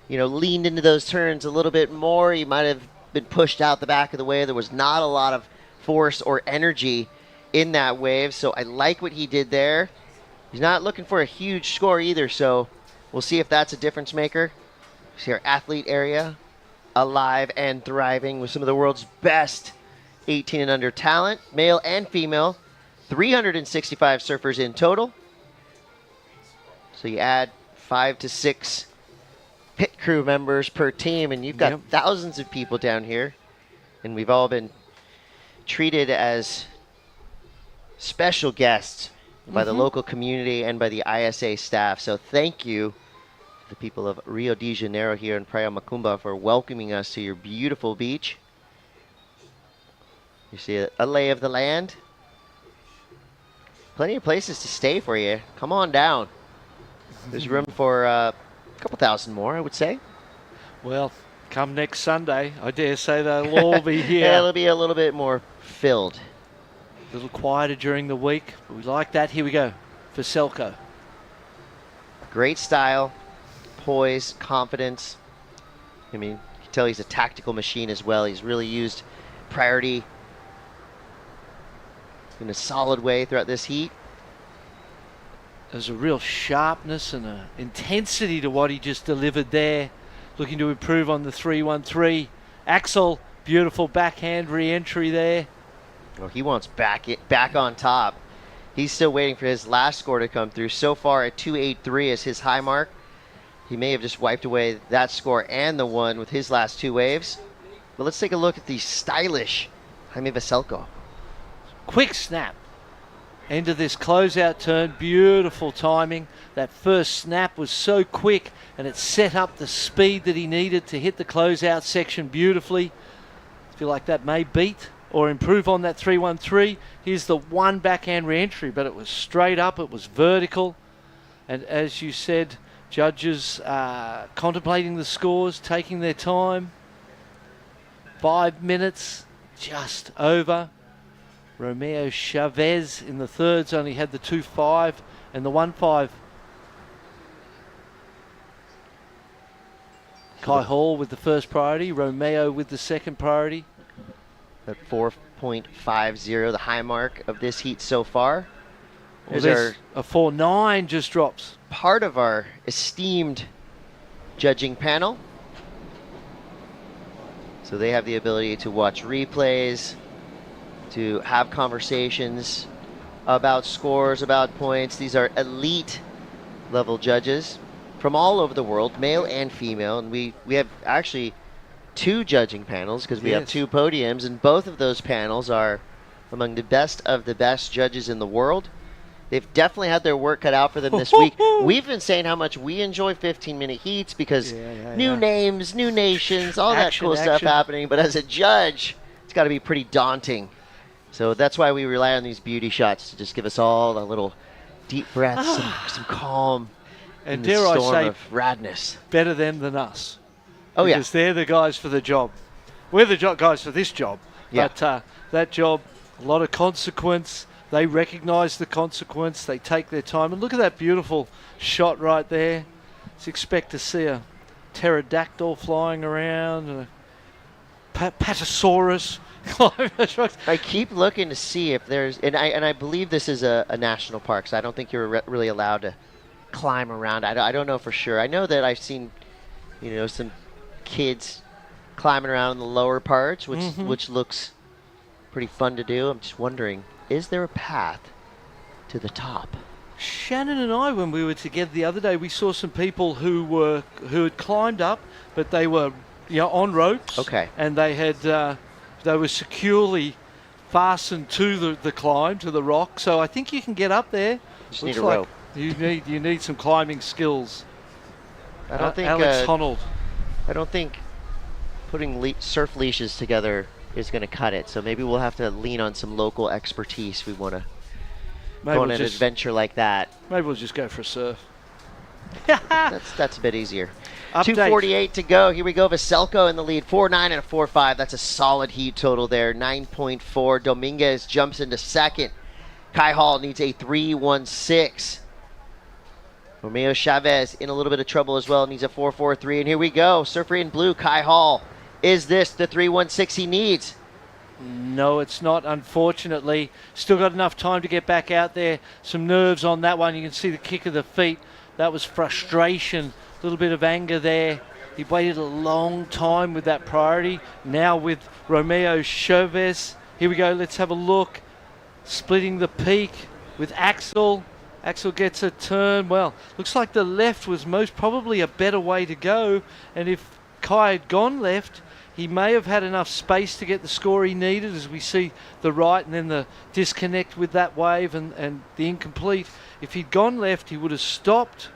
leaned into those turns a little bit more, he might have been pushed out the back of the wave. There was not a lot of force or energy in that wave, so I like what he did there. He's not looking for a huge score either, so we'll see if that's a difference maker. See our athlete area alive and thriving with some of the world's best 18 and under talent, male and female. 365 surfers in total. So you add 5 to 6 pit crew members per team, and you've got thousands of people down here. And we've all been treated as special guests by the local community and by the ISA staff. So thank you to the people of Rio de Janeiro here in Praia Macumba for welcoming us to your beautiful beach. You see a lay of the land. Plenty of places to stay for you. Come on down. There's room for a couple thousand more, I would say. Well, come next Sunday, I dare say they'll all be here. Yeah, it'll be a little bit more filled. A little quieter during the week, but we like that. Here we go for Selko. Great style, poise, confidence. I mean, you can tell he's a tactical machine as well. He's really used priority in a solid way throughout this heat. There's a real sharpness and an intensity to what he just delivered there. Looking to improve on the 3-1-3. Axel, beautiful backhand re-entry there. Oh, he wants back on top. He's still waiting for his last score to come through. So far at 283 is his high mark. He may have just wiped away that score and the one with his last 2 waves. But let's take a look at the stylish Jaime Veselko. Quick snap into this closeout turn. Beautiful timing. That first snap was so quick, and it set up the speed that he needed to hit the closeout section beautifully. I feel like that may beat or improve on that 3-1-3. Here's the one backhand re-entry, but it was straight up, it was vertical. And as you said, judges contemplating the scores, taking their time. 5 minutes just over. Romeo Chavez in the thirds only had the 2-5 and the 1-5. Kai Hall with the first priority, Romeo with the second priority. At 4.50, the high mark of this heat so far. Well, there's a 4.9 just drops. Part of our esteemed judging panel. So they have the ability to watch replays, to have conversations about scores, about points. These are elite level judges from all over the world, male and female. And we have actually 2 judging panels because we have 2 podiums, and both of those panels are among the best judges in the world. They've definitely had their work cut out for them this week. We've been saying how much we enjoy 15-minute heats because new names, new nations, all that cool stuff happening. But as a judge, it's got to be pretty daunting. So that's why we rely on these beauty shots to just give us all a little deep breaths, some calm, and in the dare I storm say, of radness. Better them than us. Oh, because they're the guys for the job. We're the guys for this job. Yeah. But that job, a lot of consequence. They recognize the consequence. They take their time. And look at that beautiful shot right there. Just expect to see a pterodactyl flying around and a patasaurus. I keep looking to see if there's, and I believe this is a national park, so I don't think you're really allowed to climb around. I don't know for sure. I know that I've seen, some kids climbing around in the lower parts, which looks pretty fun to do. I'm just wondering, is there a path to the top? Shannon and I, when we were together the other day, we saw some people who had climbed up, but they were on ropes. Okay. And they had they were securely fastened to the climb, to the rock. So I think you can get up there. Just need a rope. You need some climbing skills. I don't think Alex Honnold. I don't think putting surf leashes together is going to cut it. So maybe we'll have to lean on some local expertise. We want to go on an adventure like that. Maybe we'll just go for a surf. That's a bit easier. Update. 2:48 to go. Here we go. Veselko in the lead. 4.9 and a 4.5. That's a solid heat total there. 9.4. Dominguez jumps into second. Kai Hall needs a 3.16. Romeo Chavez in a little bit of trouble as well. Needs a 4.43. And here we go. Surfer in blue. Kai Hall. Is this the 3.16 he needs? No, it's not, unfortunately. Still got enough time to get back out there. Some nerves on that one. You can see the kick of the feet. That was frustration. A little bit of anger there. He waited a long time with that priority. Now with Romeo Chavez. Here we go. Let's have a look. Splitting the peak with Axel. Axel gets a turn. Well, looks like the left was most probably a better way to go. And if Kai had gone left, he may have had enough space to get the score he needed, as we see the right and then the disconnect with that wave and the incomplete. If he'd gone left, he would have stopped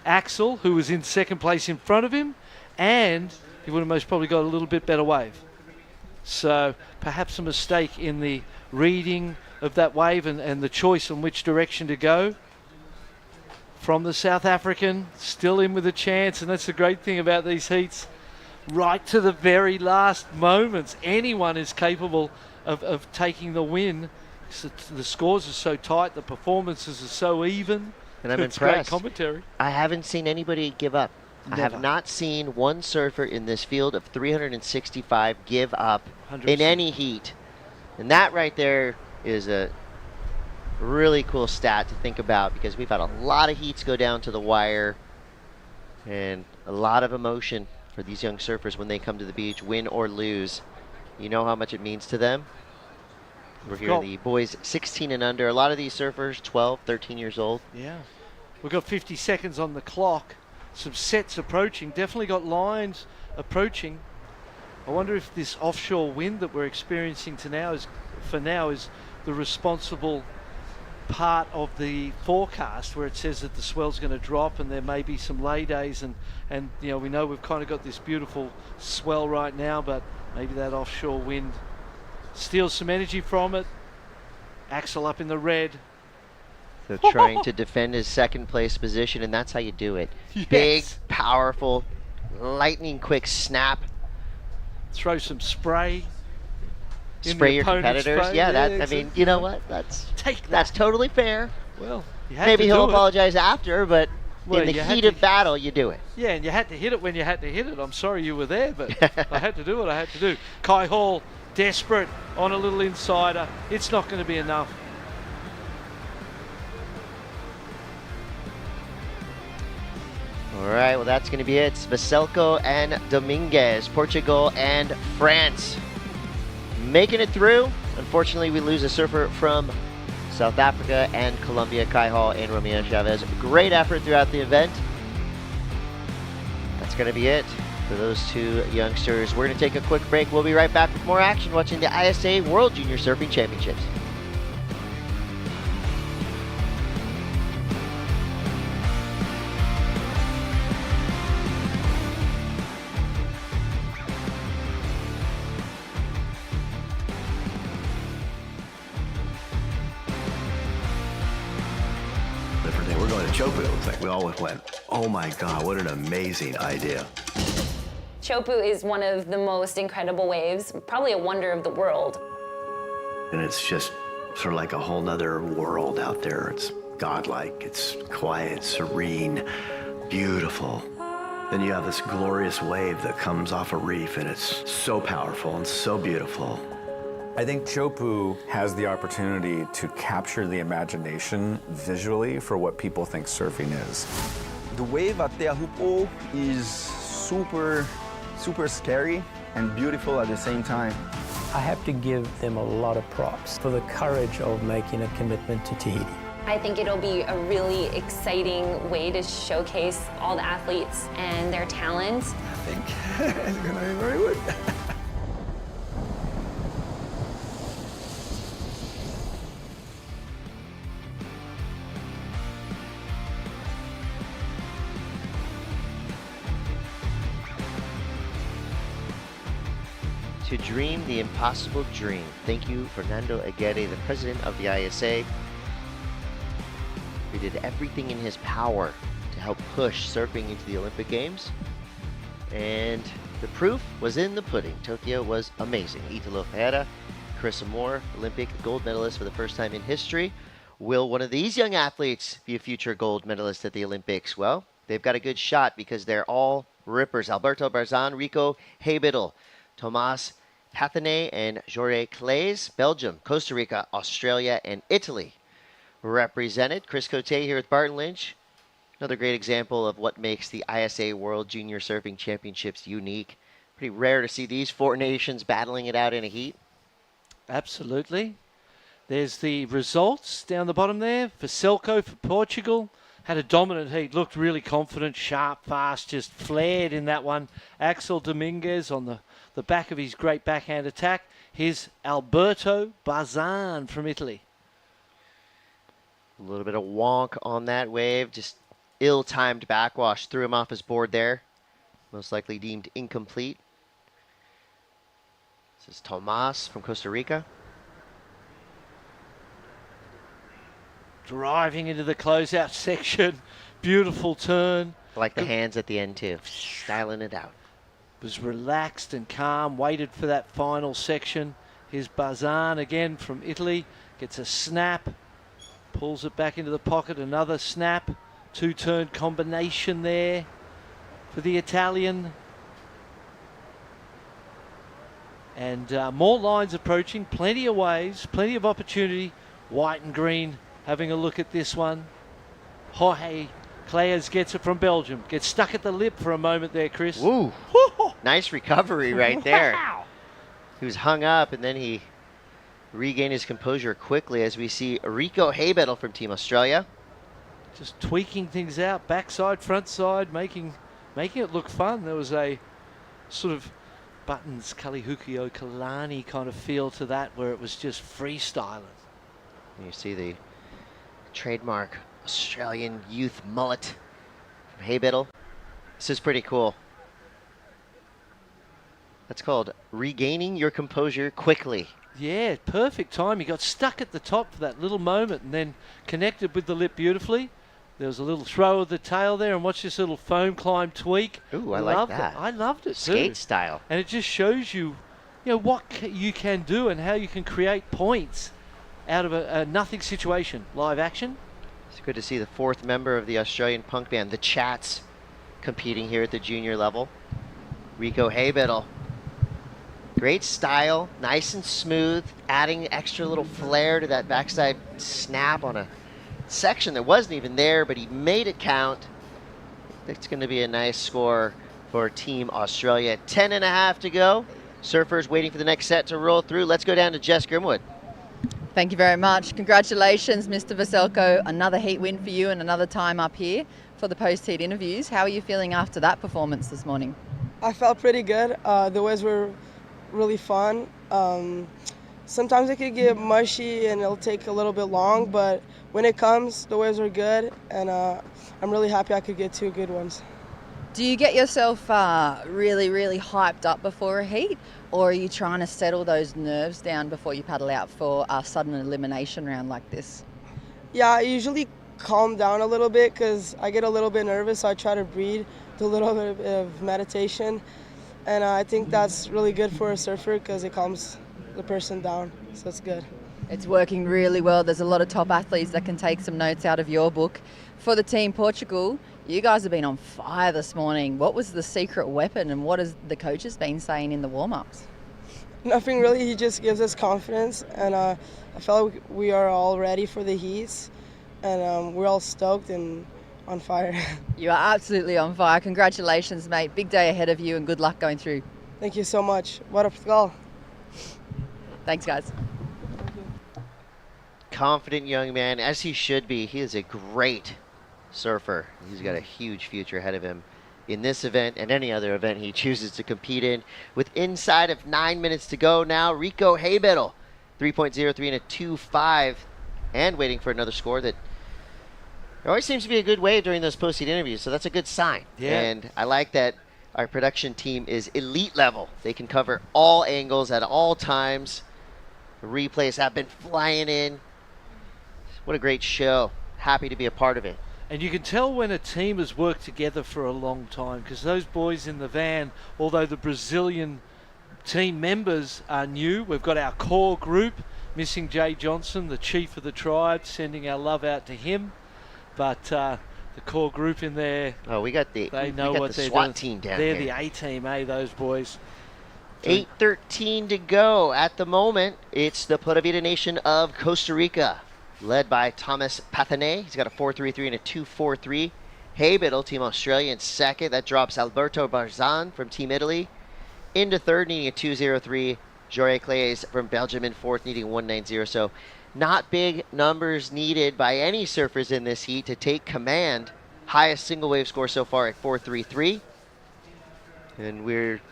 Axel, who was in second place in front of him, and he would have most probably got a little bit better wave. So perhaps a mistake in the reading of that wave and the choice on which direction to go. From the South African, still in with a chance, and that's the great thing about these heats. Right to the very last moments, anyone is capable of taking the win. The scores are so tight, the performances are so even. And I'm it's impressed. Great commentary. I haven't seen anybody give up. Never. I have not seen one surfer in this field of 365 give up 100%. in any heat. And that right there is a really cool stat to think about, because we've had a lot of heats go down to the wire and a lot of emotion for these young surfers when they come to the beach, win or lose. You know how much it means to them. We're here, the boys 16 and under. A lot of these surfers 12, 13 years old. Yeah. We've got 50 seconds on the clock. Some sets approaching. Definitely got lines approaching. I wonder if this offshore wind that we're experiencing for now is the responsible part of the forecast, where it says that the swell's going to drop and there may be some lay days, and you know, we know we've kind of got this beautiful swell right now, but maybe that offshore wind steals some energy from it. Axel up in the red. So trying to defend his second place position, and that's how you do it. Yes. Big, powerful, lightning quick snap. Throw some spray. Spray your competitors. Spray. Yeah, that. Exactly. I mean, you know what? That's totally fair. Well, you had maybe to he'll do apologize after, but Well, in the you had heat to- of battle, you do it. Yeah, and you had to hit it when you had to hit it. I'm sorry you were there, but I had to do what I had to do. Kai Hall, desperate on a little insider. It's not going to be enough. All right, well, that's going to be it. It's Veselko and Dominguez, Portugal and France. Making it through. Unfortunately, we lose a surfer from South Africa and Colombia, Kai Hall and Romeo Chavez. Great effort throughout the event. That's going to be it for those two youngsters. We're going to take a quick break. We'll be right back with more action watching the ISA World Junior Surfing Championships. Different thing. We're going to Chopu. It's like we all went, oh my God, what an amazing idea. Chopu is one of the most incredible waves, probably a wonder of the world. And it's just sort of like a whole nother world out there. It's godlike, it's quiet, serene, beautiful. Then you have this glorious wave that comes off a reef, and it's so powerful and so beautiful. I think Chopu has the opportunity to capture the imagination visually for what people think surfing is. The wave at Teahupo is super scary and beautiful at the same time. I have to give them a lot of props for the courage of making a commitment to Tahiti. I think it'll be a really exciting way to showcase all the athletes and their talent. I think it's going to be very good. To dream the impossible dream. Thank you, Fernando Aguirre, the president of the ISA, who did everything in his power to help push surfing into the Olympic Games. And the proof was in the pudding. Tokyo was amazing. Italo Ferreira, Carissa Moore, Olympic gold medalist for the first time in history. Will one of these young athletes be a future gold medalist at the Olympics? Well, they've got a good shot because they're all rippers. Alberto Barzan, Rico Heibitl, Tomas Pathane, and Jorge Claes. Belgium, Costa Rica, Australia, and Italy represented. Chris Cote here with Barton Lynch. Another great example of what makes the ISA World Junior Surfing Championships unique. Pretty rare to see these 4 nations battling it out in a heat. Absolutely. There's the results down the bottom there. Vaselko for Portugal had a dominant heat, looked really confident, sharp, fast, just flared in that one. Axel Dominguez on the back of his great backhand attack. Here's Alberto Barzan from Italy. A little bit of wonk on that wave, just ill-timed backwash threw him off his board there. Most likely deemed incomplete. This is Tomas from Costa Rica. Driving into the closeout section. Beautiful turn. I like the hands at the end too. Styling it out. Was relaxed and calm, waited for that final section. Here's Barzan again from Italy. Gets a snap. Pulls it back into the pocket. Another snap. 2-turn combination there for the Italian. And more lines approaching. Plenty of waves. Plenty of opportunity. White and green having a look at this one. Jorge Claes gets it from Belgium. Gets stuck at the lip for a moment there, Chris. Ooh. Nice recovery right there. Wow. He was hung up and then he regained his composure quickly as we see Rico Heibitl from Team Australia. Just tweaking things out, backside, front side, making it look fun. There was a sort of Buttons, Kalihukio, Kalani kind of feel to that where it was just freestyling. You see the trademark Australian youth mullet from Heibitl. This is pretty cool. That's called regaining your composure quickly. Yeah, perfect time. He got stuck at the top for that little moment and then connected with the lip beautifully. There was a little throw of the tail there, and watch this little foam climb tweak. Ooh, I like that. I loved it too. Skate style. And it just shows you, what you can do and how you can create points out of a nothing situation. Live action. It's good to see the 4th member of the Australian punk band, the Chats, competing here at the junior level. Rico Heibitl. Great style, nice and smooth, adding extra little flair to that backside snap on a section that wasn't even there, but he made it count. It's going to be a nice score for Team Australia. 10.5 to go. Surfers waiting for the next set to roll through. Let's go down to Jess Grimwood. Thank you very much. Congratulations, Mr. Vaselko. Another heat win for you and another time up here for the post-heat interviews. How are you feeling after that performance this morning? I felt pretty good. The waves were really fun. Sometimes it could get mushy and it'll take a little bit long, but when it comes, the waves are good, and I'm really happy I could get 2 good ones. Do you get yourself really, really hyped up before a heat, or are you trying to settle those nerves down before you paddle out for a sudden elimination round like this? Yeah, I usually calm down a little bit because I get a little bit nervous, so I try to breathe, do a little bit of meditation, and I think that's really good for a surfer because it calms the person down, so it's good. It's working really well. There's a lot of top athletes that can take some notes out of your book. For the team Portugal, you guys have been on fire this morning. What was the secret weapon, and what has the coaches been saying in the warm-ups? Nothing really. He just gives us confidence, and I felt like we are all ready for the heats, and we're all stoked and on fire. You are absolutely on fire. Congratulations, mate. Big day ahead of you, and good luck going through. Thank you so much. Bora Portugal. Thanks, guys. Confident young man, as he should be. He is a great surfer. He's got a huge future ahead of him in this event and any other event he chooses to compete in. With inside of 9 minutes to go now, Rico Heibitl, 3.03 and a 2.5, and waiting for another score. That there always seems to be a good wave during those post-heat interviews, so that's a good sign. Yeah. And I like that our production team is elite level. They can cover all angles at all times. The replays have been flying in. What a great show. Happy to be a part of it. And you can tell when a team has worked together for a long time, because those boys in the van, although the Brazilian team members are new, we've got our core group, missing Jay Johnson, the chief of the tribe, sending our love out to him. But the core group in there, we got the SWAT team down They're here. the A-team, those boys. 8:13 to go at the moment. It's the Pura Vida Nation of Costa Rica, led by Thomas Pathané. He's got a 4.33 and a 2.43. Haybiddle, Team Australia, in second. That drops Alberto Barzan from Team Italy into third, needing a 2.03. Jorge Claes from Belgium in fourth, needing 1.90. So not big numbers needed by any surfers in this heat to take command. Highest single wave score so far at 4.33. And we're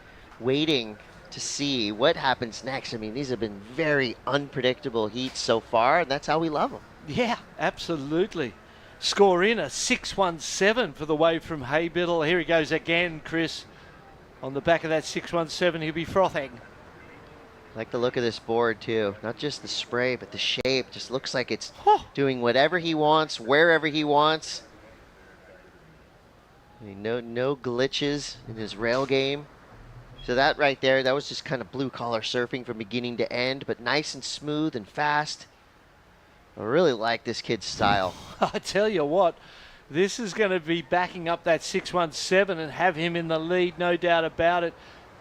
waiting to see what happens next. I mean, these have been very unpredictable heats so far, and that's how we love them. Yeah, absolutely. Score in a 6.17 for the wave from Haybiddle. Here he goes again, Chris. On the back of that 6.17, he'll be frothing. Like the look of this board, too. Not just the spray, but the shape. Just looks like it's doing whatever he wants, wherever he wants. I mean, no glitches in his rail game. So that right there, that was just kind of blue-collar surfing from beginning to end, but nice and smooth and fast. I really like this kid's style. I tell you what, this is going to be backing up that 6.17 and have him in the lead, no doubt about it.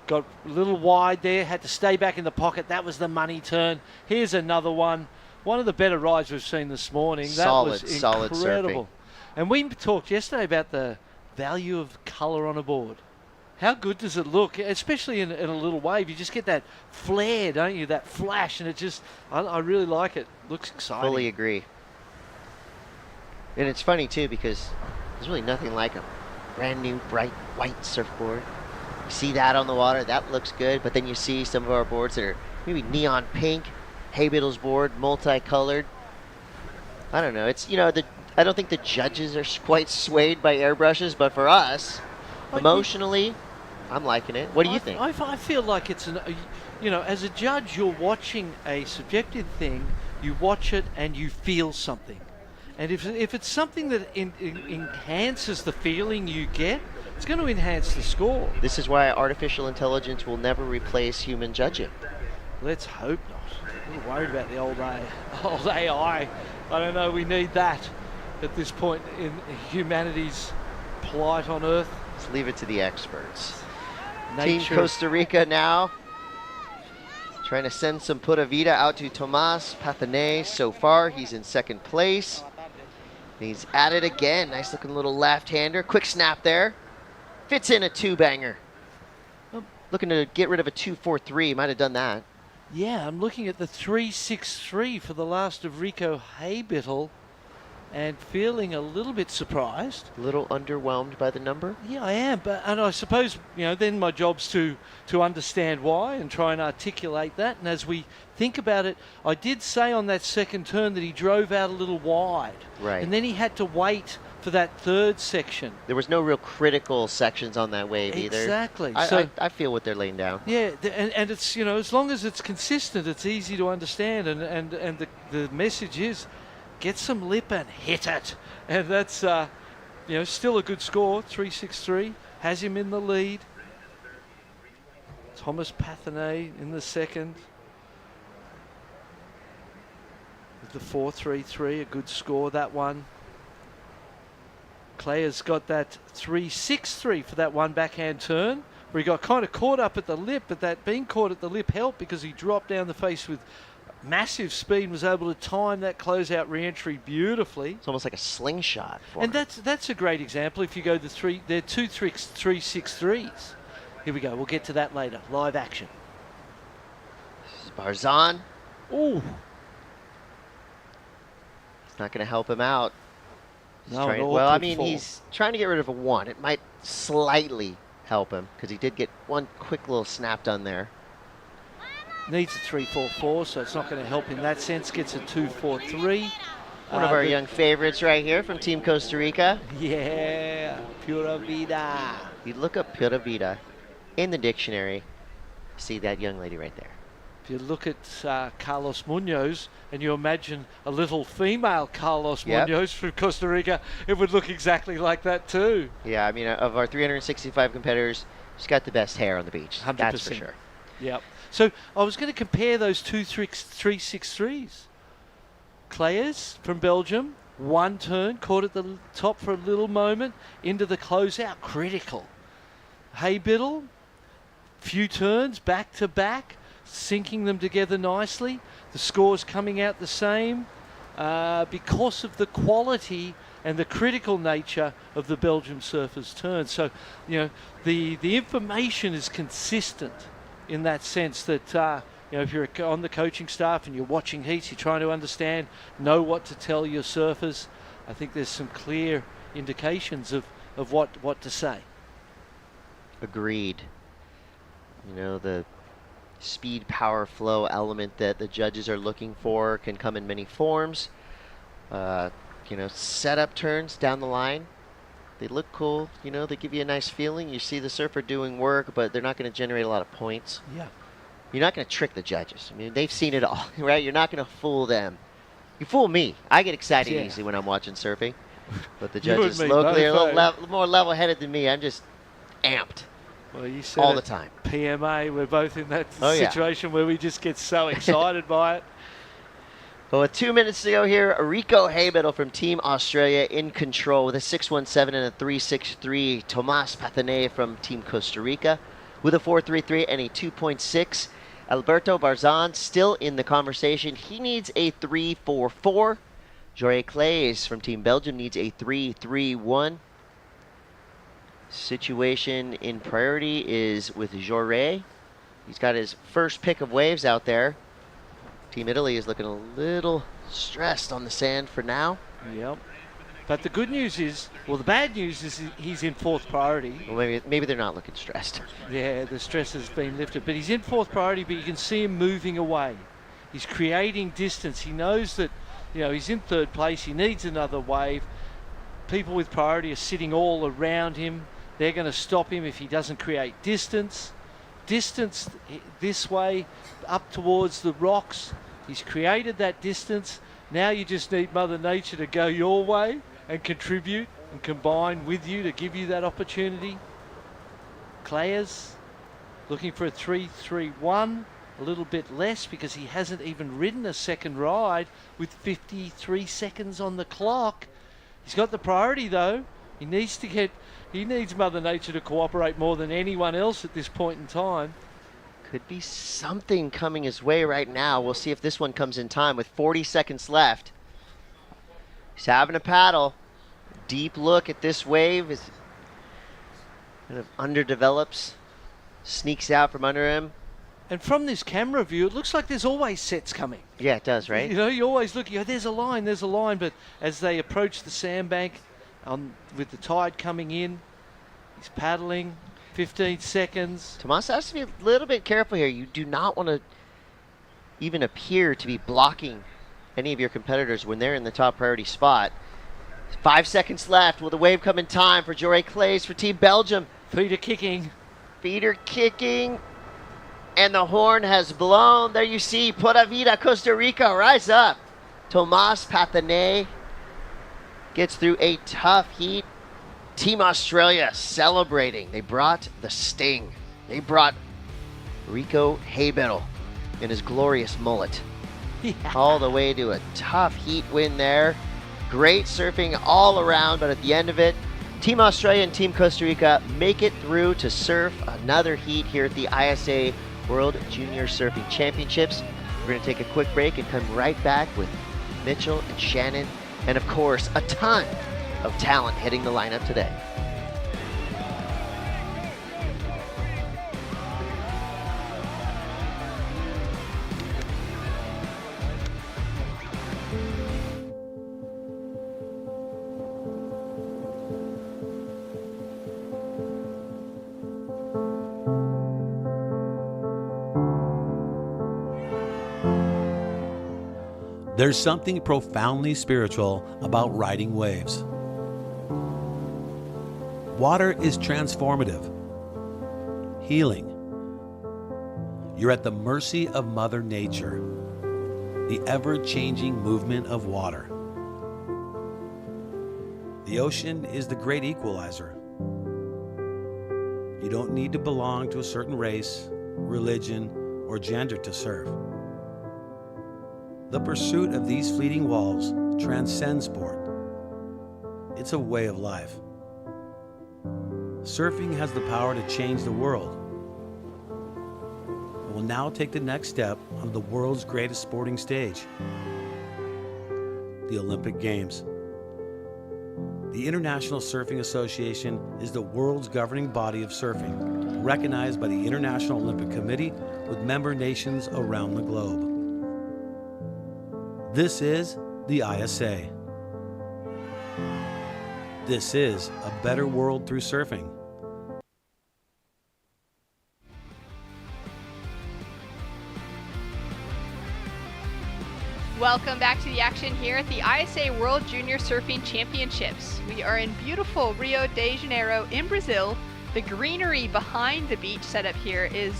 Got a little wide there, had to stay back in the pocket. That was the money turn. Here's another one. One of the better rides we've seen this morning. Solid incredible. surfing. And we talked yesterday about the value of colour on a board. How good does it look, especially in a little wave? You just get that flare, don't you? That flash, and it just, I really like it. Looks exciting. Fully agree. And it's funny, too, because there's really nothing like a brand new, bright, white surfboard. You see that on the water, that looks good, but then you see some of our boards that are maybe neon pink, Haybiddle's board, multicolored. I don't know. It's, I don't think the judges are quite swayed by airbrushes, but for us, emotionally, I'm liking it. What do you think? I feel like it's as a judge, you're watching a subjective thing. You watch it and you feel something, and if it's something that enhances the feeling you get, it's going to enhance the score. This is why artificial intelligence will never replace human judging. Let's hope not. I'm a little worried about the old AI. I don't know. We need that at this point in humanity's plight on Earth. Let's leave it to the experts. Nature. Team Costa Rica now trying to send some Pura Vida out to Tomas Pathané. So far, he's in second place. And he's at it again. Nice looking little left-hander. Quick snap there. Fits in a two-banger. Looking to get rid of a 2.43. Might have done that. Yeah, I'm looking at the 3.63 for the last of Rico Haybiddle and feeling a little bit surprised. A little underwhelmed by the number? Yeah, I am. And I suppose, then my job's to understand why and try and articulate that. And as we think about it, I did say on that second turn that he drove out a little wide. Right. And then he had to wait for that third section. There was no real critical sections on that wave either. Exactly. I feel what they're laying down. Yeah, and it's, as long as it's consistent, it's easy to understand. And the message is, get some lip and hit it. And that's, still a good score. 3.63 has him in the lead. Thomas Pathané in the second. With the 4.33, a good score, that one. Claire's got that 3.63 for that one backhand turn, where he got kind of caught up at the lip, but that being caught at the lip helped because he dropped down the face with massive speed and was able to time that closeout re-entry beautifully. It's almost like a slingshot for and him. that's a great example. If you go they're two 3.63s. Here we go. We'll get to that later. Live action. This is Barzan. Ooh. It's not going to help him out. He's he's trying to get rid of a 1. It might slightly help him because he did get one quick little snap done there. Needs a 3.44, so it's not going to help in that sense. Gets a 2.43. One of our young favorites right here from Team Costa Rica. Yeah, Pura Vida. You look up Pura Vida in the dictionary, see that young lady right there. If you look at Carlos Munoz and you imagine a little female Carlos Munoz from Costa Rica, it would look exactly like that too. Yeah, I mean, of our 365 competitors, she's got the best hair on the beach. 100%. That's for sure. Yep. So I was going to compare those two 363s. Claes from Belgium, one turn, caught at the top for a little moment, into the closeout, critical. Haybiddle, few turns, back to back, syncing them together nicely. The scores coming out the same because of the quality and the critical nature of the Belgium surfers' turn. So, the information is consistent in that sense that, if you're on the coaching staff and you're watching heats, you're trying to understand, know what to tell your surfers. I think there's some clear indications of what to say. Agreed. The speed, power, flow element that the judges are looking for can come in many forms. Setup turns down the line. They look cool. They give you a nice feeling. You see the surfer doing work, but they're not going to generate a lot of points. Yeah. You're not going to trick the judges. I mean, they've seen it all, right? You're not going to fool them. You fool me. I get excited easily when I'm watching surfing. But the judges locally are a little more level-headed than me. I'm just amped. Well, you said all the time. PMA, we're both in that situation where we just get so excited by it. Well, with 2 minutes to go here, Rico Haybiddle from Team Australia in control with a 6.17 and a 3.63. Tomas Patanay from Team Costa Rica with a 4.33 and a 2.6. Alberto Barzan still in the conversation. He needs a 3.44. Jorge Claes from Team Belgium needs a 3.31. Situation in priority is with Jorge. He's got his first pick of waves out there. Team Italy is looking a little stressed on the sand for now. Yep. But the good news is, the bad news is he's in fourth priority. Well, maybe they're not looking stressed. Yeah, the stress has been lifted. But he's in fourth priority, but you can see him moving away. He's creating distance. He knows that, he's in third place. He needs another wave. People with priority are sitting all around him. They're going to stop him if he doesn't create distance. Distance this way, up towards the rocks. He's created that distance. Now you just need Mother Nature to go your way and contribute and combine with you to give you that opportunity. Claes looking for a 3.31, a little bit less because he hasn't even ridden a second ride with 53 seconds on the clock. He's got the priority though. He needs Mother Nature to cooperate more than anyone else at this point in time. Could be something coming his way right now. We'll see if this one comes in time with 40 seconds left. He's having a paddle. Deep look at this wave. Is kind of underdevelops. Sneaks out from under him. And from this camera view, it looks like there's always sets coming. Yeah, it does, right? You always look, there's a line. But as they approach the sandbank, with the tide coming in, he's paddling. 15 seconds. Tomas has to be a little bit careful here. You do not want to even appear to be blocking any of your competitors when they're in the top priority spot. 5 seconds left. Will the wave come in time for Jorge Claes for Team Belgium? Feet are kicking. And the horn has blown. There you see Pura Vida, Costa Rica, rise up. Tomas Patanay gets through a tough heat. Team Australia celebrating. They brought the sting. They brought Rico Haybiddle in his glorious mullet. All the way to a tough heat win there. Great surfing all around, but at the end of it, Team Australia and Team Costa Rica make it through to surf another heat here at the ISA World Junior Surfing Championships. We're going to take a quick break and come right back with Mitchell and Shannon, and of course, a ton of talent hitting the lineup today. There's something profoundly spiritual about riding waves. Water is transformative, healing. You're at the mercy of Mother Nature, the ever-changing movement of water. The ocean is the great equalizer. You don't need to belong to a certain race, religion, or gender to surf. The pursuit of these fleeting walls transcends sport. It's a way of life. Surfing has the power to change the world. It will now take the next step on the world's greatest sporting stage, the Olympic Games. The International Surfing Association is the world's governing body of surfing, recognized by the International Olympic Committee with member nations around the globe. This is the ISA. This is a better world through surfing. Welcome back to the action here at the ISA World Junior Surfing Championships. We are in beautiful Rio de Janeiro in Brazil. The greenery behind the beach setup here is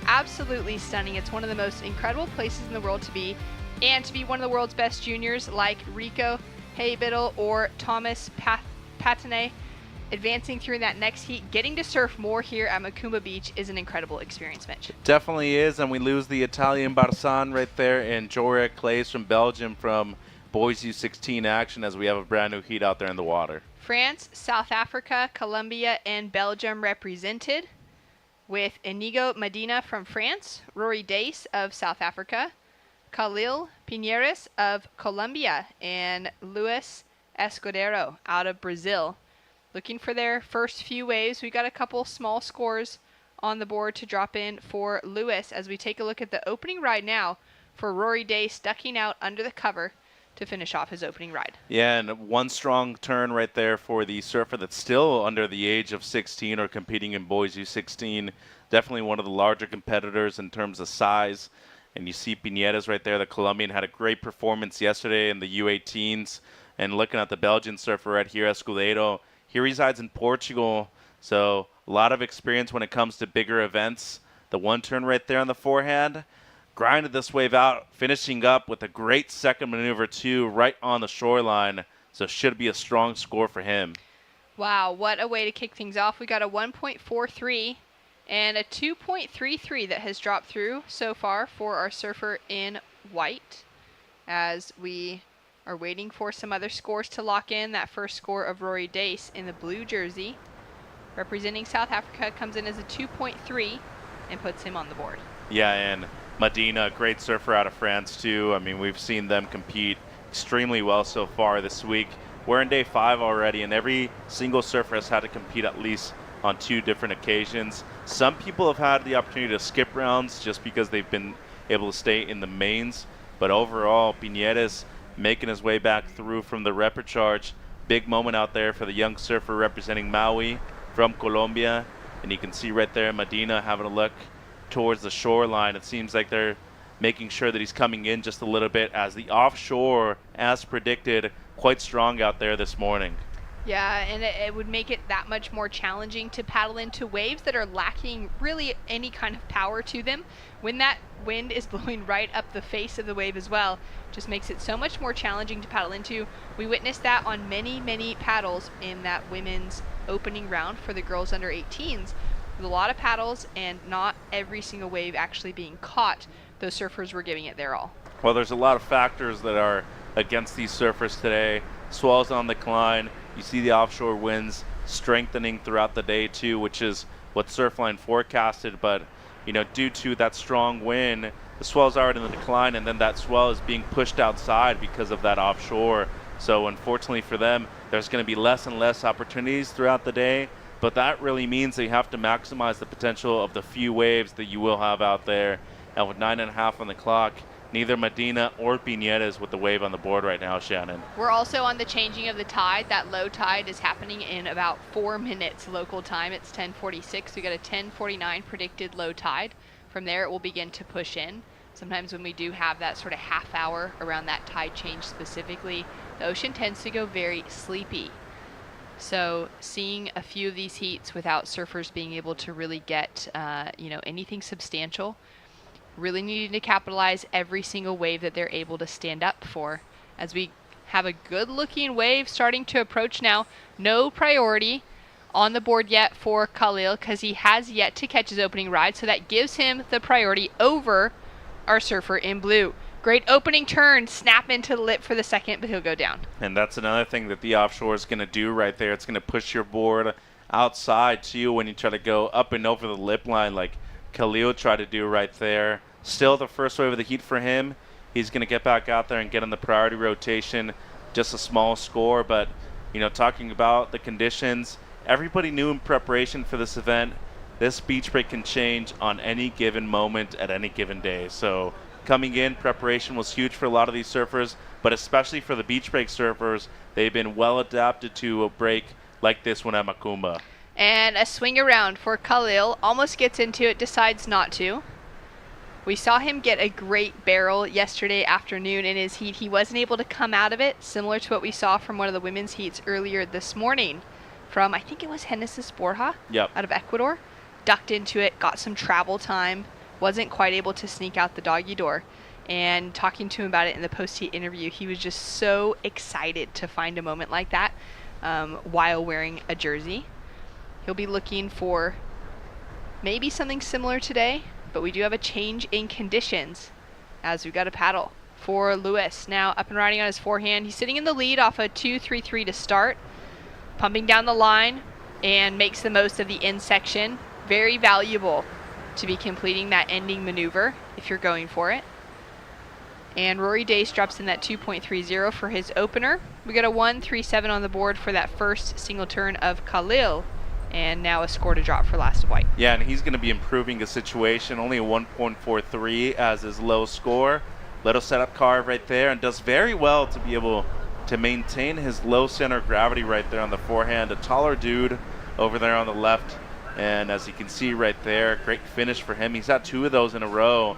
absolutely stunning. It's one of the most incredible places in the world to be, and to be one of the world's best juniors like Rico Haybiddle or Thomas Patinay advancing through that next heat, getting to surf more here at Macumba Beach is an incredible experience, Mitch. It definitely is, and we lose the Italian Barsan right there and Jorek Clays from Belgium from Boys U16 action as we have a brand new heat out there in the water. France, South Africa, Colombia, and Belgium represented with Inigo Medina from France, Rory Dace of South Africa, Khalil Pinheiros of Colombia, and Luis Escudero out of Brazil. Looking for their first few waves. We got a couple small scores on the board to drop in for Lewis as we take a look at the opening ride now for Rory Dace ducking out under the cover to finish off his opening ride. Yeah, and one strong turn right there for the surfer that's still under the age of 16 or competing in Boys U16. Definitely one of the larger competitors in terms of size. And you see Piñeras right there, the Colombian, had a great performance yesterday in the U18s. And looking at the Belgian surfer right here, Escudero, he resides in Portugal, so a lot of experience when it comes to bigger events. The one turn right there on the forehand, grinded this wave out, finishing up with a great second maneuver too, right on the shoreline. So should be a strong score for him. Wow, what a way to kick things off. We got a 1.43 and a 2.33 that has dropped through so far for our surfer in white as we are waiting for some other scores to lock in. That first score of Rory Dace in the blue jersey, representing South Africa, comes in as a 2.3 and puts him on the board. Yeah, and Medina, great surfer out of France too. I mean, we've seen them compete extremely well so far this week. We're in day 5 already, and every single surfer has had to compete at least on 2 different occasions. Some people have had the opportunity to skip rounds just because they've been able to stay in the mains. But overall, Piñeras making his way back through from the repecharge. Big moment out there for the young surfer representing Maui from Colombia. And you can see right there Medina having a look towards the shoreline. It seems like they're making sure that he's coming in just a little bit as the offshore, as predicted, quite strong out there this morning. Yeah, and it would make it that much more challenging to paddle into waves that are lacking really any kind of power to them. When that wind is blowing right up the face of the wave as well, just makes it so much more challenging to paddle into. We witnessed that on many, many paddles in that women's opening round for the girls under 18s. With a lot of paddles and not every single wave actually being caught, those surfers were giving it their all. Well, there's a lot of factors that are against these surfers today. Swells on the decline. You see the offshore winds strengthening throughout the day too, which is what Surfline forecasted. But, you know, due to that strong wind, the swell's already in the decline, and then that swell is being pushed outside because of that offshore. So unfortunately for them, there's going to be less and less opportunities throughout the day. But that really means that you have to maximize the potential of the few waves that you will have out there. And with 9.5 on the clock, neither Medina or Piñeras with the wave on the board right now, Shannon. We're also on the changing of the tide. That low tide is happening in about 4 minutes local time. It's 10:46. We got a 10:49 predicted low tide. From there, it will begin to push in. Sometimes when we do have that sort of half hour around that tide change specifically, the ocean tends to go very sleepy. So seeing a few of these heats without surfers being able to really get, anything substantial really needing to capitalize every single wave that they're able to stand up for. As we have a good looking wave starting to approach now. No priority on the board yet for Khalil because he has yet to catch his opening ride, so that gives him the priority over our surfer in blue. Great opening turn, snap into the lip for the second, but he'll go down. And that's another thing that the offshore is going to do right there. It's going to push your board outside to you when you try to go up and over the lip line like Khalil tried to do right there. Still the first wave of the heat for him. He's going to get back out there and get on the priority rotation. Just a small score, but, you know, talking about the conditions, everybody knew in preparation for this event, this beach break can change on any given moment at any given day. So coming in, preparation was huge for a lot of these surfers, but especially for the beach break surfers, they've been well adapted to a break like this one at Macumba. And a swing around for Khalil, almost gets into it, decides not to. We saw him get a great barrel yesterday afternoon in his heat. He wasn't able to come out of it, similar to what we saw from one of the women's heats earlier this morning from, I think it was Genesis Borja out of Ecuador. Ducked into it, got some travel time, wasn't quite able to sneak out the doggy door. And talking to him about it in the post-heat interview, he was just so excited to find a moment like that while wearing a jersey. He'll be looking for maybe something similar today, but we do have a change in conditions as we've got a paddle for Lewis. Now up and riding on his forehand. He's sitting in the lead off a 2-3-3 to start, pumping down the line and makes the most of the end section. Very valuable to be completing that ending maneuver if you're going for it. And Rory Dace drops in that 2.30 for his opener. We got a 1.37 on the board for that first single turn of Khalil. And now a score to drop for last of white. Yeah, and he's going to be improving the situation. Only a 1.43 as his low score. Little setup carve right there, and does very well to be able to maintain his low center of gravity right there on the forehand. A taller dude over there on the left. And as you can see right there, great finish for him. He's had 2 of those in a row.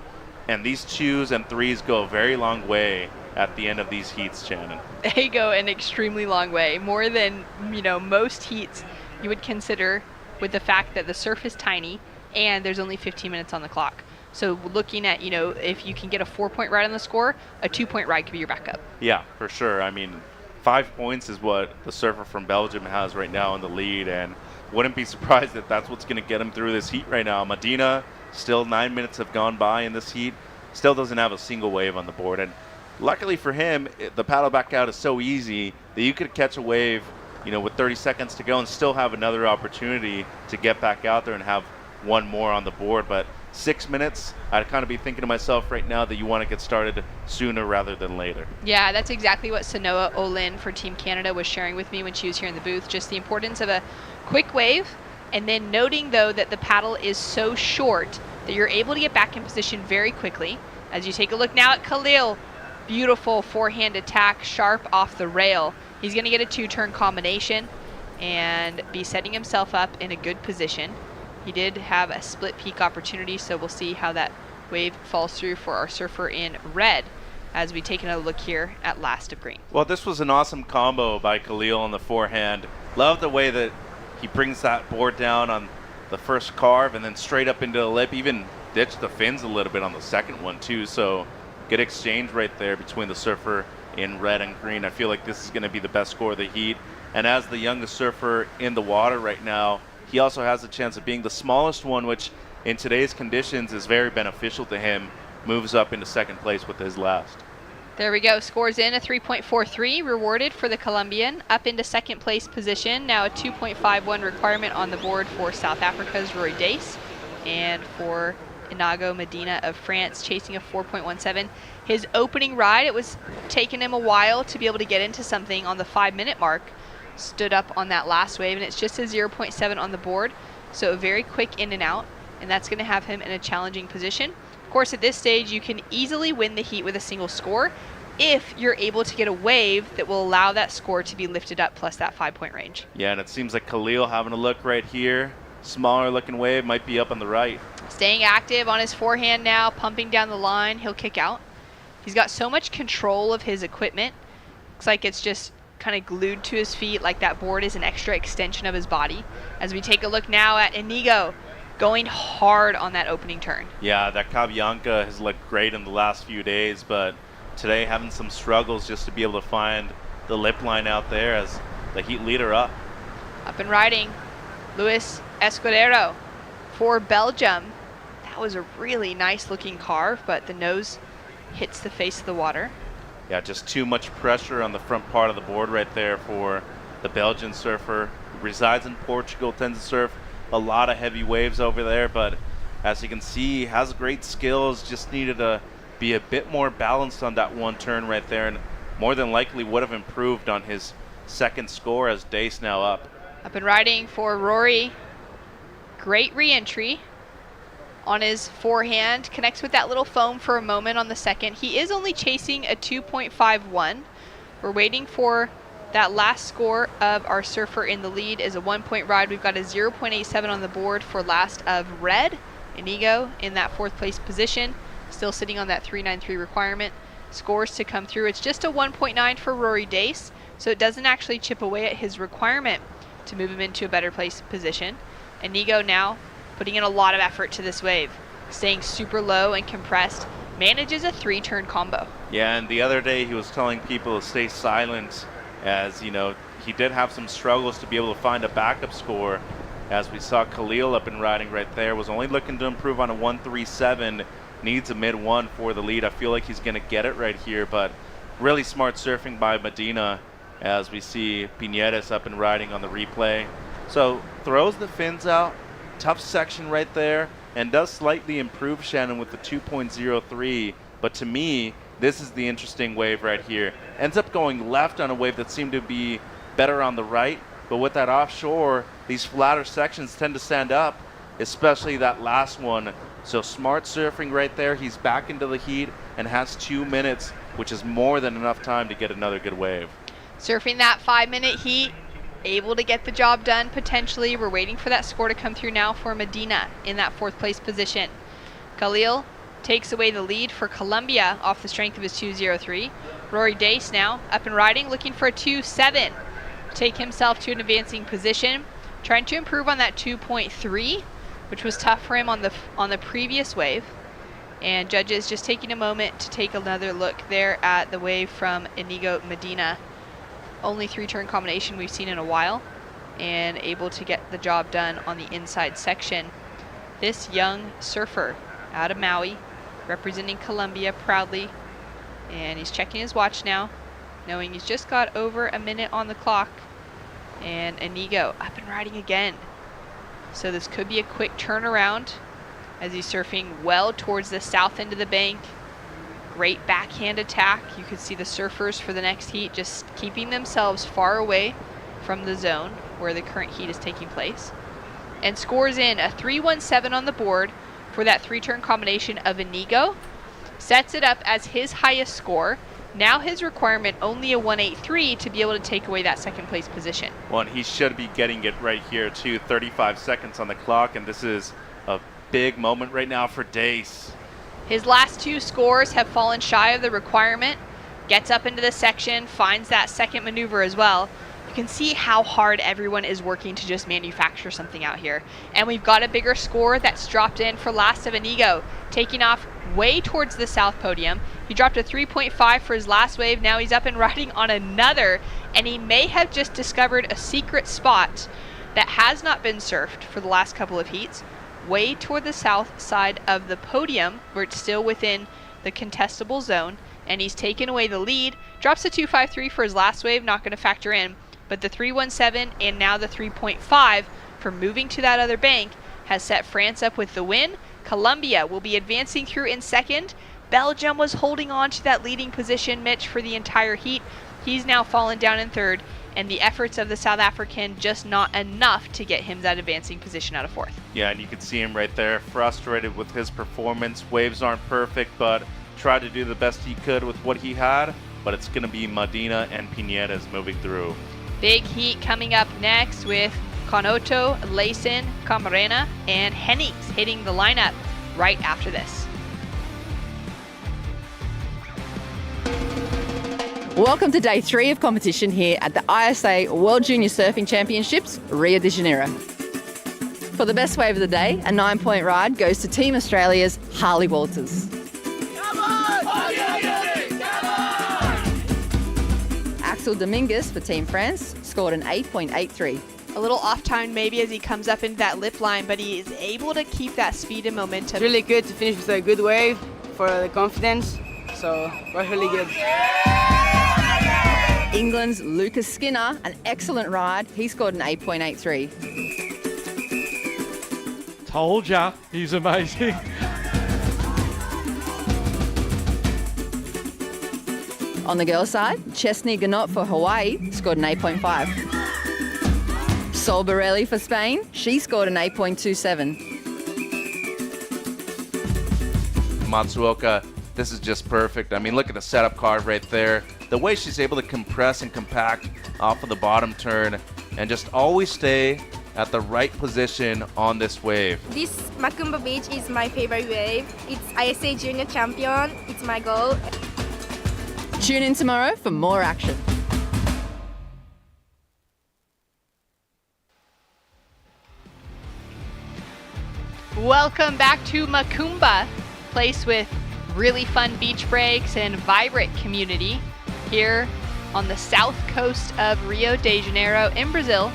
And these 2s and 3s go a very long way at the end of these heats, Shannon. They go an extremely long way. More than, most heats you would consider, with the fact that the surf is tiny and there's only 15 minutes on the clock. So looking at, if you can get a 4-point ride on the score, a 2-point ride could be your backup. Yeah, for sure. I mean, 5 points is what the surfer from Belgium has right now in the lead, and wouldn't be surprised that that's what's going to get him through this heat right now. Medina, still 9 minutes have gone by in this heat, still doesn't have a single wave on the board. And luckily for him, the paddle back out is so easy that you could catch a wave with 30 seconds to go and still have another opportunity to get back out there and have one more on the board. But 6 minutes, I'd kind of be thinking to myself right now that you want to get started sooner rather than later. Yeah, that's exactly what Sanoa Olin for Team Canada was sharing with me when she was here in the booth. Just the importance of a quick wave, and then noting, though, that the paddle is so short that you're able to get back in position very quickly. As you take a look now at Khalil, beautiful forehand attack, sharp off the rail. He's going to get a 2-turn combination and be setting himself up in a good position. He did have a split peak opportunity, so we'll see how that wave falls through for our surfer in red as we take another look here at last of green. Well, this was an awesome combo by Khalil on the forehand. Love the way that he brings that board down on the first carve and then straight up into the lip, even ditched the fins a little bit on the second one too. So good exchange right there between the surfer in red and green. I feel like this is going to be the best score of the heat. And as the youngest surfer in the water right now, he also has a chance of being the smallest one, which in today's conditions is very beneficial to him. Moves up into second place with his last. There we go. Scores in a 3.43, rewarded for the Colombian, up into second place position. Now a 2.51 requirement on the board for South Africa's Rory Dace, and for Inago Medina of France, chasing a 4.17. His opening ride, it was taking him a while to be able to get into something on the 5-minute mark. Stood up on that last wave, and it's just a 0.7 on the board, so a very quick in and out, and that's going to have him in a challenging position. Of course, at this stage, you can easily win the heat with a single score if you're able to get a wave that will allow that score to be lifted up plus that 5-point range. Yeah, and it seems like Khalil having a look right here. Smaller looking wave, might be up on the right. Staying active on his forehand now, pumping down the line. He'll kick out. He's got so much control of his equipment. Looks like it's just kind of glued to his feet, like that board is an extra extension of his body. As we take a look now at Inigo, going hard on that opening turn. Yeah, that Cabianca has looked great in the last few days, but today having some struggles just to be able to find the lip line out there as the heat leader up. Up and riding, Luis Escudero for Belgium. That was a really nice looking carve, but the nose hits the face of the water. Yeah, just too much pressure on the front part of the board right there for the Belgian surfer who resides in Portugal, tends to surf a lot of heavy waves over there, but as you can see, has great skills, just needed to be a bit more balanced on that one turn right there, and more than likely would have improved on his second score as Dace now up. Up and riding for Rory. Great re-entry on his forehand. Connects with that little foam for a moment on the second. He is only chasing a 2.51. We're waiting for that last score of our surfer in the lead is a 1-point ride. We've got a 0.87 on the board for last of red. Inigo in that 4th place position, still sitting on that 393 requirement. Scores to come through. It's just a 1.9 for Rory Dace, so it doesn't actually chip away at his requirement to move him into a better place position. Inigo now putting in a lot of effort to this wave, staying super low and compressed, manages a 3-turn combo. Yeah, and the other day he was telling people to stay silent, as you know, he did have some struggles to be able to find a backup score. As we saw Khalil up and riding right there, was only looking to improve on a 137, needs a mid-1 for the lead. I feel like he's going to get it right here, but really smart surfing by Medina as we see Piñeres up and riding on the replay. So throws the fins out, tough section right there, and does slightly improve Shannon with the 2.03, but to me, this is the interesting wave right here. Ends up going left on a wave that seemed to be better on the right, but with that offshore, these flatter sections tend to stand up, especially that last one. So smart surfing right there. He's back into the heat and has 2 minutes, which is more than enough time to get another good wave. Surfing that 5-minute heat, able to get the job done potentially. We're waiting for that score to come through now for Medina in that 4th place position. Khalil takes away the lead for Colombia off the strength of his 2.03. Rory Dace now up and riding, looking for a 2.7. Take himself to an advancing position, trying to improve on that 2.3, which was tough for him on the previous wave. And judges just taking a moment to take another look there at the wave from Inigo Medina. Only 3-turn combination we've seen in a while, and able to get the job done on the inside section. This young surfer out of Maui, representing Colombia proudly, and he's checking his watch now, knowing he's just got over a minute on the clock. And Inigo up and riding again. So this could be a quick turnaround as he's surfing well towards the south end of the bank. Great backhand attack. You could see the surfers for the next heat just keeping themselves far away from the zone where the current heat is taking place. And scores in a 3.17 on the board for that 3-turn combination of Inigo. Sets it up as his highest score. Now his requirement only a 1.83 to be able to take away that 2nd place position. Well, and he should be getting it right here too. 35 seconds on the clock, and this is a big moment right now for Dace. His last 2 scores have fallen shy of the requirement. Gets up into the section, finds that second maneuver as well. You can see how hard everyone is working to just manufacture something out here. And we've got a bigger score that's dropped in for last of Inigo, taking off way towards the south podium. He dropped a 3.5 for his last wave. Now he's up and riding on another, and he may have just discovered a secret spot that has not been surfed for the last couple of heats, way toward the south side of the podium, where it's still within the contestable zone, and he's taken away the lead. Drops a 2.53 for his last wave, not going to factor in, but the 3.17 and now the 3.5 for moving to that other bank has set France up with the win. Colombia will be advancing through in second. Belgium was holding on to that leading position, Mitch, for the entire heat. He's now fallen down in third, and the efforts of the South African just not enough to get him that advancing position out of 4th. Yeah, and you can see him right there, frustrated with his performance. Waves aren't perfect, but tried to do the best he could with what he had, but it's going to be Medina and Piñeres moving through. Big heat coming up next with Conoto, Layson, Camarena, and Hennigs hitting the lineup right after this. Welcome to day 3 of competition here at the ISA World Junior Surfing Championships, Rio de Janeiro. For the best wave of the day, a 9-point ride goes to Team Australia's Harley Walters. Axel Dominguez for Team France scored an 8.83. A little off time maybe as he comes up into that lip line, but he is able to keep that speed and momentum. It's really good to finish with a good wave for the confidence, so it was really good. England's Lucas Skinner, an excellent ride. He scored an 8.83. Told ya, he's amazing. On the girls' side, Chesney Ganot for Hawaii scored an 8.5. Sol Borelli for Spain, she scored an 8.27. Matsuoka, this is just perfect. I mean, look at the setup card right there. The way she's able to compress and compact off of the bottom turn and just always stay at the right position on this wave. This Macumba Beach is my favorite wave. It's ISA Junior Champion. It's my goal. Tune in tomorrow for more action. Welcome back to Macumba, place with really fun beach breaks and vibrant community here on the south coast of Rio de Janeiro in Brazil.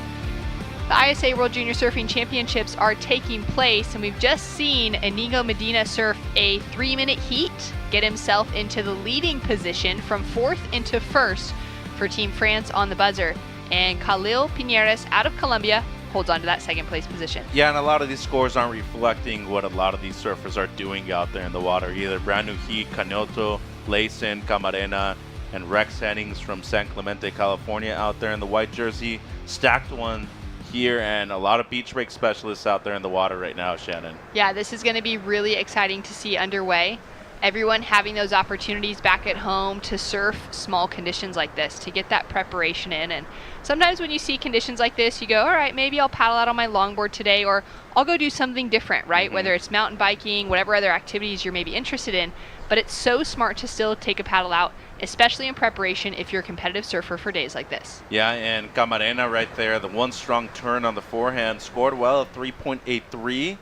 The ISA World Junior Surfing Championships are taking place, and we've just seen Inigo Medina surf a 3-minute heat, get himself into the leading position from 4th into 1st for Team France on the buzzer. And Khalil Piñeres out of Colombia holds on to that 2nd place position. Yeah, and a lot of these scores aren't reflecting what a lot of these surfers are doing out there in the water either. Brand new heat, Canoto, Layson, Camarena, and Rex Hennings from San Clemente, California out there in the white jersey. Stacked one here, and a lot of beach break specialists out there in the water right now, Shannon. Yeah, this is going to be really exciting to see underway. Everyone having those opportunities back at home to surf small conditions like this, to get that preparation in. And sometimes when you see conditions like this, you go, all right, maybe I'll paddle out on my longboard today, or I'll go do something different, right? Whether it's mountain biking, whatever other activities you're maybe interested in. But it's so smart to still take a paddle out, especially in preparation if you're a competitive surfer for days like this. Yeah, and Camarena right there, the one strong turn on the forehand, scored well at 3.83.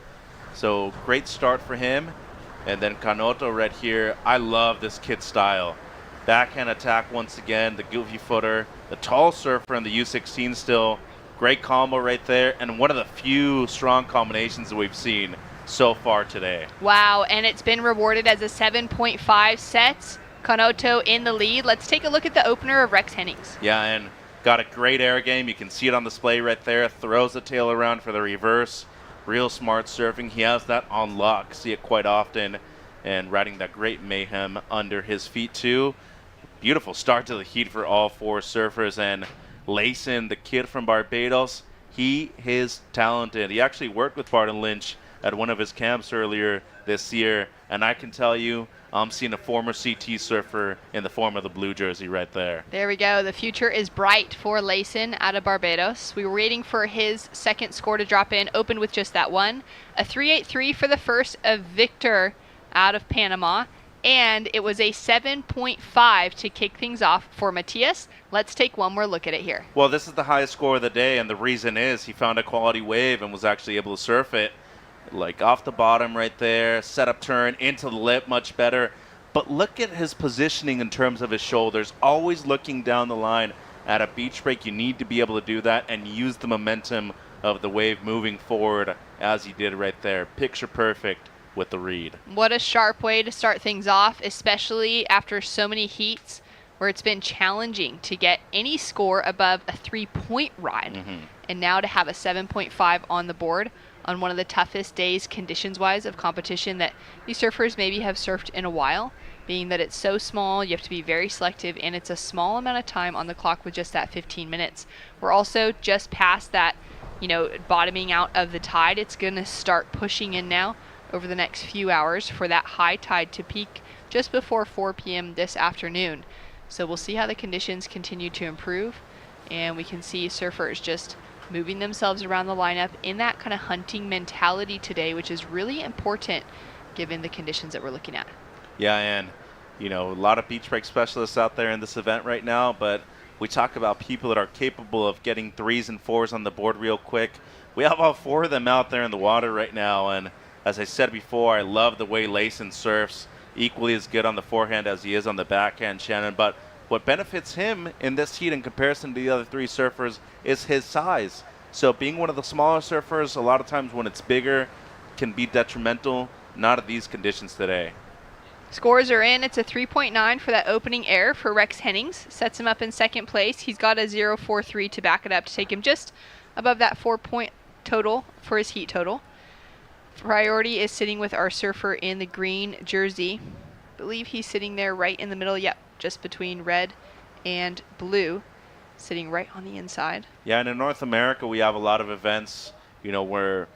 So great start for him. And then Canoto right here. I love this kid style. Backhand attack once again, the goofy footer, the tall surfer in the U16 still. Great combo right there, and one of the few strong combinations that we've seen so far today. Wow, and it's been rewarded as a 7.5 sets. Canoto in the lead. Let's take a look at the opener of Rex Hennings. Yeah, and got a great air game. You can see it on display right there. Throws the tail around for the reverse. Real smart surfing. He has that on lock. See it quite often. And riding that great mayhem under his feet too. Beautiful start to the heat for all 4 surfers. And Layson, the kid from Barbados, he is talented. He actually worked with Barton Lynch at one of his camps earlier this year. And I can tell you, I'm seeing a former CT surfer in the form of the blue jersey right there. There we go. The future is bright for Layson out of Barbados. We were waiting for his 2nd score to drop in. Opened with just that one. A 3.83 for the first of Victor out of Panama. And it was a 7.5 to kick things off for Matias. Let's take one more look at it here. Well, this is the highest score of the day, and the reason is he found a quality wave and was actually able to surf it. Like off the bottom right there, setup turn into the lip, much better. But look at his positioning in terms of his shoulders. Always looking down the line. At a beach break, you need to be able to do that and use the momentum of the wave moving forward as he did right there. Picture perfect with the read. What a sharp way to start things off, especially after so many heats where it's been challenging to get any score above a 3-point ride. And now to have a 7.5 on the board on one of the toughest days conditions-wise of competition that these surfers maybe have surfed in a while, being that it's so small, you have to be very selective, and it's a small amount of time on the clock with just that 15 minutes. We're also just past that, bottoming out of the tide. It's going to start pushing in now over the next few hours for that high tide to peak just before 4 p.m. this afternoon. So we'll see how the conditions continue to improve, and we can see surfers just moving themselves around the lineup in that kind of hunting mentality today, which is really important given the conditions that we're looking at. Yeah, and a lot of beach break specialists out there in this event right now, but We talk about people that are capable of getting 3s and 4s on the board real quick. We have all 4 of them out there in the water right now, and as I said before, I love the way Layson surfs, equally as good on the forehand as he is on the backhand, Shannon. But what benefits him in this heat in comparison to the other 3 surfers is his size. So being one of the smaller surfers, a lot of times when it's bigger, can be detrimental. Not at these conditions today. Scores are in. It's a 3.9 for that opening air for Rex Hennings. Sets him up in second place. He's got a 0.43 to back it up to take him just above that 4-point total for his heat total. Priority is sitting with our surfer in the green jersey. I believe he's sitting there right in the middle. Yep, just between red and blue, sitting right on the inside. Yeah, and in North America, we have a lot of events, where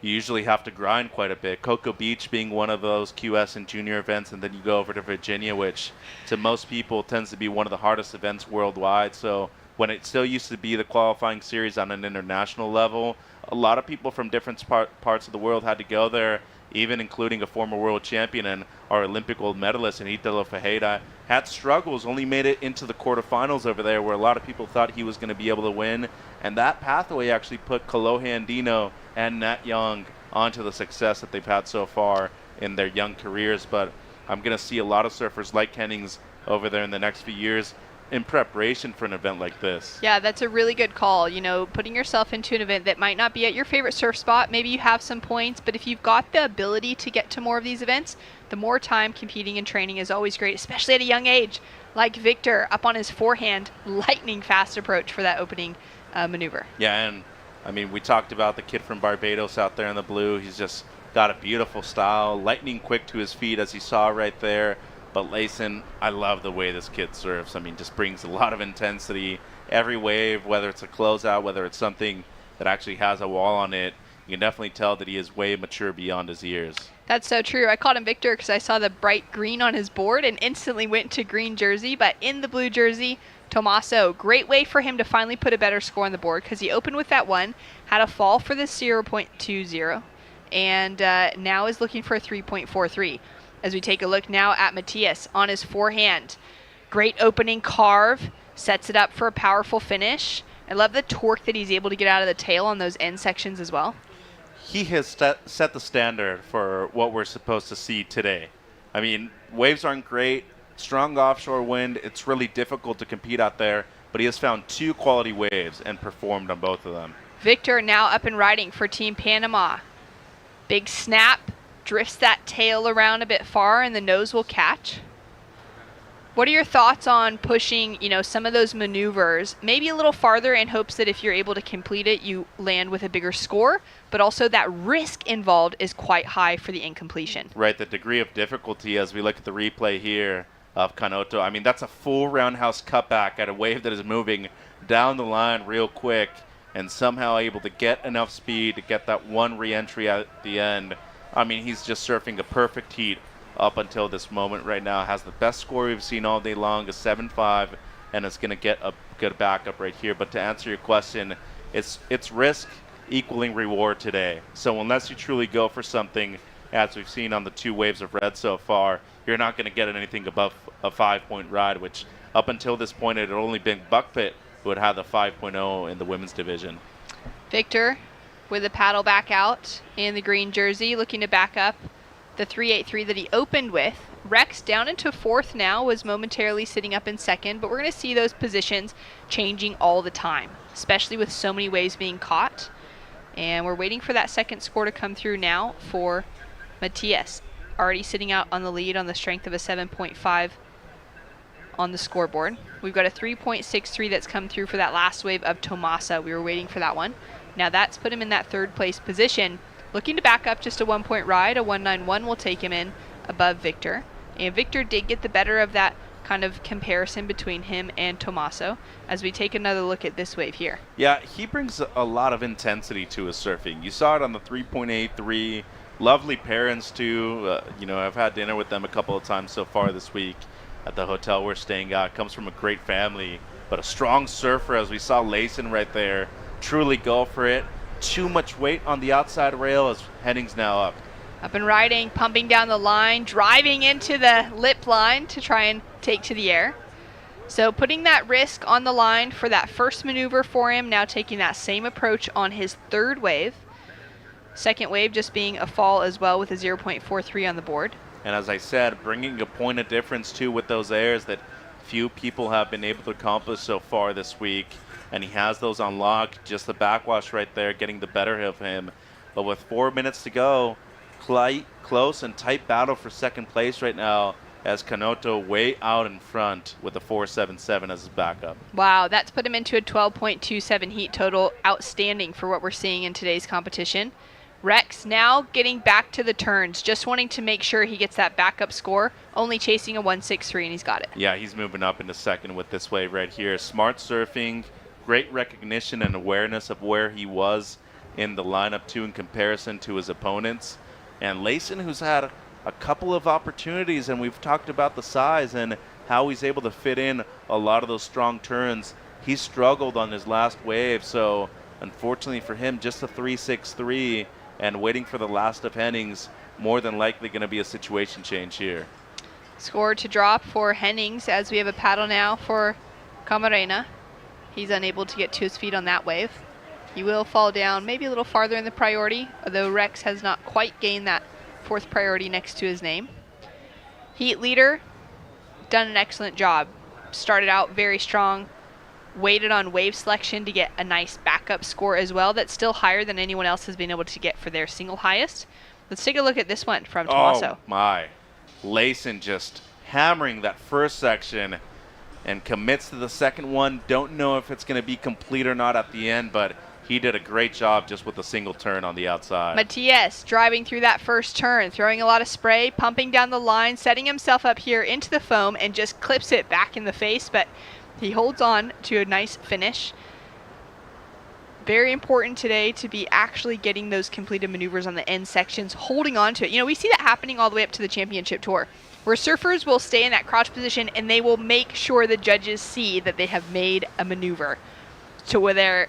you usually have to grind quite a bit. Cocoa Beach being one of those QS and junior events, and then you go over to Virginia, which to most people tends to be one of the hardest events worldwide. So when it still used to be the qualifying series on an international level, a lot of people from different parts of the world had to go there, even including a former world champion and our Olympic gold medalist, Italo Ferreira, had struggles, only made it into the quarterfinals over there where a lot of people thought he was going to be able to win. And that pathway actually put Kolohe Andino and Nat Young onto the success that they've had so far in their young careers. But I'm going to see a lot of surfers like Hennings over there in the next few years in preparation for an event like this. Yeah, that's a really good call. Putting yourself into an event that might not be at your favorite surf spot. Maybe you have some points, but if you've got the ability to get to more of these events, the more time competing and training is always great, especially at a young age. Like Victor up on his forehand, lightning fast approach for that opening maneuver. Yeah, and I mean, we talked about the kid from Barbados out there in the blue. He's just got a beautiful style, lightning quick to his feet as you saw right there. But Layson, I love the way this kid surfs. I mean, just brings a lot of intensity. Every wave, whether it's a closeout, whether it's something that actually has a wall on it, you can definitely tell that he is way mature beyond his years. That's so true. I called him Victor because I saw the bright green on his board and instantly went to green jersey. But in the blue jersey, Tommaso, great way for him to finally put a better score on the board because he opened with that 1, had a fall for the 0.20, and now is looking for a 3.43. As we take a look now at Matthias on his forehand. Great opening carve, sets it up for a powerful finish. I love the torque that he's able to get out of the tail on those end sections as well. He has set the standard for what we're supposed to see today. I mean, waves aren't great, strong offshore wind, it's really difficult to compete out there, but he has found 2 quality waves and performed on both of them. Victor now up and riding for Team Panama. Big snap. Drifts that tail around a bit far and the nose will catch. What are your thoughts on pushing, some of those maneuvers maybe a little farther in hopes that if you're able to complete it, you land with a bigger score, but also that risk involved is quite high for the incompletion. Right, the degree of difficulty as we look at the replay here of Kanoto. I mean, that's a full roundhouse cutback at a wave that is moving down the line real quick and somehow able to get enough speed to get that one re-entry at the end. I mean, he's just surfing a perfect heat up until this moment right now. Has the best score we've seen all day long, a 7.5, and it's going to get a good backup right here. But to answer your question, it's risk equaling reward today. So unless you truly go for something, as we've seen on the 2 waves of red so far, you're not going to get anything above a 5-point ride, which up until this point it had only been Buckpit who had had the 5.0 in the women's division. Victor with a paddle back out in the green jersey, looking to back up the 3.83 that he opened with. Rex down into 4th now, was momentarily sitting up in 2nd, but we're going to see those positions changing all the time, especially with so many waves being caught. And we're waiting for that second score to come through now for Matthias, already sitting out on the lead on the strength of a 7.5 on the scoreboard. We've got a 3.63 that's come through for that last wave of Tomasa. We were waiting for that one. Now that's put him in that 3rd place position. Looking to back up just a 1-point ride. A 1.91 will take him in above Victor. And Victor did get the better of that kind of comparison between him and Tommaso as we take another look at this wave here. Yeah, he brings a lot of intensity to his surfing. You saw it on the 3.83. Lovely parents too. I've had dinner with them a couple of times so far this week at the hotel we're staying at. Comes from a great family, but a strong surfer, as we saw Layson right there truly go for it. Too much weight on the outside rail as Hennings now up. Up and riding, pumping down the line, driving into the lip line to try and take to the air. So putting that risk on the line for that first maneuver for him, now taking that same approach on his third wave. Second wave just being a fall as well with a 0.43 on the board. And as I said, bringing a point of difference too with those airs that few people have been able to accomplish so far this week. And he has those unlocked, just the backwash right there getting the better of him. But with 4 minutes to go, close and tight battle for second place right now, as Kanoto way out in front with a 4.77 as his backup. Wow, that's put him into a 12.27 heat total. Outstanding for what we're seeing in today's competition. Rex now getting back to the turns, just wanting to make sure he gets that backup score, only chasing a 1.63, and he's got it. Yeah, he's moving up into second with this wave right here. Smart surfing, great recognition and awareness of where he was in the lineup too in comparison to his opponents. And Layson, who's had a couple of opportunities, and we've talked about the size and how he's able to fit in a lot of those strong turns. He struggled on his last wave, so unfortunately for him, just a 3.63 and waiting for the last of Hennings, more than likely going to be a situation change here. Score to drop for Hennings as we have a paddle now for Camarena. He's unable to get to his feet on that wave. He will fall down maybe a little farther in the priority, although Rex has not quite gained that fourth priority next to his name. Heat leader, done an excellent job. Started out very strong, waited on wave selection to get a nice backup score as well. That's still higher than anyone else has been able to get for their single highest. Let's take a look at this one from Tommaso. Oh my. Layson just hammering that first section and commits to the second one. Don't know if it's going to be complete or not at the end, but he did a great job just with a single turn on the outside. Matias driving through that first turn, throwing a lot of spray, pumping down the line, setting himself up here into the foam and just clips it back in the face, but he holds on to a nice finish. Very important today to be actually getting those completed maneuvers on the end sections, holding on to it. You know, we see that happening all the way up to the championship tour, where surfers will stay in that crouch position and they will make sure the judges see that they have made a maneuver to where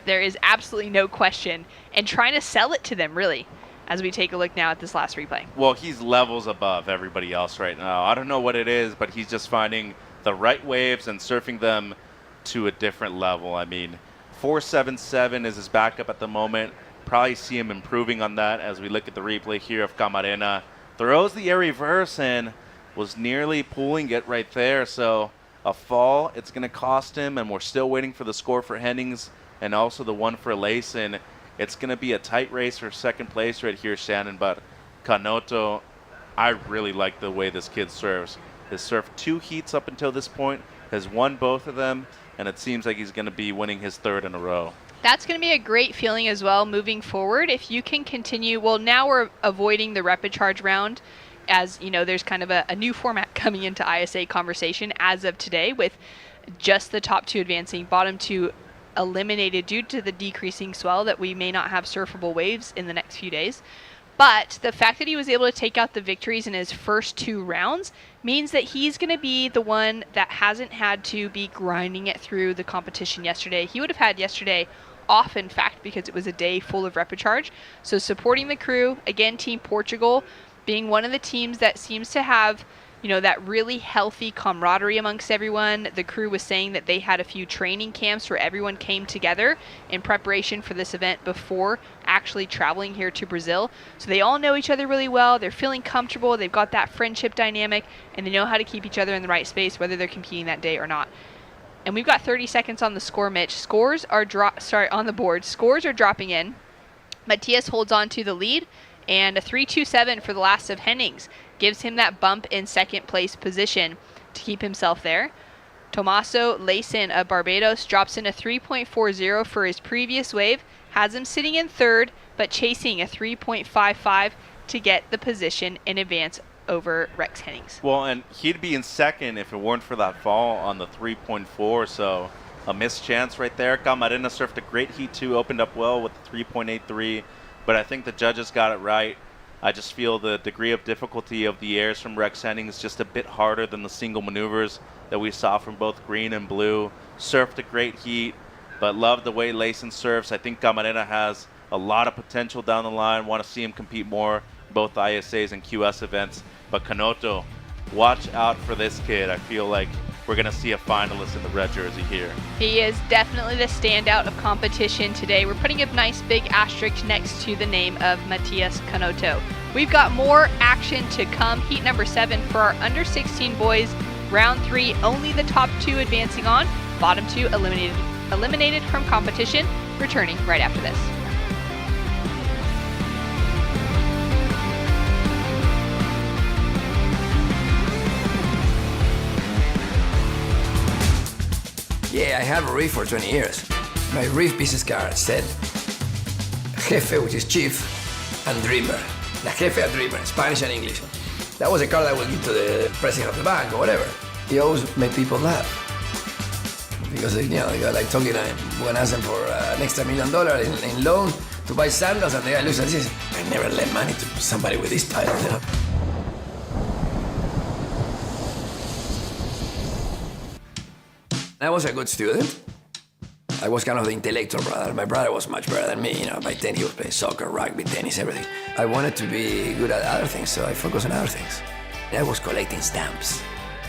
there is absolutely no question, and trying to sell it to them, really, as we take a look now at this last replay. Well, he's levels above everybody else right now. I don't know what it is, but he's just finding the right waves and surfing them to a different level. I mean, 4.77 is his backup at the moment. Probably see him improving on that as we look at the replay here of Camarena. Throws the air reverse and was nearly pulling it right there. So a fall, it's going to cost him, and we're still waiting for the score for Hennings and also the one for Layson. It's going to be a tight race for second place right here, Shannon, but Kanoto, I really like the way this kid serves. Has surfed 2 heats up until this point, has won both of them, and it seems like he's going to be winning his third in a row. That's going to be a great feeling as well moving forward. If you can continue, well, now we're avoiding the rapid charge round, as you know, there's kind of a new format coming into ISA conversation as of today, with just the top 2 advancing, bottom 2 eliminated due to the decreasing swell that we may not have surfable waves in the next few days. But the fact that he was able to take out the victories in his first 2 rounds means that he's going to be the one that hasn't had to be grinding it through the competition yesterday. He would have had yesterday off, in fact, because it was a day full of rapid charge. So supporting the crew, again, Team Portugal being one of the teams that seems to have, you know, that really healthy camaraderie amongst everyone. The crew was saying that they had a few training camps where everyone came together in preparation for this event before actually traveling here to Brazil. So they all know each other really well. They're feeling comfortable. They've got that friendship dynamic, and they know how to keep each other in the right space, whether they're competing that day or not. And we've got 30 seconds on the score, Mitch. Scores are on the board. Scores are dropping in. Matias holds on to the lead, and a 3.27 for the last of Hennings gives him that bump in second place position to keep himself there. Tommaso Layson of Barbados drops in a 3.40 for his previous wave, has him sitting in third, but chasing a 3.55 to get the position in advance over Rex Hennings. Well, and he'd be in second if it weren't for that fall on the 3.4, so a missed chance right there. Camarena surfed a great heat 2, opened up well with the 3.83, but I think the judges got it right. I just feel the degree of difficulty of the airs from Rex Hennings just a bit harder than the single maneuvers that we saw from both green and blue. Surfed a great heat, but love the way Layson surfs. I think Camarena has a lot of potential down the line. Want to see him compete more, both ISAs and QS events. But Kanoto, watch out for this kid. I feel like we're going to see a finalist in the red jersey here. He is definitely the standout of competition today. We're putting a nice big asterisk next to the name of Matias Canoto. We've got more action to come. Heat number 7 for our under 16 boys. Round 3, only the top 2 advancing on. Bottom 2 eliminated from competition. Returning right after this. Yeah, I have a reef for 20 years. My reef business card said Jefe, which is chief, and dreamer. La Jefe and dreamer, Spanish and English. That was a card I would give to the president of the bank or whatever. He always made people laugh. Because, you know, the guy like talking, when I asked them for an extra $1 million in loan to buy sandals, and the guy looks and says, I never lend money to somebody with this title, you know. I was a good student. I was kind of the intellectual brother. My brother was much better than me. You know, by 10 he was playing soccer, rugby, tennis, everything. I wanted to be good at other things, so I focused on other things. I was collecting stamps.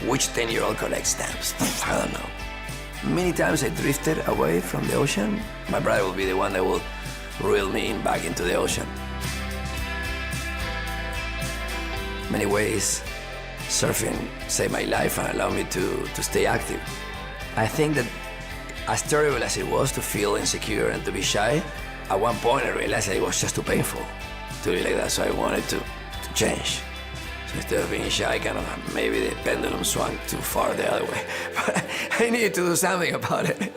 Which 10-year-old collects stamps? I don't know. Many times I drifted away from the ocean. My brother will be the one that will reel me back into the ocean. In many ways, surfing saved my life and allowed me to stay active. I think that as terrible as it was to feel insecure and to be shy, at one point I realized that it was just too painful to be like that, so I wanted to change. So instead of being shy, kind of maybe the pendulum swung too far the other way. But I needed to do something about it.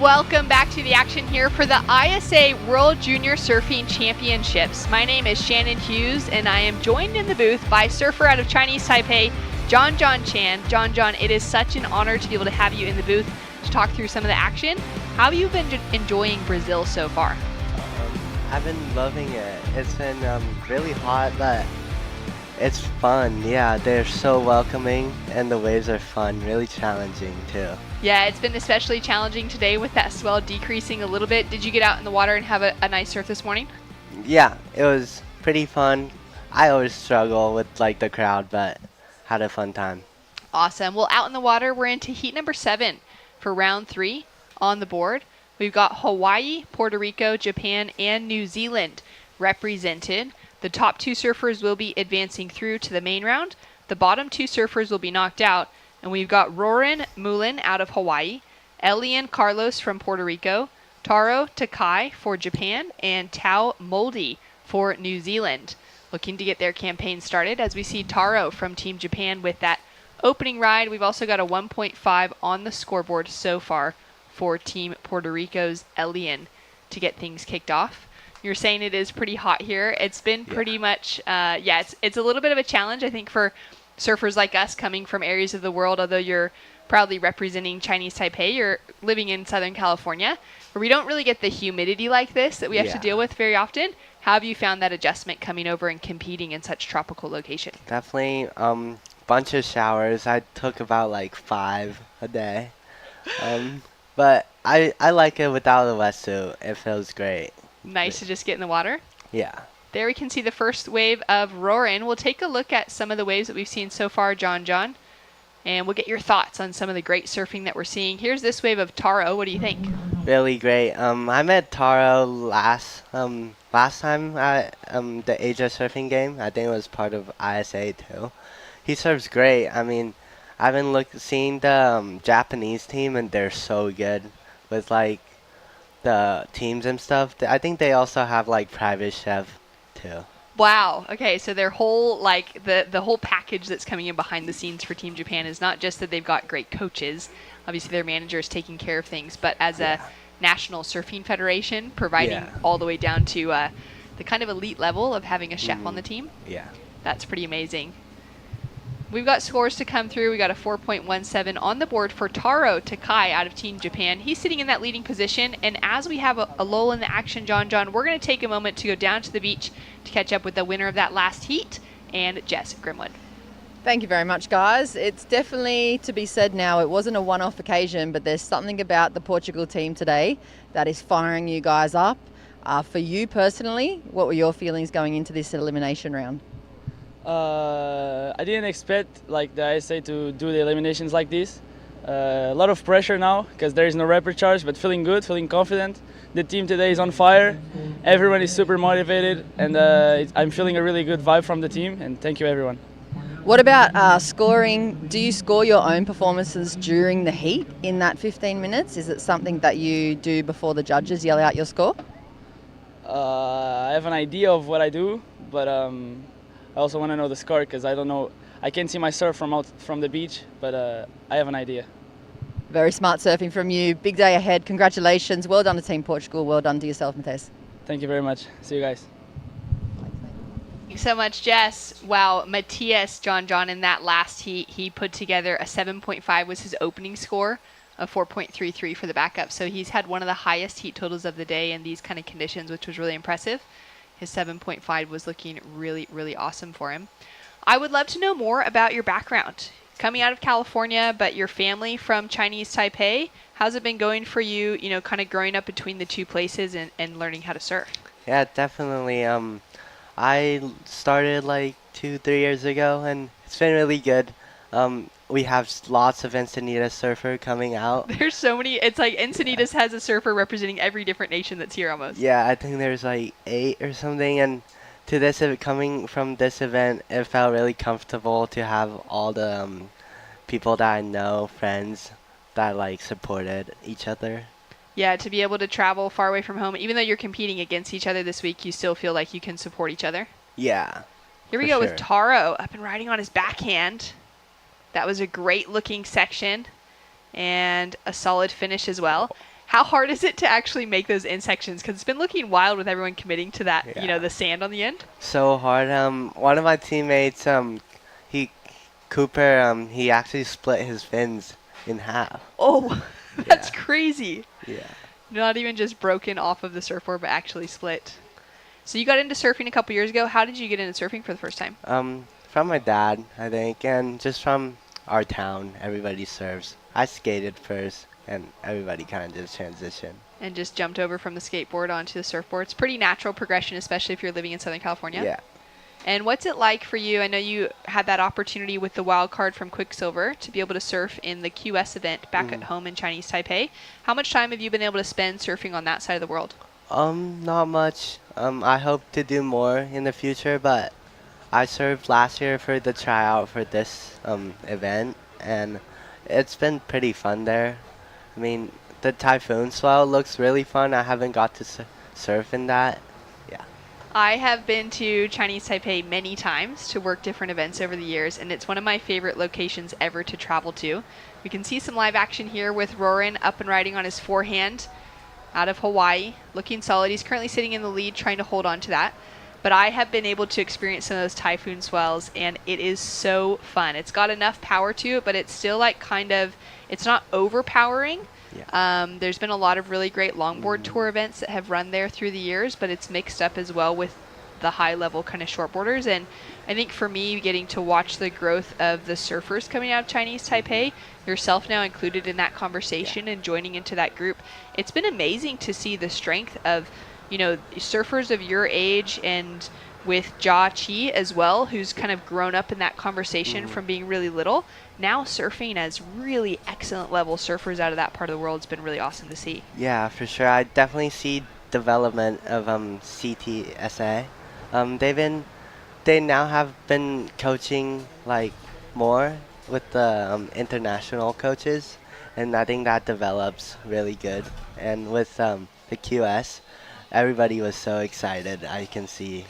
Welcome back to the action here for the ISA World Junior Surfing Championships. My name is Shannon Hughes, and I am joined in the booth by surfer out of Chinese Taipei, John Chan. John, it is such an honor to be able to have you in the booth to talk through some of the action. How have you been enjoying Brazil so far? I've been loving it. It's been really hot, but it's fun. Yeah, they're so welcoming, and the waves are fun, really challenging too. Yeah, it's been especially challenging today with that swell decreasing a little bit. Did you get out in the water and have a nice surf this morning? Yeah, it was pretty fun. I always struggle with like the crowd, but had a fun time. Awesome. Well, out in the water, we're into heat number 7 for round 3 on the board. We've got Hawaii, Puerto Rico, Japan, and New Zealand represented. The top 2 surfers will be advancing through to the main round. The bottom 2 surfers will be knocked out. And we've got Roran Mullen out of Hawaii, Elian Carlos from Puerto Rico, Taro Takai for Japan, and Tao Moldy for New Zealand. Looking to get their campaign started as we see Taro from Team Japan with that opening ride. We've also got a 1.5 on the scoreboard so far for Team Puerto Rico's Elian to get things kicked off. You're saying it is pretty hot here. It's been pretty much, it's a little bit of a challenge, I think, for surfers like us coming from areas of the world. Although you're proudly representing Chinese Taipei, you're living in Southern California, where we don't really get the humidity like this that we have to deal with very often. How have you found that adjustment coming over and competing in such tropical location? Definitely bunch of showers. I took about like 5 a day. But I like it without a wetsuit. It feels great. Nice to just get in the water? Yeah. There we can see the first wave of Roran. We'll take a look at some of the waves that we've seen so far, John, and we'll get your thoughts on some of the great surfing that we're seeing. Here's this wave of Taro. What do you think? Really great. I met Taro last time at the Asia surfing game. I think it was part of ISA too. He surfs great. I mean, I've been seeing the Japanese team, and they're so good with like the teams and stuff. I think they also have like private chef too. Wow. Okay, so their whole the whole package that's coming in behind the scenes for Team Japan is not just that they've got great coaches. Obviously, their manager is taking care of things, but as a national surfing federation, providing all the way down to the kind of elite level of having a chef on the team. Yeah. That's pretty amazing. We've got scores to come through. We got a 4.17 on the board for Taro Takai out of Team Japan. He's sitting in that leading position, and as we have a lull in the action, John, we're going to take a moment to go down to the beach to catch up with the winner of that last heat and Jess Grimwood. Thank you very much, guys. It's definitely to be said now, it wasn't a one-off occasion, but there's something about the Portugal team today that is firing you guys up. For you personally, what were your feelings going into this elimination round? I didn't expect like the ISA to do the eliminations like this. A lot of pressure now because there is no rapid charge, but feeling good, feeling confident. The team today is on fire. Everyone is super motivated, and I'm feeling a really good vibe from the team, and thank you everyone. What about scoring? Do you score your own performances during the heat in that 15 minutes? Is it something that you do before the judges yell out your score? I have an idea of what I do, but I also want to know the score because I don't know. I can't see my surf from the beach, but I have an idea. Very smart surfing from you. Big day ahead. Congratulations. Well done to Team Portugal. Well done to yourself, Matheus. Thank you very much. See you guys. Thanks so much, Jess. Wow, Matthias John in that last heat, he put together a 7.5 was his opening score, a 4.33 for the backup. So he's had one of the highest heat totals of the day in these kind of conditions, which was really impressive. His 7.5 was looking really, really awesome for him. I would love to know more about your background. Coming out of California, but your family from Chinese Taipei, how's it been going for you, you know, kind of growing up between the two places and learning how to surf? Yeah, definitely. I started like 2-3 years ago, and it's been really good. We have lots of Encinitas surfer coming out. There's so many. It's like Encinitas has a surfer representing every different nation that's here almost. Yeah, I think there's like 8 or something, and to this coming from this event, it felt really comfortable to have all the people that I know, friends that like supported each other. Yeah, to be able to travel far away from home, even though you're competing against each other this week, you still feel like you can support each other. Yeah. Here we go with Taro up and riding on his backhand. That was a great looking section and a solid finish as well. How hard is it to actually make those in sections? Because it's been looking wild with everyone committing to that, you know, the sand on the end. So hard. One of my teammates, Cooper, he actually split his fins in half. Oh, that's crazy. Yeah. Not even just broken off of the surfboard, but actually split. So you got into surfing a couple years ago. How did you get into surfing for the first time? From my dad, I think, and just from our town. Everybody surfs. I skated first, and everybody kind of just transitioned. And just jumped over from the skateboard onto the surfboard. It's pretty natural progression, especially if you're living in Southern California. Yeah. And what's it like for you? I know you had that opportunity with the wild card from Quicksilver to be able to surf in the QS event back at home in Chinese Taipei. How much time have you been able to spend surfing on that side of the world? Not much. I hope to do more in the future, but I surfed last year for the tryout for this event, and it's been pretty fun there. I mean, the typhoon swell looks really fun. I haven't got to surf in that. I have been to Chinese Taipei many times to work different events over the years, and it's one of my favorite locations ever to travel to. We can see some live action here with Roran up and riding on his forehand out of Hawaii, looking solid. He's currently sitting in the lead, trying to hold on to that. But I have been able to experience some of those typhoon swells, and it is so fun. It's got enough power to it, but it's still like kind of, it's not overpowering. There's been a lot of really great longboard tour events that have run there through the years, but it's mixed up as well with the high level kind of shortboarders. And I think for me, getting to watch the growth of the surfers coming out of Chinese Taipei, yourself now included in that conversation and joining into that group, it's been amazing to see the strength of, you know, surfers of your age, and with Jia Qi as well, who's kind of grown up in that conversation from being really little. Now surfing as really excellent level surfers out of that part of the world has been really awesome to see. Yeah, for sure. I definitely see development of CTSA. They now have been coaching like more with the international coaches, and I think that develops really good. And with the QS, everybody was so excited. I can see.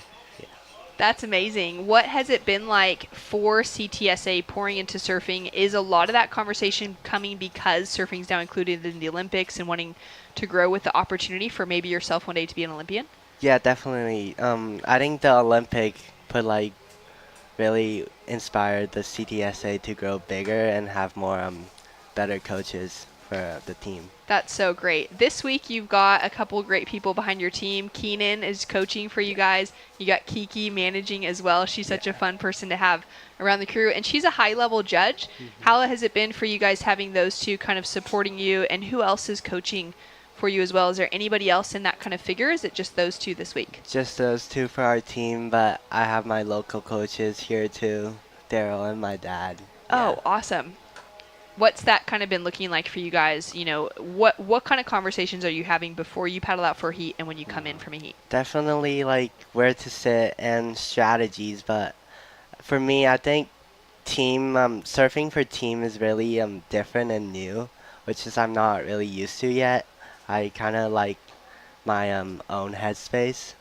That's amazing. What has it been like for CTSA pouring into surfing? Is a lot of that conversation coming because surfing's now included in the Olympics and wanting to grow with the opportunity for maybe yourself one day to be an Olympian? Yeah, definitely. I think the Olympic really inspired the CTSA to grow bigger and have more better coaches for the team. That's so great. This week you've got a couple great people behind your team. Keenan is coaching for you guys. You got Kiki managing as well. She's such a fun person to have around the crew, and she's a high-level judge. How has it been for you guys having those two kind of supporting you, and who else is coaching for you as well? Is there anybody else in that kind of figure? Is it just those two this week? Just those two for our team, but I have my local coaches here too, Daryl and my dad. Oh, awesome. What's that kind of been looking like for you guys? You know, what kind of conversations are you having before you paddle out for a heat and when you come in from a heat? Definitely like where to sit and strategies, but for me, I think team surfing for team is really different and new, which is I'm not really used to yet. I kind of like my own headspace,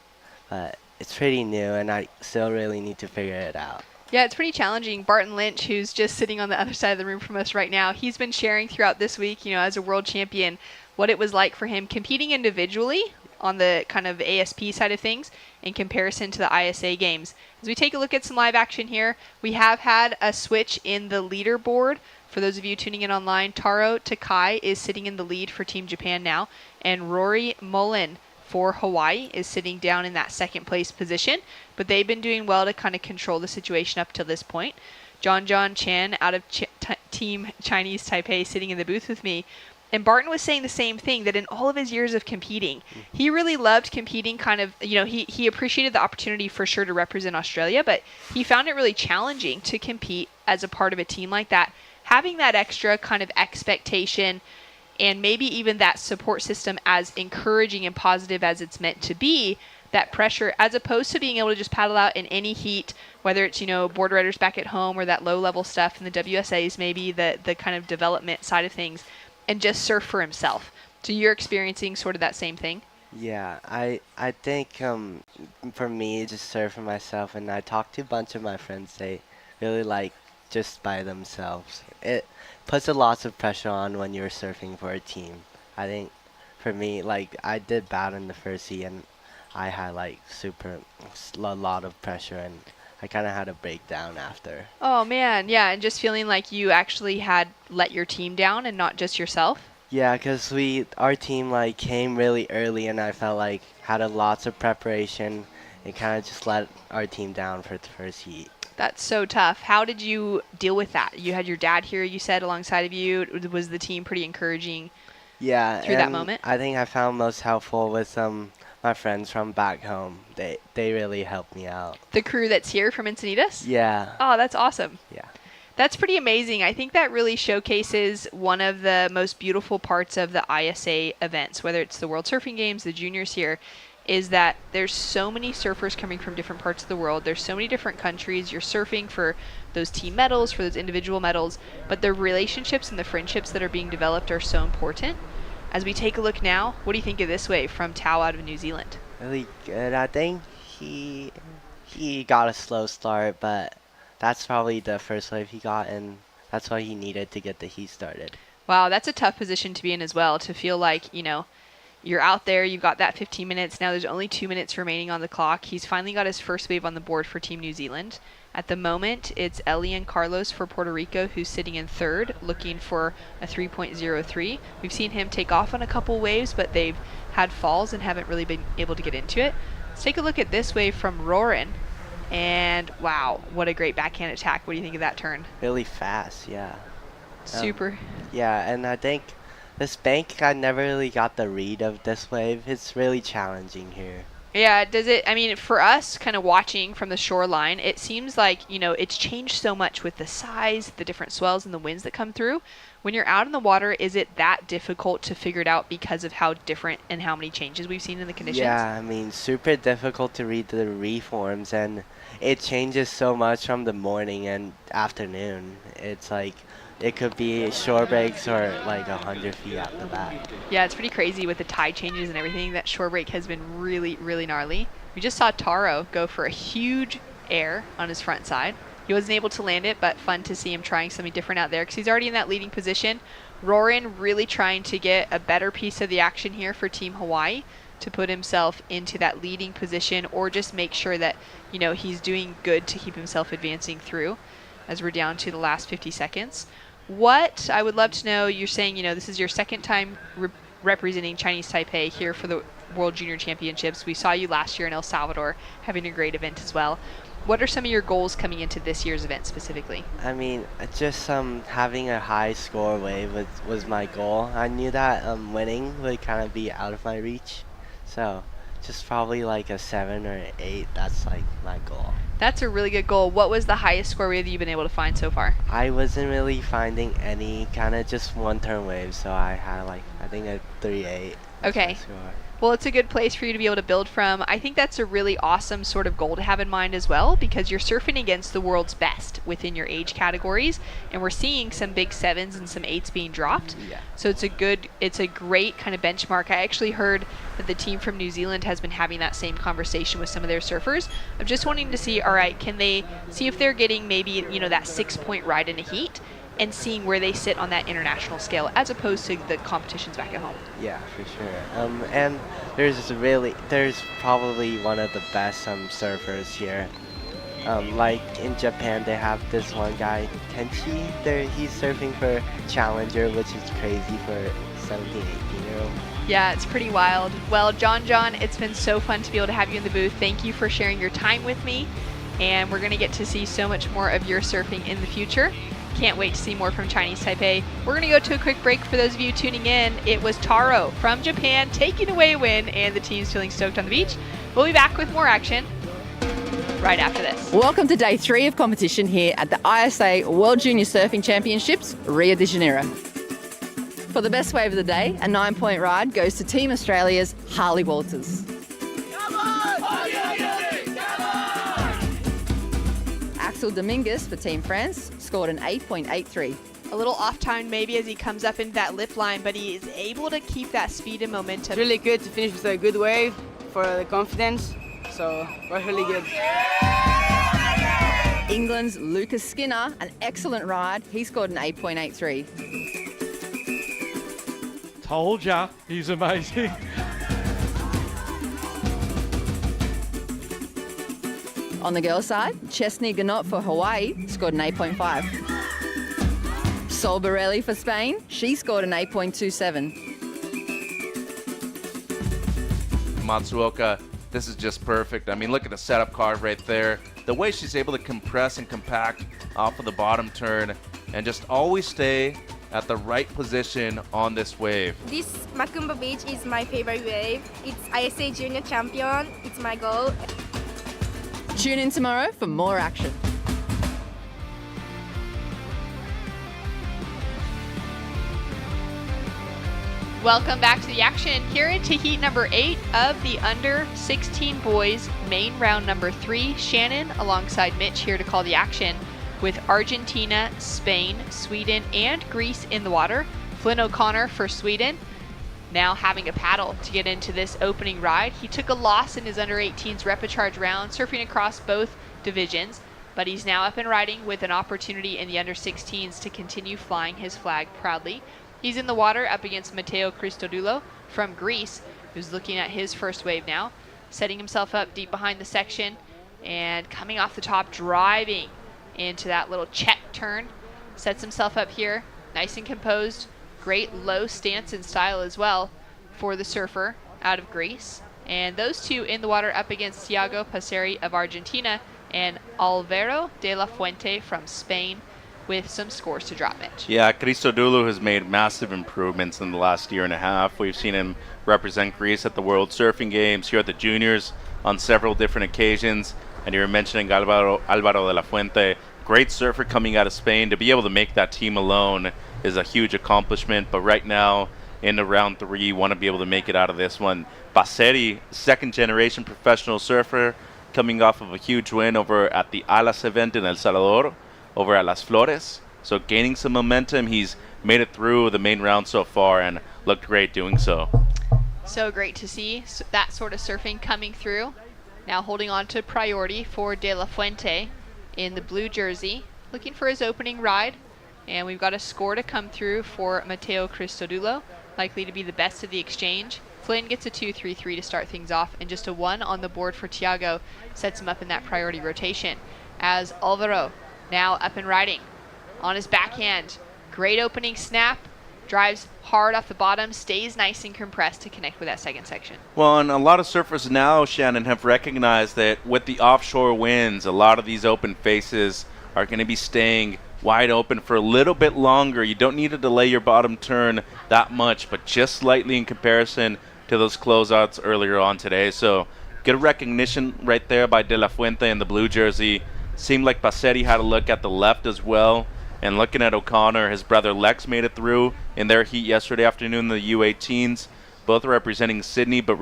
but it's pretty new and I still really need to figure it out. Yeah, it's pretty challenging. Barton Lynch, who's just sitting on the other side of the room from us right now, he's been sharing throughout this week, you know, as a world champion, what it was like for him competing individually on the kind of ASP side of things in comparison to the ISA games. As we take a look at some live action here, we have had a switch in the leaderboard. For those of you tuning in online, Taro Takai is sitting in the lead for Team Japan now, and Rory Mullen for Hawaii is sitting down in that second place position, but they've been doing well to kind of control the situation up to this point. John Chen out of Team Chinese Taipei sitting in the booth with me, and Barton was saying the same thing, that in all of his years of competing, he really loved competing kind of, you know, he appreciated the opportunity for sure to represent Australia, but he found it really challenging to compete as a part of a team like that, having that extra kind of expectation and maybe even that support system as encouraging and positive as it's meant to be, that pressure, as opposed to being able to just paddle out in any heat, whether it's, you know, board riders back at home or that low-level stuff in the WSAs, maybe the kind of development side of things, and just surf for himself. So you're experiencing sort of that same thing? Yeah, I think for me, just surf for myself, and I talked to a bunch of my friends, they really like just by themselves. It puts a lot of pressure on when you're surfing for a team. I think for me, like I did bad in the first heat and I had like a lot of pressure and I kind of had a breakdown after. Oh man, yeah, and just feeling like you actually had let your team down and not just yourself? Yeah, because our team like came really early and I felt like had a lots of preparation and kind of just let our team down for the first heat. That's so tough. How did you deal with that? You had your dad here, you said, alongside of you. Was the team pretty encouraging through that moment? I think I found most helpful with my friends from back home. They really helped me out. The crew that's here from Encinitas? Yeah. Oh, that's awesome. Yeah. That's pretty amazing. I think that really showcases one of the most beautiful parts of the ISA events, whether it's the World Surfing Games, the juniors here, is that there's so many surfers coming from different parts of the world. There's so many different countries. You're surfing for those team medals, for those individual medals, but the relationships and the friendships that are being developed are so important. As we take a look now, what do you think of this wave from Tao out of New Zealand? Really good. I think he got a slow start, but that's probably the first wave he got, and that's what he needed to get the heat started. Wow, that's a tough position to be in as well, to feel like, you know, you're out there, you've got that 15 minutes. Now there's only 2 minutes remaining on the clock. He's finally got his first wave on the board for Team New Zealand. At the moment, it's Ellie and Carlos for Puerto Rico, who's sitting in third, looking for a 3.03. We've seen him take off on a couple waves, but they've had falls and haven't really been able to get into it. Let's take a look at this wave from Rorin. And wow, what a great backhand attack. What do you think of that turn? Really fast, yeah. Super. Yeah, and I think this bank, I never really got the read of this wave. It's really challenging here. Yeah, does it, I mean, for us kind of watching from the shoreline, it seems like, you know, it's changed so much with the size, the different swells and the winds that come through. When you're out in the water, is it that difficult to figure it out because of how different and how many changes we've seen in the conditions? Yeah, I mean, super difficult to read the reforms, and it changes so much from the morning and afternoon. It's like, it could be shore breaks or like 100 feet out the back. Yeah, it's pretty crazy with the tide changes and everything. That shore break has been really, really gnarly. We just saw Taro go for a huge air on his front side. He wasn't able to land it, but fun to see him trying something different out there because he's already in that leading position. Rorin really trying to get a better piece of the action here for Team Hawaii to put himself into that leading position or just make sure that, you know, he's doing good to keep himself advancing through as we're down to the last 50 seconds. What I would love to know, you're saying, this is your second time representing Chinese Taipei here for the World Junior Championships. We saw you last year in El Salvador having a great event as well. What are some of your goals coming into this year's event specifically? I mean, just having a high score wave was my goal. I knew that winning would kind of be out of my reach, so just probably like a 7 or 8. That's like my goal. That's a really good goal. What was the highest score wave that you've been able to find so far? I wasn't really finding any, kind of just one-turn waves, so I had like I think a 3.8. Okay. Well, it's a good place for you to be able to build from. I think that's a really awesome sort of goal to have in mind as well, because you're surfing against the world's best within your age categories, and we're seeing some big 7s and some 8s being dropped. Yeah. So it's a great kind of benchmark. I actually heard that the team from New Zealand has been having that same conversation with some of their surfers of just wanting to see, all right, can they see if they're getting maybe, that 6-point ride in a heat, and seeing where they sit on that international scale as opposed to the competitions back at home. Yeah, for sure. And there's probably one of the best surfers here. Like in Japan, they have this one guy, Tenchi. He's surfing for Challenger, which is crazy for 17, 18-year-old. Yeah, it's pretty wild. Well, John, it's been so fun to be able to have you in the booth. Thank you for sharing your time with me, and we're going to get to see so much more of your surfing in the future. Can't wait to see more from Chinese Taipei. We're going to go to a quick break. For those of you tuning in, it was Taro from Japan taking away a win, and the team's feeling stoked on the beach. We'll be back with more action right after this. Welcome to day 3 of competition here at the ISA World Junior Surfing Championships, Rio de Janeiro. For the best wave of the day, a 9-point ride goes to Team Australia's Harley Walters. Axel Dominguez for Team France scored an 8.83. A little off time maybe as he comes up into that lip line, but he is able to keep that speed and momentum. Really good to finish with a good wave for the confidence, so we're really good. England's Lucas Skinner, an excellent ride. He scored an 8.83. Told ya, he's amazing. On the girls' side, Chesney Ganot for Hawaii scored an 8.5. Sol Borelli for Spain, she scored an 8.27. Matsuoka, this is just perfect. I mean, look at the setup card right there. The way she's able to compress and compact off of the bottom turn and just always stay at the right position on this wave. This Macumba Beach is my favorite wave. It's ISA Junior Champion. It's my goal. Tune in tomorrow for more action. Welcome back to the action here into heat number 8 of the under 16 boys main round number 3. Shannon alongside Mitch here to call the action with Argentina, Spain, Sweden, and Greece in the water. Flynn O'Connor for Sweden now having a paddle to get into this opening ride. He took a loss in his under 18s repechage round, surfing across both divisions, but he's now up and riding with an opportunity in the under 16s to continue flying his flag proudly. He's in the water up against Matteo Christodoulou from Greece, who's looking at his first wave now, setting himself up deep behind the section and coming off the top, driving into that little check turn. Sets himself up here, nice and composed. Great low stance and style as well for the surfer out of Greece. And those two in the water up against Thiago Passeri of Argentina and Alvaro de la Fuente from Spain, with some scores to drop, Mitch. Yeah, Christodoulou has made massive improvements in the last year and a half. We've seen him represent Greece at the World Surfing Games, here at the Juniors on several different occasions. And you were mentioning Alvaro de la Fuente, great surfer coming out of Spain. To be able to make that team alone is a huge accomplishment. But right now, in the round 3, you want to be able to make it out of this one. Passeri, second-generation professional surfer, coming off of a huge win over at the Alas event in El Salvador, over at Las Flores. So gaining some momentum. He's made it through the main round so far and looked great doing so. So great to see that sort of surfing coming through. Now holding on to priority for De La Fuente in the blue jersey, looking for his opening ride. And we've got a score to come through for Matteo Christodoulou, likely to be the best of the exchange. Flynn gets a 2.33 to start things off, and just a 1 on the board for Thiago sets him up in that priority rotation. As Alvaro now up and riding on his backhand, Great opening snap, drives hard off the bottom, stays nice and compressed to connect with that second section. Well, and a lot of surfers now, Shannon, have recognized that with the offshore winds, a lot of these open faces are going to be staying wide open for a little bit longer. You don't need to delay your bottom turn that much, but just slightly in comparison to those closeouts earlier on today. So good recognition right there by De La Fuente in the blue jersey. Seemed like Passetti had a look at the left as well. And looking at O'Connor, his brother Lex made it through in their heat yesterday afternoon, the U18s. Both representing Sydney, but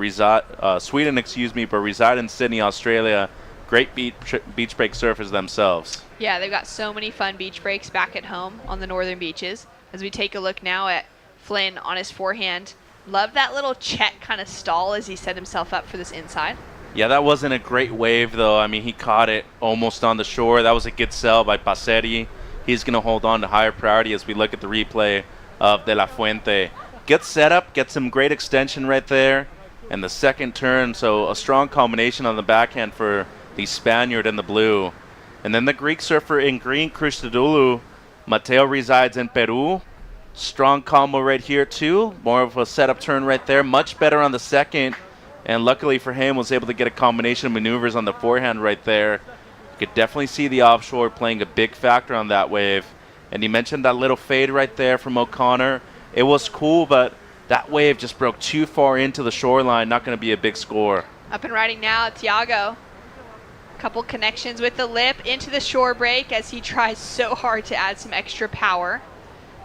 Sweden, but reside in Sydney, Australia. Great beach break surfers themselves. Yeah, they've got so many fun beach breaks back at home on the northern beaches. As we take a look now at Flynn on his forehand. Love that little check kind of stall as he set himself up for this inside. Yeah, that wasn't a great wave, though. I mean, he caught it almost on the shore. That was a good sell by Passetti. He's going to hold on to higher priority as we look at the replay of De La Fuente. Gets set up, gets some great extension right there. And the second turn, so a strong combination on the backhand for the Spaniard in the blue. And then the Greek surfer in green, Christodoulou. Mateo resides in Peru. Strong combo right here, too. More of a setup turn right there. Much better on the second. And luckily for him, was able to get a combination of maneuvers on the forehand right there. You could definitely see the offshore playing a big factor on that wave. And you mentioned that little fade right there from O'Connor. It was cool, but that wave just broke too far into the shoreline. Not going to be a big score. Up and riding now, Thiago. Couple connections with the lip into the shore break as he tries so hard to add some extra power.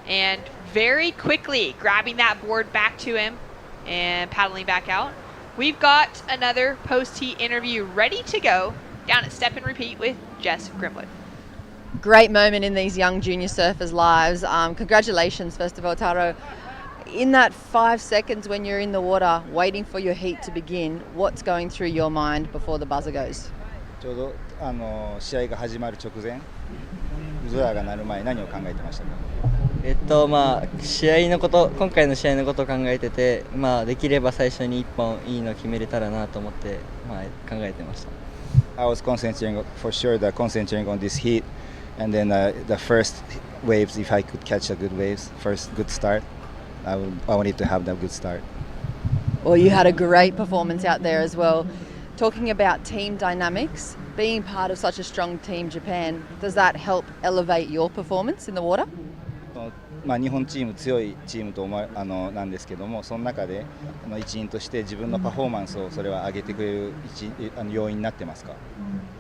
And very quickly grabbing that board back to him and paddling back out. We've got another post-heat interview ready to go down at Step and Repeat with Jess Grimwood. Great moment in these young junior surfers' lives. Congratulations, first of all, Taro. In that 5 seconds when you're in the water waiting for your heat to begin, what's going through your mind before the buzzer goes? ちょうど試合が始まる直前、ブザーが鳴る前に何を考えてましたか？試合のこと、今回の試合のことを考えてて、できれば最初に1本いいの決めれたらなと思って、考えてました。I was concentrating on this heat, and then the first waves, if I could catch the good waves, first good start, I wanted to have that good start. Well, you had a great performance out there as well. Talking about team dynamics, being part of such a strong team, Japan, does that help elevate your performance in the water? 日本チーム強いチームなんですけども、その中で一員として自分のパフォーマンスをそれは上げてくれる要因になってますか？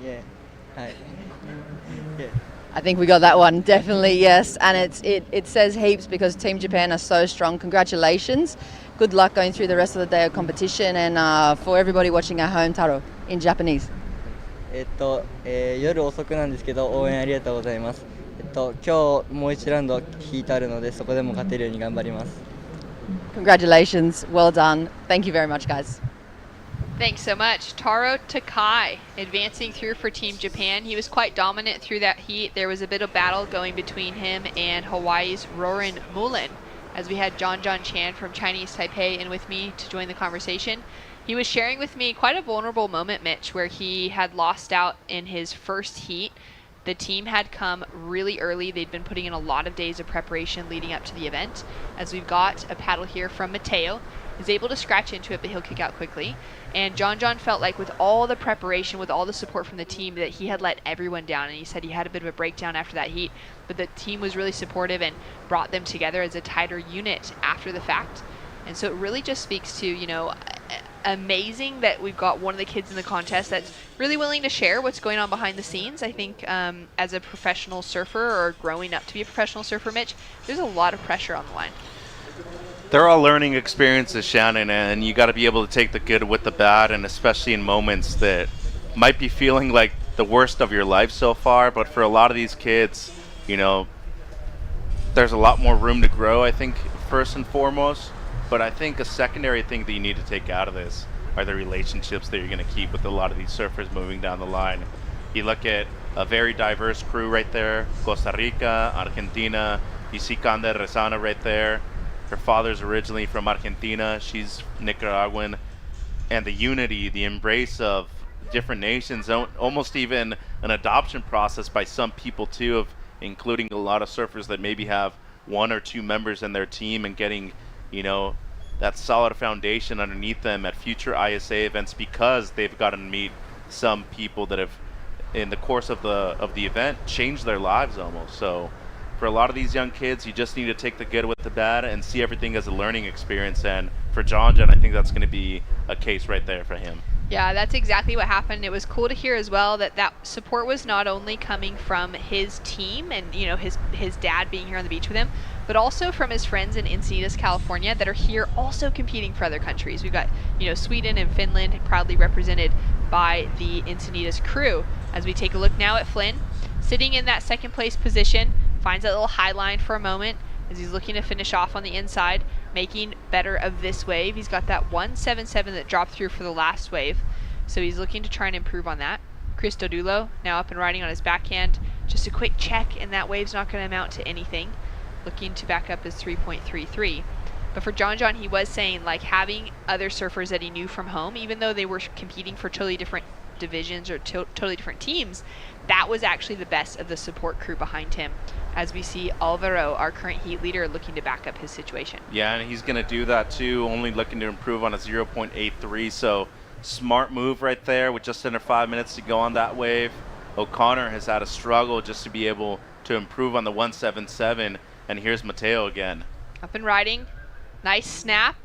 Yeah. I think we got that one, definitely yes, and it says heaps because Team Japan are so strong. Congratulations. Good luck going through the rest of the day of competition, and for everybody watching at home, Taro, in Japanese. 夜遅くなんですけど応援ありがとうございます。今日もう1ラウンド引いてあるのでそこでも勝てるように頑張ります。 Congratulations, well done. Thank you very much, guys. Thanks so much. Taro Takai advancing through for Team Japan. He was quite dominant through that heat. There was a bit of battle going between him and Hawaii's Roran Mullen as we had John Chan from Chinese Taipei in with me to join the conversation. He was sharing with me quite a vulnerable moment, Mitch, where he had lost out in his first heat. The team had come really early. They'd been putting in a lot of days of preparation leading up to the event. As we've got a paddle here from Mateo, he's able to scratch into it, but he'll kick out quickly. And John felt like with all the preparation, with all the support from the team, that he had let everyone down. And he said he had a bit of a breakdown after that heat, but the team was really supportive and brought them together as a tighter unit after the fact. And so it really just speaks to, amazing that we've got one of the kids in the contest that's really willing to share what's going on behind the scenes. I think as a professional surfer or growing up to be a professional surfer, Mitch, there's a lot of pressure on the line. They're all learning experiences, Shannon, and you got to be able to take the good with the bad, and especially in moments that might be feeling like the worst of your life so far. But for a lot of these kids, there's a lot more room to grow, I think, first and foremost. But I think a secondary thing that you need to take out of this are the relationships that you're going to keep with a lot of these surfers moving down the line. You look at a very diverse crew right there, Costa Rica, Argentina. You see Canda Rezana right there. Her father's originally from Argentina. She's Nicaraguan. And the unity, the embrace of different nations, almost even an adoption process by some people too, of including a lot of surfers that maybe have one or two members in their team and getting, that solid foundation underneath them at future ISA events, because they've gotten to meet some people that have, in the course of the event, changed their lives almost. So for a lot of these young kids, you just need to take the good with the bad and see everything as a learning experience. And for John, I think that's going to be a case right there for him. Yeah, that's exactly what happened. It was cool to hear as well that support was not only coming from his team and, his dad being here on the beach with him, but also from his friends in Encinitas, California, that are here also competing for other countries. We've got, Sweden and Finland proudly represented by the Encinitas crew. As we take a look now at Flynn, sitting in that second place position, finds that little high line for a moment as he's looking to finish off on the inside, making better of this wave. He's got that 177 that dropped through for the last wave, so he's looking to try and improve on that. Chris Dodulo now up and riding on his backhand. Just a quick check, and that wave's not going to amount to anything. Looking to back up his 3.33. But for John, he was saying, like, having other surfers that he knew from home, even though they were competing for totally different divisions or totally different teams, that was actually the best of the support crew behind him, as we see Alvaro, our current heat leader, looking to back up his situation. Yeah, and he's going to do that too, only looking to improve on a 0.83, so smart move right there with just under 5 minutes to go on that wave. O'Connor has had a struggle just to be able to improve on the 177, and here's Mateo again. Up and riding. Nice snap.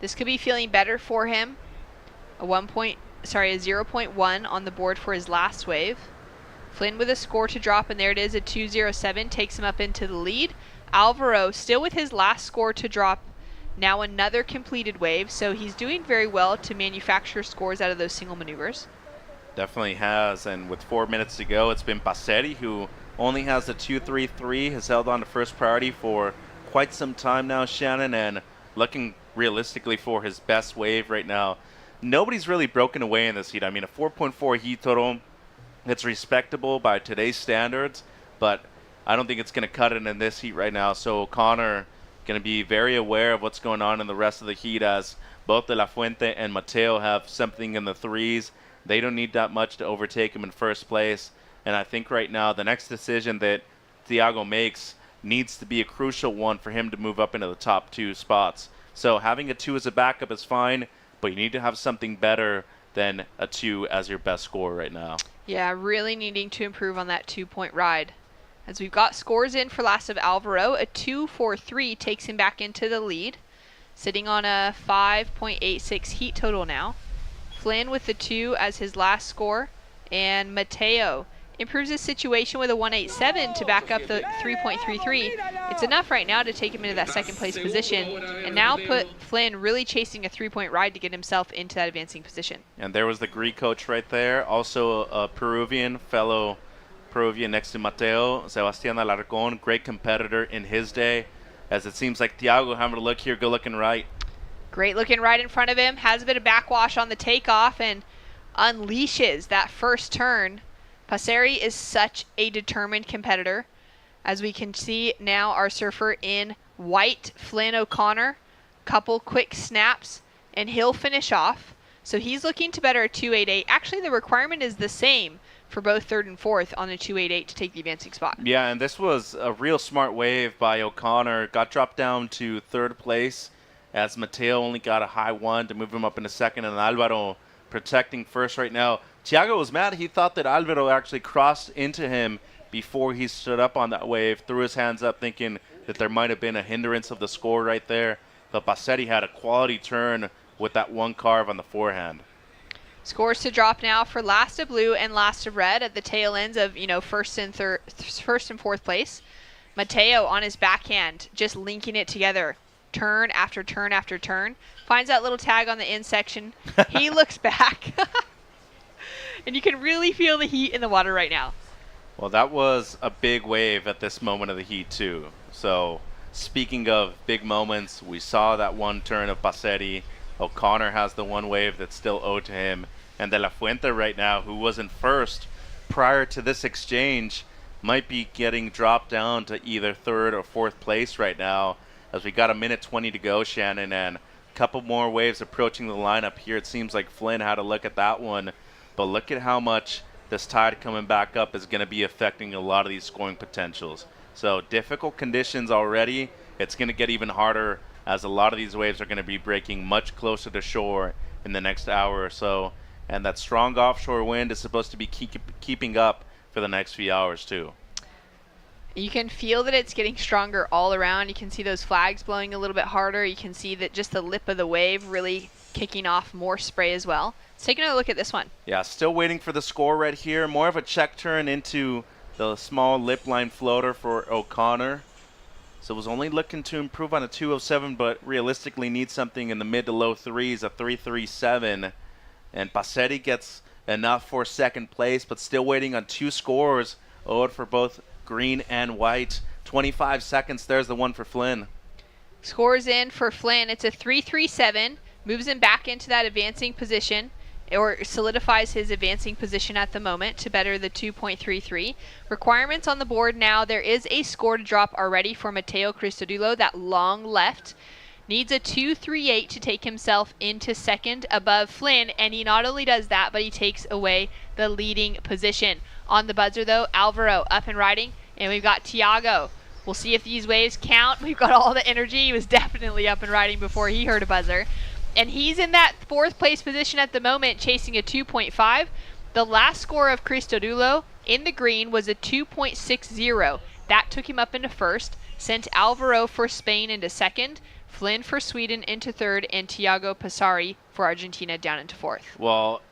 This could be feeling better for him. A 0.1 on the board for his last wave. Flynn with a score to drop, and there it is, a 207, takes him up into the lead. Alvaro still with his last score to drop, now another completed wave, so he's doing very well to manufacture scores out of those single maneuvers. Definitely has, and with 4 minutes to go, it's been Passeri who only has the 233, has held on to first priority for quite some time now, Shannon, and looking realistically for his best wave right now. Nobody's really broken away in this heat. I mean, a 4.4 heat total, it's respectable by today's standards, but I don't think it's going to cut it in this heat right now. So O'Connor going to be very aware of what's going on in the rest of the heat, as both De La Fuente and Mateo have something in the threes. They don't need that much to overtake him in first place. And I think right now the next decision that Thiago makes needs to be a crucial one for him to move up into the top two spots. So having a 2 as a backup is fine, but you need to have something better than a 2 as your best score right now. Yeah, really needing to improve on that 2-point ride. As we've got scores in for last of Alvaro, a 2.43 takes him back into the lead, sitting on a 5.86 heat total now. Flynn with the 2 as his last score, and Mateo improves his situation with a 187 to back up the 3.33. It's enough right now to take him into that second place position, and now put Flynn really chasing a 3-point ride to get himself into that advancing position. And there was the Greek coach right there, also a Peruvian, fellow Peruvian next to Mateo, Sebastián Alarcón, great competitor in his day, as it seems like Thiago having a look here, good looking right. Great looking right in front of him, has a bit of backwash on the takeoff and unleashes that first turn. Passeri is such a determined competitor. As we can see now, our surfer in white, Flynn O'Connor, couple quick snaps, and he'll finish off. So he's looking to better a 288. Actually, the requirement is the same for both third and fourth on a 288 to take the advancing spot. Yeah, and this was a real smart wave by O'Connor. Got dropped down to third place as Mateo only got a high 1 to move him up into second, and Alvaro protecting first right now. Thiago was mad. He thought that Alvaro actually crossed into him before he stood up on that wave, threw his hands up thinking that there might have been a hindrance of the score right there. But Passeri had a quality turn with that one carve on the forehand. Scores to drop now for last of blue and last of red at the tail ends of, first and fourth place. Mateo on his backhand, just linking it together. Turn after turn after turn. Finds that little tag on the in section. He looks back. And you can really feel the heat in the water right now. Well, that was a big wave at this moment of the heat, too. So, speaking of big moments, we saw that one turn of Passeri. O'Connor has the one wave that's still owed to him. And De La Fuente right now, who was in first prior to this exchange, might be getting dropped down to either third or fourth place right now, as we got a minute 20 to go, Shannon, and a couple more waves approaching the lineup here. It seems like Flynn had a look at that one. But look at how much this tide coming back up is going to be affecting a lot of these scoring potentials. So difficult conditions already. It's going to get even harder as a lot of these waves are going to be breaking much closer to shore in the next hour or so. And that strong offshore wind is supposed to be keeping up for the next few hours too. You can feel that it's getting stronger all around. You can see those flags blowing a little bit harder. You can see that just the lip of the wave really kicking off more spray as well. Let's take another look at this one. Yeah, still waiting for the score right here. More of a check turn into the small lip line floater for O'Connor. So was only looking to improve on a 207, but realistically needs something in the mid to low threes, a 337. And Passetti gets enough for second place, but still waiting on 2 scores owed for both green and white. 25 seconds, there's the one for Flynn. Scores in for Flynn. It's a 337. Moves him back into that advancing position, or solidifies his advancing position at the moment to better the 2.33. Requirements on the board now. There is a score to drop already for Matteo Christodoulou, that long left. Needs a 238 to take himself into second above Flynn, and he not only does that, but he takes away the leading position. On the buzzer though, Alvaro up and riding, and we've got Tiago. We'll see if these waves count. We've got all the energy. He was definitely up and riding before he heard a buzzer. And he's in that 4th place position at the moment, chasing a 2.5. The last score of Christodoulou in the green was a 2.60. That took him up into first, sent Alvaro for Spain into second, Flynn for Sweden into third, and Tiago Passari for Argentina down into fourth. Well,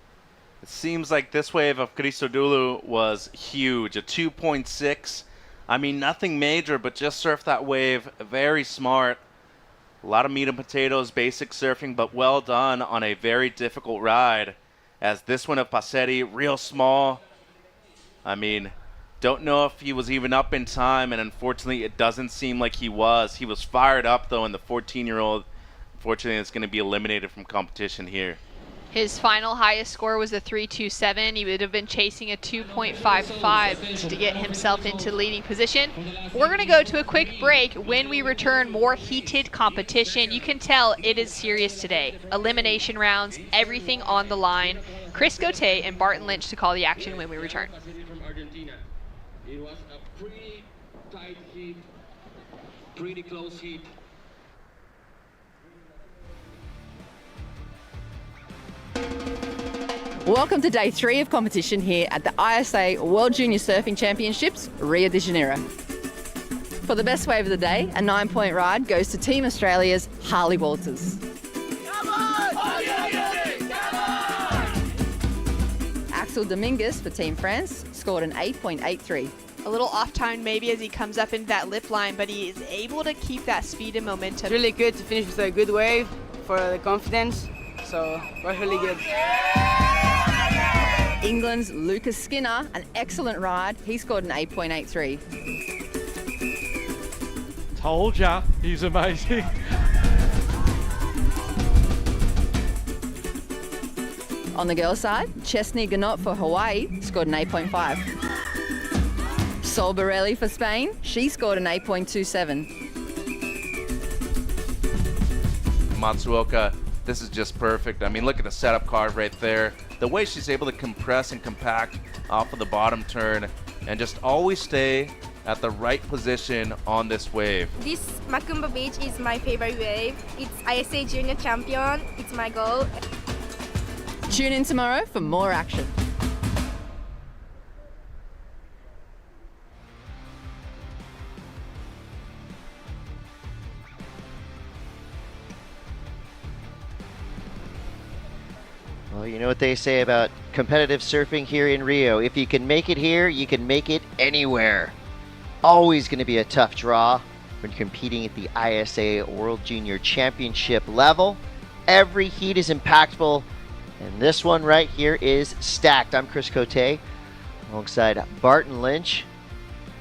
it seems like this wave of Christodoulou was huge, a 2.6. I mean, nothing major, but just surf that wave, very smart. A lot of meat and potatoes, basic surfing, but well done on a very difficult ride. As this one of Passetti, real small. I mean, don't know if he was even up in time, and unfortunately it doesn't seem like he was. He was fired up though, and the 14-year-old, unfortunately, is going to be eliminated from competition here. His final highest score was a 327. He would have been chasing a 2.55 to get himself into leading position. We're going to go to a quick break. When we return, more heated competition. You can tell it is serious today. Elimination rounds, everything on the line. Chris Gote and Barton Lynch to call the action when we return. From Argentina. It was a pretty tight heat, pretty close heat. Welcome to day 3 of competition here at the ISA World Junior Surfing Championships, Rio de Janeiro. For the best wave of the day, a 9-point ride goes to Team Australia's Harley Walters. Axel Dominguez for Team France scored an 8.83. A little off time maybe as he comes up into that lip line, but he is able to keep that speed and momentum. It's really good to finish with a good wave for the confidence, so it was really good. England's Lucas Skinner, an excellent ride. He scored an 8.83. Told ya, he's amazing. On the girls' side, Chesney Ganot for Hawaii scored an 8.5. Sol Borelli for Spain, she scored an 8.27. Matsuoka, this is just perfect. I mean, look at the setup card right there. The way she's able to compress and compact off of the bottom turn and just always stay at the right position on this wave. This Macumba Beach is my favorite wave. It's ISA Junior Champion. It's my goal. Tune in tomorrow for more action. Well, you know what they say about competitive surfing here in Rio. If you can make it here, you can make it anywhere. Always going to be a tough draw when competing at the ISA World Junior Championship level. Every heat is impactful, and this one right here is stacked. I'm Chris Cote alongside Barton Lynch.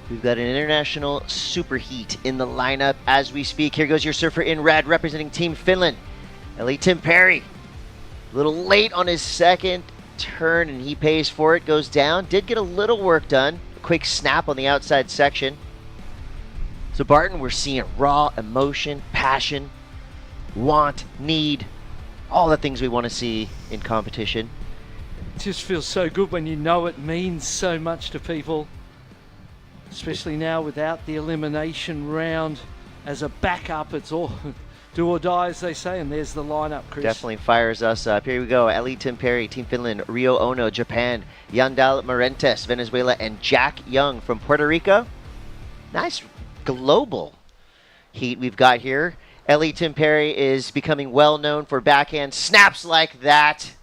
We've got an international superheat in the lineup as we speak. Here goes your surfer in red representing Team Finland, Eli Perry. A little late on his second turn, and he pays for it, goes down. Did get a little work done. A quick snap on the outside section. So Barton, we're seeing raw emotion, passion, want, need, all the things we want to see in competition. just feels so good when you know it means so much to people, especially now without the elimination round as a backup. It's all do or die, as they say, and there's the lineup, Chris. Definitely fires us up. Here we go. Ellie Tim Perry, Team Finland, Rio Ono, Japan, Yandel Marentes, Venezuela, and Jack Young from Puerto Rico. Nice global heat we've got here. Ellie Tim Perry is becoming well known for backhand snaps like that.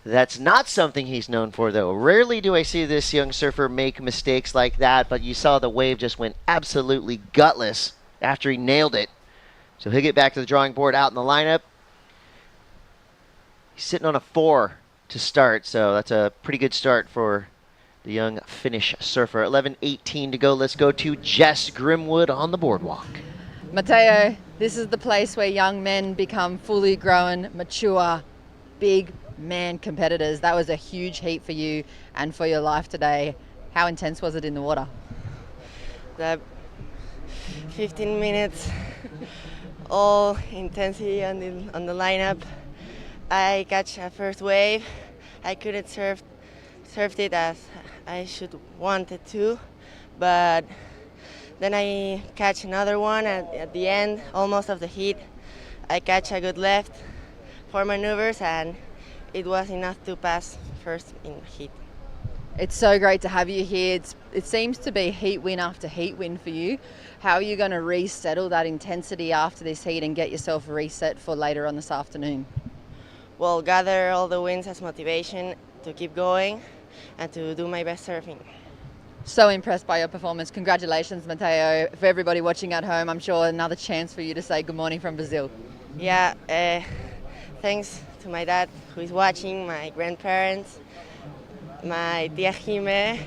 That's not something he's known for, though. Rarely do I see this young surfer make mistakes like that, but you saw the wave just went absolutely gutless after he nailed it. So he'll get back to the drawing board out in the lineup. He's sitting on a 4 to start, so that's a pretty good start for the young Finnish surfer. 11:18 to go. Let's go to Jess Grimwood on the boardwalk. Matteo, this is the place where young men become fully grown, mature, big man competitors. That was a huge heat for you and for your life today. How intense was it in the water? The 15 minutes, all intensity on the lineup. I catch a first wave. I couldn't surf it as I should wanted to, but then I catch another one at the end, almost of the heat. I catch a good left, 4 maneuvers, and it was enough to pass first in heat. It's so great to have you here. It seems to be heat win after heat win for you. How are you going to resettle that intensity after this heat and get yourself reset for later on this afternoon? Well, gather all the wins as motivation to keep going and to do my best surfing. So impressed by your performance. Congratulations, Matteo. For everybody watching at home, I'm sure another chance for you to say good morning from Brazil. Yeah, thanks to my dad who is watching, my grandparents, my tia Jime,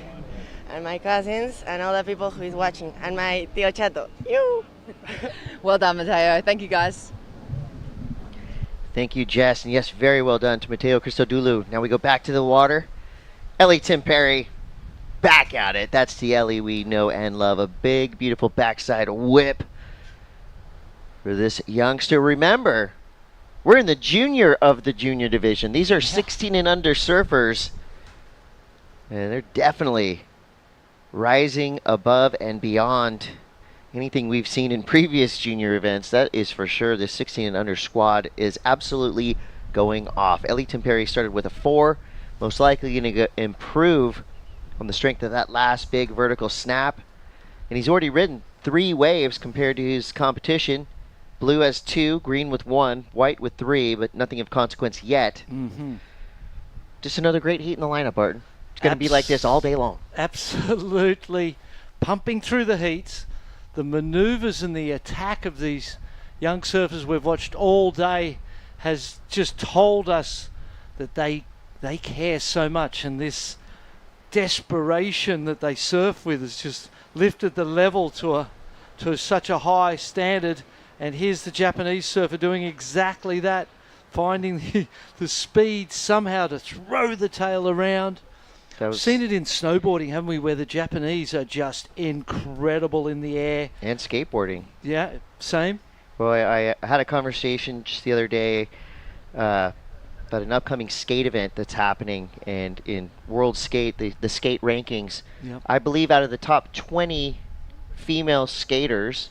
and my cousins, and all the people who is watching, and my tío Chato. You. Well done, Matteo. Thank you, guys. Thank you, Jess. And yes, very well done to Matteo Christodoulou. Now we go back to the water. Ellie Tim Perry back at it. That's the Ellie we know and love. A big, beautiful backside whip for this youngster. Remember, we're in the junior of the junior division. These are 16 and under surfers. And they're definitely rising above and beyond anything we've seen in previous junior events. That is for sure. The 16 and under squad is absolutely going off. Ellie Tim Perry started with a 4. Most likely going to improve on the strength of that last big vertical snap. And he's already ridden 3 waves compared to his competition. Blue has 2, green with 1, white with 3, but nothing of consequence yet. Mm-hmm. Just another great heat in the lineup, Barton. It's going to be like this all day long. Absolutely. Pumping through the heats. The maneuvers and the attack of these young surfers we've watched all day has just told us that they care so much, and this desperation that they surf with has just lifted the level to such a high standard. And here's the Japanese surfer doing exactly that, finding the speed somehow to throw the tail around. We've seen it in snowboarding, haven't we, where the Japanese are just incredible in the air. And skateboarding. Yeah, same. Well, I had a conversation just the other day about an upcoming skate event that's happening, and in World Skate, the skate rankings, I believe out of the top 20 female skaters,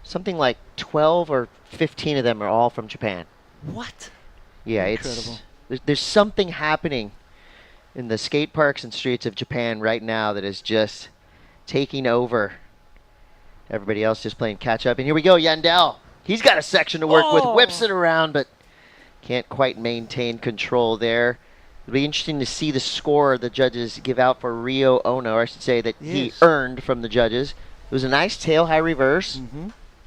something like 12 or 15 of them are all from Japan. What? Yeah, incredible. There's something happening in the skate parks and streets of Japan right now that is just taking over. Everybody else just playing catch up. And here we go, Yandel. He's got a section to work with, whips it around, but can't quite maintain control there. It'll be interesting to see the score the judges give out for Rio Ono, or I should say that he earned from the judges. It was a nice tail high reverse,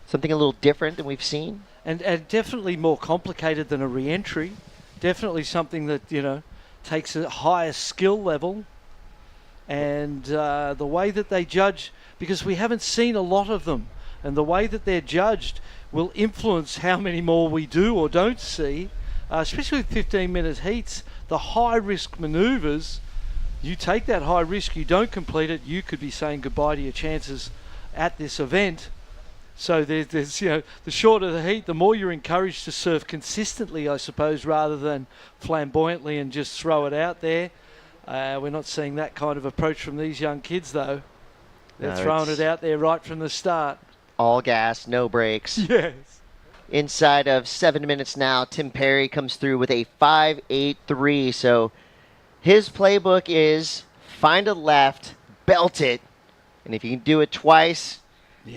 something a little different than we've seen. And definitely more complicated than a re-entry. Definitely something that, takes a higher skill level. And the way that they judge, because we haven't seen a lot of them, and the way that they're judged will influence how many more we do or don't see, especially with 15-minute heats. The high-risk maneuvers, you take that high risk, you don't complete it, you could be saying goodbye to your chances at this event. So there's the shorter the heat, the more you're encouraged to surf consistently, I suppose, rather than flamboyantly and just throw it out there. We're not seeing that kind of approach from these young kids, though. They're throwing it out there right from the start. All gas, no brakes. Yes. Inside of 7 minutes now, Tim Perry comes through with a 5.83. So his playbook is find a left, belt it, and if you can do it twice,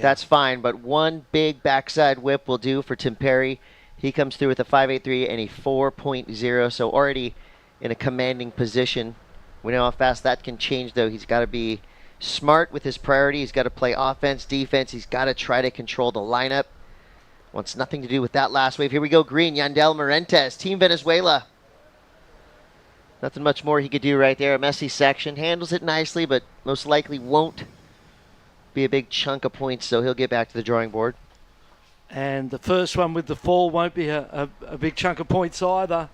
that's fine. But one big backside whip will do for Tim Perry. He comes through with a 5.83 and a 4.0, so already in a commanding position. We know how fast that can change, though. He's got to be smart with his priority. He's got to play offense, defense. He's got to try to control the lineup. Wants nothing to do with that last wave. Here we go, green. Yandel Marentes, Team Venezuela. Nothing much more he could do right there. A messy section. Handles it nicely, but most likely won't be a big chunk of points, so he'll get back to the drawing board. And the first one with the fall won't be a big chunk of points either.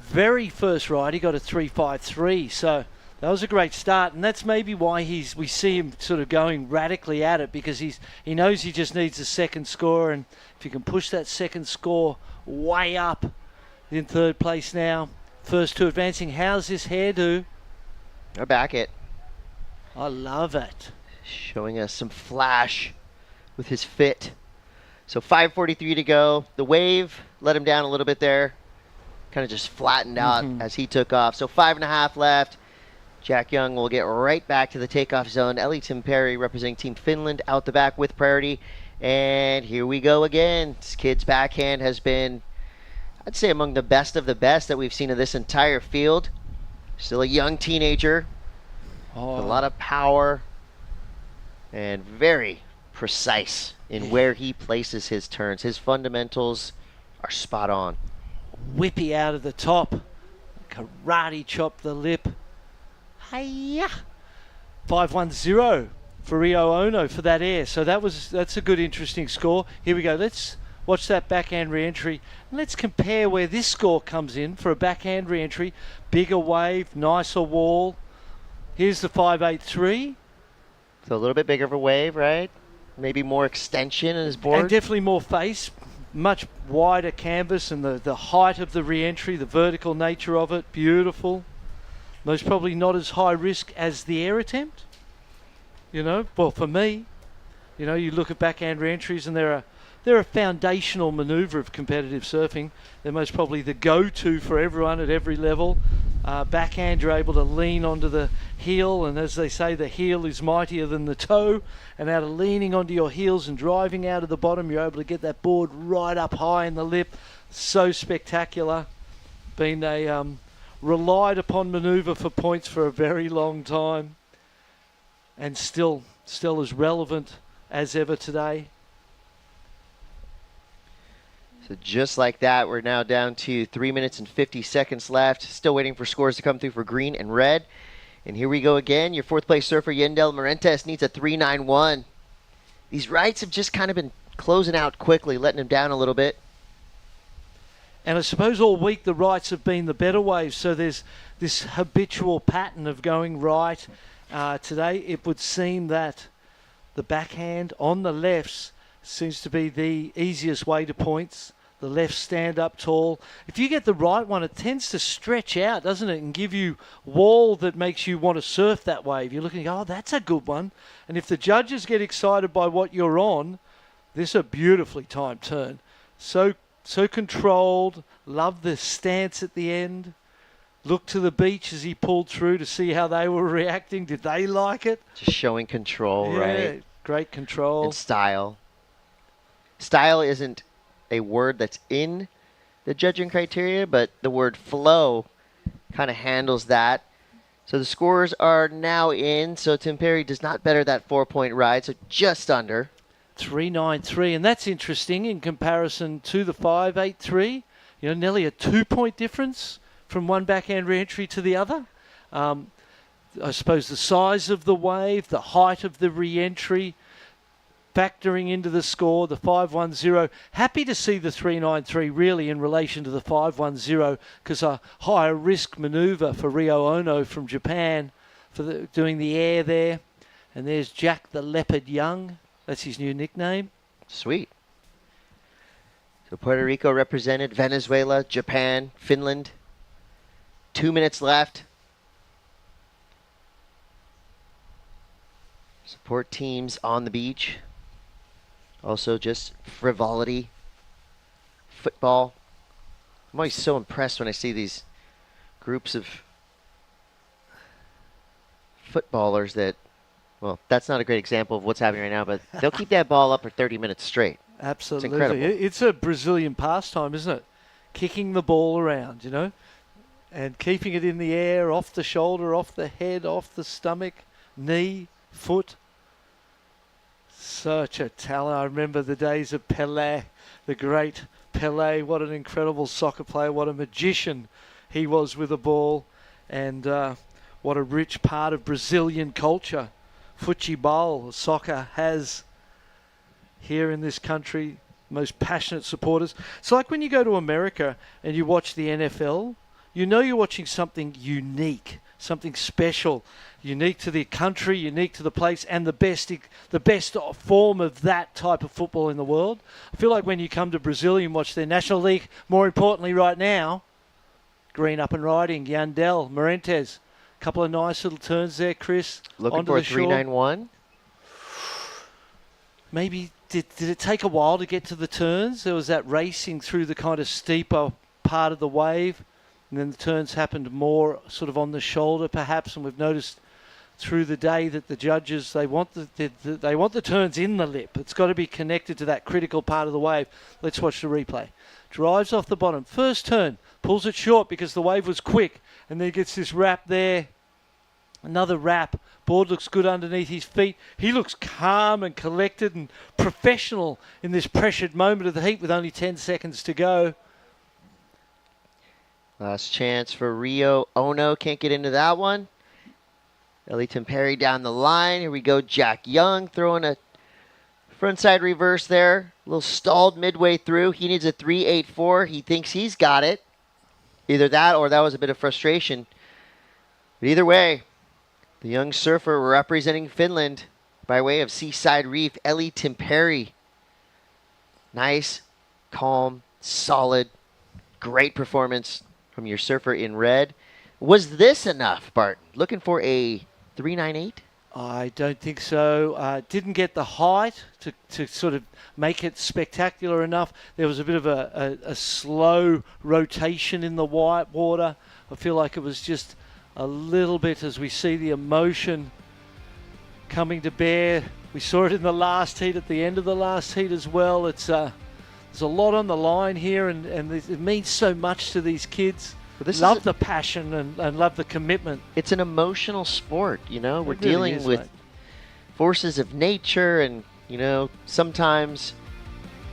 Very first ride, he got a 3.53, so that was a great start, and that's maybe why we see him sort of going radically at it, because he knows he just needs a second score, and if you can push that second score way up in third place now, first two advancing. How's this hairdo? I back it. I love it. Showing us some flash with his fit. So 5.43 to go. The wave let him down a little bit there. Kind of just flattened out as he took off. So 5.5 left. Jack Young will get right back to the takeoff zone. Tim Perry representing Team Finland out the back with priority. And here we go again. This kid's backhand has been, I'd say, among the best of the best that we've seen in this entire field. Still a young teenager. A lot of power. And very precise in where he places his turns. His fundamentals are spot on. Whippy out of the top. Karate chop the lip. Hiya! 5.10 for Rio Ono for that air. So that's a good, interesting score. Here we go. Let's watch that backhand re-entry. Let's compare where this score comes in for a backhand re-entry. Bigger wave, nicer wall. Here's the 5.83. So a little bit bigger of a wave, right? Maybe more extension in his board. And definitely more face. Much wider canvas, and the height of the re-entry, the vertical nature of it, beautiful. Most probably not as high risk as the air attempt. Well, for me, you look at backhand re-entries and they're a foundational maneuver of competitive surfing. They're most probably the go-to for everyone at every level. Backhand, you're able to lean onto the heel, and as they say, the heel is mightier than the toe, and out of leaning onto your heels and driving out of the bottom, you're able to get that board right up high in the lip. So spectacular. Been a relied upon maneuver for points for a very long time, and still as relevant as ever today. So just like that, we're now down to 3 minutes and 50 seconds left. Still waiting for scores to come through for green and red. And here we go again. Your fourth place surfer, Yandel Marentes, needs a 3.91. These rights have just kind of been closing out quickly, letting him down a little bit. And I suppose all week the rights have been the better waves, so there's this habitual pattern of going right. Today it would seem that the backhand on the lefts seems to be the easiest way to points. The left stand up tall. If you get the right one, it tends to stretch out, doesn't it, and give you wall that makes you want to surf that wave. You're looking, oh, that's a good one. And if the judges get excited by what you're on, this is a beautifully timed turn. So controlled. Love the stance at the end. Look to the beach as he pulled through to see how they were reacting. Did they like it? Just showing control, right? Great control. And style. Style isn't a word that's in the judging criteria, but the word flow kind of handles that. So the scores are now in. So Tim Perry does not better that 4-point ride, so just under. 3.93, and that's interesting in comparison to the 5.83. Nearly a 2-point difference from one backhand re-entry to the other. I suppose the size of the wave, the height of the re-entry, factoring into the score, the 5.10. Happy to see the 3.93 really in relation to the 5.10, because a higher risk maneuver for Rio Ono from Japan for doing the air there. And there's Jack the Leopard Young. That's his new nickname. Sweet. So Puerto Rico represented, Venezuela, Japan, Finland. 2 minutes left. Support teams on the beach. Also just frivolity. Football. I'm always so impressed when I see these groups of footballers that, well, that's not a great example of what's happening right now, but they'll keep that ball up for 30 minutes straight. Absolutely. It's incredible. It's a Brazilian pastime, isn't it? Kicking the ball around, and keeping it in the air, off the shoulder, off the head, off the stomach, knee, foot. Such a talent. I remember the days of Pelé, the great Pelé. What an incredible soccer player. What a magician he was with the ball. And what a rich part of Brazilian culture futebol, soccer has here in this country. Most passionate supporters. It's like when you go to America and you watch the NFL, you're watching something unique, something special, unique to the country, unique to the place, and the best form of that type of football in the world. I feel like when you come to Brazil and watch their National League, more importantly right now, Green up and riding, Yandel, Morentes, a couple of nice little turns there, Chris. Looking for a 391? Maybe, did it take a while to get to the turns? There was that racing through the kind of steeper part of the wave, and then the turns happened more sort of on the shoulder perhaps, and we've noticed through the day that the judges, they want the turns in the lip. It's got to be connected to that critical part of the wave. Let's watch the replay. Drives off the bottom. First turn, pulls it short because the wave was quick, and then gets this wrap there. Another wrap. Board looks good underneath his feet. He looks calm and collected and professional in this pressured moment of the heat with only 10 seconds to go. Last chance for Rio. Ono can't get into that one. Eli Temperi down the line. Here we go. Jack Young throwing a frontside reverse there. A little stalled midway through. He needs a 3.84. He thinks he's got it. Either that or that was a bit of frustration. But either way, the young surfer representing Finland by way of Seaside Reef, Eli Temperi. Nice, calm, solid, great performance from your surfer in red. Was this enough, Bart? Looking for a 3.98? I don't think so. Didn't get the height to sort of make it spectacular enough. There was a bit of a slow rotation in the white water. I feel like it was just a little bit as we see the emotion coming to bear. We saw it in the last heat, at the end of the last heat as well. It's there's a lot on the line here, and it means so much to these kids. Love the passion and love the commitment. It's an emotional sport, We're really dealing with forces of nature, and, sometimes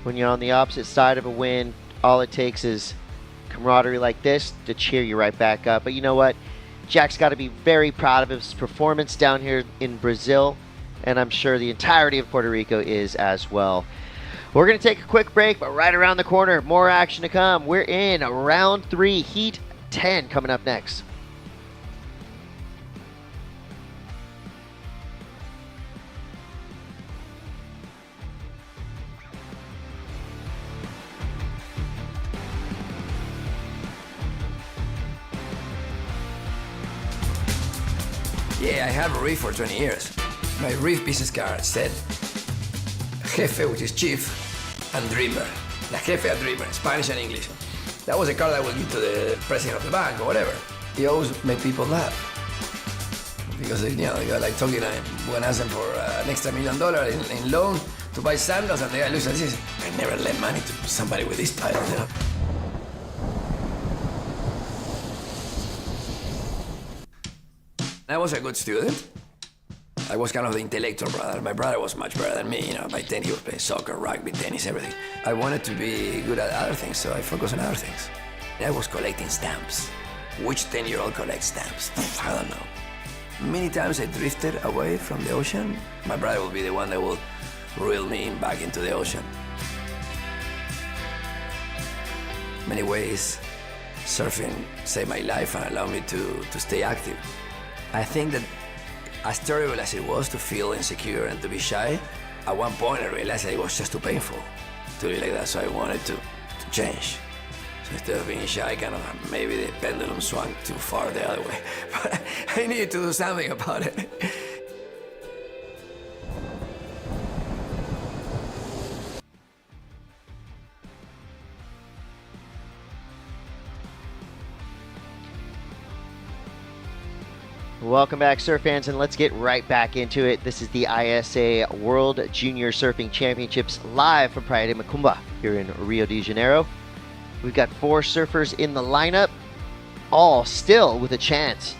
when you're on the opposite side of a wind, all it takes is camaraderie like this to cheer you right back up. But you know what? Jack's got to be very proud of his performance down here in Brazil, and I'm sure the entirety of Puerto Rico is as well. We're going to take a quick break, but right around the corner, more action to come. We're in round 3, Heat 10 coming up next. Yeah, I have a reef for 20 years. My reef business card said Jefe, which is chief, and Dreamer. La Jefe and Dreamer, Spanish and English. That was a card I would give to the president of the bank or whatever. He always made people laugh. Because, the guy like talking, when I asked them for an extra $1 million in loan to buy sandals, and the guy looks at this, I never lend money to somebody with this title, I was a good student. I was kind of the intellectual brother. My brother was much better than me. By 10 he was playing soccer, rugby, tennis, everything. I wanted to be good at other things, so I focused on other things. I was collecting stamps. Which 10-year-old collects stamps? I don't know. Many times I drifted away from the ocean. My brother will be the one that will reel me back into the ocean. In many ways, surfing saved my life and allowed me to stay active. I think that as terrible as it was to feel insecure and to be shy, at one point I realized that it was just too painful to be like that, so I wanted to change. So instead of being shy, kind of maybe the pendulum swung too far the other way. But I needed to do something about it. Welcome back, surf fans, and let's get right back into it. This is the ISA World Junior Surfing Championships live from Praia de Macumba here in Rio de Janeiro. We've got 4 surfers in the lineup, all still with a chance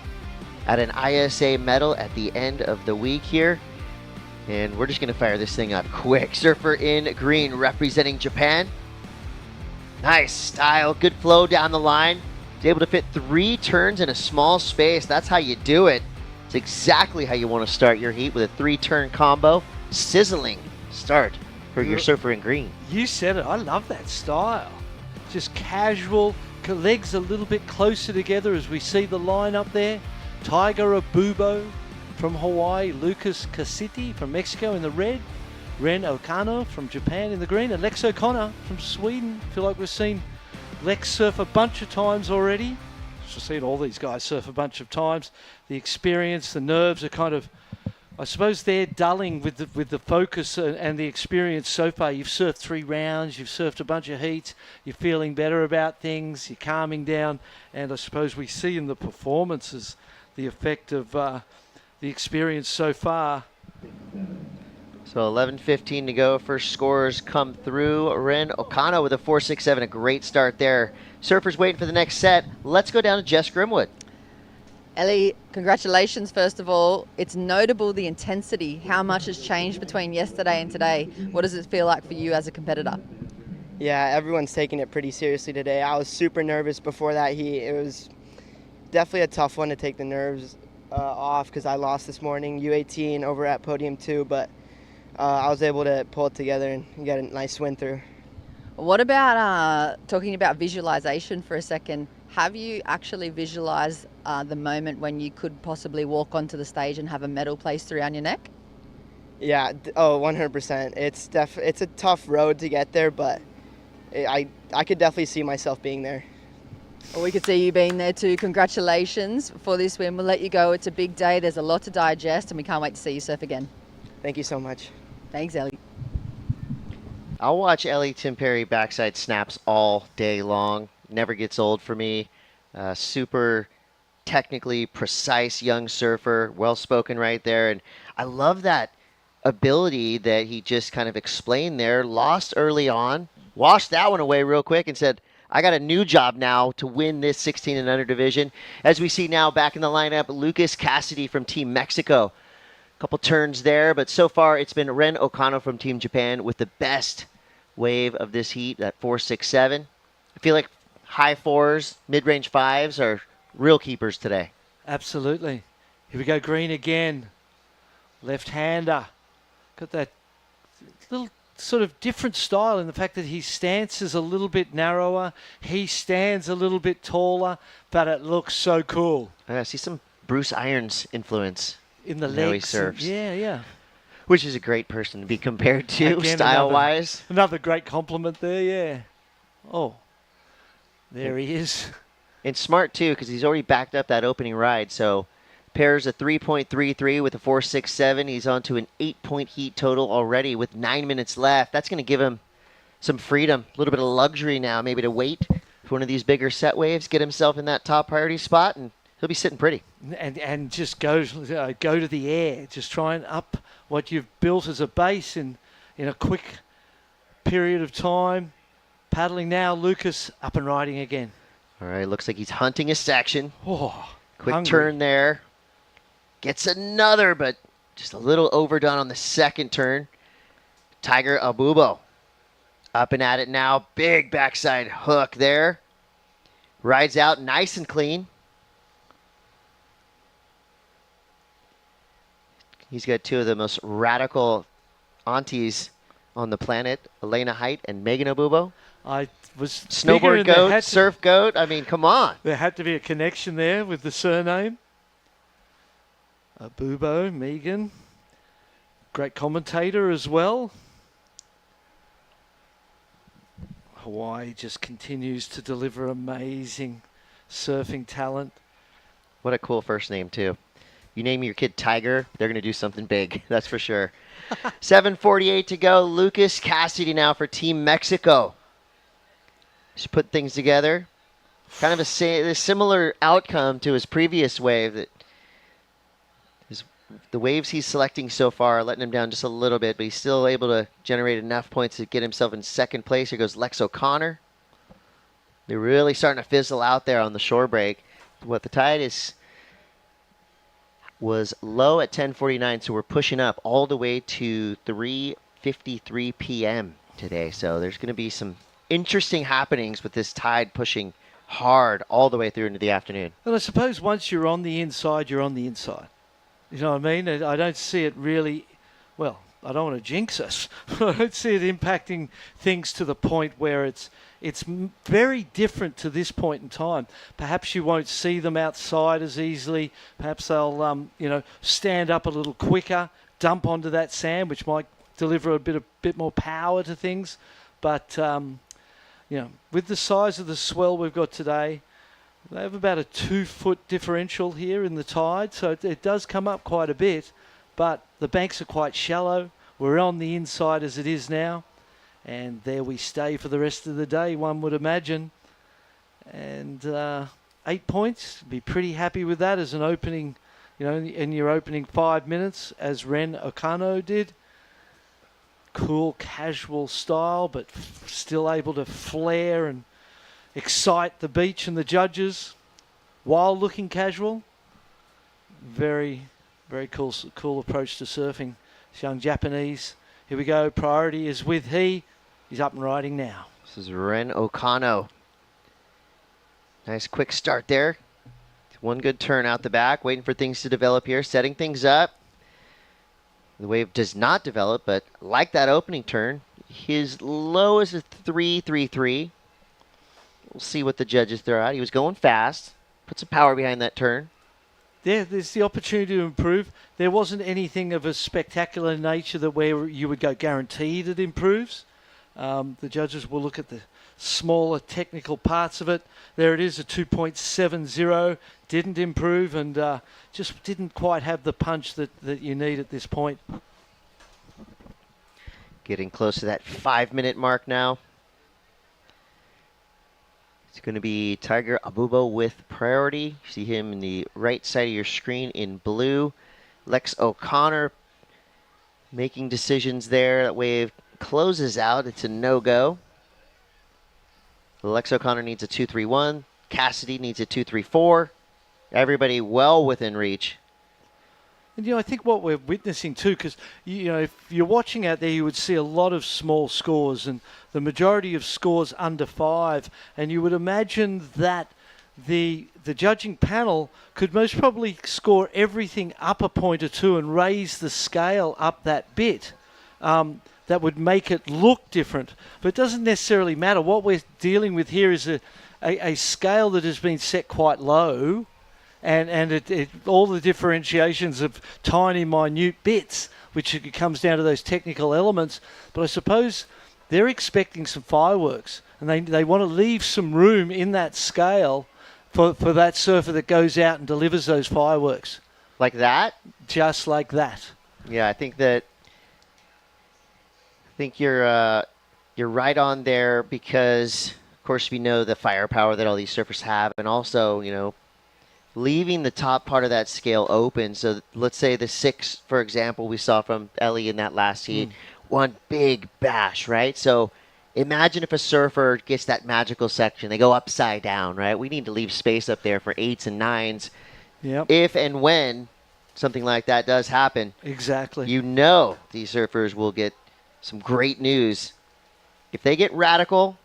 at an ISA medal at the end of the week here. And we're just going to fire this thing up quick. Surfer in green representing Japan. Nice style, good flow down the line. He's able to fit 3 turns in a small space. That's how you do it. It's exactly how you want to start your heat, with a 3-turn combo. Sizzling start for your surfer in green. You said it. I love that style. Just casual, legs a little bit closer together as we see the line up there. Tiger Abubo from Hawaii, Lucas Casiti from Mexico in the red, Ren Okano from Japan in the green, and Lex O'Connor from Sweden. I feel like we've seen Lex surf a bunch of times already. I've seen all these guys surf a bunch of times. The experience, the nerves are kind of, I suppose they're dulling with the focus and the experience so far. You've surfed 3 rounds, you've surfed a bunch of heats, you're feeling better about things, you're calming down, and I suppose we see in the performances the effect of the experience so far. So 11:15 to go. First scores come through. Ren Okano with a 4.67, a great start there. Surfers waiting for the next set. Let's go down to Jess Grimwood. Ellie, congratulations first of all. It's notable the intensity, how much has changed between yesterday and today. What does it feel like for you as a competitor? Yeah, everyone's taking it pretty seriously today. I was super nervous before that heat. It was definitely a tough one to take the nerves off because I lost this morning, U18 over at podium 2, but I was able to pull it together and get a nice win through. What about talking about visualization for a second? Have you actually visualized the moment when you could possibly walk onto the stage and have a medal placed around your neck? Yeah, 100%. It's a tough road to get there, but I could definitely see myself being there. Well, we could see you being there too. Congratulations for this win. We'll let you go. It's a big day. There's a lot to digest, and we can't wait to see you surf again. Thank you so much. Thanks, Ellie. I'll watch Ellie Timperry backside snaps all day long. Never gets old for me. Super technically precise young surfer, well-spoken right there. And I love that ability that he just kind of explained there. Lost early on, washed that one away real quick and said, I got a new job now to win this 16 and under division. As we see now back in the lineup, Lucas Cassidy from Team Mexico. Couple turns there, but so far it's been Ren Okano from Team Japan with the best wave of this heat at 4.67. I feel like high 4s, mid-range 5s are real keepers today. Absolutely. Here we go, green again. Left-hander. Got that little sort of different style in the fact that his stance is a little bit narrower. He stands a little bit taller, but it looks so cool. I see some Bruce Irons influence in the legs. He surfs. Yeah. Which is a great person to be compared to, style-wise. Another great compliment there, yeah. Oh, there he is. And smart, too, because he's already backed up that opening ride. So pairs a 3.33 with a 4.67. He's on to an 8-point heat total already with 9 minutes left. That's going to give him some freedom, a little bit of luxury now, maybe to wait for one of these bigger set waves, get himself in that top priority spot, and he'll be sitting pretty. And just go to the air. Just try and up what you've built as a base in a quick period of time. Paddling now, Lucas up and riding again. All right, looks like he's hunting a section. Oh, quick hungry. Turn there. Gets another, but just a little overdone on the second turn. Tiger Abubo up and at it now. Big backside hook there. Rides out nice and clean. He's got 2 of the most radical aunties on the planet, Elena Height and Megan Abubo. I was snowboard goat, surf goat. I mean, come on. There had to be a connection there with the surname. Abubo, Megan. Great commentator as well. Hawaii just continues to deliver amazing surfing talent. What a cool first name, too. You name your kid Tiger, they're going to do something big. That's for sure. 7:48 to go. Lucas Cassidy now for Team Mexico. Just put things together. Kind of a similar outcome to his previous wave. That the waves he's selecting so far are letting him down just a little bit, but he's still able to generate enough points to get himself in second place. Here goes Lex O'Connor. They're really starting to fizzle out there on the shore break. What the tide was low at 10:49, so we're pushing up all the way to 3:53 p.m. today. So there's going to be some interesting happenings with this tide pushing hard all the way through into the afternoon. And I suppose once you're on the inside, you're on the inside. You know what I mean? I don't see it really, well, I don't want to jinx us. I don't see it impacting things to the point where it's very different to this point in time. Perhaps you won't see them outside as easily. Perhaps they'll, stand up a little quicker, dump onto that sand, which might deliver a bit more power to things. But, with the size of the swell we've got today, they have about a 2-foot differential here in the tide, so it does come up quite a bit, but the banks are quite shallow. We're on the inside as it is now, and there we stay for the rest of the day, one would imagine. And 8 points, be pretty happy with that as an opening, in your opening 5 minutes, as Ren Okano did. Cool, casual style, but still able to flare and excite the beach and the judges while looking casual. Very, very cool approach to surfing. This young Japanese. Here we go. Priority is with he. He's up and riding now. This is Ren Okano. Nice quick start there. One good turn out the back. Waiting for things to develop here. Setting things up. The wave does not develop, but like that opening turn, his low is a 3.33. We'll see what the judges throw out. He was going fast. Put some power behind that turn. Yeah, there's the opportunity to improve. There wasn't anything of a spectacular nature that where you would go guaranteed it improves. The judges will look at the smaller technical parts of it. There it is, a 2.70. Didn't improve and just didn't quite have the punch that you need at this point. Getting close to that 5-minute mark now. It's going to be Tiger Abubo with priority. You see him in the right side of your screen in blue. Lex O'Connor making decisions there. That wave closes out. It's a no-go. Lex O'Connor needs a 2.31. Cassidy needs a 2.34. Everybody well within reach. And, I think what we're witnessing too, because, if you're watching out there, you would see a lot of small scores and the majority of scores under 5. And you would imagine that the judging panel could most probably score everything up a point or two and raise the scale up that bit. That would make it look different. But it doesn't necessarily matter. What we're dealing with here is a scale that has been set quite low. And it all the differentiations of tiny, minute bits, which it comes down to those technical elements. But I suppose they're expecting some fireworks, and they want to leave some room in that scale for that surfer that goes out and delivers those fireworks. Like that? Just like that. Yeah, I think you're right on there because, of course, we know the firepower that all these surfers have, and also, leaving the top part of that scale open. So let's say the 6, for example, we saw from Ellie in that last heat, one big bash, right? So imagine if a surfer gets that magical section. They go upside down, right? We need to leave space up there for 8s and 9s. Yep. If and when something like that does happen. Exactly. These surfers will get some great news. If they get radical,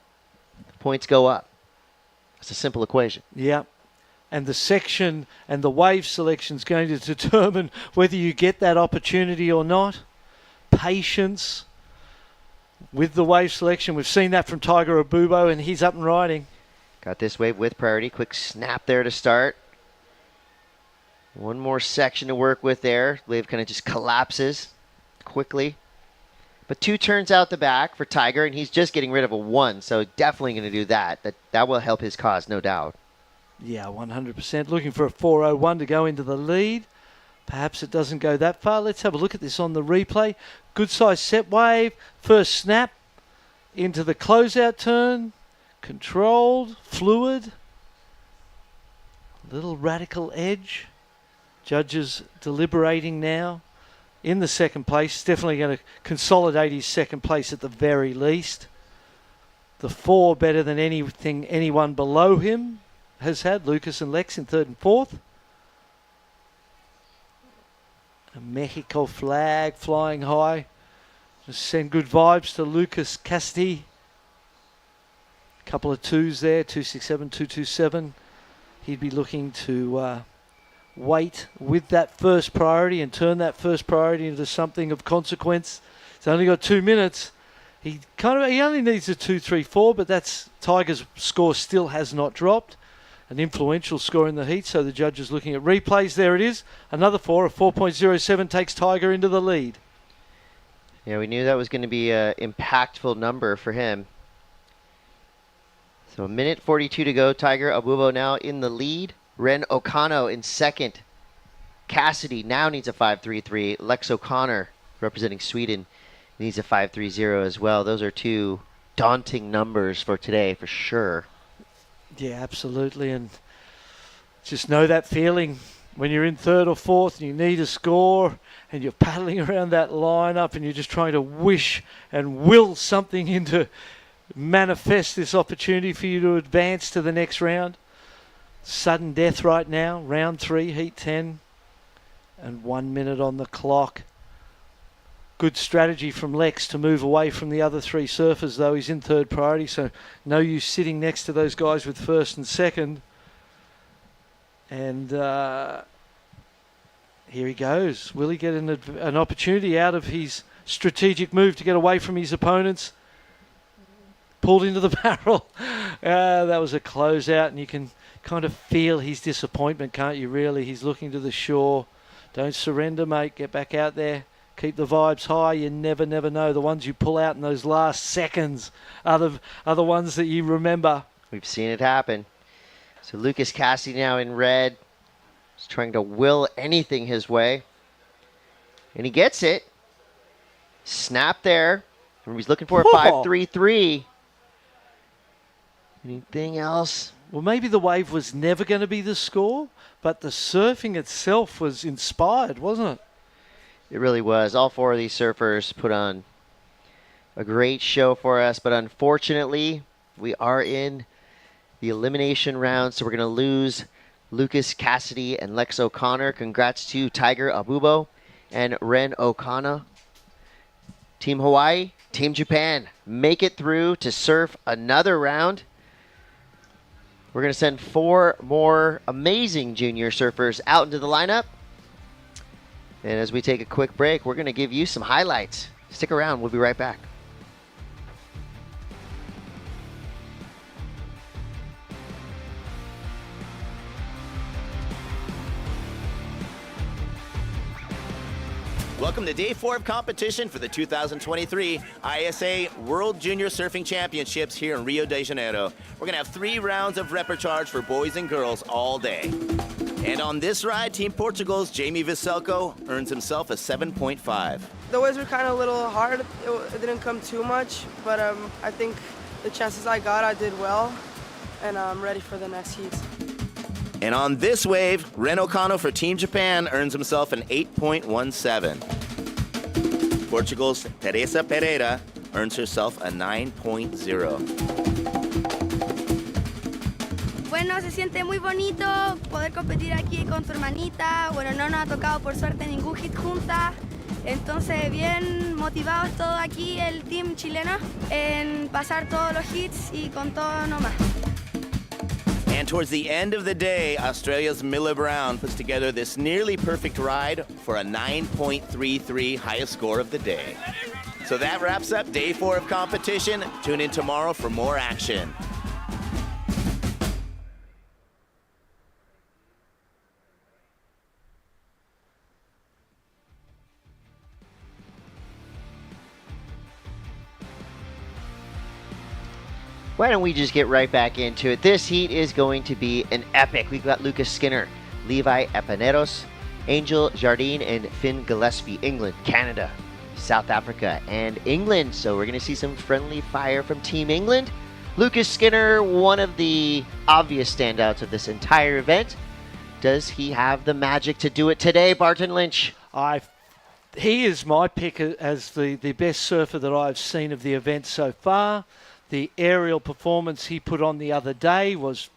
the points go up. It's a simple equation. Yep. And the section and the wave selection is going to determine whether you get that opportunity or not. Patience with the wave selection. We've seen that from Tiger Abubo, and he's up and riding. Got this wave with priority. Quick snap there to start. One more section to work with there. Wave kind of just collapses. quickly. But 2 turns out the back for Tiger, and he's just getting rid of a 1, so definitely going to do that. That will help his cause, no doubt. Yeah, 100%. Looking for a 401 to go into the lead. Perhaps it doesn't go that far. Let's have a look at this on the replay. Good size set wave. First snap into the closeout turn. Controlled, fluid. Little radical edge. Judges deliberating now. In the second place, definitely going to consolidate his second place at the very least. The 4 better than anyone below him has had. Lucas and Lex in 3rd and 4th. A Mexico flag flying high. Just send good vibes to Lucas Cassidy. Couple of 2s there, 267, 227. He'd be looking to wait with that first priority and turn that first priority into something of consequence. He's only got 2 minutes. He only needs a 2-3-4, but that's Tiger's score still has not dropped. An influential score in the heat, so the judge is looking at replays. There it is. Another 4, a 4.07 takes Tiger into the lead. Yeah, we knew that was going to be an impactful number for him. So 1:42 to go. Tiger Abubo now in the lead. Ren Okano in second. Cassidy now needs a 5.33. Lex O'Connor, representing Sweden, needs a 5.30 as well. Those are 2 daunting numbers for today, for sure. Yeah, absolutely. And just know that feeling when you're in 3rd or 4th and you need a score and you're paddling around that lineup and you're just trying to wish and will something into manifest this opportunity for you to advance to the next round. Sudden death right now, round 3, heat 10, and 1 minute on the clock. Good strategy from Lex to move away from the other 3 surfers, though. He's in 3rd priority, so no use sitting next to those guys with 1st and 2nd. And here he goes. Will he get an opportunity out of his strategic move to get away from his opponents? Pulled into the barrel. That was a closeout, and you can kind of feel his disappointment, can't you, really? He's looking to the shore. Don't surrender, mate. Get back out there. Keep the vibes high. You never know. The ones you pull out in those last seconds are the ones that you remember. We've seen it happen. So Lucas Cassidy now in red. He's trying to will anything his way. And he gets it. Snap there. He's looking for a 5.33. Anything else? Well, maybe the wave was never going to be the score, but the surfing itself was inspired, wasn't it? It really was. All 4 of these surfers put on a great show for us, but unfortunately, we are in the elimination round, so we're going to lose Lucas Cassidy and Lex O'Connor. Congrats to Tiger Abubo and Ren Okano. Team Hawaii, Team Japan, make it through to surf another round. We're going to send 4 more amazing junior surfers out into the lineup. And as we take a quick break, we're going to give you some highlights. Stick around. We'll be right back. Welcome to Day 4 of competition for the 2023 ISA World Junior Surfing Championships here in Rio de Janeiro. We're going to have 3 rounds of repertoire for boys and girls all day. And on this ride, Team Portugal's Jamie Viselko earns himself a 7.5. The waves were kind of a little hard. It didn't come too much, but I think the chances I got, I did well, and I'm ready for the next heats. And on this wave, Ren Okano for Team Japan earns himself an 8.17. Portugal's Teresa Pereira earns herself a 9.0. Bueno, se siente muy bonito poder competir aquí con tu hermanita. Bueno, no nos ha tocado por suerte ningún hit junta. Entonces, bien motivados todos aquí, el team chileno, en pasar todos los hits y con todo nomás. And towards the end of the day, Australia's Miller Brown puts together this nearly perfect ride for a 9.33 highest score of the day. So that wraps up Day 4 of competition. Tune in tomorrow for more action. Why don't we just get right back into it? This heat is going to be an epic. We've got Lucas Skinner, Levi Epaneros, Angel Jardine, and Finn Gillespie, England, Canada, South Africa, and England. So we're going to see some friendly fire from Team England. Lucas Skinner, one of the obvious standouts of this entire event. Does he have the magic to do it today, Barton Lynch? He is my pick as the best surfer that I've seen of the event so far. The aerial performance he put on the other day was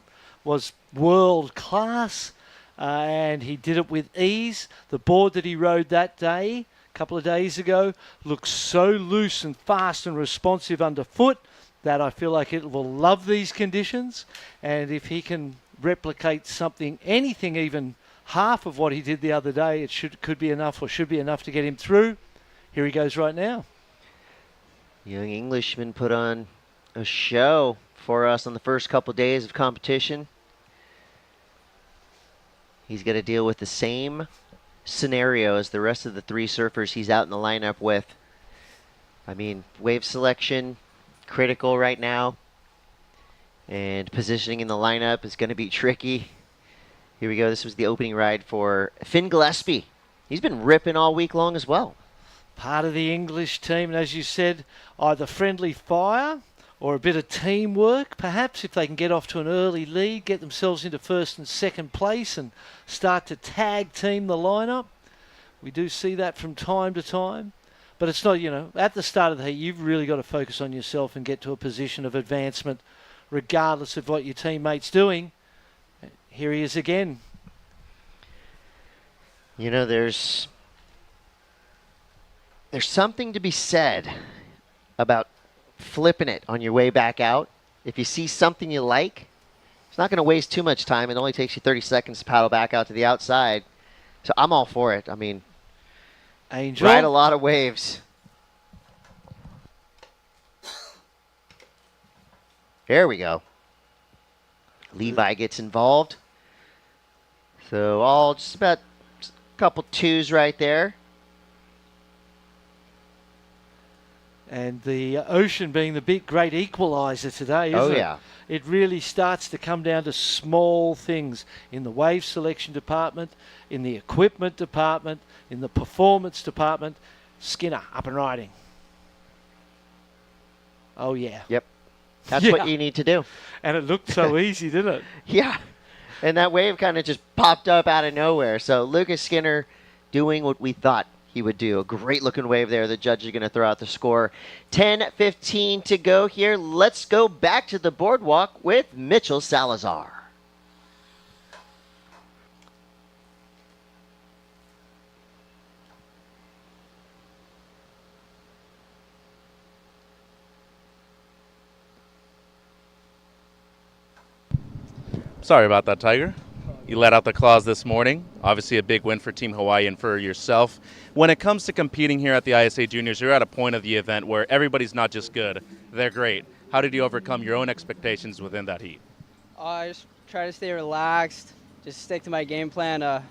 world class, and he did it with ease. The board that he rode that day, a couple of days ago, looks so loose and fast and responsive underfoot that I feel like it will love these conditions. And if he can replicate something, anything even half of what he did the other day, it could be enough or should be enough to get him through. Here he goes right now. Young Englishman put on a show for us on the first couple days of competition. He's got to deal with the same scenario as the rest of the three surfers he's out in the lineup with. I mean, wave selection, critical right now. And positioning in the lineup is going to be tricky. Here we go. This was the opening ride for Finn Gillespie. He's been ripping all week long as well. Part of the English team, and as you said, either friendly fire or a bit of teamwork, perhaps, if they can get off to an early lead, get themselves into first and second place and start to tag team the lineup. We do see that from time to time. But it's not, at the start of the heat, you've really got to focus on yourself and get to a position of advancement, regardless of what your teammate's doing. Here he is again. There's something to be said about flipping it on your way back out. If you see something you like, it's not going to waste too much time. It only takes you 30 seconds to paddle back out to the outside. So I'm all for it. I mean, Angel. Ride a lot of waves. There we go. Levi gets involved. So all just about a couple twos right there. And the ocean being the big, great equalizer today, isn't it? Oh, yeah. It really starts to come down to small things in the wave selection department, in the equipment department, in the performance department. Skinner up and riding. Oh, yeah. Yep. That's what you need to do. And it looked so easy, didn't it? Yeah. And that wave kind of just popped up out of nowhere. So Lucas Skinner doing what we thought he would do. A great looking wave there. The judge is going to throw out the score. 10:15 to go here. Let's go back to the boardwalk with Mitchell Salazar. Sorry about that, Tiger. You let out the claws this morning. Obviously a big win for Team Hawaii and for yourself. When it comes to competing here at the ISA Juniors, you're at a point of the event where everybody's not just good, they're great. How did you overcome your own expectations within that heat? I just try to stay relaxed, just stick to my game plan,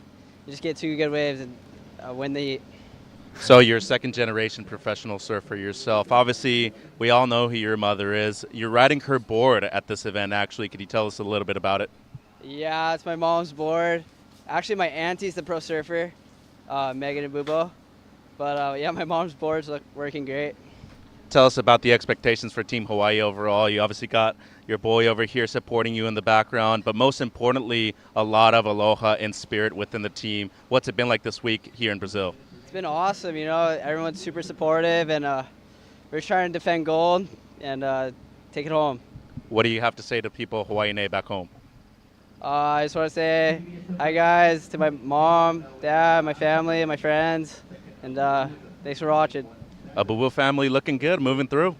just get 2 good waves and win the heat. So you're a second-generation professional surfer yourself. Obviously, we all know who your mother is. You're riding her board at this event, actually. Could you tell us a little bit about it? Yeah, it's my mom's board. Actually, my auntie's the pro surfer, Megan and Bubo. But yeah, my mom's board's working great. Tell us about the expectations for Team Hawaii overall. You obviously got your boy over here supporting you in the background, but most importantly, a lot of aloha and spirit within the team. What's it been like this week here in Brazil? It's been awesome, everyone's super supportive, and we're trying to defend gold and take it home. What do you have to say to people Hawaii back home? I just want to say hi, guys, to my mom, dad, my family, my friends, and thanks for watching. A Bubu family looking good, moving through.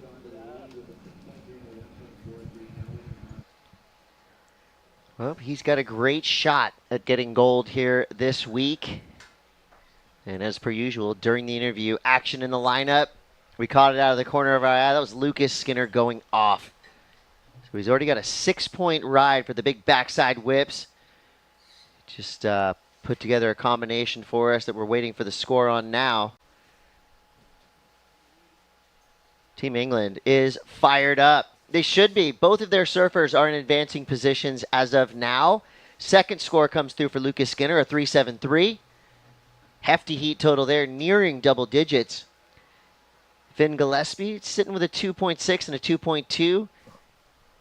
Well, he's got a great shot at getting gold here this week. And as per usual, during the interview, action in the lineup. We caught it out of the corner of our eye. That was Lucas Skinner going off. So he's already got a 6-point ride for the big backside whips. Just put together a combination for us that we're waiting for the score on now. Team England is fired up. They should be. Both of their surfers are in advancing positions as of now. Second score comes through for Lucas Skinner, a 3.73. Hefty heat total there, nearing double digits. Finn Gillespie sitting with a 2.6 and a 2.2.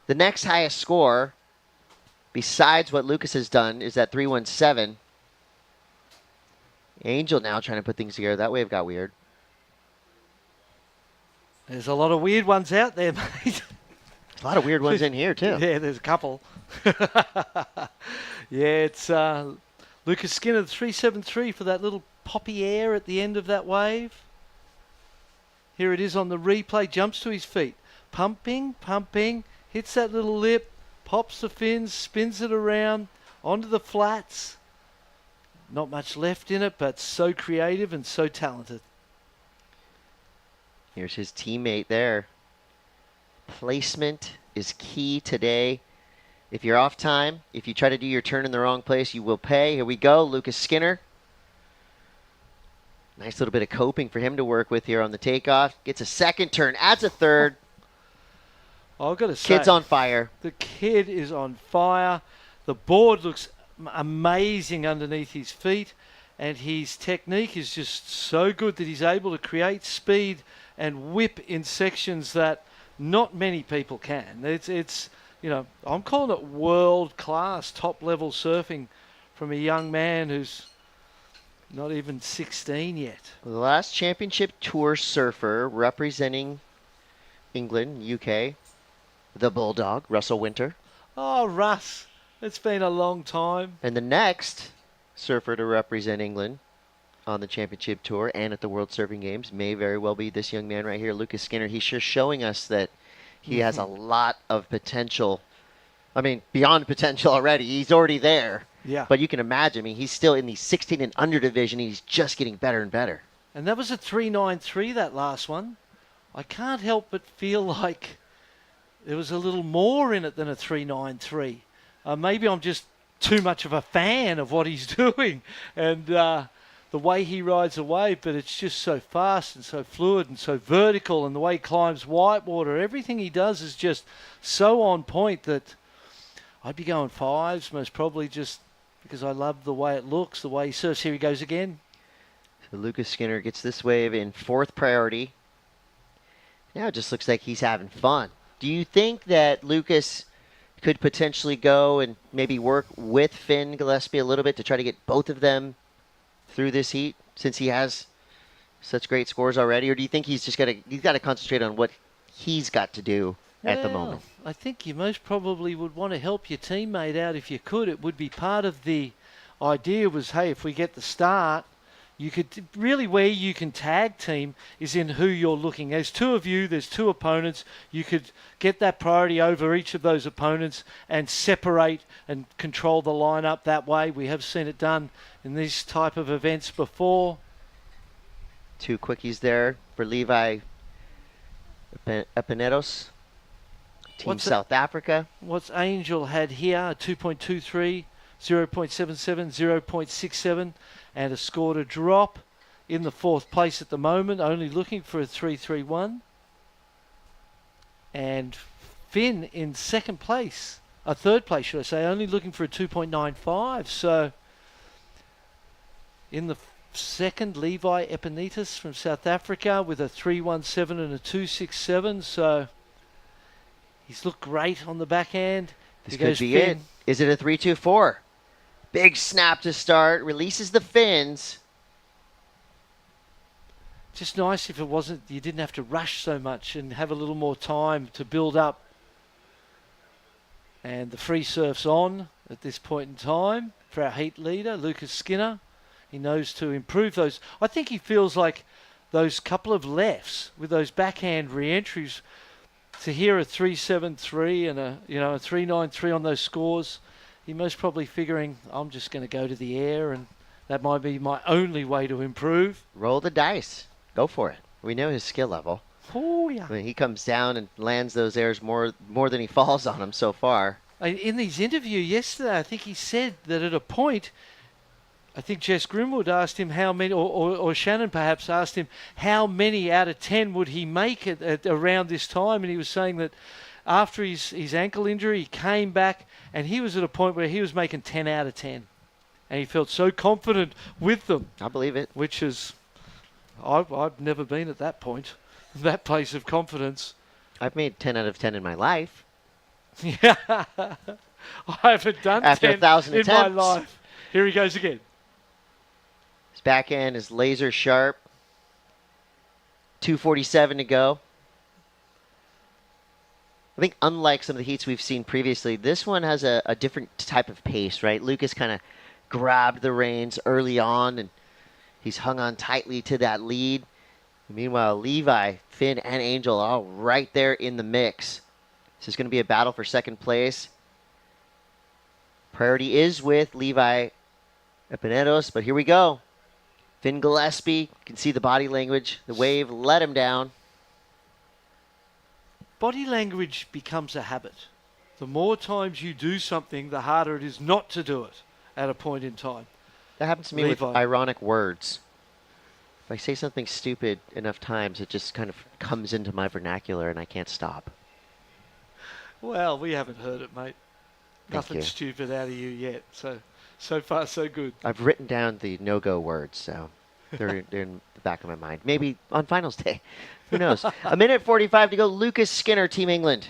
The next highest score, besides what Lucas has done, is that 3.17. Angel now trying to put things together. That wave got weird. There's a lot of weird ones out there, mate. A lot of weird ones in here, too. Yeah, there's a couple. Yeah, it's Lucas Skinner, 3.73 for that little poppy air at the end of that wave. Here it is on the replay. Jumps to his feet. Pumping, hits that little lip, pops the fins, spins it around onto the flats. Not much left in it, but so creative and so talented. Here's his teammate there. Placement is key today. If you're off time, if you try to do your turn in the wrong place, you will pay. Here we go, Lucas Skinner. Nice little bit of coping for him to work with here on the takeoff. Gets a second turn, adds a third. I've got to say, Kid's on fire. The kid is on fire. The board looks amazing underneath his feet, and his technique is just so good that he's able to create speed and whip in sections that not many people can. It's you know, I'm calling it world-class, top-level surfing from a young man who's not even 16 yet. The last championship tour surfer representing England, UK, the Bulldog, Russell Winter. Oh, Russ, it's been a long time. And the next surfer to represent England on the championship tour and at the World Surfing Games may very well be this young man right here, Lucas Skinner. He's just showing us that he has a lot of potential. I mean, beyond potential already. He's already there. Yeah. But you can imagine, I mean, he's still in the 16 and under division. He's just getting better and better. And that was a 3.93, that last one. I can't help but feel like there was a little more in it than a 3.93. Maybe I'm just too much of a fan of what he's doing and the way he rides a wave, but it's just so fast and so fluid and so vertical, and the way he climbs whitewater. Everything he does is just so on point that I'd be going fives, most probably, just because I love the way it looks, the way he surfs. Here he goes again. So Lucas Skinner gets this wave in fourth priority. Now it just looks like he's having fun. Do you think that Lucas could potentially go and maybe work with Finn Gillespie a little bit to try to get both of them through this heat, since he has such great scores already? Or do you think he's got to concentrate on what he's got to do at the moment? I think you most probably would want to help your teammate out if you could. It would be part of the idea was, hey, if we get the start, you could really, where you can tag team is in who you're looking. There's two of you, there's two opponents. You could get that priority over each of those opponents and separate and control the lineup that way. We have seen it done in these type of events before. Two quickies there for Levi Epineros, Team South Africa. What's Angel had here, 2.23, 0.77, 0.67, and a score to drop in the fourth place at the moment, only looking for a 3.31. And Finn in second place, third place, should I say, only looking for a 2.95. So in the second, Levi Epinitas from South Africa with a 3.17 and a 2.67. So he's looked great on the backhand. This could be it. Is it a 3.24? Big snap to start, releases the fins. Just nice if it wasn't, you didn't have to rush so much and have a little more time to build up. And the free surf's on at this point in time for our heat leader, Lucas Skinner. He knows to improve those. I think he feels like those couple of lefts with those backhand re-entries, to hear a 3.73 and a 3.93 on those scores, he most probably figuring, I'm just going to go to the air and that might be my only way to improve. Roll the dice. Go for it. We know his skill level. Oh, yeah. I mean, he comes down and lands those airs more than he falls on them so far. In his interview yesterday, I think he said that at a point, I think Jess Grimwood asked him how many, or Shannon perhaps asked him how many out of 10 would he make at around this time, and he was saying that after his ankle injury, he came back, and he was at a point where he was making 10 out of 10. And he felt so confident with them. I believe it. Which is, I've never been at that point, that place of confidence. I've made 10 out of 10 in my life. Yeah. I haven't done After 10 1,000 in attempts. my life. Here he goes again. His backhand is laser sharp. 2:47 to go. I think unlike some of the heats we've seen previously, this one has a different type of pace, right? Lucas kind of grabbed the reins early on, and he's hung on tightly to that lead. Meanwhile, Levi, Finn, and Angel are all right there in the mix. This is going to be a battle for second place. Priority is with Levi Epinedos, but here we go. Finn Gillespie, you can see the body language. The wave let him down. Body language becomes a habit. The more times you do something, the harder it is not to do it at a point in time. That happens to me with ironic words. If I say something stupid enough times, it just kind of comes into my vernacular and I can't stop. Well, we haven't heard it, mate. Thank Nothing you. stupid out of you yet. So far, so good. I've written down the no-go words, so they're in the back of my mind. Maybe on finals day. Who knows? A minute 45 to go. Lucas Skinner, Team England.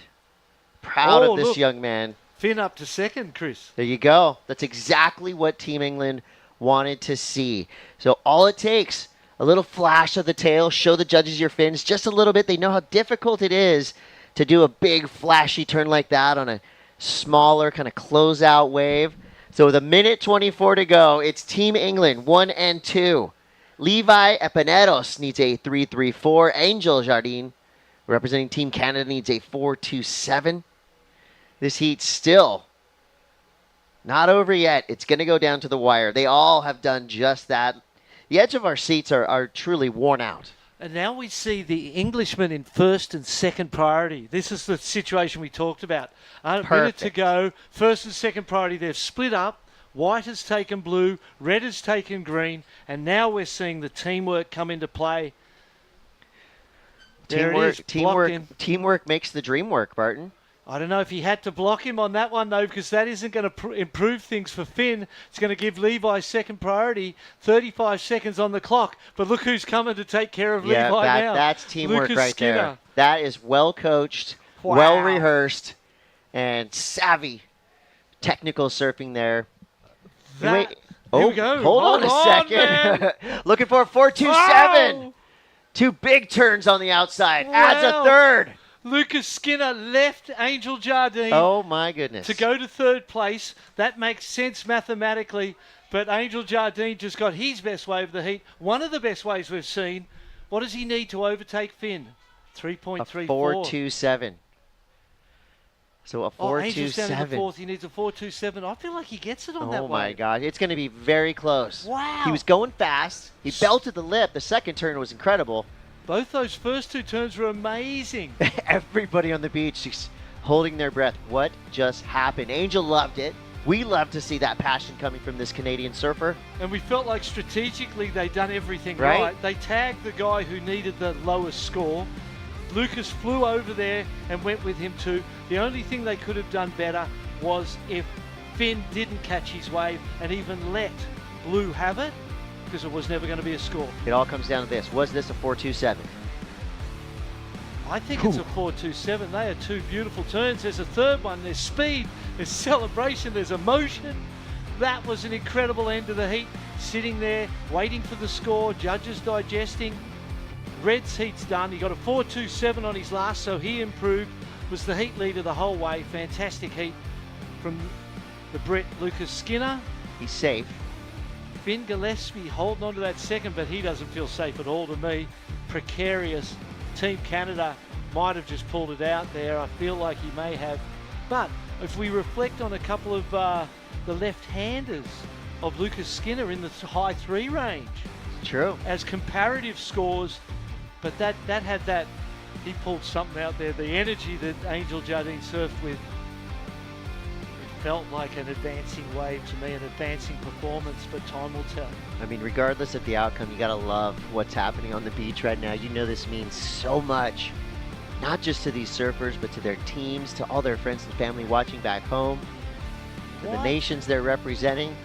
Proud of this young man. Finn up to second, Chris. There you go. That's exactly what Team England wanted to see. So all it takes, a little flash of the tail, show the judges your fins just a little bit. They know how difficult it is to do a big flashy turn like that on a smaller kind of closeout wave. So with a minute 24 to go, it's Team England 1 and 2. Levi Epinedos needs a 3.34. Angel Jardine, representing Team Canada, needs a 4.27. This heat still not over yet. It's going to go down to the wire. They all have done just that. The edge of our seats are truly worn out. And now we see the Englishmen in first and second priority. This is the situation we talked about. A minute to go. First and second priority. They've split up. White has taken blue. Red has taken green. And now we're seeing the teamwork come into play. There it is, Teamwork makes the dream work, Barton. I don't know if he had to block him on that one, though, because that isn't going to improve things for Finn. It's going to give Levi second priority, 35 seconds on the clock. But look who's coming to take care of Levi now. That's teamwork Lucas right Skinner. there. That is well coached, well rehearsed, and savvy technical surfing there. Here we go. Hold on a second. Looking for a 4.27. Two big turns on the outside. Adds a third. Lucas Skinner left Angel Jardine. Oh, my goodness. To go to third place. That makes sense mathematically. But Angel Jardine just got his best wave of the heat. One of the best waves we've seen. What does he need to overtake Finn? 3.34. 4.27. So a 4.27. Angel's down in the fourth. He needs a 4.27. I feel like he gets it on that one. Oh, my God. It's going to be very close. Wow. He was going fast. He belted the lip. The second turn was incredible. Both those first two turns were amazing. Everybody on the beach is holding their breath. What just happened? Angel loved it. We love to see that passion coming from this Canadian surfer. And we felt like strategically they'd done everything right. They tagged the guy who needed the lowest score. Lucas flew over there and went with him too. The only thing they could have done better was if Finn didn't catch his wave and even let Blue have it, because it was never going to be a score. It all comes down to this. Was this a 4.27? I think it's a 4.27. They are two beautiful turns. There's a third one. There's speed. There's celebration. There's emotion. That was an incredible end to the heat. Sitting there, waiting for the score. Judges digesting. Red's heat's done. He got a 4.27 on his last, so he improved. Was the heat leader the whole way. Fantastic heat from the Brit Lucas Skinner. He's safe. Finn Gillespie holding on to that second, but he doesn't feel safe at all to me. Precarious. Team Canada might have just pulled it out there. I feel like he may have. But if we reflect on a couple of the left-handers of Lucas Skinner in the high 3 range. True. As comparative scores, but that had that, he pulled something out there. The energy that Angel Jardine surfed with, felt like an advancing wave to me, an advancing performance, but time will tell. I mean, regardless of the outcome, you got to love what's happening on the beach right now. You know this means so much not just to these surfers, but to their teams, to all their friends and family watching back home, to the nations they're representing.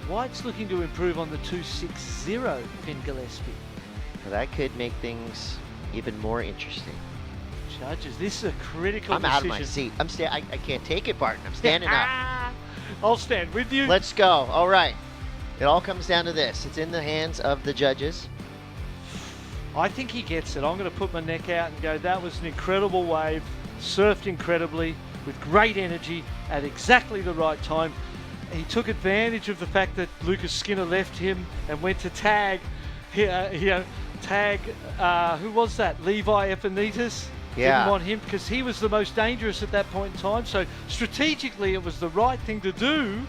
White's looking to improve on the 2.60 Finn Gillespie. Well, that could make things even more interesting. Judges, this is a critical I'm decision. out of my seat. I can't take it, Barton. I'm standing up. I'll stand with you. Let's go. All right. It all comes down to this. It's in the hands of the judges. I think he gets it. I'm going to put my neck out and go, that was an incredible wave, surfed incredibly, with great energy, at exactly the right time. He took advantage of the fact that Lucas Skinner left him and went to tag, who was that? Levi Epinitas? Yeah. Didn't want him because he was the most dangerous at that point in time. So strategically, it was the right thing to do.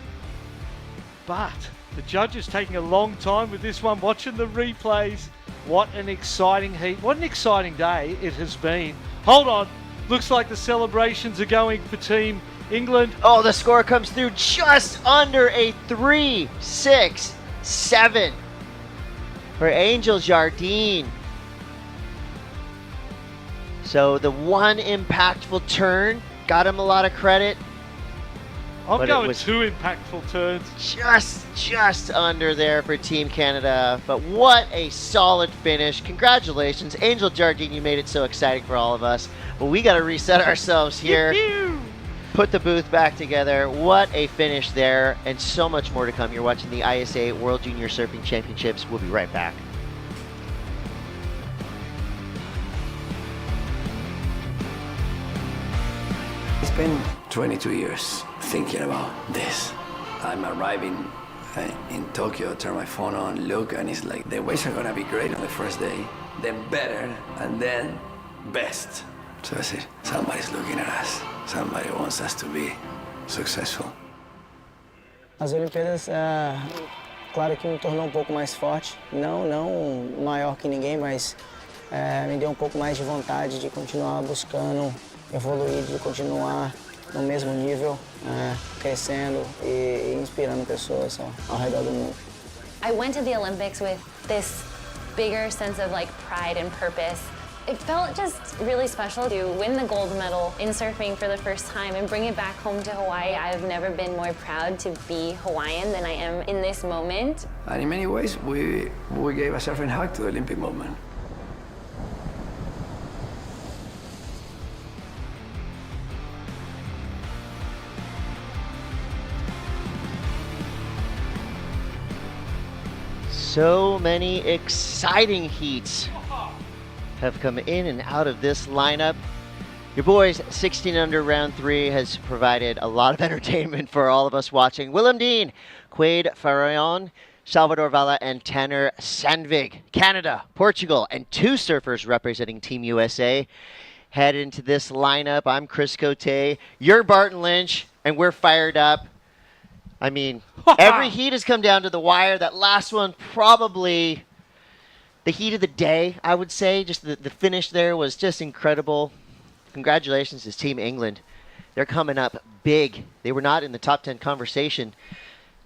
But the judges taking a long time with this one, watching the replays. What an exciting heat. What an exciting day it has been. Hold on. Looks like the celebrations are going for Team England. Oh, the score comes through just under a 3.67 for Angel Jardine. So the one impactful turn got him a lot of credit. I'm going 2 impactful turns. Just under there for Team Canada. But what a solid finish. Congratulations. Angel Jardine, you made it so exciting for all of us. But we got to reset ourselves here. Put the booth back together. What a finish there. And so much more to come. You're watching the ISA World Junior Surfing Championships. We'll be right back. It's been 22 years thinking about this. I'm arriving in Tokyo, turn my phone on, look, and it's like the waves are gonna be great on the first day, then better, and then best. So I said, somebody's looking at us. Somebody wants us to be successful. As Olimpíadas, claro que me tornou um pouco mais forte. Não maior que ninguém, mas me deu um pouco mais de vontade de continuar buscando evoluir, de continuar no mesmo nível, crescendo e inspirando pessoas ao redor do mundo. I went to the Olympics with this bigger sense of like pride and purpose. It felt just really special to win the gold medal in surfing for the first time and bring it back home to Hawaii. I've never been more proud to be Hawaiian than I am in this moment. And in many ways, we gave a surfing hug to the Olympic movement. So many exciting heats have come in and out of this lineup. Your boys 16 under round 3 has provided a lot of entertainment for all of us watching. Willem Dean, Quade Farayon, Salvador Vala, and Tanner Sandvig. Canada, Portugal, and 2 surfers representing Team USA head into this lineup. I'm Chris Cote, you're Barton Lynch, and we're fired up. I mean, every heat has come down to the wire. That last one, probably the heat of the day, I would say. Just the finish there was just incredible. Congratulations to Team England. They're coming up big. They were not in the top 10 conversation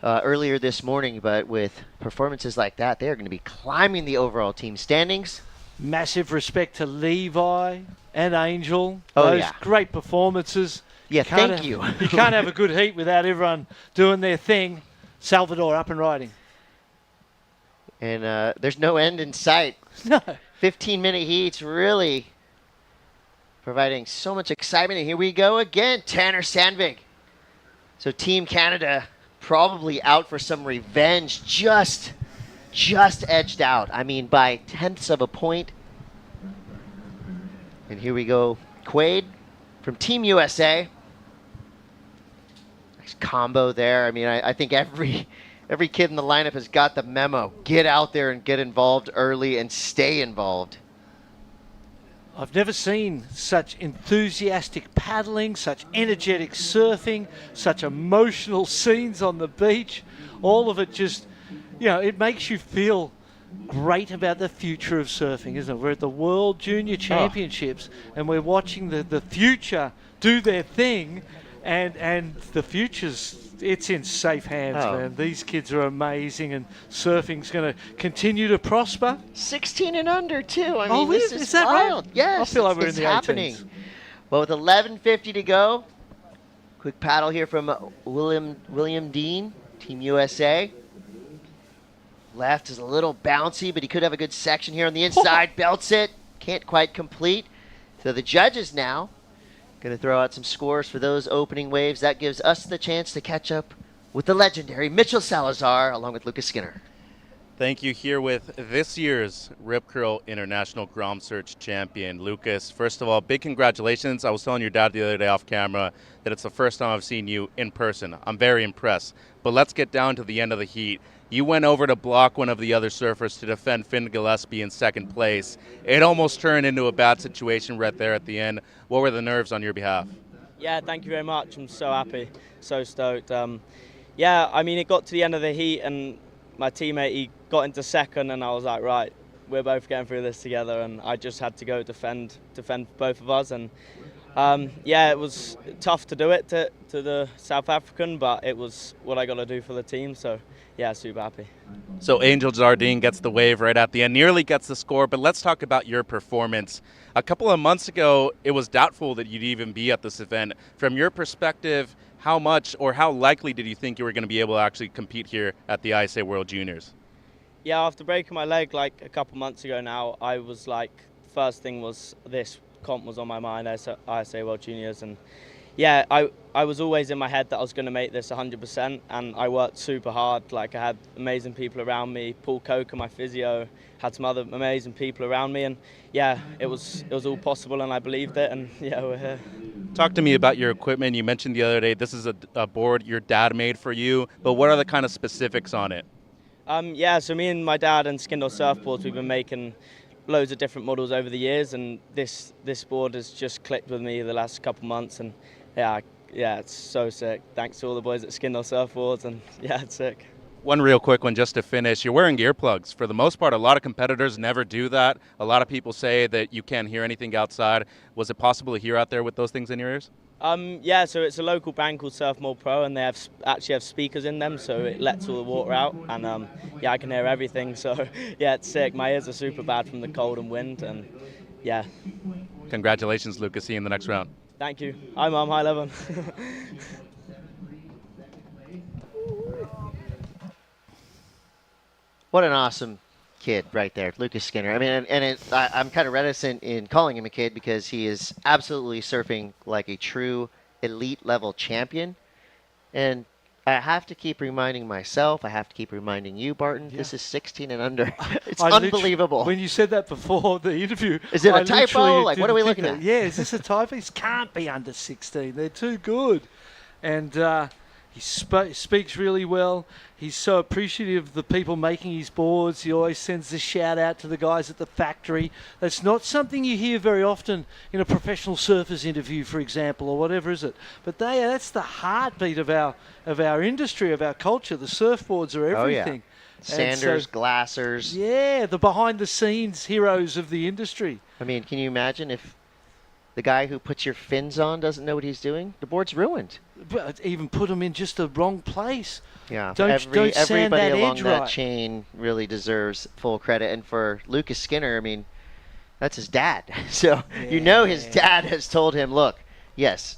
earlier this morning, but with performances like that, they are going to be climbing the overall team standings. Massive respect to Levi and Angel. Oh, Those yeah. great performances. Yeah, thank you. You can't have a good heat without everyone doing their thing. Salvador up and riding. And there's no end in sight. No. 15-minute heats really providing so much excitement. And here we go again, Tanner Sandvig. So Team Canada probably out for some revenge. Just edged out. I mean, by tenths of a point. And here we go, Quade from Team USA. Nice combo there. I mean, I think every kid in the lineup has got the memo. Get out there and get involved early and stay involved. I've never seen such enthusiastic paddling, such energetic surfing, such emotional scenes on the beach. All of it just, it makes you feel great about the future of surfing, isn't it? We're at the World Junior Championships and we're watching the future do their thing. and the future's it's in safe hands, Oh. man. These kids are amazing, and surfing's going to continue to prosper. 16 and under too. I mean, this is that wild. right? Yes, I feel like we're in it's the happening. 18s. Well, with 11:50 to go, quick paddle here from William Dean, Team USA. Left is a little bouncy, but he could have a good section here on the inside. Belts it, can't quite complete. So the judges now going to throw out some scores for those opening waves. That gives us the chance to catch up with the legendary Mitchell Salazar along with Lucas Skinner. Thank you. Here with this year's Rip Curl International Grom Search champion, Lucas. First of all, big congratulations. I was telling your dad the other day off camera that it's the first time I've seen you in person. I'm very impressed. But let's get down to the end of the heat. You went over to block one of the other surfers to defend Finn Gillespie in second place. It almost turned into a bad situation right there at the end. What were the nerves on your behalf? Yeah, thank you very much. I'm so happy, so stoked. Yeah, I mean, it got to the end of the heat and my teammate, he got into second and I was like, right, we're both getting through this together, and I just had to go defend both of us. And yeah, it was tough to do it to the South African, but it was what I got to do for the team, so yeah, super happy. So Angel Jardine gets the wave right at the end, nearly gets the score, but let's talk about your performance. A couple of months ago, it was doubtful that you'd even be at this event. From your perspective, how much or how likely did you think you were going to be able to actually compete here at the ISA World Juniors? Yeah, after breaking my leg like a couple months ago now, I was like, first thing was this comp was on my mind, ISA World Juniors, and yeah, I was always in my head that I was going to make this 100%, and I worked super hard. Like, I had amazing people around me. Paul Coker, my physio, had some other amazing people around me, and yeah, it was all possible, and I believed it, and yeah, we're here. Talk to me about your equipment. You mentioned the other day this is a board your dad made for you, but what are the kind of specifics on it? Yeah, so me and my dad and Skindle Surfboards, we've been making loads of different models over the years, and this board has just clicked with me the last couple months, and yeah, it's so sick. Thanks to all the boys at Skindle Surfboards, and yeah, it's sick. One real quick one just to finish. You're wearing earplugs. For the most part, a lot of competitors never do that. A lot of people say that you can't hear anything outside. Was it possible to hear out there with those things in your ears? Yeah, so it's a local brand called Surfmore Pro, and they actually have speakers in them, so it lets all the water out, and yeah, I can hear everything, so yeah, it's sick. My ears are super bad from the cold and wind, and yeah. Congratulations, Lucas. See you in the next round. Thank you. Hi, Mum. Hi, Levin. What an awesome kid right there, Lucas Skinner. I mean, I'm kind of reticent in calling him a kid because he is absolutely surfing like a true elite level champion. And I have to keep reminding myself, I have to keep reminding you, Barton, this is 16 and under. It's unbelievable. When you said that before the interview, is it a typo? Like, what are we looking at? Yeah, is this a typo? It can't be under 16. They're too good. And he speaks really well. He's so appreciative of the people making his boards. He always sends the shout out to the guys at the factory. That's not something you hear very often in a professional surfers interview, for example, or whatever, is it? But that's the heartbeat of our industry, of our culture. The surfboards are everything. Oh, yeah. Sanders, glassers. Yeah, the behind-the-scenes heroes of the industry. I mean, can you imagine if the guy who puts your fins on doesn't know what he's doing? The board's ruined. But even put them in just the wrong place. Yeah, don't everybody sand that along edge that right. chain really deserves full credit. And for Lucas Skinner, I mean, that's his dad. So you know his dad has told him, look, yes,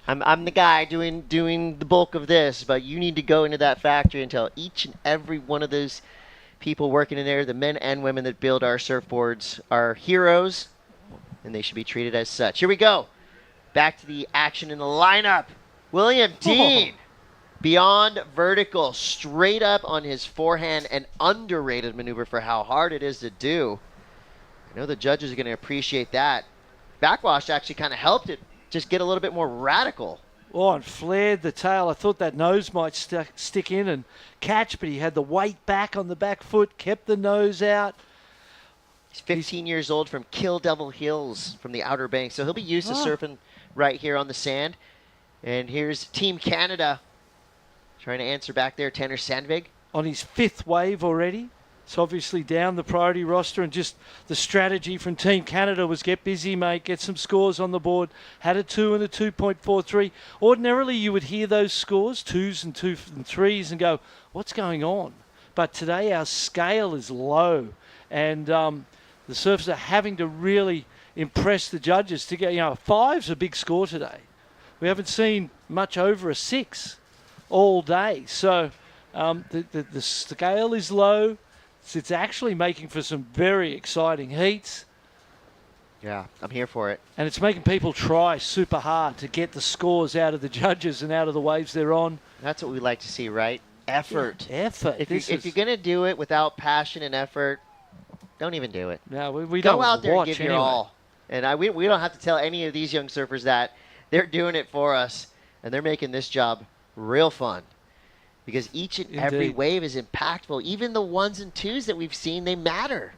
I'm the guy doing the bulk of this, but you need to go into that factory and tell each and every one of those people working in there, the men and women that build our surfboards, are heroes, and they should be treated as such. Here we go. Back to the action in the lineup. William Dean, beyond vertical, straight up on his forehand, an underrated maneuver for how hard it is to do. I know the judges are going to appreciate that. Backwash actually kind of helped it just get a little bit more radical. Oh, and flared the tail. I thought that nose might stick in and catch, but he had the weight back on the back foot, kept the nose out. He's 15 years old from Kill Devil Hills from the Outer Banks, so he'll be used to surfing right here on the sand. And here's Team Canada trying to answer back there, Tanner Sandvig. On his 5th wave already. It's obviously down the priority roster, and just the strategy from Team Canada was get busy, mate, get some scores on the board. Had a 2 and a 2.43. Ordinarily, you would hear those scores, 2s and 2s and 3s, and go, what's going on? But today our scale is low, and the surfers are having to really impress the judges to get, a 5's a big score today. We haven't seen much over a 6 all day. So the scale is low. It's actually making for some very exciting heats. Yeah, I'm here for it. And it's making people try super hard to get the scores out of the judges and out of the waves they're on. That's what we like to see, right? Effort. Yeah, effort. If you're going to do it without passion and effort, don't even do it. No, we Go don't out there and watch give anyway. your all. And we don't have to tell any of these young surfers that. They're doing it for us, and they're making this job real fun. Because each and every Indeed. wave is impactful. Even the 1s and 2s that we've seen, they matter.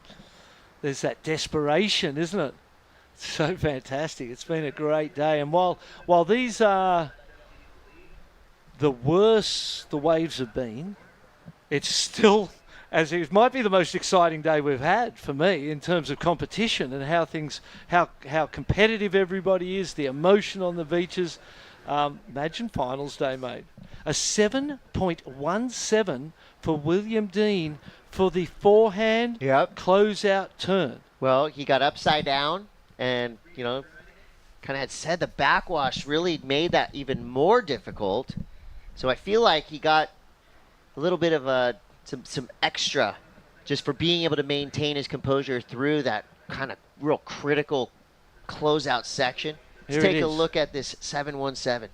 There's that desperation, isn't it? So fantastic. It's been a great day. And while these are the worse the waves have been, it's still, as it might be the most exciting day we've had for me in terms of competition and how competitive everybody is, the emotion on the beaches. Imagine finals day, mate. A 7.17 for William Dean for the forehand closeout turn. Well, he got upside down and, kind of had said the backwash really made that even more difficult. So I feel like he got a little bit of some extra just for being able to maintain his composure through that kind of real critical closeout section. Let's take a look at this 717.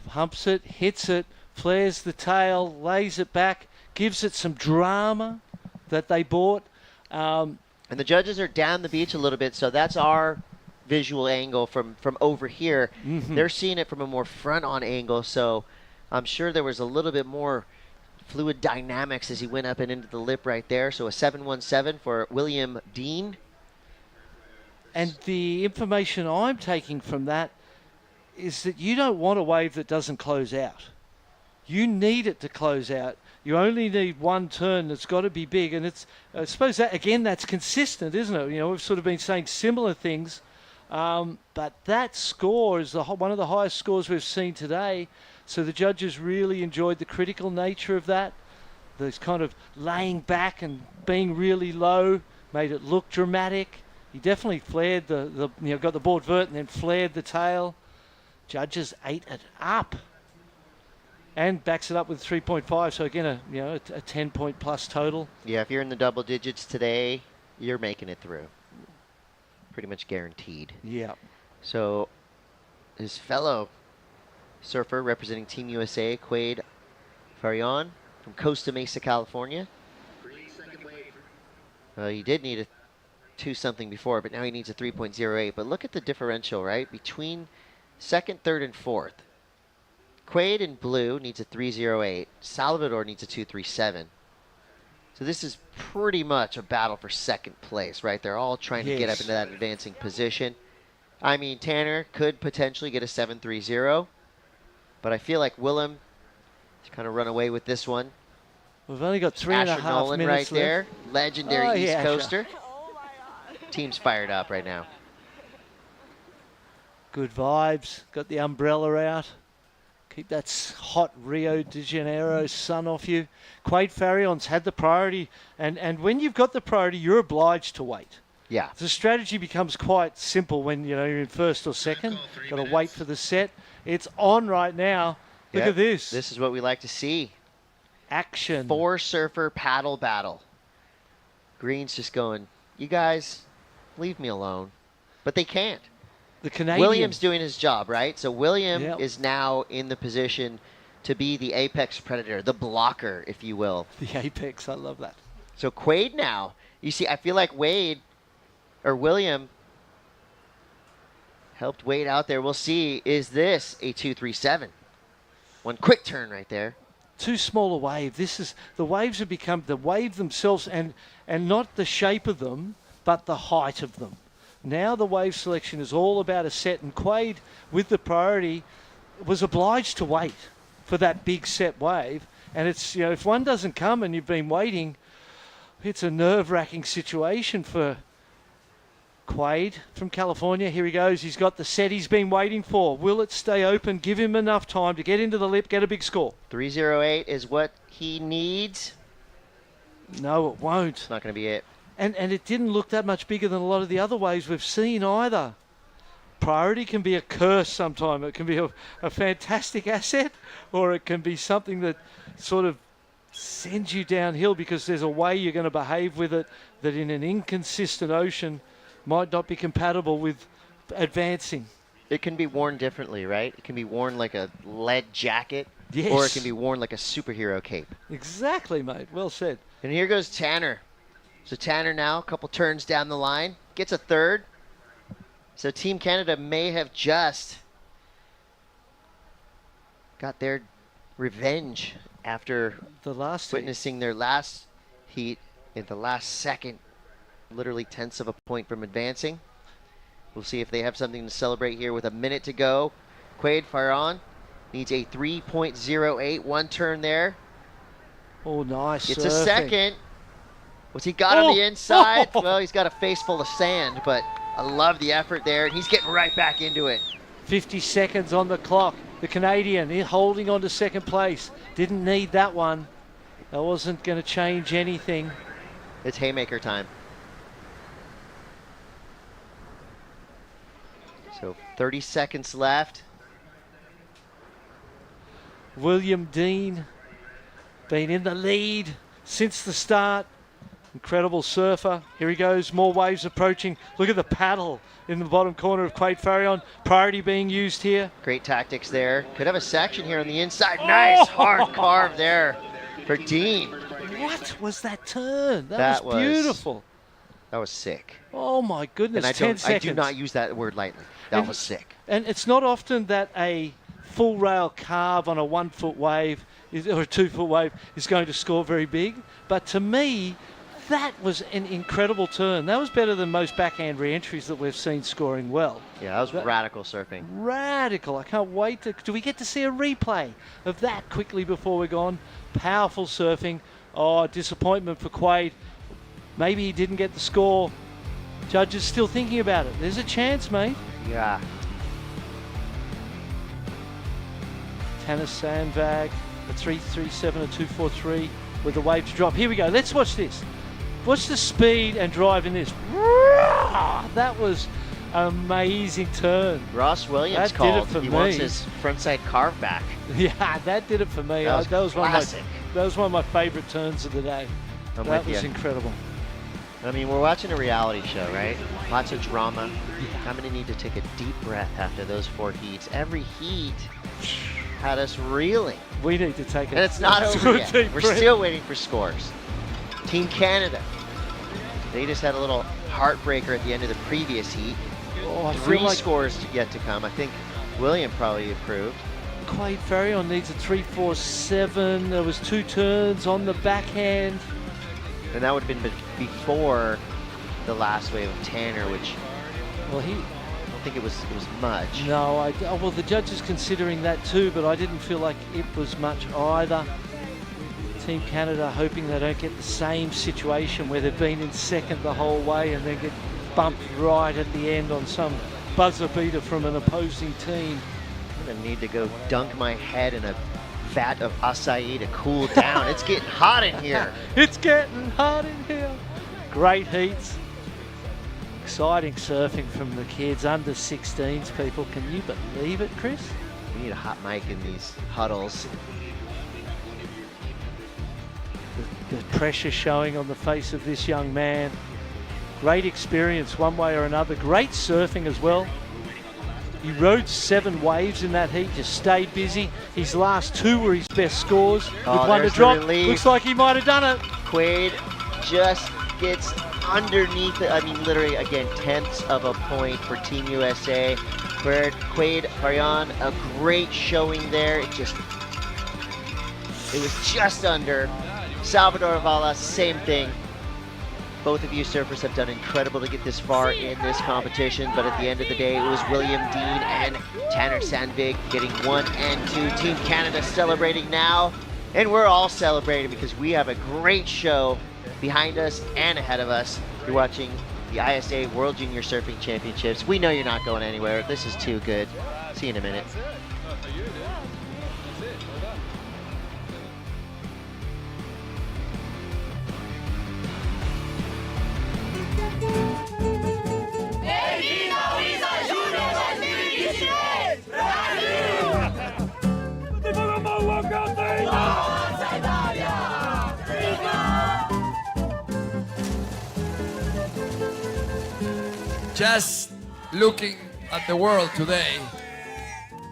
Humps it, hits it, flares the tail, lays it back, gives it some drama that they bought. And the judges are down the beach a little bit, so that's our visual angle from over here. Mm-hmm. They're seeing it from a more front-on angle, so I'm sure there was a little bit more fluid dynamics as he went up and into the lip right there. So a 717 for William Dean. And the information I'm taking from that is that you don't want a wave that doesn't close out. You need it to close out. You only need one turn that's got to be big. And it's, I suppose that, again, that's consistent, isn't it? We've sort of been saying similar things. But that score is one of the highest scores we've seen today. So the judges really enjoyed the critical nature of that. Those kind of laying back and being really low made it look dramatic. He definitely flared got the board vert and then flared the tail. Judges ate it up and backs it up with 3.5. So again, a 10-point plus total. Yeah, if you're in the double digits today, you're making it through. Pretty much guaranteed. Yeah. So his fellow surfer representing Team USA, Quade Farion from Costa Mesa, California. He did need a 2-something before, but now he needs a 3.08. But look at the differential, right, between second, third, and fourth. Quade in blue needs a 3.08. Salvador needs a 2.37. So this is pretty much a battle for second place, right? They're all trying to get up into that advancing position. I mean, Tanner could potentially get a 7.30, but I feel like Willem has kind of run away with this one. We've only got 3.5 Asher Nolan minutes right there, left. legendary East Coaster. Team's fired up right now. Good vibes. Got the umbrella out. Keep that hot Rio de Janeiro sun off you. Quade Farion's had the priority, and when you've got the priority, you're obliged to wait. Yeah. The strategy becomes quite simple when you're in first or second. Got to wait for the set. It's on right now. Look at this. This is what we like to see. Action. 4-surfer paddle battle. Green's just going, you guys, leave me alone. But they can't. The Canadian. William's doing his job, right? So William is now in the position to be the apex predator, the blocker, if you will. The apex, I love that. So Quade now, you see, I feel like William helped Wade out there. We'll see, is this a 2.37? One quick turn right there. Too small a wave. The waves have become the wave themselves, and not the shape of them, but the height of them. Now the wave selection is all about a set, and Quade, with the priority, was obliged to wait for that big set wave. And it's, if one doesn't come and you've been waiting, It's a nerve-wracking situation for Quaid from California. Here he goes. He's got the set he's been waiting for. Will it stay open? Give him enough time to get into the lip, get a big score. 3:08 is what he needs. No, it won't. It's not going to be it. And it didn't look that much bigger than a lot of the other waves we've seen either. Priority can be a curse sometimes. It can be a fantastic asset, or it can be something that sort of sends you downhill because there's a way you're going to behave with it that in an inconsistent ocean might not be compatible with advancing. It can be worn differently, right? It can be worn like a lead jacket, Yes. or it can be worn like a superhero cape. Exactly, mate. Well said. And here goes Tanner. So Tanner now, a couple turns down the line, gets a third. So Team Canada may have just got their revenge after the last witnessing their last heat in the last second, literally tenths of a point from advancing. We'll see if they have something to celebrate here with a minute to go. Quaid Farhan needs a 3.08, one turn there. Oh, nice. Gets surfing. a second. What's he got on the inside? Well, he's got a face full of sand, but I love the effort there, and he's getting right back into it. 50 seconds on the clock. The Canadian holding on to second place. Didn't need that one. That wasn't going to change anything. It's haymaker time. So 30 seconds left. William Dean been in the lead since the start. Incredible surfer. Here he goes. More waves approaching. Look at the paddle in the bottom corner of Quaid Farhan. Priority being used here. Great tactics there. Could have a section here on the inside. Nice hard carve there for Dean. What was that turn? That was beautiful. That was sick. Oh my goodness, And 10 seconds. I do not use that word lightly. That was sick. And it's not often that a full rail carve on a 1 foot wave or a 2 foot wave is going to score very big. But to me, that was an incredible turn. That was better than most backhand re-entries that we've seen scoring well. Yeah, that was radical surfing. Radical. I can't wait to... Do we get to see a replay of that quickly before we're gone? Powerful surfing. Oh, disappointment for Quaid. Maybe he didn't get the score. Judges still thinking about it. There's a chance, mate. Yeah. Tanner Sandbag, a 3.37, a 2.43 with the waves drop. Here we go. Let's watch this. Watch the speed and drive in this. That was an amazing turn. Ross Williams that called. Did it for he me. wants his frontside carve back. Yeah, that did it for me. That was classic. That was one of my favorite turns of the day. I'm that with was you. incredible. I mean, we're watching a reality show, right? Lots of drama. I'm going to need to take a deep breath after those 4 heats. Every heat had us reeling. We need to take it. And it's not over yet. We're still waiting for scores. Team Canada. They just had a little heartbreaker at the end of the previous heat. Oh, I 3 feel like scores yet to come. I think William probably improved. Quaid Farhan needs a 3.47. There was 2 turns on the backhand. And that would have been before the last wave of Tanner, which I don't think it was much. No, well, the judge is considering that too, but I didn't feel like it was much either. Team Canada hoping they don't get the same situation where they've been in second the whole way and then get bumped right at the end on some buzzer beater from an opposing team. I'm going to need to go dunk my head in a vat of acai to cool down. It's getting hot in here. It's getting hot in here. Great heats. Exciting surfing from the kids, under 16s, people. Can you believe it, Chris? We need a hot mic in these huddles. The pressure showing on the face of this young man. Great experience one way or another. Great surfing as well. He rode 7 waves in that heat, just stayed busy. His last 2 were his best scores with 1 to drop. Looks like he might have done it. Quaid just gets underneath it. I mean, literally, again, tenths of a point for Team USA. Where Quaid Farhan, a great showing there. It was just under. Salvador Vala, same thing. Both of you surfers have done incredible to get this far in this competition, but at the end of the day, it was William Dean and Tanner Sandvig getting 1 and 2. Team Canada celebrating now, and we're all celebrating because we have a great show behind us and ahead of us. You're watching the ISA World Junior Surfing Championships. We know you're not going anywhere. This is too good. See you in a minute. Just looking at the world today,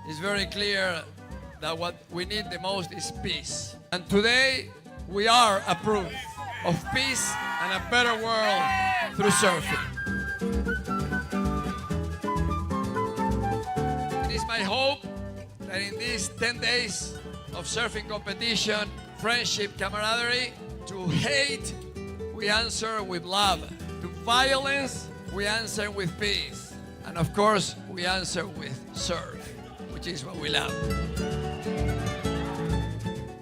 it's very clear that what we need the most is peace. And today, we are a proof of peace and a better world through surfing. It is my hope that in these 10 days of surfing competition, friendship, camaraderie, to hate, we answer with love. To violence, we answer with peace. And of course, we answer with surf, which is what we love.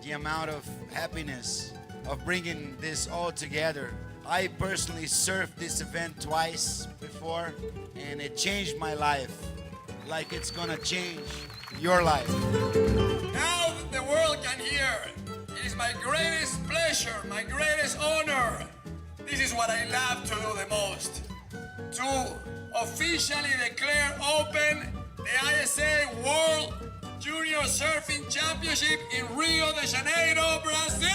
The amount of happiness of bringing this all together. I personally surfed this event twice before, and it changed my life, like it's gonna change your life. Now that the world can hear, it is my greatest pleasure, my greatest honor. This is what I love to do the most. To officially declare open the ISA World Junior Surfing Championship in Rio de Janeiro, Brazil!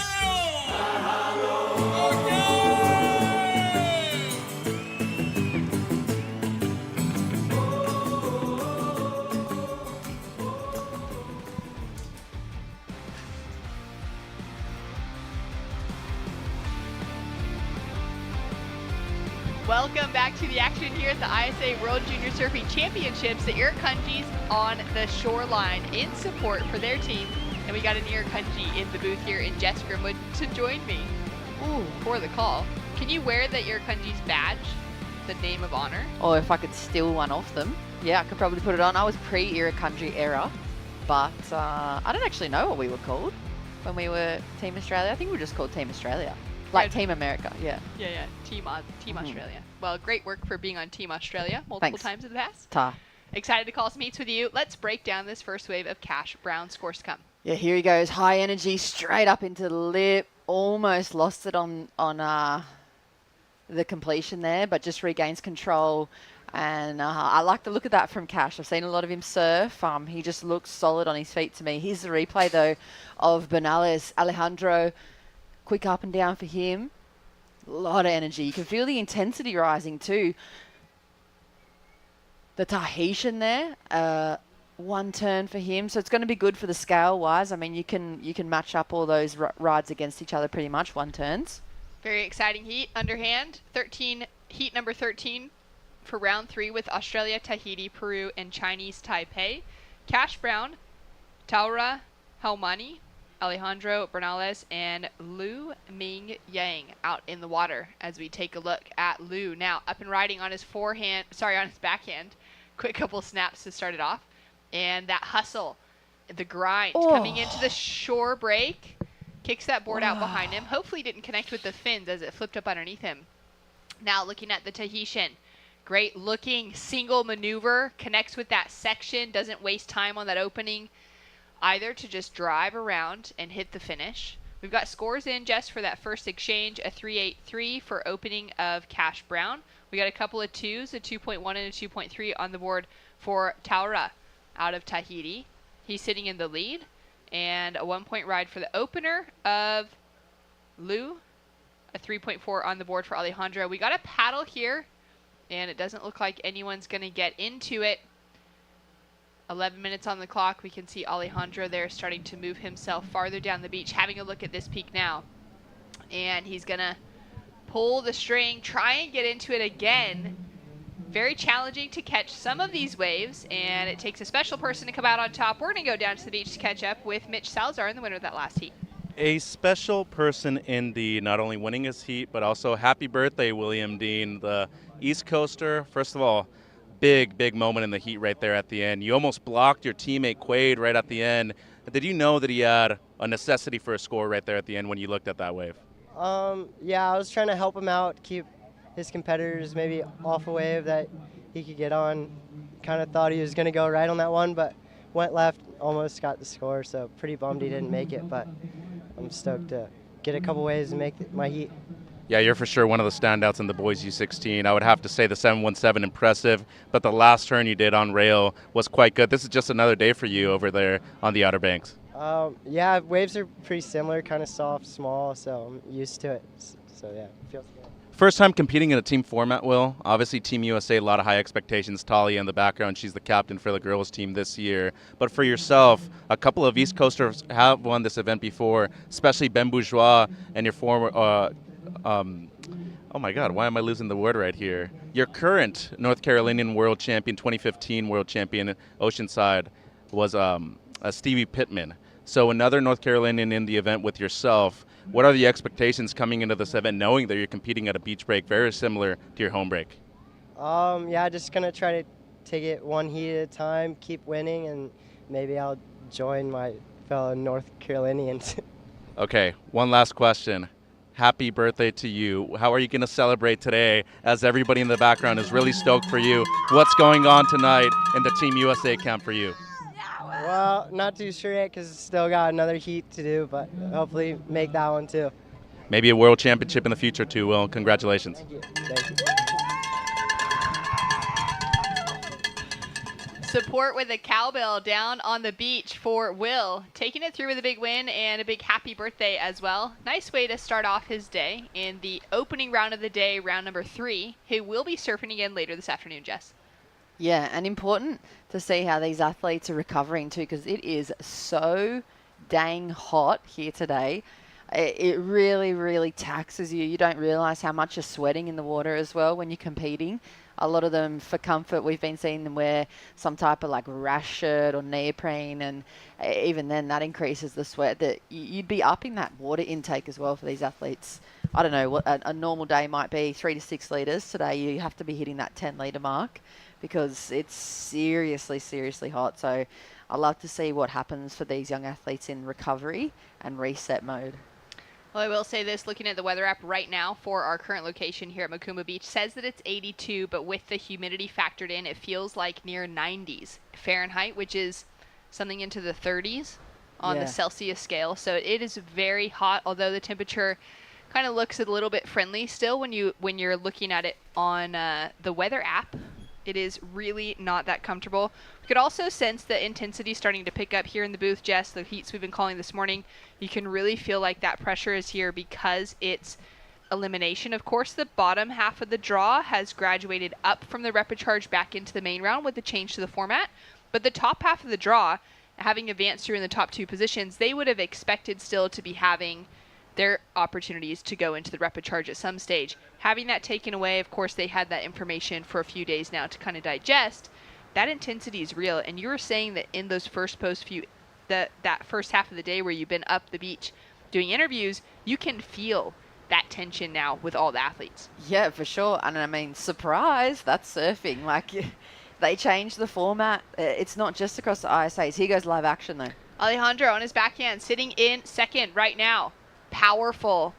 Welcome back to the action here at the ISA World Junior Surfing Championships. The Irukandji's on the shoreline in support for their team. And we got an Irukandji in the booth here in Jess Grimwood to join me. Ooh, for the call. Can you wear the Irukandji's badge, the name of honor? Or if I could steal one off them, yeah, I could probably put it on. I was pre-Irukandji era, but I don't actually know what we were called when we were Team Australia. I think we were just called Team Australia. Like Team America, yeah. Yeah. Team Australia. Well, great work for being on Team Australia multiple times in the past. Ta. Excited to call some meets with you. Let's break down this first wave of Cash Brown scores to come. Yeah, here he goes. High energy, straight up into the lip. Almost lost it on the completion there, but just regains control. And I like the look of that from Cash. I've seen a lot of him surf. He just looks solid on his feet to me. Here's the replay, though, of Bernales. Alejandro, quick up and down for him. A lot of energy. You can feel the intensity rising, too. The Tahitian there. One turn for him, so it's going to be good for the scale wise. I mean, you can match up all those rides against each other pretty much, one turns. Very exciting heat. Underhand, heat number 13 for round 3 with Australia, Tahiti, Peru, and Chinese Taipei. Cash Brown, Taura Haumani, Alejandro Bernales, and Lu Ming Yang out in the water as we take a look at Lu. Now up and riding on his on his backhand. Quick couple snaps to start it off. And that hustle, the grind, coming into the shore break, kicks that board out behind him. Hopefully didn't connect with the fins as it flipped up underneath him. Now looking at the Tahitian. Great looking single maneuver, connects with that section, doesn't waste time on that opening either to just drive around and hit the finish. We've got scores in, Jess, for that first exchange, a 3.83 for opening of Cash Brown. We got a couple of 2s, a 2.1 and a 2.3 on the board for Taura out of Tahiti. He's sitting in the lead. And a 1-point ride for the opener of Lu, a 3.4 on the board for Alejandro. We got a paddle here, and it doesn't look like anyone's going to get into it. 11 minutes on the clock. We can see Alejandro there starting to move himself farther down the beach, having a look at this peak now. And he's going to pull the string, try and get into it again. Very challenging to catch some of these waves, and it takes a special person to come out on top. We're going to go down to the beach to catch up with Mitch Salazar in the winner of that last heat. A special person indeed, not only winning his heat, but also happy birthday, William Dean, the East Coaster. First of all, big moment in the heat right there at the end. You almost blocked your teammate Quaid right at the end. Did you know that he had a necessity for a score right there at the end when you looked at that wave? Yeah, I was trying to help him out, keep his competitors maybe off a wave that he could get on. Kind of thought he was going to go right on that one, but went left, almost got the score, so pretty bummed he didn't make it, but I'm stoked to get a couple waves and make my heat. Yeah, you're for sure one of the standouts in the boys U16. I would have to say the 717 impressive, but the last turn you did on rail was quite good. This is just another day for you over there on the Outer Banks. Yeah, waves are pretty similar, kind of soft, small, so I'm used to it. So yeah, it feels good. First time competing in a team format, Will. Obviously, Team USA, a lot of high expectations. Talia in the background, she's the captain for the girls team this year. But for yourself, a couple of East Coasters have won this event before, especially Ben Bourgeois and your former, oh my God, why am I losing the word right here? Your current North Carolinian world champion, 2015 world champion, Oceanside, was Stevie Pittman. So another North Carolinian in the event with yourself. What are the expectations coming into this event, knowing that you're competing at a beach break very similar to your home break? Yeah, just gonna try to take it one heat at a time, keep winning, and maybe I'll join my fellow North Carolinians. Okay, one last question. Happy birthday to you. How are you going to celebrate today as everybody in the background is really stoked for you? What's going on tonight in the Team USA camp for you? Well, not too sure yet because still got another heat to do, but hopefully make that one too. Maybe a world championship in the future too, Will. Congratulations. Thank you. Thank you. Support with a cowbell down on the beach for Will, taking it through with a big win and a big happy birthday as well. Nice way to start off his day in the opening round of the day, round number 3. He will be surfing again later this afternoon, Jess. Yeah, and important to see how these athletes are recovering too, because it is so dang hot here today. It really, really taxes you. You don't realize how much you're sweating in the water as well when you're competing. A lot of them, for comfort, we've been seeing them wear some type of like rash shirt or neoprene, and even then that increases the sweat. That you'd be upping that water intake as well for these athletes. I don't know, what a normal day might be 3 to 6 litres. Today you have to be hitting that 10-litre mark because it's seriously, seriously hot. So I love to see what happens for these young athletes in recovery and reset mode. Well, I will say this, looking at the weather app right now for our current location here at Macumba Beach, says that it's 82, but with the humidity factored in, it feels like near 90s Fahrenheit, which is something into the 30s on the Celsius scale. So it is very hot, although the temperature kind of looks a little bit friendly still when you're looking at it on the weather app. It is really not that comfortable. We could also sense the intensity starting to pick up here in the booth, Jess, the heats we've been calling this morning. You can really feel like that pressure is here because it's elimination. Of course, the bottom half of the draw has graduated up from the rapid charge back into the main round with the change to the format. But the top half of the draw, having advanced through in the top 2 positions, they would have expected still to be having their opportunities to go into the rapid charge at some stage. Having that taken away, of course, they had that information for a few days now to kind of digest. That intensity is real, and you were saying that in those first that first half of the day where you've been up the beach doing interviews, you can feel that tension now with all the athletes. Yeah, for sure. And I mean, surprise, that's surfing. Like, they changed the format. It's not just across the ISAs. Here goes live action, though. Alejandro on his backhand, sitting in second right now. Powerful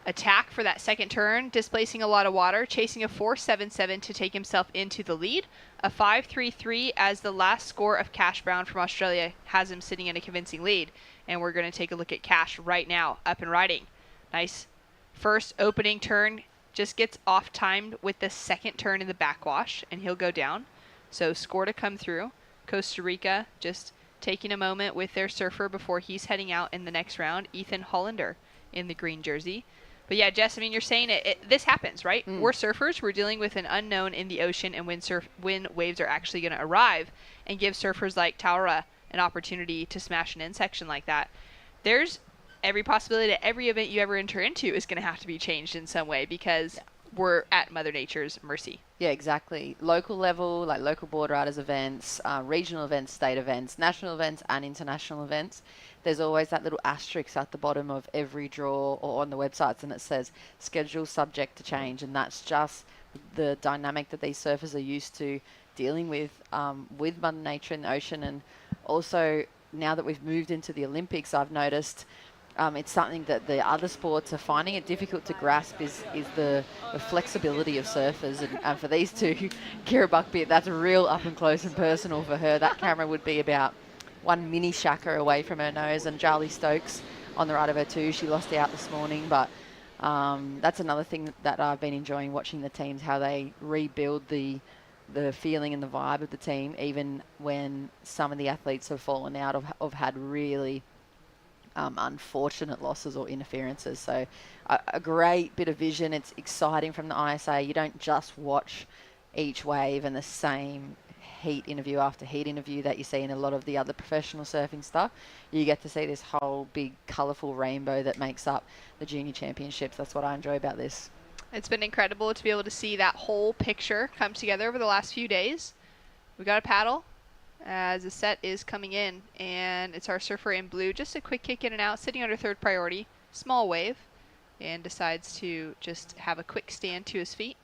attack for that second turn, displacing a lot of water, chasing a 4.77 to take himself into the lead. A 5.33 as the last score of Cash Brown from Australia has him sitting in a convincing lead. And we're going to take a look at Cash right now, up and riding. Nice first opening turn, just gets off-timed with the second turn in the backwash, and he'll go down. So score to come through. Costa Rica just taking a moment with their surfer before he's heading out in the next round. Ethan Hollander in the green jersey. But yeah, Jess, I mean, you're saying this happens, right? We're surfers. We're dealing with an unknown in the ocean, and when waves are actually going to arrive and give surfers like Taura an opportunity to smash an end section like that, there's every possibility that every event you ever enter into is going to have to be changed in some way because we're at Mother Nature's mercy. Yeah, exactly. Local level, like local board riders events, regional events, state events, national events, and international events. There's always that little asterisk at the bottom of every draw or on the websites, and it says schedule subject to change, and that's just the dynamic that these surfers are used to dealing with Mother Nature and the ocean. And also, now that we've moved into the Olympics, I've noticed it's something that the other sports are finding it difficult to grasp is the flexibility of surfers. And for these two, Kira Buckbit, that's real up and close and personal for her. That camera would be about one mini shaka away from her nose. And Charlie Stokes on the right of her too. She lost out this morning, but that's another thing that I've been enjoying watching the teams, how they rebuild the feeling and the vibe of the team, even when some of the athletes have fallen out of had really unfortunate losses or interferences. So a great bit of vision. It's exciting from the ISA. You don't just watch each wave and the same heat interview after heat interview that you see in a lot of the other professional surfing stuff. You get to see this whole big colourful rainbow that makes up the junior championships. That's what I enjoy about this. It's been incredible to be able to see that whole picture come together over the last few days. We got a paddle as the set is coming in, and it's our surfer in blue. Just a quick kick in and out, sitting under third priority, small wave, and decides to just have a quick stand to his feet.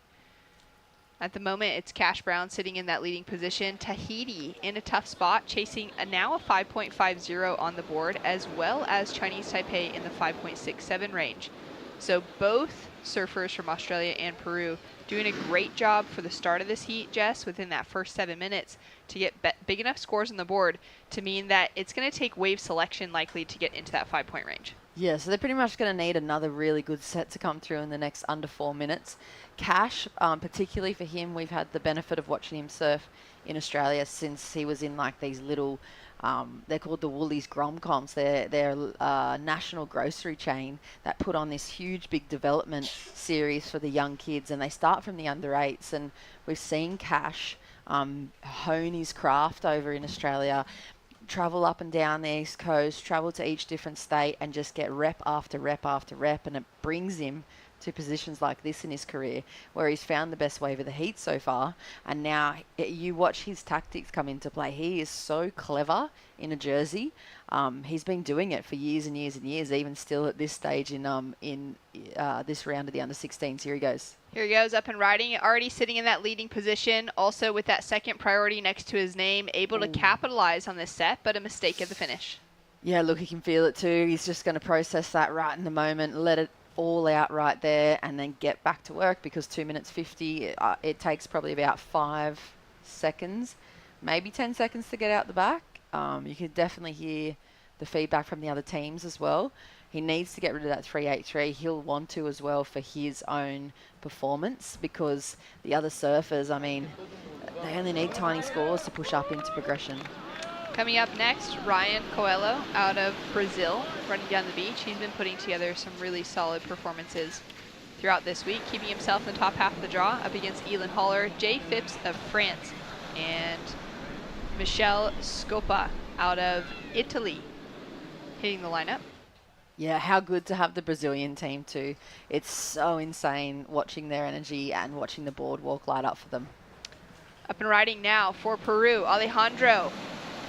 At the moment, it's Cash Brown sitting in that leading position. Tahiti in a tough spot, chasing now a 5.50 on the board, as well as Chinese Taipei in the 5.67 range. So both surfers from Australia and Peru doing a great job for the start of this heat, Jess, within that first 7 minutes to get big enough scores on the board to mean that it's going to take wave selection likely to get into that 5-point range. Yeah, so they're pretty much going to need another really good set to come through in the next under 4 minutes. Cash, particularly for him, we've had the benefit of watching him surf in Australia since he was in like these little, they're called the Woolies Gromcoms. They're a national grocery chain that put on this huge big development series for the young kids, and they start from the under 8s. And we've seen Cash hone his craft over in Australia, travel up and down the East Coast, travel to each different state, and just get rep after rep after rep, and it brings him to positions like this in his career where he's found the best wave of the heat so far. And now you watch his tactics come into play. He is so clever in a jersey. He's been doing it for years and years and years, even still at this stage in this round of the under 16s. Here he goes. Here he goes, up and riding, already sitting in that leading position, also with that second priority next to his name, able to capitalize on this set, but a mistake at the finish. Yeah, look, he can feel it too. He's just going to process that right in the moment, let it all out right there, and then get back to work, because 2 minutes 50, it takes probably about 5 seconds, maybe 10 seconds to get out the back. You can definitely hear the feedback from the other teams as well. He needs to get rid of that 383. He'll want to as well for his own performance, because the other surfers, I mean, they only need tiny scores to push up into progression. Coming up next, Ryan Coelho out of Brazil, running down the beach. He's been putting together some really solid performances throughout this week, keeping himself in the top half of the draw up against Elon Holler, Jay Phipps of France, and Michel Scopa out of Italy hitting the lineup. Yeah, how good to have the Brazilian team too. It's so insane watching their energy and watching the boardwalk light up for them. Up and riding now for Peru, Alejandro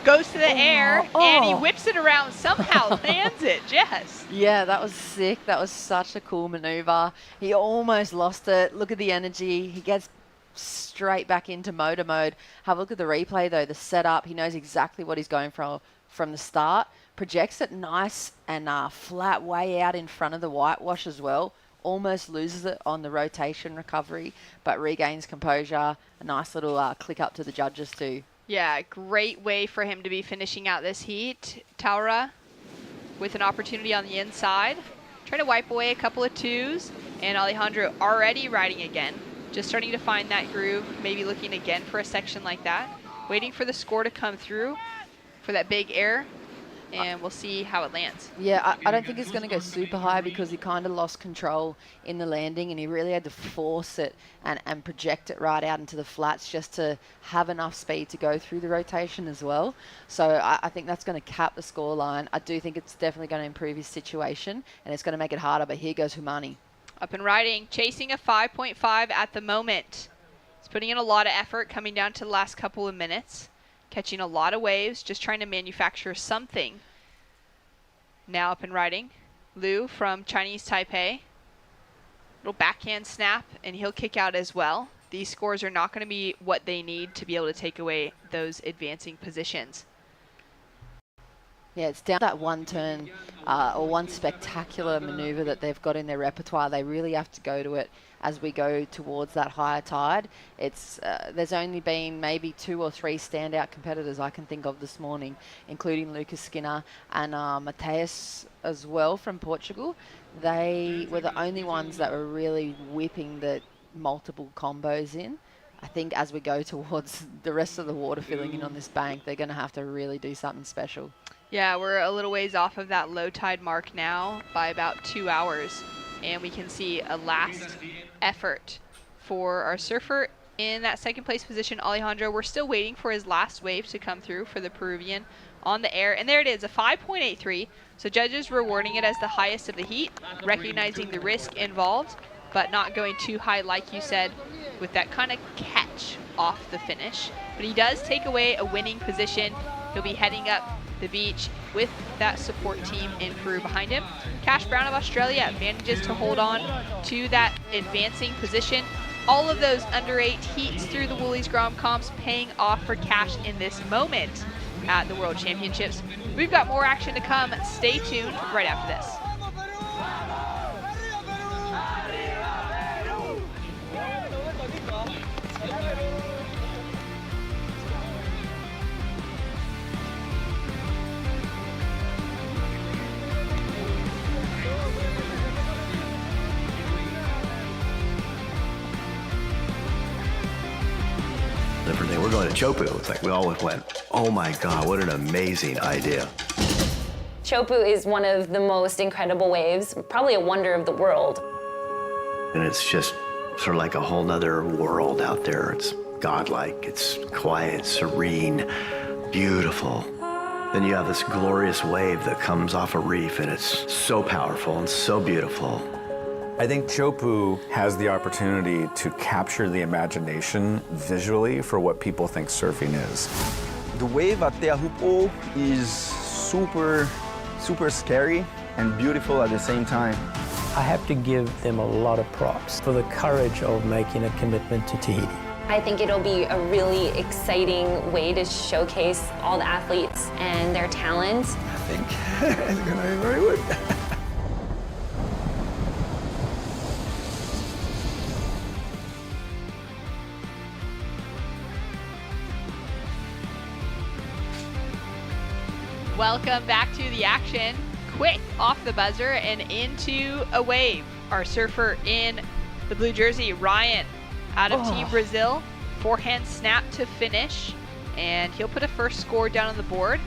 goes to the air, and he whips it around, somehow lands it, Jess. Yeah, that was sick. That was such a cool maneuver. He almost lost it. Look at the energy. He gets straight back into motor mode. Have a look at the replay though, the setup. He knows exactly what he's going from the start. Projects it nice and flat way out in front of the whitewash as well. Almost loses it on the rotation recovery, but regains composure. A nice little click up to the judges too. Yeah, great way for him to be finishing out this heat. Taura with an opportunity on the inside. Trying to wipe away a couple of twos, and Alejandro already riding again. Just starting to find that groove, maybe looking again for a section like that. Waiting for the score to come through for that big air, and we'll see how it lands. Yeah, I don't think it's going to go super high, because he kind of lost control in the landing, and he really had to force it and project it right out into the flats just to have enough speed to go through the rotation as well. So I think that's going to cap the scoreline. I do think it's definitely going to improve his situation, and it's going to make it harder, but here goes Humani. Up and riding, chasing a 5.5 at the moment. He's putting in a lot of effort coming down to the last couple of minutes. Catching a lot of waves, just trying to manufacture something. Now up and riding, Liu from Chinese Taipei. Little backhand snap, and he'll kick out as well. These scores are not going to be what they need to be able to take away those advancing positions. Yeah, it's down that one turn or one spectacular manoeuvre that they've got in their repertoire. They really have to go to it as we go towards that higher tide. It's there's only been maybe 2 or 3 standout competitors I can think of this morning, including Lucas Skinner and Mateus as well from Portugal. They were the only ones that were really whipping the multiple combos in. I think as we go towards the rest of the water filling in on this bank, they're going to have to really do something special. Yeah, we're a little ways off of that low tide mark now by about 2 hours. And we can see a last effort for our surfer in that second place position, Alejandro. We're still waiting for his last wave to come through for the Peruvian on the air. And there it is, a 5.83. So judges rewarding it as the highest of the heat, recognizing the risk involved, but not going too high, like you said, with that kind of catch off the finish. But he does take away a winning position. He'll be heading up the beach with that support team in Peru behind him. Cash Brown of Australia manages to hold on to that advancing position. All of those under 8 heats through the Woolies Grom comps paying off for Cash in this moment at the World Championships. We've got more action to come. Stay tuned right after this. Different thing. We're going to Chopu. It's like we all went, oh my God, what an amazing idea. Chopu is one of the most incredible waves, probably a wonder of the world. And it's just sort of like a whole nother world out there. It's godlike, it's quiet, serene, beautiful. Then you have this glorious wave that comes off a reef, and it's so powerful and so beautiful. I think Chopu has the opportunity to capture the imagination visually for what people think surfing is. The wave at Teahupo is super scary and beautiful at the same time. I have to give them a lot of props for the courage of making a commitment to Tahiti. I think it'll be a really exciting way to showcase all the athletes and their talents. I think it's going to be very good. Welcome back to the action. Quick off the buzzer and into a wave. Our surfer in the blue jersey, Ryan, out of Team Brazil. Forehand snap to finish, and he'll put a first score down on the board.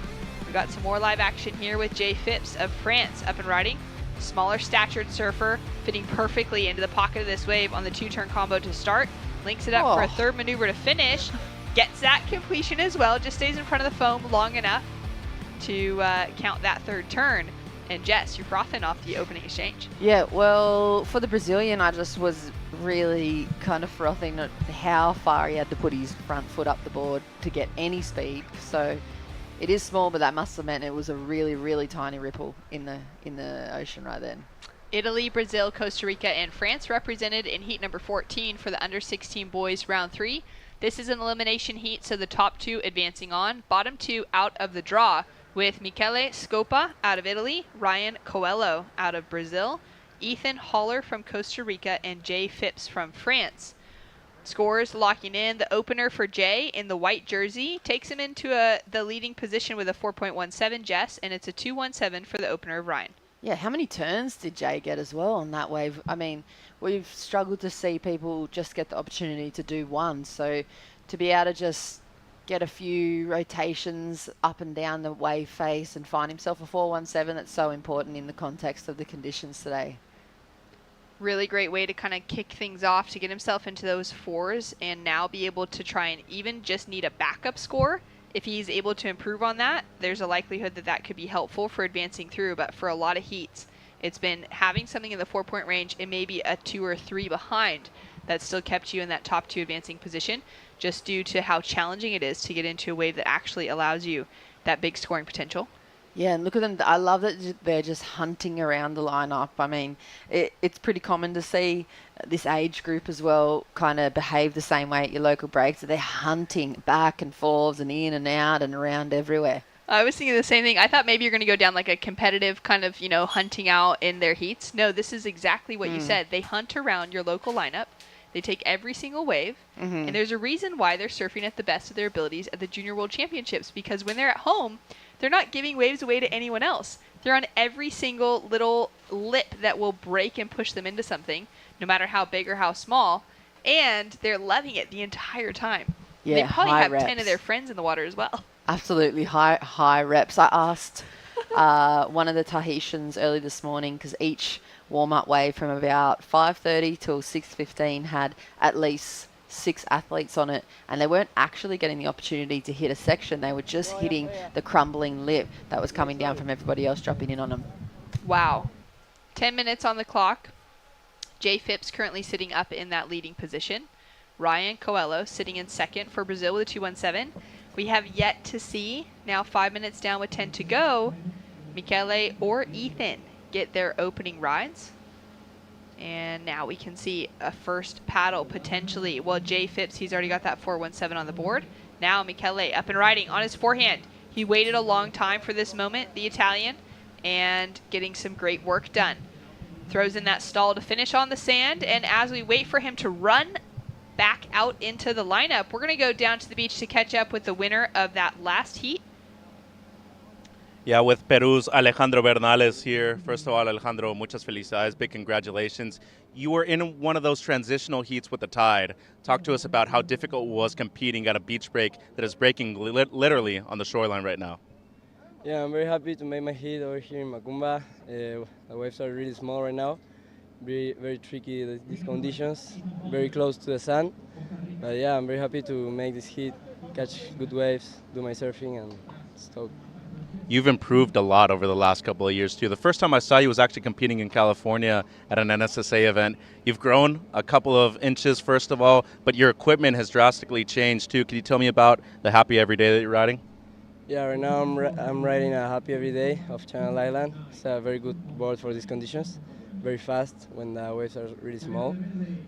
We've got some more live action here with Jay Phipps of France up and riding. Smaller statured surfer, fitting perfectly into the pocket of this wave on the 2-turn combo to start. Links it up for a third maneuver to finish. Gets that completion as well, just stays in front of the foam long enough to count that third turn. And Jess, you're frothing off the opening exchange. Yeah, well, for the Brazilian, I just was really kind of frothing at how far he had to put his front foot up the board to get any speed. So it is small, but that must have meant it was a really, really tiny ripple in the ocean right then. Italy, Brazil, Costa Rica, and France represented in heat number 14 for the under 16 boys round 3. This is an elimination heat, so the top 2 advancing on. Bottom 2 out of the draw, with Michele Scopa out of Italy, Ryan Coelho out of Brazil, Ethan Haller from Costa Rica, and Jay Phipps from France. Scores locking in. The opener for Jay in the white jersey takes him into the leading position with a 4.17, Jess, and it's a 2.17 for the opener of Ryan. Yeah, how many turns did Jay get as well on that wave? I mean, we've struggled to see people just get the opportunity to do one, so to be able to just get a few rotations up and down the wave face and find himself a 4.17, that's so important in the context of the conditions today. Really great way to kind of kick things off, to get himself into those 4s and now be able to try and even just need a backup score. If he's able to improve on that, there's a likelihood that that could be helpful for advancing through. But for a lot of heats, it's been having something in the 4-point range and maybe a 2 or 3 behind that still kept you in that top 2 advancing position, just due to how challenging it is to get into a wave that actually allows you that big scoring potential. Yeah, and look at them. I love that they're just hunting around the lineup. I mean, it's pretty common to see this age group as well kind of behave the same way at your local breaks. They're hunting back and forwards and in and out and around everywhere. I was thinking the same thing. I thought maybe you're going to go down like a competitive kind of, hunting out in their heats. No, this is exactly what you said. They hunt around your local lineup. They take every single wave. And there's a reason why they're surfing at the best of their abilities at the Junior World Championships, because when they're at home, they're not giving waves away to anyone else. They're on every single little lip that will break and push them into something, no matter how big or how small. And they're loving it the entire time. Yeah, they probably high have 10 reps. of their friends in the water as well. Absolutely high reps. I asked one of the Tahitians early this morning, because each warm-up wave from about 5:30 till 6:15 had at least 6 athletes on it, and they weren't actually getting the opportunity to hit a section. They were just hitting the crumbling lip that was coming down from everybody else dropping in on them. Wow. 10 minutes on the clock. Jay Phipps currently sitting up in that leading position. Ryan Coelho sitting in second for Brazil with a 2:17. We have yet to see, now 5 minutes down with 10 to go, Michele or Ethan get their opening rides. And now we can see a first paddle potentially. Well, Jay Phipps, he's already got that 4:17 on the board. Now Michele up and riding on his forehand. He waited a long time for this moment, the Italian, and getting some great work done. Throws in that stall to finish on the sand, and as we wait for him to run back out into the lineup, we're going to go down to the beach to catch up with the winner of that last heat. Yeah, with Peru's Alejandro Bernales here. First of all, Alejandro, muchas felicidades, big congratulations. You were in one of those transitional heats with the tide. Talk to us about how difficult it was competing at a beach break that is breaking literally on the shoreline right now. Yeah, I'm very happy to make my heat over here in Macumba. The waves are really small right now. Very tricky, these conditions, very close to the sun. But yeah, I'm very happy to make this heat, catch good waves, do my surfing, and stoked. You've improved a lot over the last couple of years, too. The first time I saw you was actually competing in California at an NSSA event. You've grown a couple of inches, first of all, but your equipment has drastically changed, too. Can you tell me about the Happy Everyday that you're riding? Yeah, right now I'm riding a Happy Everyday of Channel Island. It's a very good board for these conditions. Very fast when the waves are really small.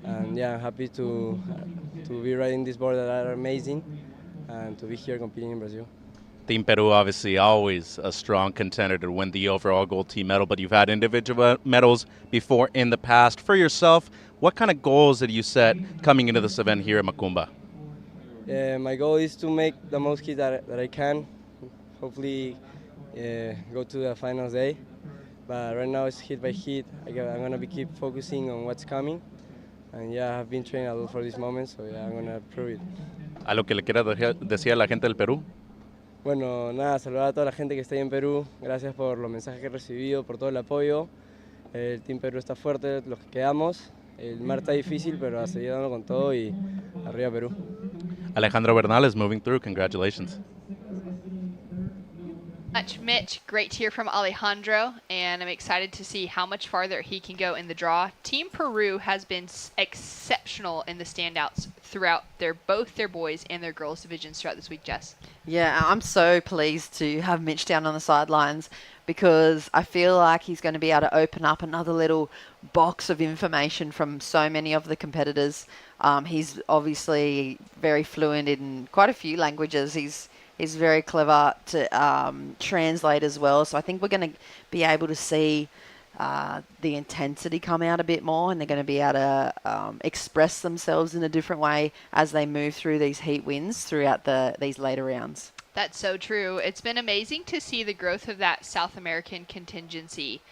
And yeah, I'm happy to be riding this board that are amazing and to be here competing in Brazil. Team Peru, obviously, always a strong contender to win the overall gold team medal, but you've had individual medals before in the past. For yourself, what kind of goals did you set coming into this event here at Macumba? My goal is to make the most hits that I can. Hopefully go to the finals day. But right now it's hit by hit. I'm going to keep focusing on what's coming. And yeah, I've been training a lot for this moment, so yeah, I'm going to prove it. ¿A lo que le quieras decir a la gente del Perú? Bueno, nada, saludar a toda la gente que está ahí en Perú. Gracias por los mensajes que he recibido, por todo el apoyo. El Team Perú está fuerte, los que quedamos. El mar está difícil, pero a seguir dando con todo y arriba Perú. Alejandro Bernales moving through. Congratulations. Much, Mitch. Great to hear from Alejandro, and I'm excited to see how much farther he can go in the draw. Team Peru has been exceptional in the standouts throughout both their boys and their girls divisions throughout this week, Jess. Yeah, I'm so pleased to have Mitch down on the sidelines, because I feel like he's going to be able to open up another little box of information from so many of the competitors. He's obviously very fluent in quite a few languages. He's very clever to translate as well. So I think we're going to be able to see the intensity come out a bit more, and they're going to be able to express themselves in a different way as they move through these heat wins throughout these later rounds. That's so true. It's been amazing to see the growth of that South American contingency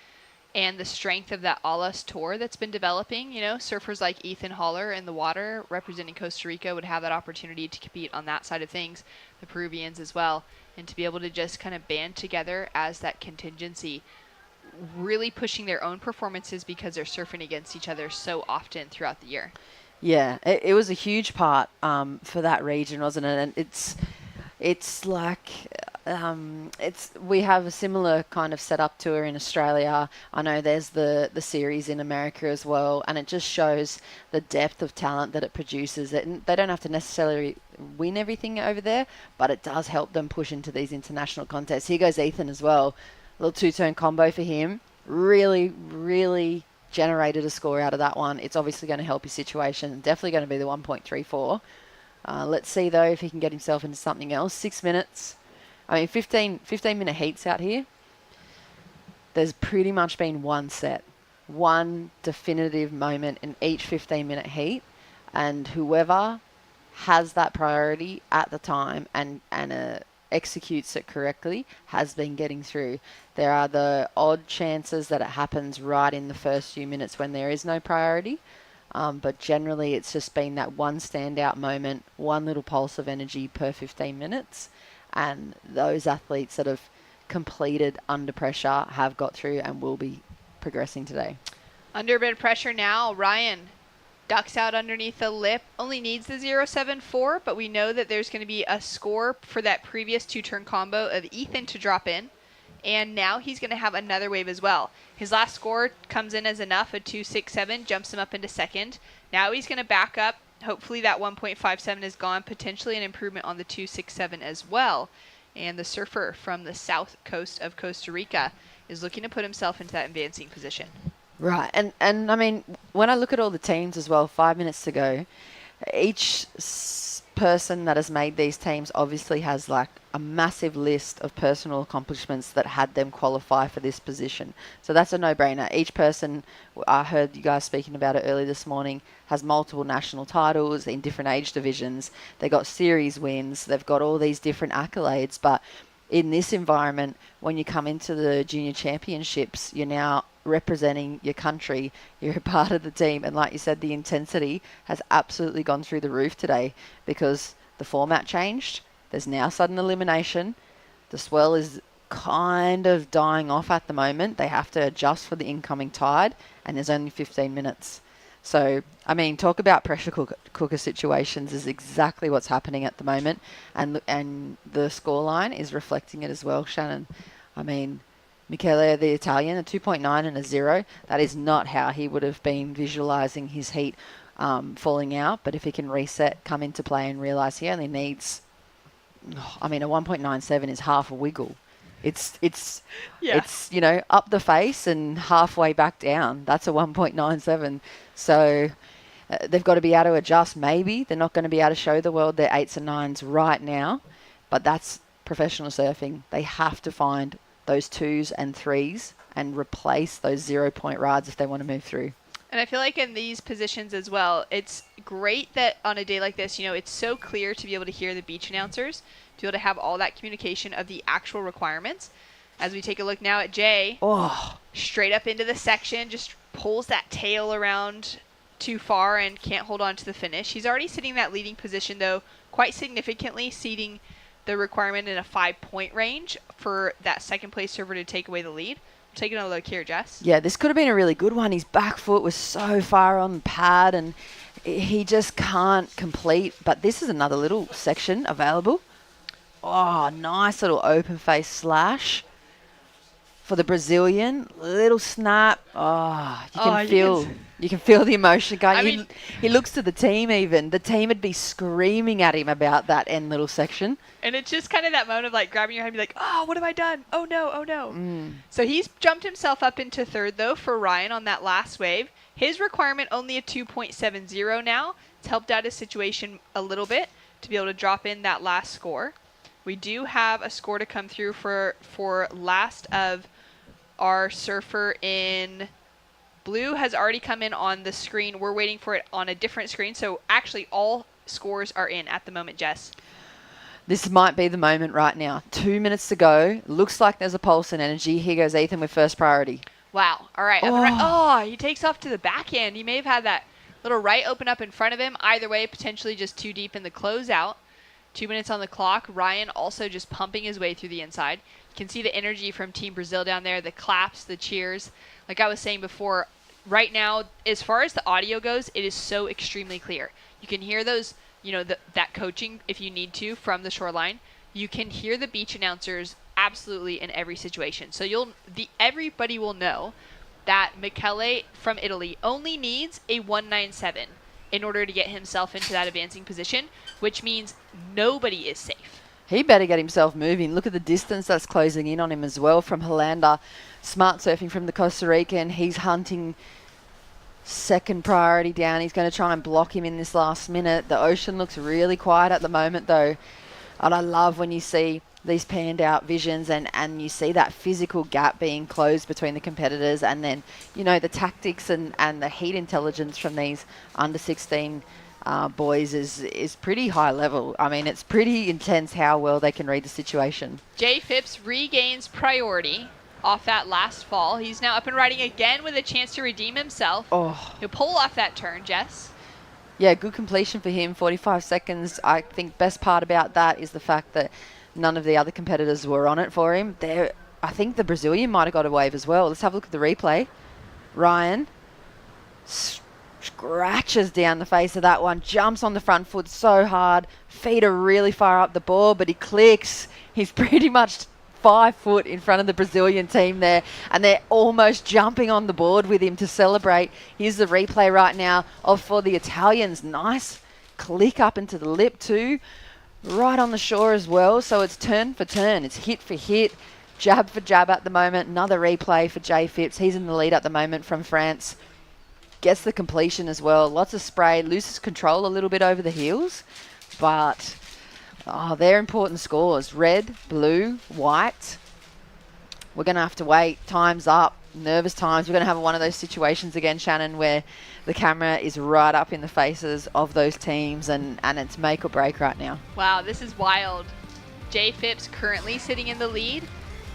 and the strength of that Alas tour that's been developing. You know, surfers like Ethan Holler in the water representing Costa Rica would have that opportunity to compete on that side of things, the Peruvians as well, and to be able to just kind of band together as that contingency, really pushing their own performances because they're surfing against each other so often throughout the year. Yeah, it was a huge part for that region, wasn't it? And it's like we have a similar kind of setup tour in Australia. I know there's the series in America as well, and it just shows the depth of talent that it produces. They don't have to necessarily win everything over there, but it does help them push into these international contests. Here goes Ethan as well. A little two-tone combo for him. Really, really generated a score out of that one. It's obviously going to help his situation. Definitely going to be the 1.34. Let's see, though, if he can get himself into something else. 6 minutes. I mean, 15-minute heats out here. There's pretty much been one set, one definitive moment in each 15-minute heat, and whoever has that priority at the time and executes it correctly has been getting through. There are the odd chances that it happens right in the first few minutes when there is no priority, but generally it's just been that one standout moment, one little pulse of energy per 15 minutes, and those athletes that have completed under pressure have got through and will be progressing today. Under a bit of pressure now, Ryan ducks out underneath the lip, only needs the 0.74, but we know that there's going to be a score for that previous two-turn combo of Ethan to drop in, and now he's going to have another wave as well. His last score comes in as enough, a 2.67, jumps him up into second. Now he's going to back up. Hopefully that 1.57 is gone, potentially an improvement on the 2.67 as well. And the surfer from the south coast of Costa Rica is looking to put himself into that advancing position. Right, and I mean, when I look at all the teams as well, 5 minutes to go, each person that has made these teams obviously has like a massive list of personal accomplishments that had them qualify for this position. So that's a no-brainer. Each person, I heard you guys speaking about it earlier this morning, has multiple national titles in different age divisions. They got series wins. They've got all these different accolades. But in this environment, when you come into the junior championships, you're now representing your country. You're a part of the team. And like you said, the intensity has absolutely gone through the roof today because the format changed. There's now sudden elimination. The swell is kind of dying off at the moment. They have to adjust for the incoming tide, and there's only 15 minutes. So, I mean, talk about pressure cooker situations is exactly what's happening at the moment, and the scoreline is reflecting it as well, Shannon. I mean, Michele, the Italian, a 2.9 and a 0, that is not how he would have been visualising his heat falling out, but if he can reset, come into play and realise he only needs, I mean, a 1.97 is half a wiggle. It's you know, up the face and halfway back down. That's a 1.97. So they've got to be able to adjust. Maybe they're not going to be able to show the world their 8s and 9s right now, but that's professional surfing. They have to find those 2s and 3s and replace those 0-point rides if they want to move through. And I feel like in these positions as well, it's great that on a day like this, you know, it's so clear to be able to hear the beach announcers, to be able to have all that communication of the actual requirements. As we take a look now at Jay, straight up into the section, just pulls that tail around too far and can't hold on to the finish. He's already sitting in that leading position, though, quite significantly, seating the requirement in a 5-point range for that second place server to take away the lead. Taking a look here, Jess. Yeah, this could have been a really good one. His back foot was so far on the pad and he just can't complete. But this is another little section available. Oh, nice little open face slash for the Brazilian. Little snap. Oh, you can feel the emotion going. He looks to the team even. The team would be screaming at him about that end little section. And it's just kind of that moment of like grabbing your head and be like, oh, what have I done? Oh no, oh no. So he's jumped himself up into third though for Ryan on that last wave. His requirement only a 2.70 now. It's helped out his situation a little bit to be able to drop in that last score. We do have a score to come through for last of our surfer in blue has already come in on the screen. We're waiting for it on a different screen. So actually all scores are in at the moment, Jess. This might be the moment right now. 2 minutes to go. Looks like there's a pulse in energy. Here goes Ethan with first priority. Wow. All right. He takes off to the backhand. He may have had that little right open up in front of him. Either way, potentially just too deep in the closeout. 2 minutes on the clock. Ryan also just pumping his way through the inside. You can see the energy from Team Brazil down there, the claps, the cheers. Like I was saying before, right now, as far as the audio goes, it is so extremely clear. You can hear those, you know, that coaching if you need to from the shoreline. You can hear the beach announcers absolutely in every situation. So everybody will know that Michele from Italy only needs a 1.97 in order to get himself into that advancing position, which means nobody is safe. He better get himself moving. Look at the distance that's closing in on him as well from Hollander. Smart surfing from the Costa Rican. He's hunting second priority down. He's going to try and block him in this last minute. The ocean looks really quiet at the moment, though. And I love when you see these panned out visions and you see that physical gap being closed between the competitors, and then, you know, the tactics and the heat intelligence from these under 16 boys is pretty high level. I mean, it's pretty intense how well they can read the situation. Jay Phipps regains priority off that last fall. He's now up and riding again with a chance to redeem himself. Oh. He'll pull off that turn, Jess. Yeah, good completion for him, 45 seconds. I think best part about that is the fact that none of the other competitors were on it for him. I think the Brazilian might have got a wave as well. Let's have a look at the replay. Ryan scratches down the face of that one, jumps on the front foot so hard, feet are really far up the board, but he clicks. He's pretty much 5 foot in front of the Brazilian team there, and they're almost jumping on the board with him to celebrate. Here's the replay right now for the Italians. Nice click up into the lip too, right on the shore as well. So it's turn for turn, it's hit for hit, jab for jab at the moment. Another replay for Jay Phipps. He's in the lead at the moment from France. Gets the completion as well. Lots of spray, loses control a little bit over the heels, but they're important scores. Red, blue, white. We're going to have to wait. Time's up. Nervous times. We're going to have one of those situations again, Shannon, where the camera is right up in the faces of those teams, and it's make or break right now. Wow, this is wild. Jay Phipps currently sitting in the lead,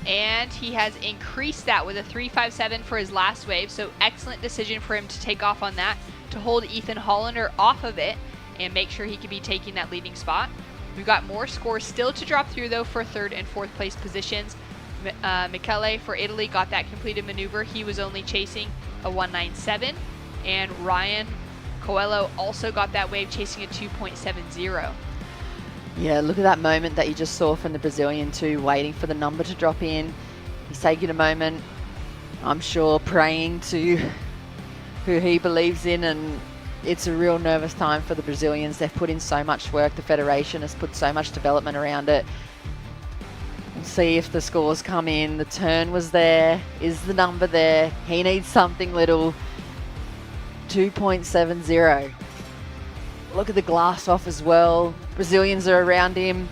and he has increased that with a 3.57 for his last wave, so excellent decision for him to take off on that, to hold Ethan Hollander off of it and make sure he could be taking that leading spot. We've got more scores still to drop through, though, for 3rd and 4th place positions. Michele for Italy got that completed maneuver. He was only chasing a 1.97. And Ryan Coelho also got that wave, chasing a 2.70. Yeah, look at that moment that you just saw from the Brazilian too, waiting for the number to drop in. He's taking a moment, I'm sure, praying to who he believes in, and it's a real nervous time for the Brazilians. They've put in so much work. The Federation has put so much development around it. We'll see if the scores come in. The turn was there. Is the number there? He needs something little. 2.70. Look at the glass off as well. Brazilians are around him.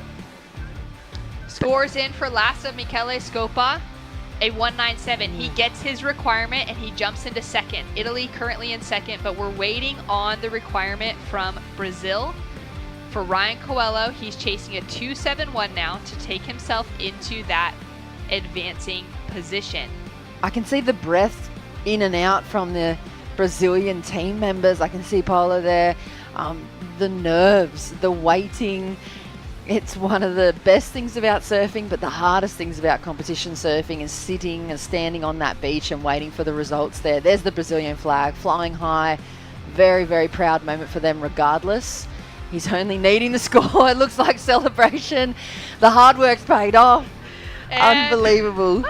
Scores in for last of Michele Scopa, a 1.97. He gets his requirement and he jumps into second. Italy currently in second, but we're waiting on the requirement from Brazil. For Ryan Coelho, he's chasing a 2.71 now to take himself into that advancing position. I can see the breath in and out from the Brazilian team members. I can see Paulo there. The nerves, the waiting. It's one of the best things about surfing, but the hardest things about competition surfing is sitting and standing on that beach and waiting for the results there. There's the Brazilian flag flying high. Very, very proud moment for them regardless. He's only needing the score. It looks like celebration. The hard work's paid off. And unbelievable.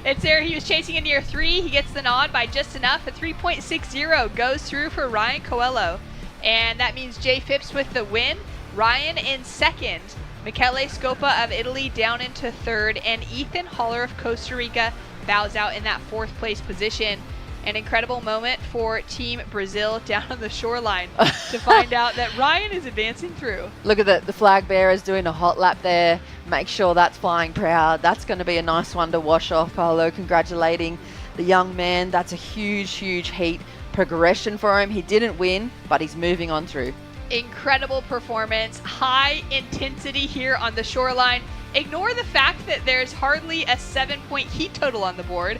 It's there. He was chasing a near 3. He gets the nod by just enough. A 3.60 goes through for Ryan Coelho. And that means Jay Phipps with the win. Ryan in second. Michele Scopa of Italy down into third. And Ethan Holler of Costa Rica bows out in that 4th place position. An incredible moment for Team Brazil down on the shoreline to find out that Ryan is advancing through. Look at the flag bearers doing a hot lap there. Make sure that's flying proud. That's going to be a nice one to wash off. Paulo congratulating the young man. That's a huge, huge heat progression for him. He didn't win, but he's moving on through. Incredible performance. High intensity here on the shoreline. Ignore the fact that there's hardly a 7-point heat total on the board.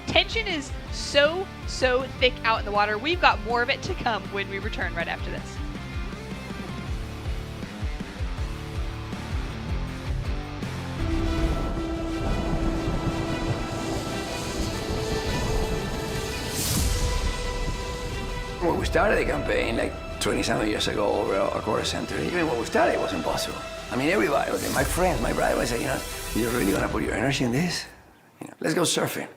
Tension is so thick out in the water. We've got more of it to come when we return right after this. When we started the campaign, like 20-some years ago, over a course center, even when we started, it wasn't possible. I mean, everybody, okay, my friends, my brother would say, you're really gonna put your energy in this? Let's go surfing.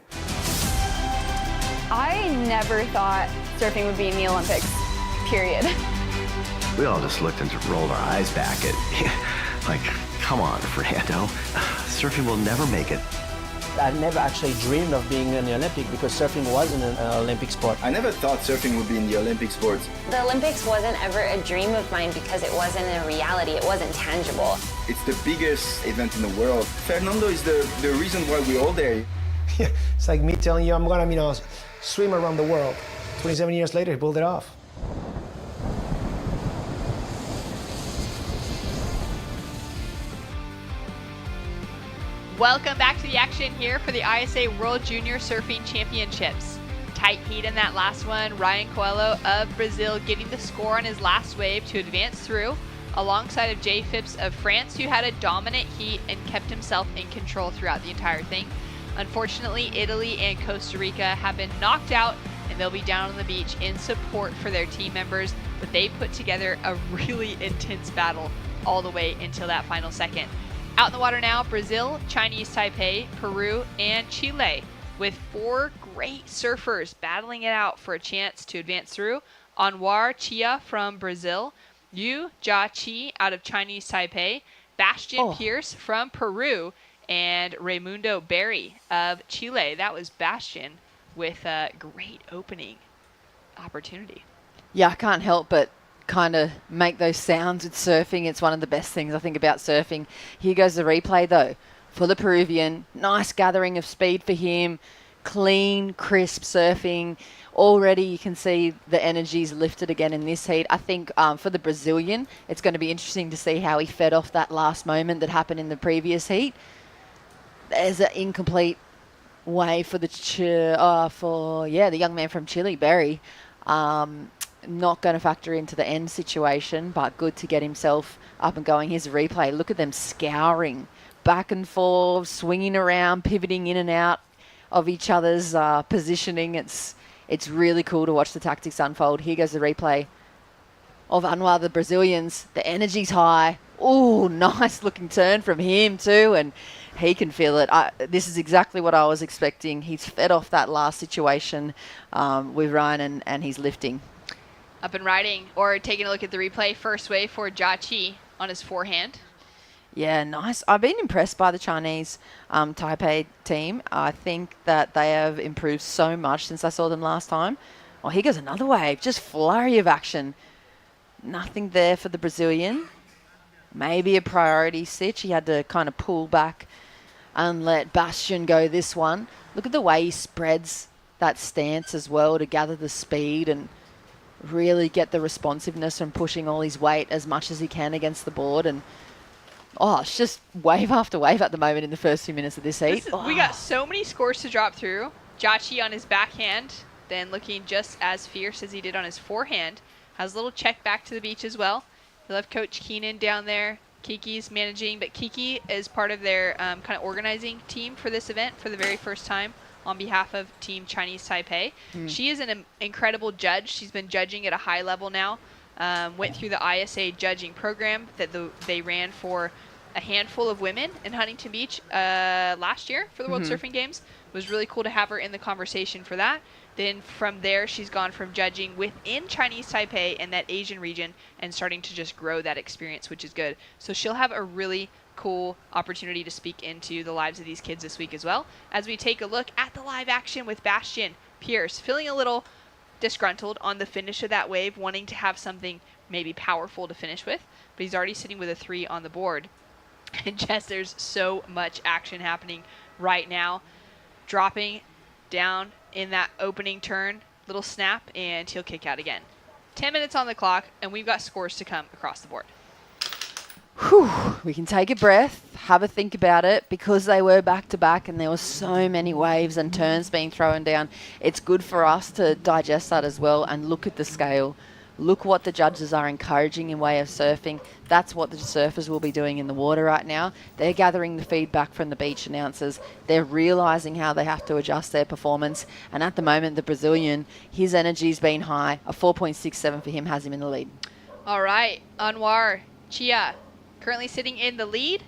I never thought surfing would be in the Olympics, period. We all just looked and rolled our eyes back at, like, come on, Fernando. Surfing will never make it. I never actually dreamed of being in the Olympic because surfing wasn't an Olympic sport. I never thought surfing would be in the Olympic sports. The Olympics wasn't ever a dream of mine because it wasn't a reality. It wasn't tangible. It's the biggest event in the world. Fernando is the reason why we're all there. Yeah, it's like me telling you I'm gonna, swim around the world. 27 years later, he pulled it off. Welcome back to the action here for the ISA World Junior Surfing Championships. Tight heat in that last one. Ryan Coelho of Brazil getting the score on his last wave to advance through, alongside of Jay Phipps of France, who had a dominant heat and kept himself in control throughout the entire thing. Unfortunately, Italy and Costa Rica have been knocked out, and they'll be down on the beach in support for their team members, but they put together a really intense battle all the way until that final second. Out in the water now, Brazil, Chinese Taipei, Peru, and Chile, with 4 great surfers battling it out for a chance to advance through. Anwar Chia from Brazil, Yu Jia-Chi out of Chinese Taipei, Bastian Pierce from Peru, and Raimundo Berry of Chile. That was Bastian with a great opening opportunity. Yeah, I can't help but kind of make those sounds with surfing. It's one of the best things I think about surfing. Here goes the replay though for the Peruvian. Nice gathering of speed for him. Clean, crisp surfing. Already you can see the energy's lifted again in this heat. I think for the Brazilian, it's going to be interesting to see how he fed off that last moment that happened in the previous heat. There's an incomplete wave for the young man from Chile, Berry. Not going to factor into the end situation, but good to get himself up and going. Here's a replay. Look at them scouring back and forth, swinging around, pivoting in and out of each other's positioning. It's really cool to watch the tactics unfold. Here goes the replay of Anwar, the Brazilians. The energy's high. Oh, nice looking turn from him too, and he can feel it. This is exactly what I was expecting. He's fed off that last situation with Ryan, and he's lifting. Up and riding, or taking a look at the replay, first wave for Jia-Chi on his forehand. Yeah, nice. I've been impressed by the Chinese Taipei team. I think that they have improved so much since I saw them last time. Oh, here goes another wave. Just flurry of action. Nothing there for the Brazilian. Maybe a priority stitch. He had to kind of pull back and let Bastian go this one. Look at the way he spreads that stance as well to gather the speed and really get the responsiveness from pushing all his weight as much as he can against the board. And it's just wave after wave at the moment in the first few minutes of this heat. We got so many scores to drop through. Jia-Chi on his backhand, then looking just as fierce as he did on his forehand. Has a little check back to the beach as well. He'll have Coach Keenan down there. Kiki's managing, but Kiki is part of their kind of organizing team for this event for the very first time on behalf of Team Chinese Taipei. She is an incredible judge. She's been judging at a high level now. Went through the ISA judging program that they ran for a handful of women in Huntington Beach last year for the World Surfing Games. It was really cool to have her in the conversation for that. Then from there, she's gone from judging within Chinese Taipei and that Asian region and starting to just grow that experience, which is good. So she'll have a really cool opportunity to speak into the lives of these kids this week as well, as we take a look at the live action with Bastian Pierce, feeling a little disgruntled on the finish of that wave, wanting to have something maybe powerful to finish with, but he's already sitting with a 3 on the board. And just there's so much action happening right now. Dropping down in that opening turn, little snap, and he'll kick out again. 10 minutes on the clock, and we've got scores to come across the board. Whew, we can take a breath, have a think about it, because they were back to back and there were so many waves and turns being thrown down. It's good for us to digest that as well and look at the scale. Look what the judges are encouraging in way of surfing. That's what the surfers will be doing in the water right now. They're gathering the feedback from the beach announcers. They're realizing how they have to adjust their performance. And at the moment, the Brazilian, his energy's been high. A 4.67 for him has him in the lead. All right, Anwar Chia currently sitting in the lead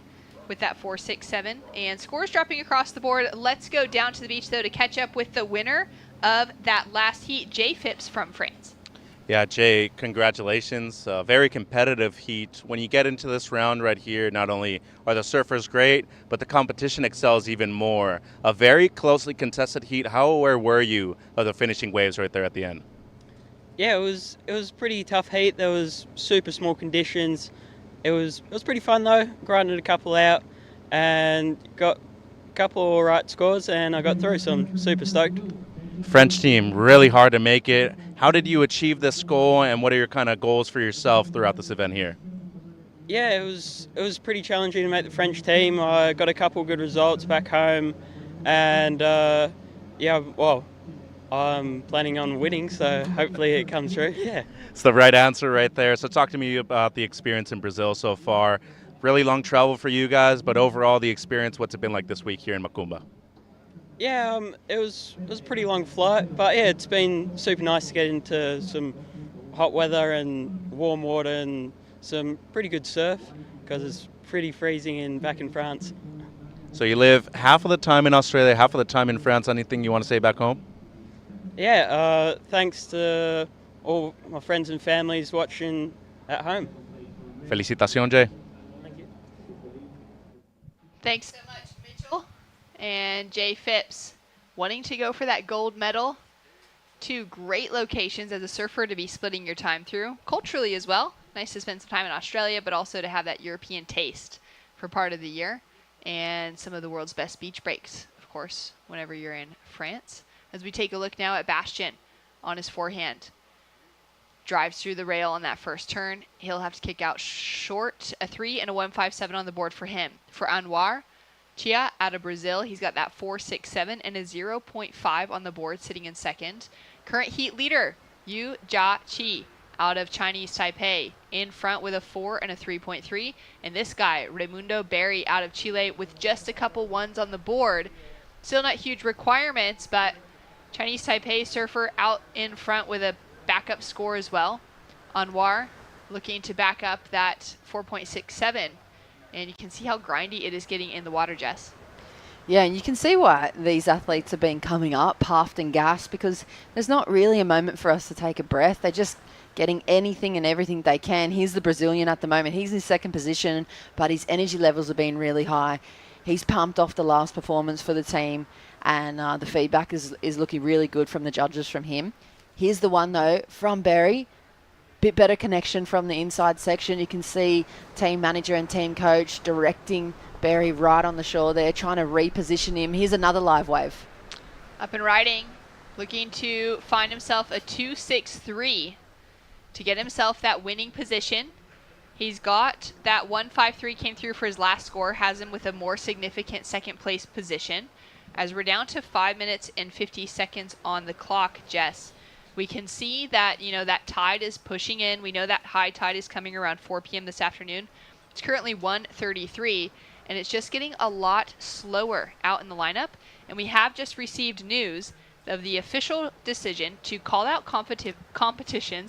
with that 4.67, and scores dropping across the board. Let's go down to the beach, though, to catch up with the winner of that last heat, Jay Phipps from France. Yeah, Jay, congratulations. Very competitive heat. When you get into this round right here, not only are the surfers great, but the competition excels even more. A very closely contested heat. How aware were you of the finishing waves right there at the end? Yeah, it was pretty tough heat. There was super small conditions. It was pretty fun though. Grinded a couple out and got a couple all right scores, and I got through, so I'm super stoked. French team, really hard to make it. How did you achieve this goal, and what are your kind of goals for yourself throughout this event here? Yeah, it was pretty challenging to make the French team. I got a couple good results back home, and I'm planning on winning, so hopefully it comes true. Yeah. It's the right answer right there. So talk to me about the experience in Brazil so far. Really long travel for you guys, but overall the experience, what's it been like this week here in Macumba? Yeah, it was a pretty long flight, but yeah, it's been super nice to get into some hot weather and warm water and some pretty good surf, because it's pretty freezing back in France. So you live half of the time in Australia, half of the time in France. Anything you want to say back home? Yeah, thanks to all my friends and families watching at home. Felicitación, Jay. Thanks so much, Mitchell. And Jay Phipps, wanting to go for that gold medal. Two great locations as a surfer to be splitting your time through. Culturally as well. Nice to spend some time in Australia, but also to have that European taste for part of the year. And some of the world's best beach breaks, of course, whenever you're in France. As we take a look now at Bastien on his forehand. Drives through the rail on that first turn. He'll have to kick out short, a 3 and a 1.57 on the board for him. For Anwar Chia out of Brazil, he's got that 4.67 and a 0.5 on the board, sitting in second. Current heat leader, Yu Jia Chi out of Chinese Taipei, in front with a 4 and a 3.3. And this guy, Raimundo Berry out of Chile, with just a couple ones on the board. Still not huge requirements, but Chinese Taipei surfer out in front with a backup score as well. Anwar looking to back up that 4.67. And you can see how grindy it is getting in the water, Jess. Yeah, and you can see why these athletes have been coming up, puffed and gassed, because there's not really a moment for us to take a breath. They're just getting anything and everything they can. Here's the Brazilian at the moment. He's in second position, but his energy levels have been really high. He's pumped off the last performance for the team, and the feedback is looking really good from the judges from him. Here's the one, though, from Berry. Bit better connection from the inside section. You can see team manager and team coach directing Berry right on the shore there, trying to reposition him. Here's another live wave. Up and riding, looking to find himself a 2.63 to get himself that winning position. He's got that 1.53 came through for his last score, has him with a more significant second place position. As we're down to 5 minutes and 50 seconds on the clock, Jess, we can see that, that tide is pushing in. We know that high tide is coming around 4 p.m. this afternoon. It's currently 1:33, and it's just getting a lot slower out in the lineup. And we have just received news of the official decision to call out competition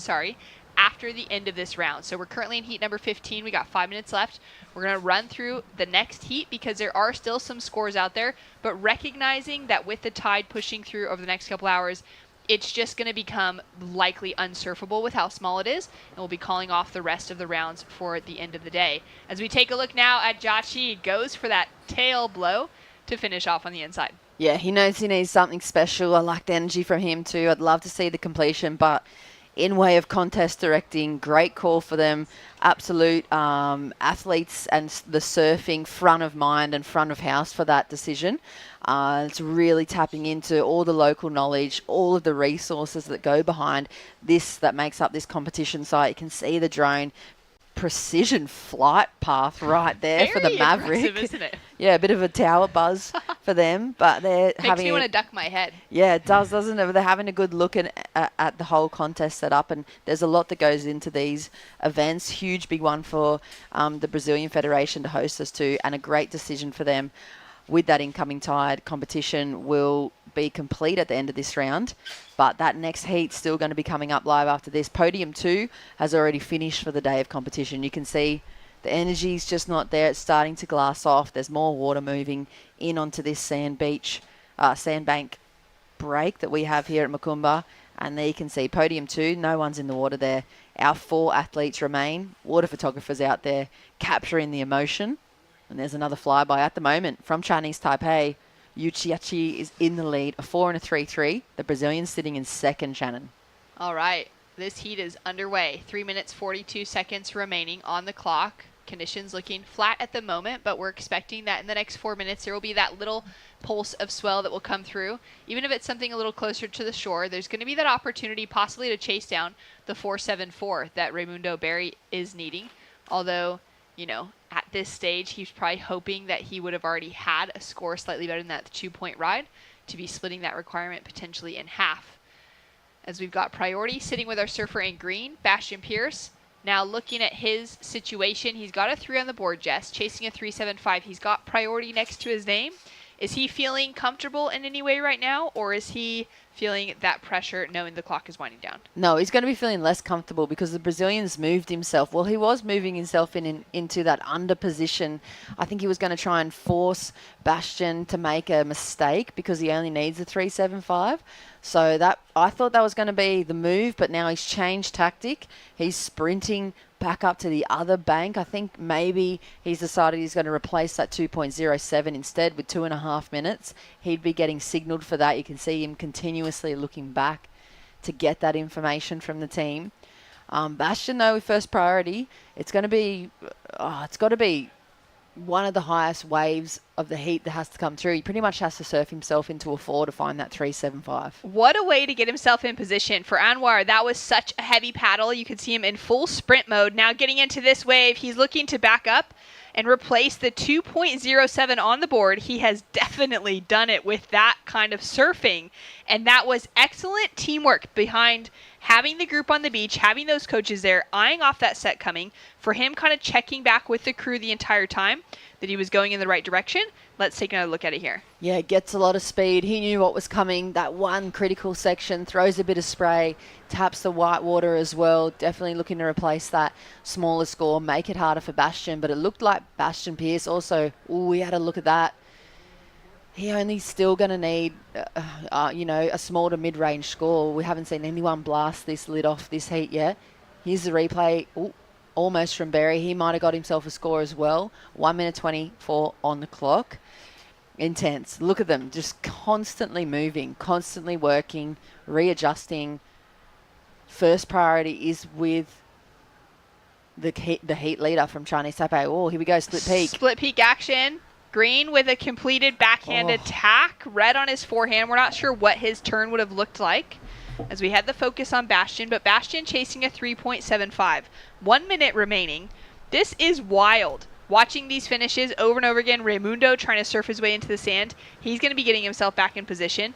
after the end of this round. So we're currently in heat number 15. We got 5 minutes left. We're going to run through the next heat because there are still some scores out there, but recognizing that with the tide pushing through over the next couple hours, it's just going to become likely unsurfable with how small it is, and we'll be calling off the rest of the rounds for the end of the day. As we take a look now at Jachi, goes for that tail blow to finish off on the inside. Yeah, he knows he needs something special. I like the energy from him too. I'd love to see the completion, but in way of contest directing, great call for them. Absolute athletes and the surfing front of mind and front of house for that decision. It's really tapping into all the local knowledge, all of the resources that go behind this, that makes up this competition site. You can see the drone precision flight path right there for the Maverick. Isn't it? Yeah, a bit of a tower buzz for them, but they're Makes me want to duck my head. Yeah, it does, doesn't it? They're having a good look at the whole contest setup, and there's a lot that goes into these events. Huge big one for the Brazilian Federation to host us to, and a great decision for them. With that incoming tide, competition will be complete at the end of this round, but that next heat's still going to be coming up live after this. Podium 2 has already finished for the day of competition. You can see the energy's just not there. It's starting to glass off. There's more water moving in onto this sandbank break that we have here at Macumba, And there you can see podium 2, no one's in the water there. Our 4 athletes remain. Water photographers out there capturing the emotion. And there's another flyby at the moment from Chinese Taipei. Yu Chiachi is in the lead, a 4 and a 3-3. The Brazilian sitting in second, Shannon. All right, this heat is underway. 3 minutes, 42 seconds remaining on the clock. Conditions looking flat at the moment, but we're expecting that in the next 4 minutes there will be that little pulse of swell that will come through. Even if it's something a little closer to the shore, there's going to be that opportunity possibly to chase down the 4.74 that Raimundo Berry is needing. Although, you know, at this stage, he's probably hoping that he would have already had a score slightly better than that 2-point ride to be splitting that requirement potentially in half. As we've got priority sitting with our surfer in green, Bastian Pierce. Now looking at his situation, he's got a 3 on the board, Jess, chasing a 3.75. He's got priority next to his name. Is he feeling comfortable in any way right now, or is he feeling that pressure knowing the clock is winding down? No, he's going to be feeling less comfortable because the Brazilian's moved himself. Well, he was moving himself into that under position. I think he was going to try and force Bastian to make a mistake because he only needs a 3.75. So that I thought that was going to be the move, but now he's changed tactic. He's sprinting back up to the other bank. I think maybe he's decided he's going to replace that 2.07 instead with 2.5 minutes. He'd be getting signaled for that. You can see him continuously looking back to get that information from the team. Bastian, though, with first priority, it's got to be one of the highest waves of the heat that has to come through. He pretty much has to surf himself into a 4 to find that 3.75. What a way to get himself in position. For Anwar, that was such a heavy paddle. You could see him in full sprint mode. Now getting into this wave, he's looking to back up and replace the 2.07 on the board. He has definitely done it with that kind of surfing. And that was excellent teamwork behind having the group on the beach, having those coaches there, eyeing off that set coming, for him kind of checking back with the crew the entire time that he was going in the right direction. Let's take another look at it here. Yeah, gets a lot of speed. He knew what was coming. That one critical section, throws a bit of spray, taps the white water as well. Definitely looking to replace that smaller score, make it harder for Bastian. But it looked like Bastian Pierce also, we had a look at that. He only still going to need, a small to mid-range score. We haven't seen anyone blast this lid off this heat yet. Here's the replay. Ooh, almost from Berry. He might have got himself a score as well. 1 minute 24 on the clock. Intense. Look at them, just constantly moving, constantly working, readjusting. First priority is with the heat leader from Chinese Taipei. Oh, here we go, split peak. Split peak action. Green with a completed backhand attack. Red on his forehand. We're not sure what his turn would have looked like as we had the focus on Bastian, but Bastian chasing a 3.75. 1 minute remaining. This is wild. Watching these finishes over and over again, Raimundo trying to surf his way into the sand. He's going to be getting himself back in position.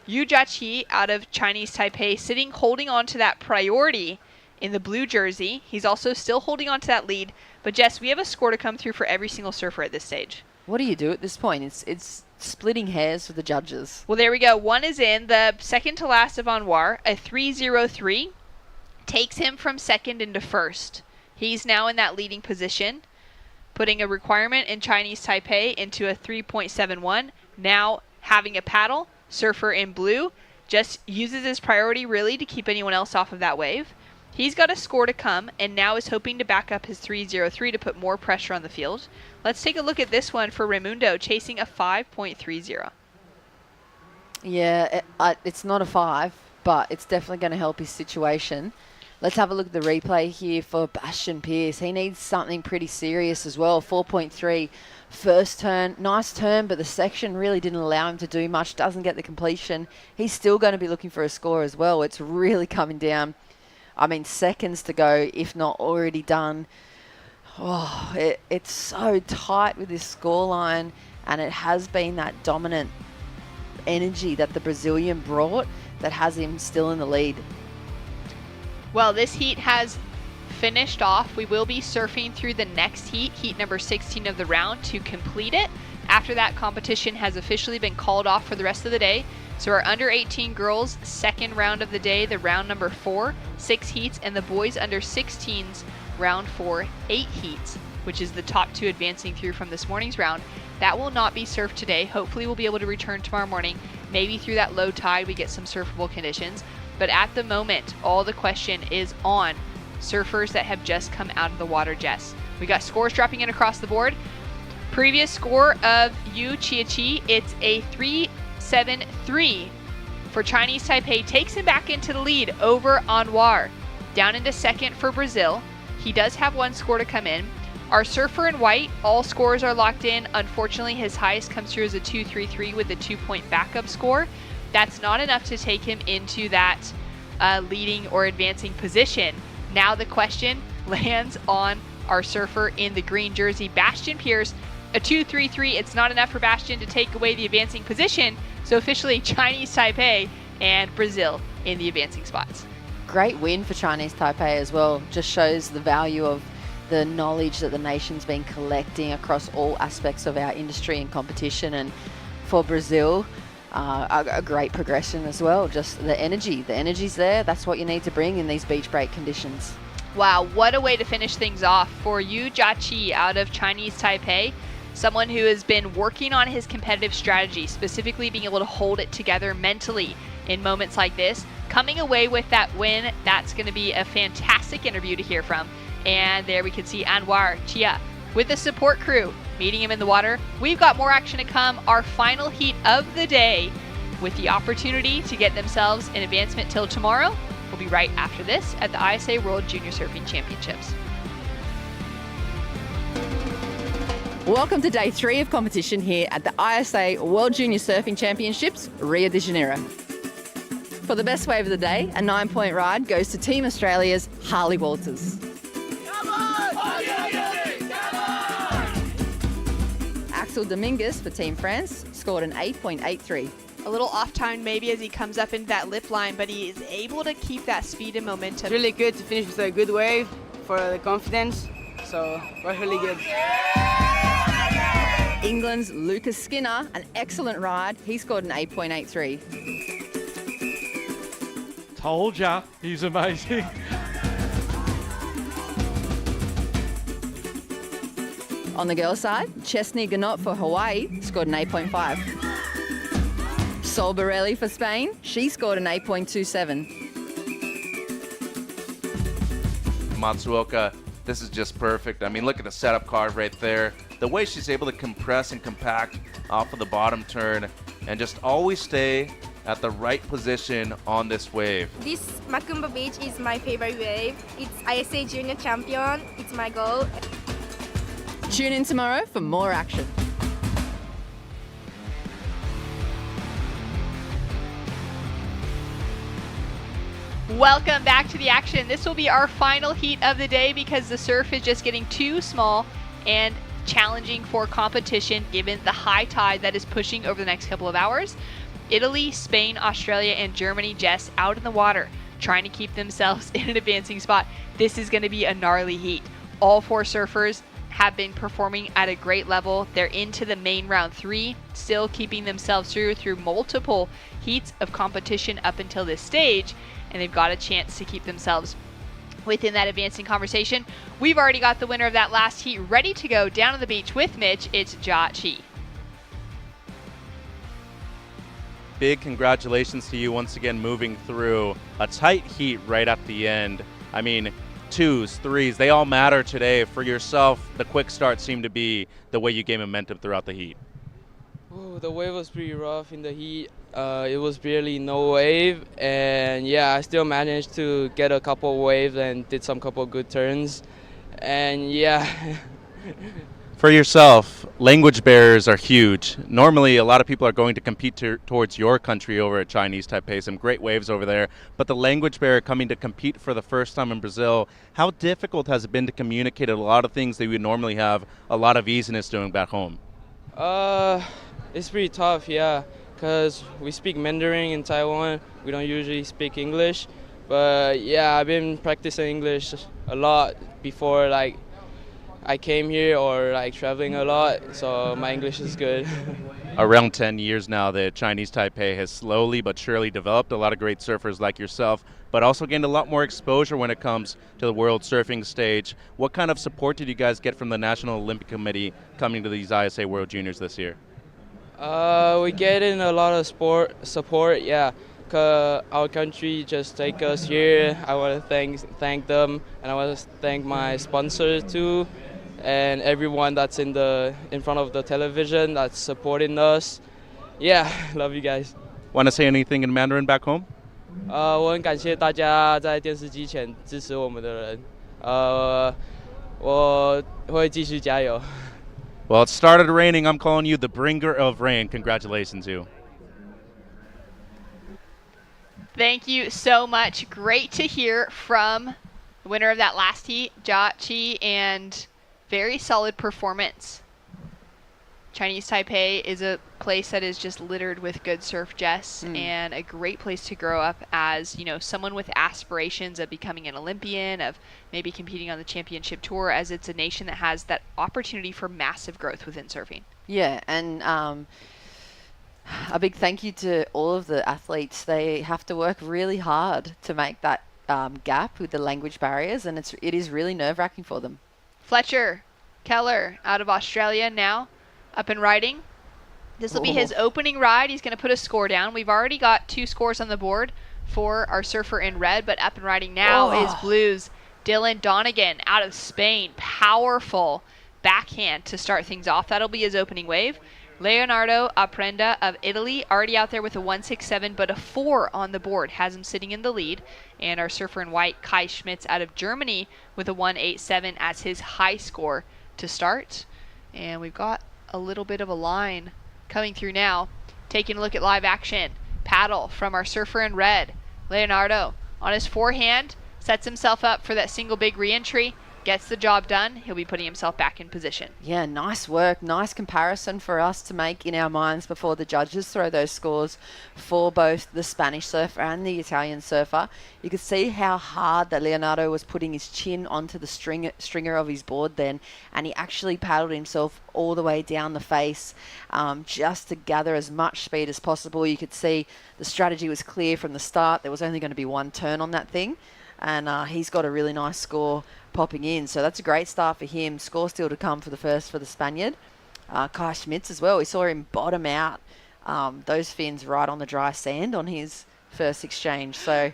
Yu Jiaqi out of Chinese Taipei sitting, holding on to that priority in the blue jersey. He's also still holding on to that lead. But Jess, we have a score to come through for every single surfer at this stage. What do you do at this point? It's splitting hairs for the judges. Well, there we go. One is in. The second to last of Anwar, a 3.03, takes him from second into first. He's now in that leading position, putting a requirement in Chinese Taipei into a 3.71. Now having a paddle, surfer in blue, just uses his priority really to keep anyone else off of that wave. He's got a score to come and now is hoping to back up his 3.03 to put more pressure on the field. Let's take a look at this one for Raimundo, chasing a 5.30. Yeah, it's not a 5, but it's definitely going to help his situation. Let's have a look at the replay here for Bastian Pierce. He needs something pretty serious as well. 4.3 first turn. Nice turn, but the section really didn't allow him to do much. Doesn't get the completion. He's still going to be looking for a score as well. It's really coming down. I mean, seconds to go, if not already done. Oh, it's so tight with this scoreline, and it has been that dominant energy that the Brazilian brought that has him still in the lead. Well, this heat has finished off. We will be surfing through the next heat, heat number 16 of the round, to complete it. After that, competition has officially been called off for the rest of the day. So our under 18 girls, second round of the day, the round number 4, 6 heats, and the boys under 16s, round 4, 8 heats, which is the top 2 advancing through from this morning's round. That will not be surfed today. Hopefully we'll be able to return tomorrow morning. Maybe through that low tide we get some surfable conditions. But at the moment, all the question is on surfers that have just come out of the water, Jess. We got scores dropping in across the board. Previous score of Yu Chia-Chi, it's a 3-7-3 for Chinese Taipei, takes him back into the lead over Anwar. Down into second for Brazil. He does have one score to come in. Our surfer in white, all scores are locked in. Unfortunately, his highest comes through as a 2-3-3 with a 2-point backup score. That's not enough to take him into that leading or advancing position. Now the question lands on our surfer in the green jersey, Bastian Pierce. A 2-3-3, it's not enough for Bastian to take away the advancing position. So officially Chinese Taipei and Brazil in the advancing spots. Great win for Chinese Taipei as well. Just shows the value of the knowledge that the nation's been collecting across all aspects of our industry and competition. And for Brazil, a great progression as well. Just the energy's there. That's what you need to bring in these beach break conditions. Wow, what a way to finish things off for Yu Jia-Chi out of Chinese Taipei. Someone who has been working on his competitive strategy, specifically being able to hold it together mentally in moments like this. Coming away with that win, that's going to be a fantastic interview to hear from. And there we can see Anwar Chia with the support crew meeting him in the water. We've got more action to come. Our final heat of the day with the opportunity to get themselves an advancement till tomorrow. We'll be right after this at the ISA World Junior Surfing Championships. Welcome to day 3 of competition here at the ISA World Junior Surfing Championships, Rio de Janeiro. For the best wave of the day, a 9-point ride goes to Team Australia's Harley Walters. Axel Dominguez for Team France scored an 8.83. A little off time maybe as he comes up into that lip line, but he is able to keep that speed and momentum. It's really good to finish with a good wave for the confidence. So we're really good. England's Lucas Skinner, an excellent ride. He scored an 8.83. Told ya, he's amazing. On the girls' side, Chesney Ganot for Hawaii scored an 8.5. Sol Borelli for Spain, she scored an 8.27. Matsuoka, this is just perfect. I mean, look at the setup card right there. The way she's able to compress and compact off of the bottom turn and just always stay at the right position on this wave. This Macumba Beach is my favorite wave. It's ISA Junior Champion. It's my goal. Tune in tomorrow for more action. Welcome back to the action. This will be our final heat of the day because the surf is just getting too small and challenging for competition given the high tide that is pushing over the next couple of hours. Italy, Spain, Australia, and Germany just out in the water trying to keep themselves in an advancing spot. This is going to be a gnarly heat. All 4 surfers have been performing at a great level. They're into the main round 3, still keeping themselves through multiple heats of competition up until this stage, and they've got a chance to keep themselves within that advancing conversation. We've already got the winner of that last heat ready to go down to the beach with Mitch. It's Jia-Chi. Big congratulations to you once again moving through a tight heat right at the end. I mean, 2s, 3s, they all matter today. For yourself, the quick start seemed to be the way you gained momentum throughout the heat. Ooh, the wave was pretty rough in the heat. It was barely no wave, and yeah, I still managed to get a couple waves and did some couple good turns, and yeah. For yourself, language barriers are huge. Normally, a lot of people are going to compete towards your country over at Chinese Taipei. Some great waves over there. But the language barrier coming to compete for the first time in Brazil, how difficult has it been to communicate a lot of things that you would normally have a lot of easiness doing back home? It's pretty tough, yeah, because we speak Mandarin in Taiwan. We don't usually speak English. But yeah, I've been practicing English a lot before, like, I came here or like traveling a lot, so my English is good. Around 10 years now, the Chinese Taipei has slowly but surely developed a lot of great surfers like yourself, but also gained a lot more exposure when it comes to the world surfing stage. What kind of support did you guys get from the National Olympic Committee coming to these ISA World Juniors this year? We get in a lot of support, yeah. our country just take us here. I want to thank them, and I want to thank my sponsors too, and everyone that's in front of the television that's supporting us. Yeah, love you guys. Want to say anything in Mandarin back home? 我很感谢大家在电视机前支持我们的人。我会继续加油。Well, it started raining. I'm calling you the bringer of rain. Congratulations, you. Thank you so much. Great to hear from the winner of that last heat, Jia Qi, and very solid performance. Chinese Taipei is a place that is just littered with good surf, Jess, and a great place to grow up as, you know, someone with aspirations of becoming an Olympian, of maybe competing on the championship tour, as it's a nation that has that opportunity for massive growth within surfing. Yeah, and a big thank you to all of the athletes. They have to work really hard to make that gap with the language barriers, and it is really nerve-wracking for them. Fletcher Keller out of Australia now, up and riding. This will be his opening ride. He's going to put a score down. We've already got 2 scores on the board for our surfer in red, but up and riding now is Blues Dylan Donegan out of Spain. Powerful backhand to start things off. That'll be his opening wave. Leonardo Aprenda of Italy, already out there with a 1.67, but a 4 on the board, has him sitting in the lead. And our surfer in white, Kai Schmitz out of Germany, with a 1.87 as his high score to start. And we've got a little bit of a line coming through now. Taking a look at live action. Paddle from our surfer in red. Leonardo on his forehand, sets himself up for that single big re-entry. Gets the job done. He'll be putting himself back in position. Yeah, nice work. Nice comparison for us to make in our minds before the judges throw those scores for both the Spanish surfer and the Italian surfer. You could see how hard that Leonardo was putting his chin onto the stringer of his board then, and he actually paddled himself all the way down the face just to gather as much speed as possible. You could see the strategy was clear from the start. There was only going to be one turn on that thing, and he's got a really nice score popping in. So that's a great start for him. Score still to come for the Spaniard. Kai Schmitz as well. We saw him bottom out those fins right on the dry sand on his first exchange. So,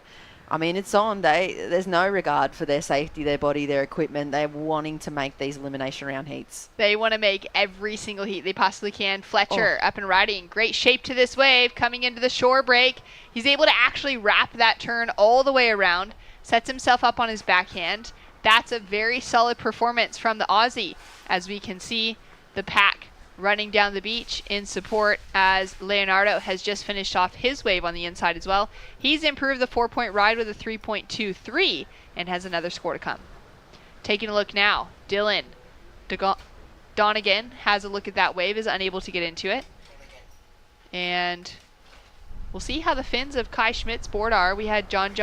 I mean, it's on. There's no regard for their safety, their body, their equipment. They're wanting to make these elimination round heats. They want to make every single heat they possibly can. Fletcher up and riding. Great shape to this wave. Coming into the shore break. He's able to actually wrap that turn all the way around. Sets himself up on his backhand. That's a very solid performance from the Aussie, as we can see the pack running down the beach in support, as Leonardo has just finished off his wave on the inside as well. He's improved the 4-point ride with a 3.23 and has another score to come. Taking a look now, Dylan Donegan has a look at that wave, is unable to get into it. And we'll see how the fins of Kai Schmidt's board are. We had John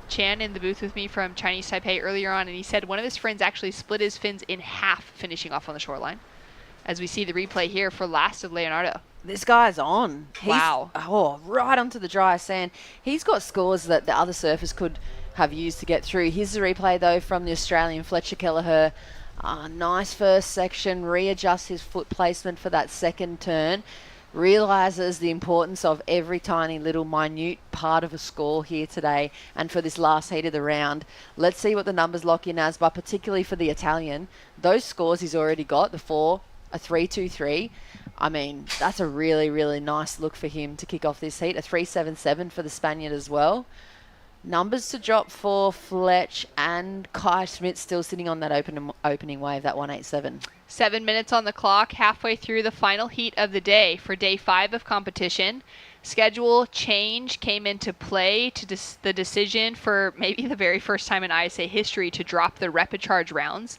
Chan in the booth with me from Chinese Taipei earlier on, and he said one of his friends actually split his fins in half finishing off on the shoreline. As we see the replay here for last of Leonardo. This guy's on. Wow. Right onto the dry sand. He's got scores that the other surfers could have used to get through. Here's the replay, though, from the Australian Fletcher Kelleher. Nice first section. Readjusts his foot placement for that second turn. Realises the importance of every tiny little minute part of a score here today and for this last heat of the round. Let's see what the numbers lock in as, but particularly for the Italian, those scores he's already got, the 4, a 3.23. I mean, that's a really, really nice look for him to kick off this heat. A 3.77 for the Spaniard as well. Numbers to drop for Fletch, and Kai Schmidt still sitting on that opening wave, that 1.87. 7 minutes on the clock, halfway through the final heat of the day for day 5 of competition. Schedule change came into play to the decision for maybe the very first time in ISA history to drop the rapid charge rounds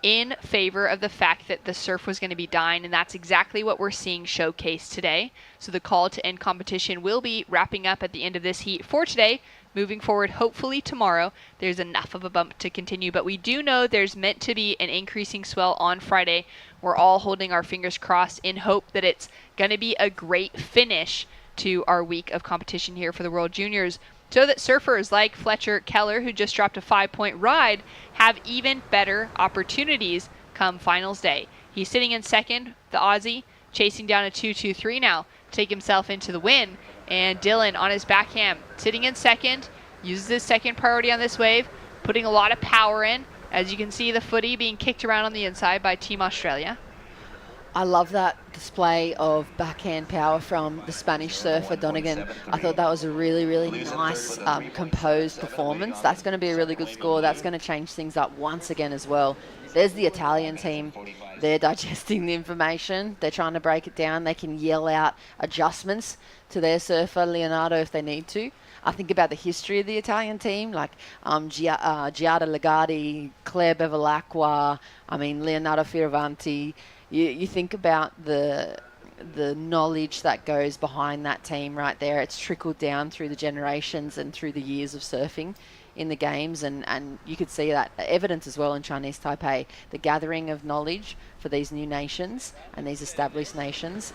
in favor of the fact that the surf was going to be dying, and that's exactly what we're seeing showcased today. So the call to end competition will be wrapping up at the end of this heat for today. Moving forward, hopefully tomorrow, there's enough of a bump to continue, but we do know there's meant to be an increasing swell on Friday. We're all holding our fingers crossed in hope that it's going to be a great finish to our week of competition here for the World Juniors, so that surfers like Fletcher Keller, who just dropped a 5-point ride, have even better opportunities come finals day. He's sitting in second, the Aussie, chasing down a 2.23 now, take himself into the win. And Dylan on his backhand, sitting in second, uses his second priority on this wave, putting a lot of power in. As you can see, the footy being kicked around on the inside by Team Australia. I love that display of backhand power from the Spanish surfer Donegan. I thought that was a really, really nice composed performance. That's going to be a really good score. That's going to change things up once again as well. There's the Italian team. They're digesting the information. They're trying to break it down. They can yell out adjustments to their surfer, Leonardo, if they need to. I think about the history of the Italian team, like Giada Legati, Claire Bevilacqua, Leonardo Fioravanti. You think about the knowledge that goes behind that team right there. It's trickled down through the generations and through the years of surfing in the games, and you could see that evidence as well in Chinese Taipei. The gathering of knowledge for these new nations and these established nations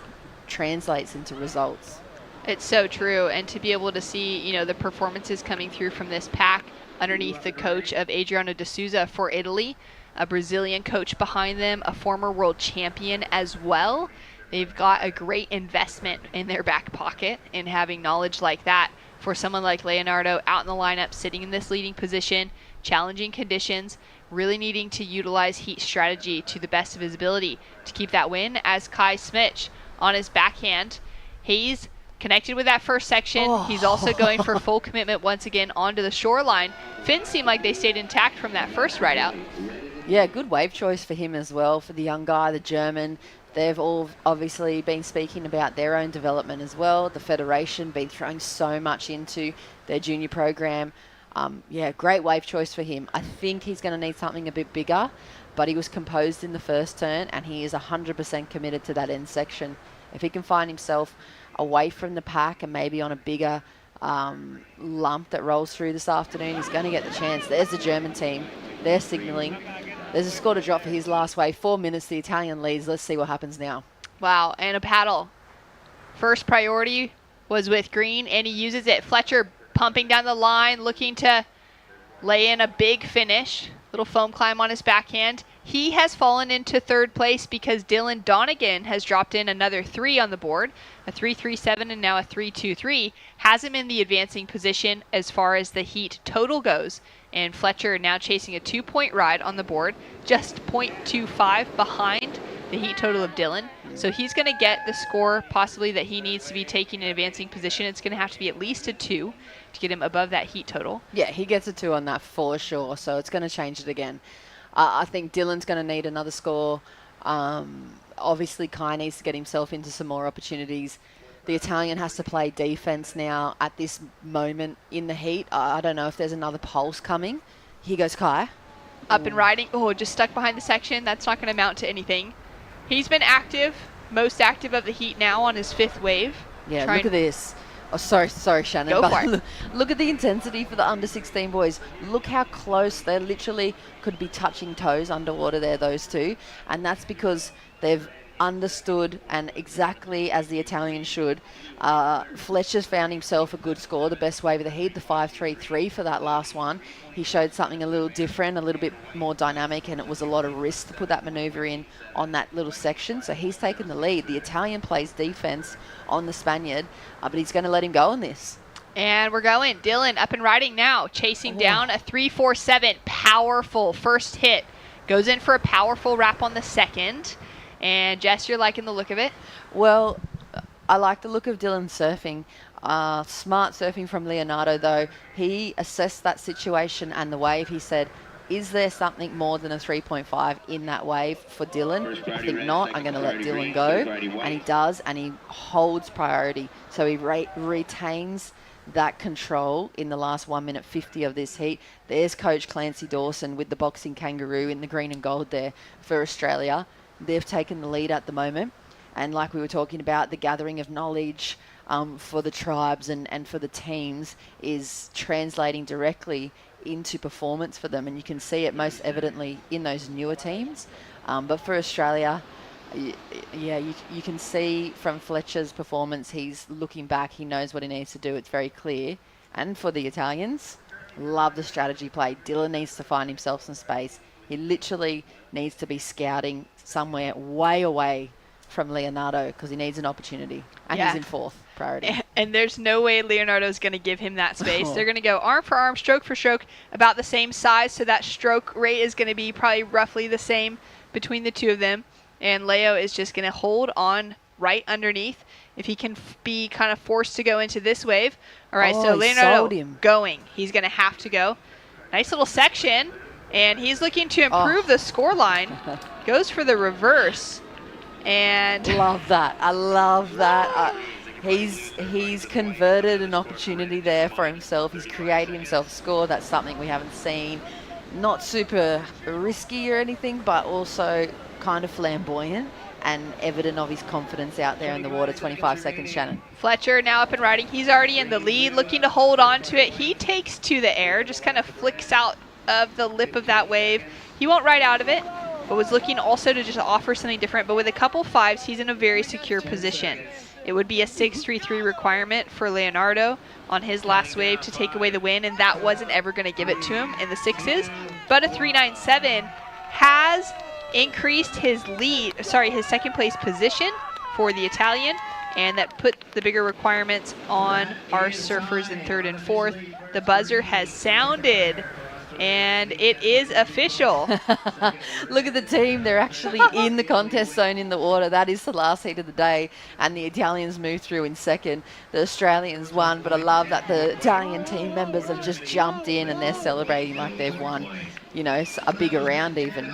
translates into results. It's so true, and to be able to see, the performances coming through from this pack underneath the coach of Adriano de Souza for Italy, a Brazilian coach behind them, a former world champion as well. They've got a great investment in their back pocket in having knowledge like that for someone like Leonardo out in the lineup, sitting in this leading position, challenging conditions, really needing to utilize heat strategy to the best of his ability to keep that win. As Kai Smich on his backhand, he's connected with that first section. He's also going for full commitment once again onto the shoreline. Fins seem like they stayed intact from that first ride out. Yeah, good wave choice for him as well, for the young guy, the German. They've all obviously been speaking about their own development as well. The Federation been throwing so much into their junior program. Great wave choice for him. I think he's going to need something a bit bigger, but he was composed in the first turn, and he is 100% committed to that end section. If he can find himself away from the pack and maybe on a bigger lump that rolls through this afternoon, he's going to get the chance. There's the German team. They're signalling. There's a score to drop for his last wave. 4 minutes, the Italian leads. Let's see what happens now. Wow, and a paddle. First priority was with Green, and he uses it. Fletcher pumping down the line, looking to lay in a big finish. Little foam climb on his backhand. He has fallen into third place because Dylan Donegan has dropped in another 3 on the board. A 3.37 and now a 3.23. Has him in the advancing position as far as the heat total goes. And Fletcher now chasing a 2-point ride on the board, just 0.25 behind the heat total of Dylan. So he's going to get the score possibly that he needs to be taking an advancing position. It's going to have to be at least a 2 to get him above that heat total. Yeah, he gets a 2 on that for sure, so it's going to change it again. I think Dylan's going to need another score. Obviously, Kai needs to get himself into some more opportunities. The Italian has to play defense now at this moment in the heat. I don't know if there's another pulse coming. Here goes Kai. Up and riding. Oh, just stuck behind the section. That's not going to amount to anything. He's been active, most active of the heat now on his 5th wave. Yeah, look at this. Oh, sorry, Shannon. Go for it. Look at the intensity for the under 16 boys. Look how close they literally could be touching toes underwater there, those two. And that's because they've understood, and exactly as the Italians should. Fletcher's found himself a good score, the best wave of the heat, the 5.33 for that last one. He showed something a little different, a little bit more dynamic, and it was a lot of risk to put that maneuver in on that little section. So he's taken the lead. The Italian plays defense on the Spaniard, but he's going to let him go on this. And we're going. Dylan up and riding now, chasing down a 3.47. Powerful first hit. Goes in for a powerful wrap on the second. And Jess, you're liking the look of it? Well, I like the look of Dylan surfing. Smart surfing from Leonardo, though. He assessed that situation and the wave. He said, is there something more than a 3.5 in that wave for Dylan? I think not. I'm going to let Dylan go. And he does, and he holds priority. So he retains that control in the last 1 minute 50 of this heat. There's Coach Clancy Dawson with the boxing kangaroo in the green and gold there for Australia. They've taken the lead at the moment. And like we were talking about, the gathering of knowledge for the tribes and for the teams is translating directly into performance for them. And you can see it most evidently in those newer teams. But for Australia, yeah, you can see from Fletcher's performance, he's looking back. He knows what he needs to do. It's very clear. And for the Italians, love the strategy play. Dylan needs to find himself some space. He literally needs to be scouting somewhere way away from Leonardo because he needs an opportunity. And he's in 4th priority. And there's no way Leonardo's going to give him that space. They're going to go arm for arm, stroke for stroke, about the same size. So that stroke rate is going to be probably roughly the same between the two of them. And Leo is just going to hold on right underneath. If he can be kind of forced to go into this wave. All right, so Leonardo going. He's going to have to go. Nice little section. And he's looking to improve the score line. Goes for the reverse. And love that. I love that. He's converted an opportunity there for himself. He's created himself a score. That's something we haven't seen. Not super risky or anything, but also kind of flamboyant and evident of his confidence out there in the water. 25 seconds, Shannon. Fletcher now up and riding. He's already in the lead, looking to hold on to it. He takes to the air, just kind of flicks out of the lip of that wave. He won't ride out of it, but was looking also to just offer something different. But with a couple fives, he's in a very secure position. It would be a 6.33 requirement for Leonardo on his last wave to take away the win, and that wasn't ever going to give it to him in the sixes. But a 3.97 has increased his his second place position for the Italian, and that put the bigger requirements on our surfers in third and fourth. The buzzer has sounded, and it is official. Look at the team. They're actually in the contest zone in the water. That is the last heat of the day, and the Italians moved through in second. The Australians won, but I love that the Italian team members have just jumped in and they're celebrating like they've won, you know, a bigger round even.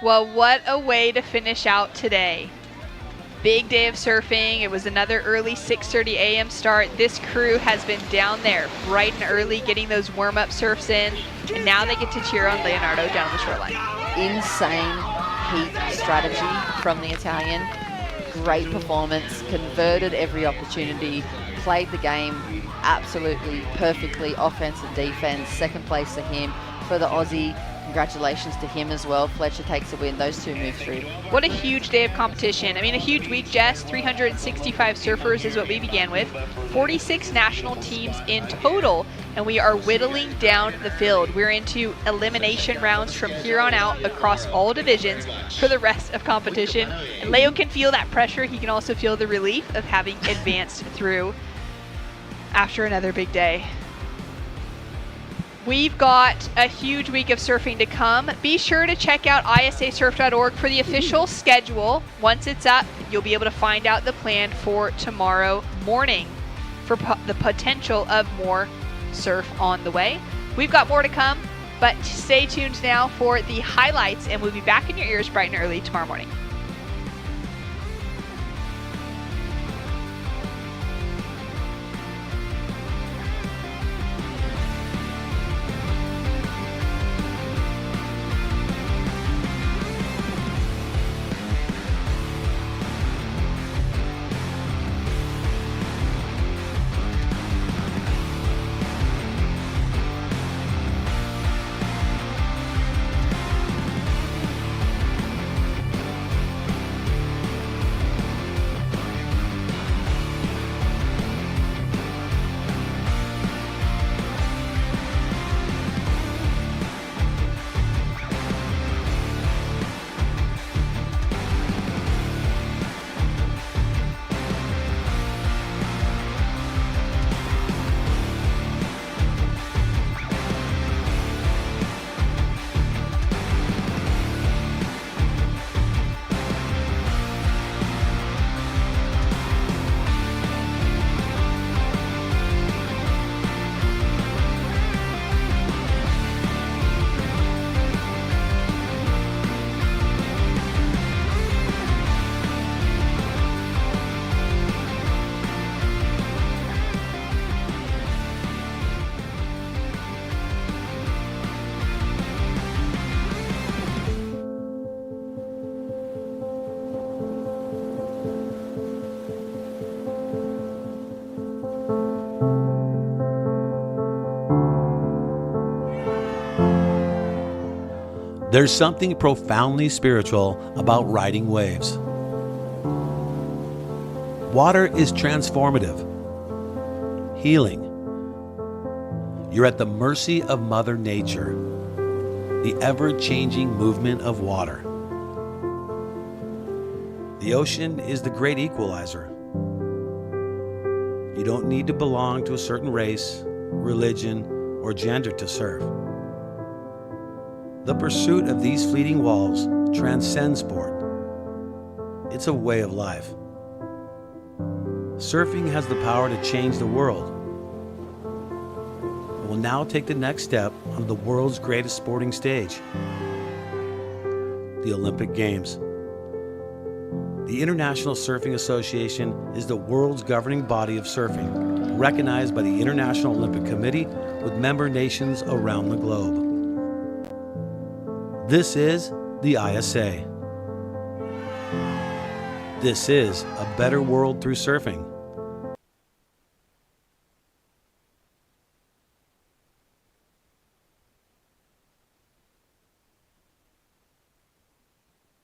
Well, what a way to finish out today. Big day of surfing. It was another early 6:30 a.m. start. This crew has been down there bright and early getting those warm-up surfs in, and now they get to cheer on Leonardo down the shoreline. Insane heat strategy from the Italian. Great performance, converted every opportunity, played the game absolutely perfectly, offense and defense. Second place to him. For the Aussie, congratulations to him as well. Fletcher takes a win. Those two move through. What a huge day of competition. I mean, a huge week, Jess. 365 surfers is what we began with. 46 national teams in total, and we are whittling down the field. We're into elimination rounds from here on out across all divisions for the rest of competition. And Leo can feel that pressure. He can also feel the relief of having advanced through after another big day. We've got a huge week of surfing to come. Be sure to check out ISAsurf.org for the official schedule. Once it's up, you'll be able to find out the plan for tomorrow morning for the potential of more surf on the way. We've got more to come, but stay tuned now for the highlights, and we'll be back in your ears bright and early tomorrow morning. There's something profoundly spiritual about riding waves. Water is transformative, healing. You're at the mercy of Mother Nature, the ever-changing movement of water. The ocean is the great equalizer. You don't need to belong to a certain race, religion, or gender to surf. The pursuit of these fleeting walls transcends sport. It's a way of life. Surfing has the power to change the world. It will now take the next step on the world's greatest sporting stage, the Olympic Games. The International Surfing Association is the world's governing body of surfing, recognized by the International Olympic Committee with member nations around the globe. This is the ISA. This is a better world through surfing.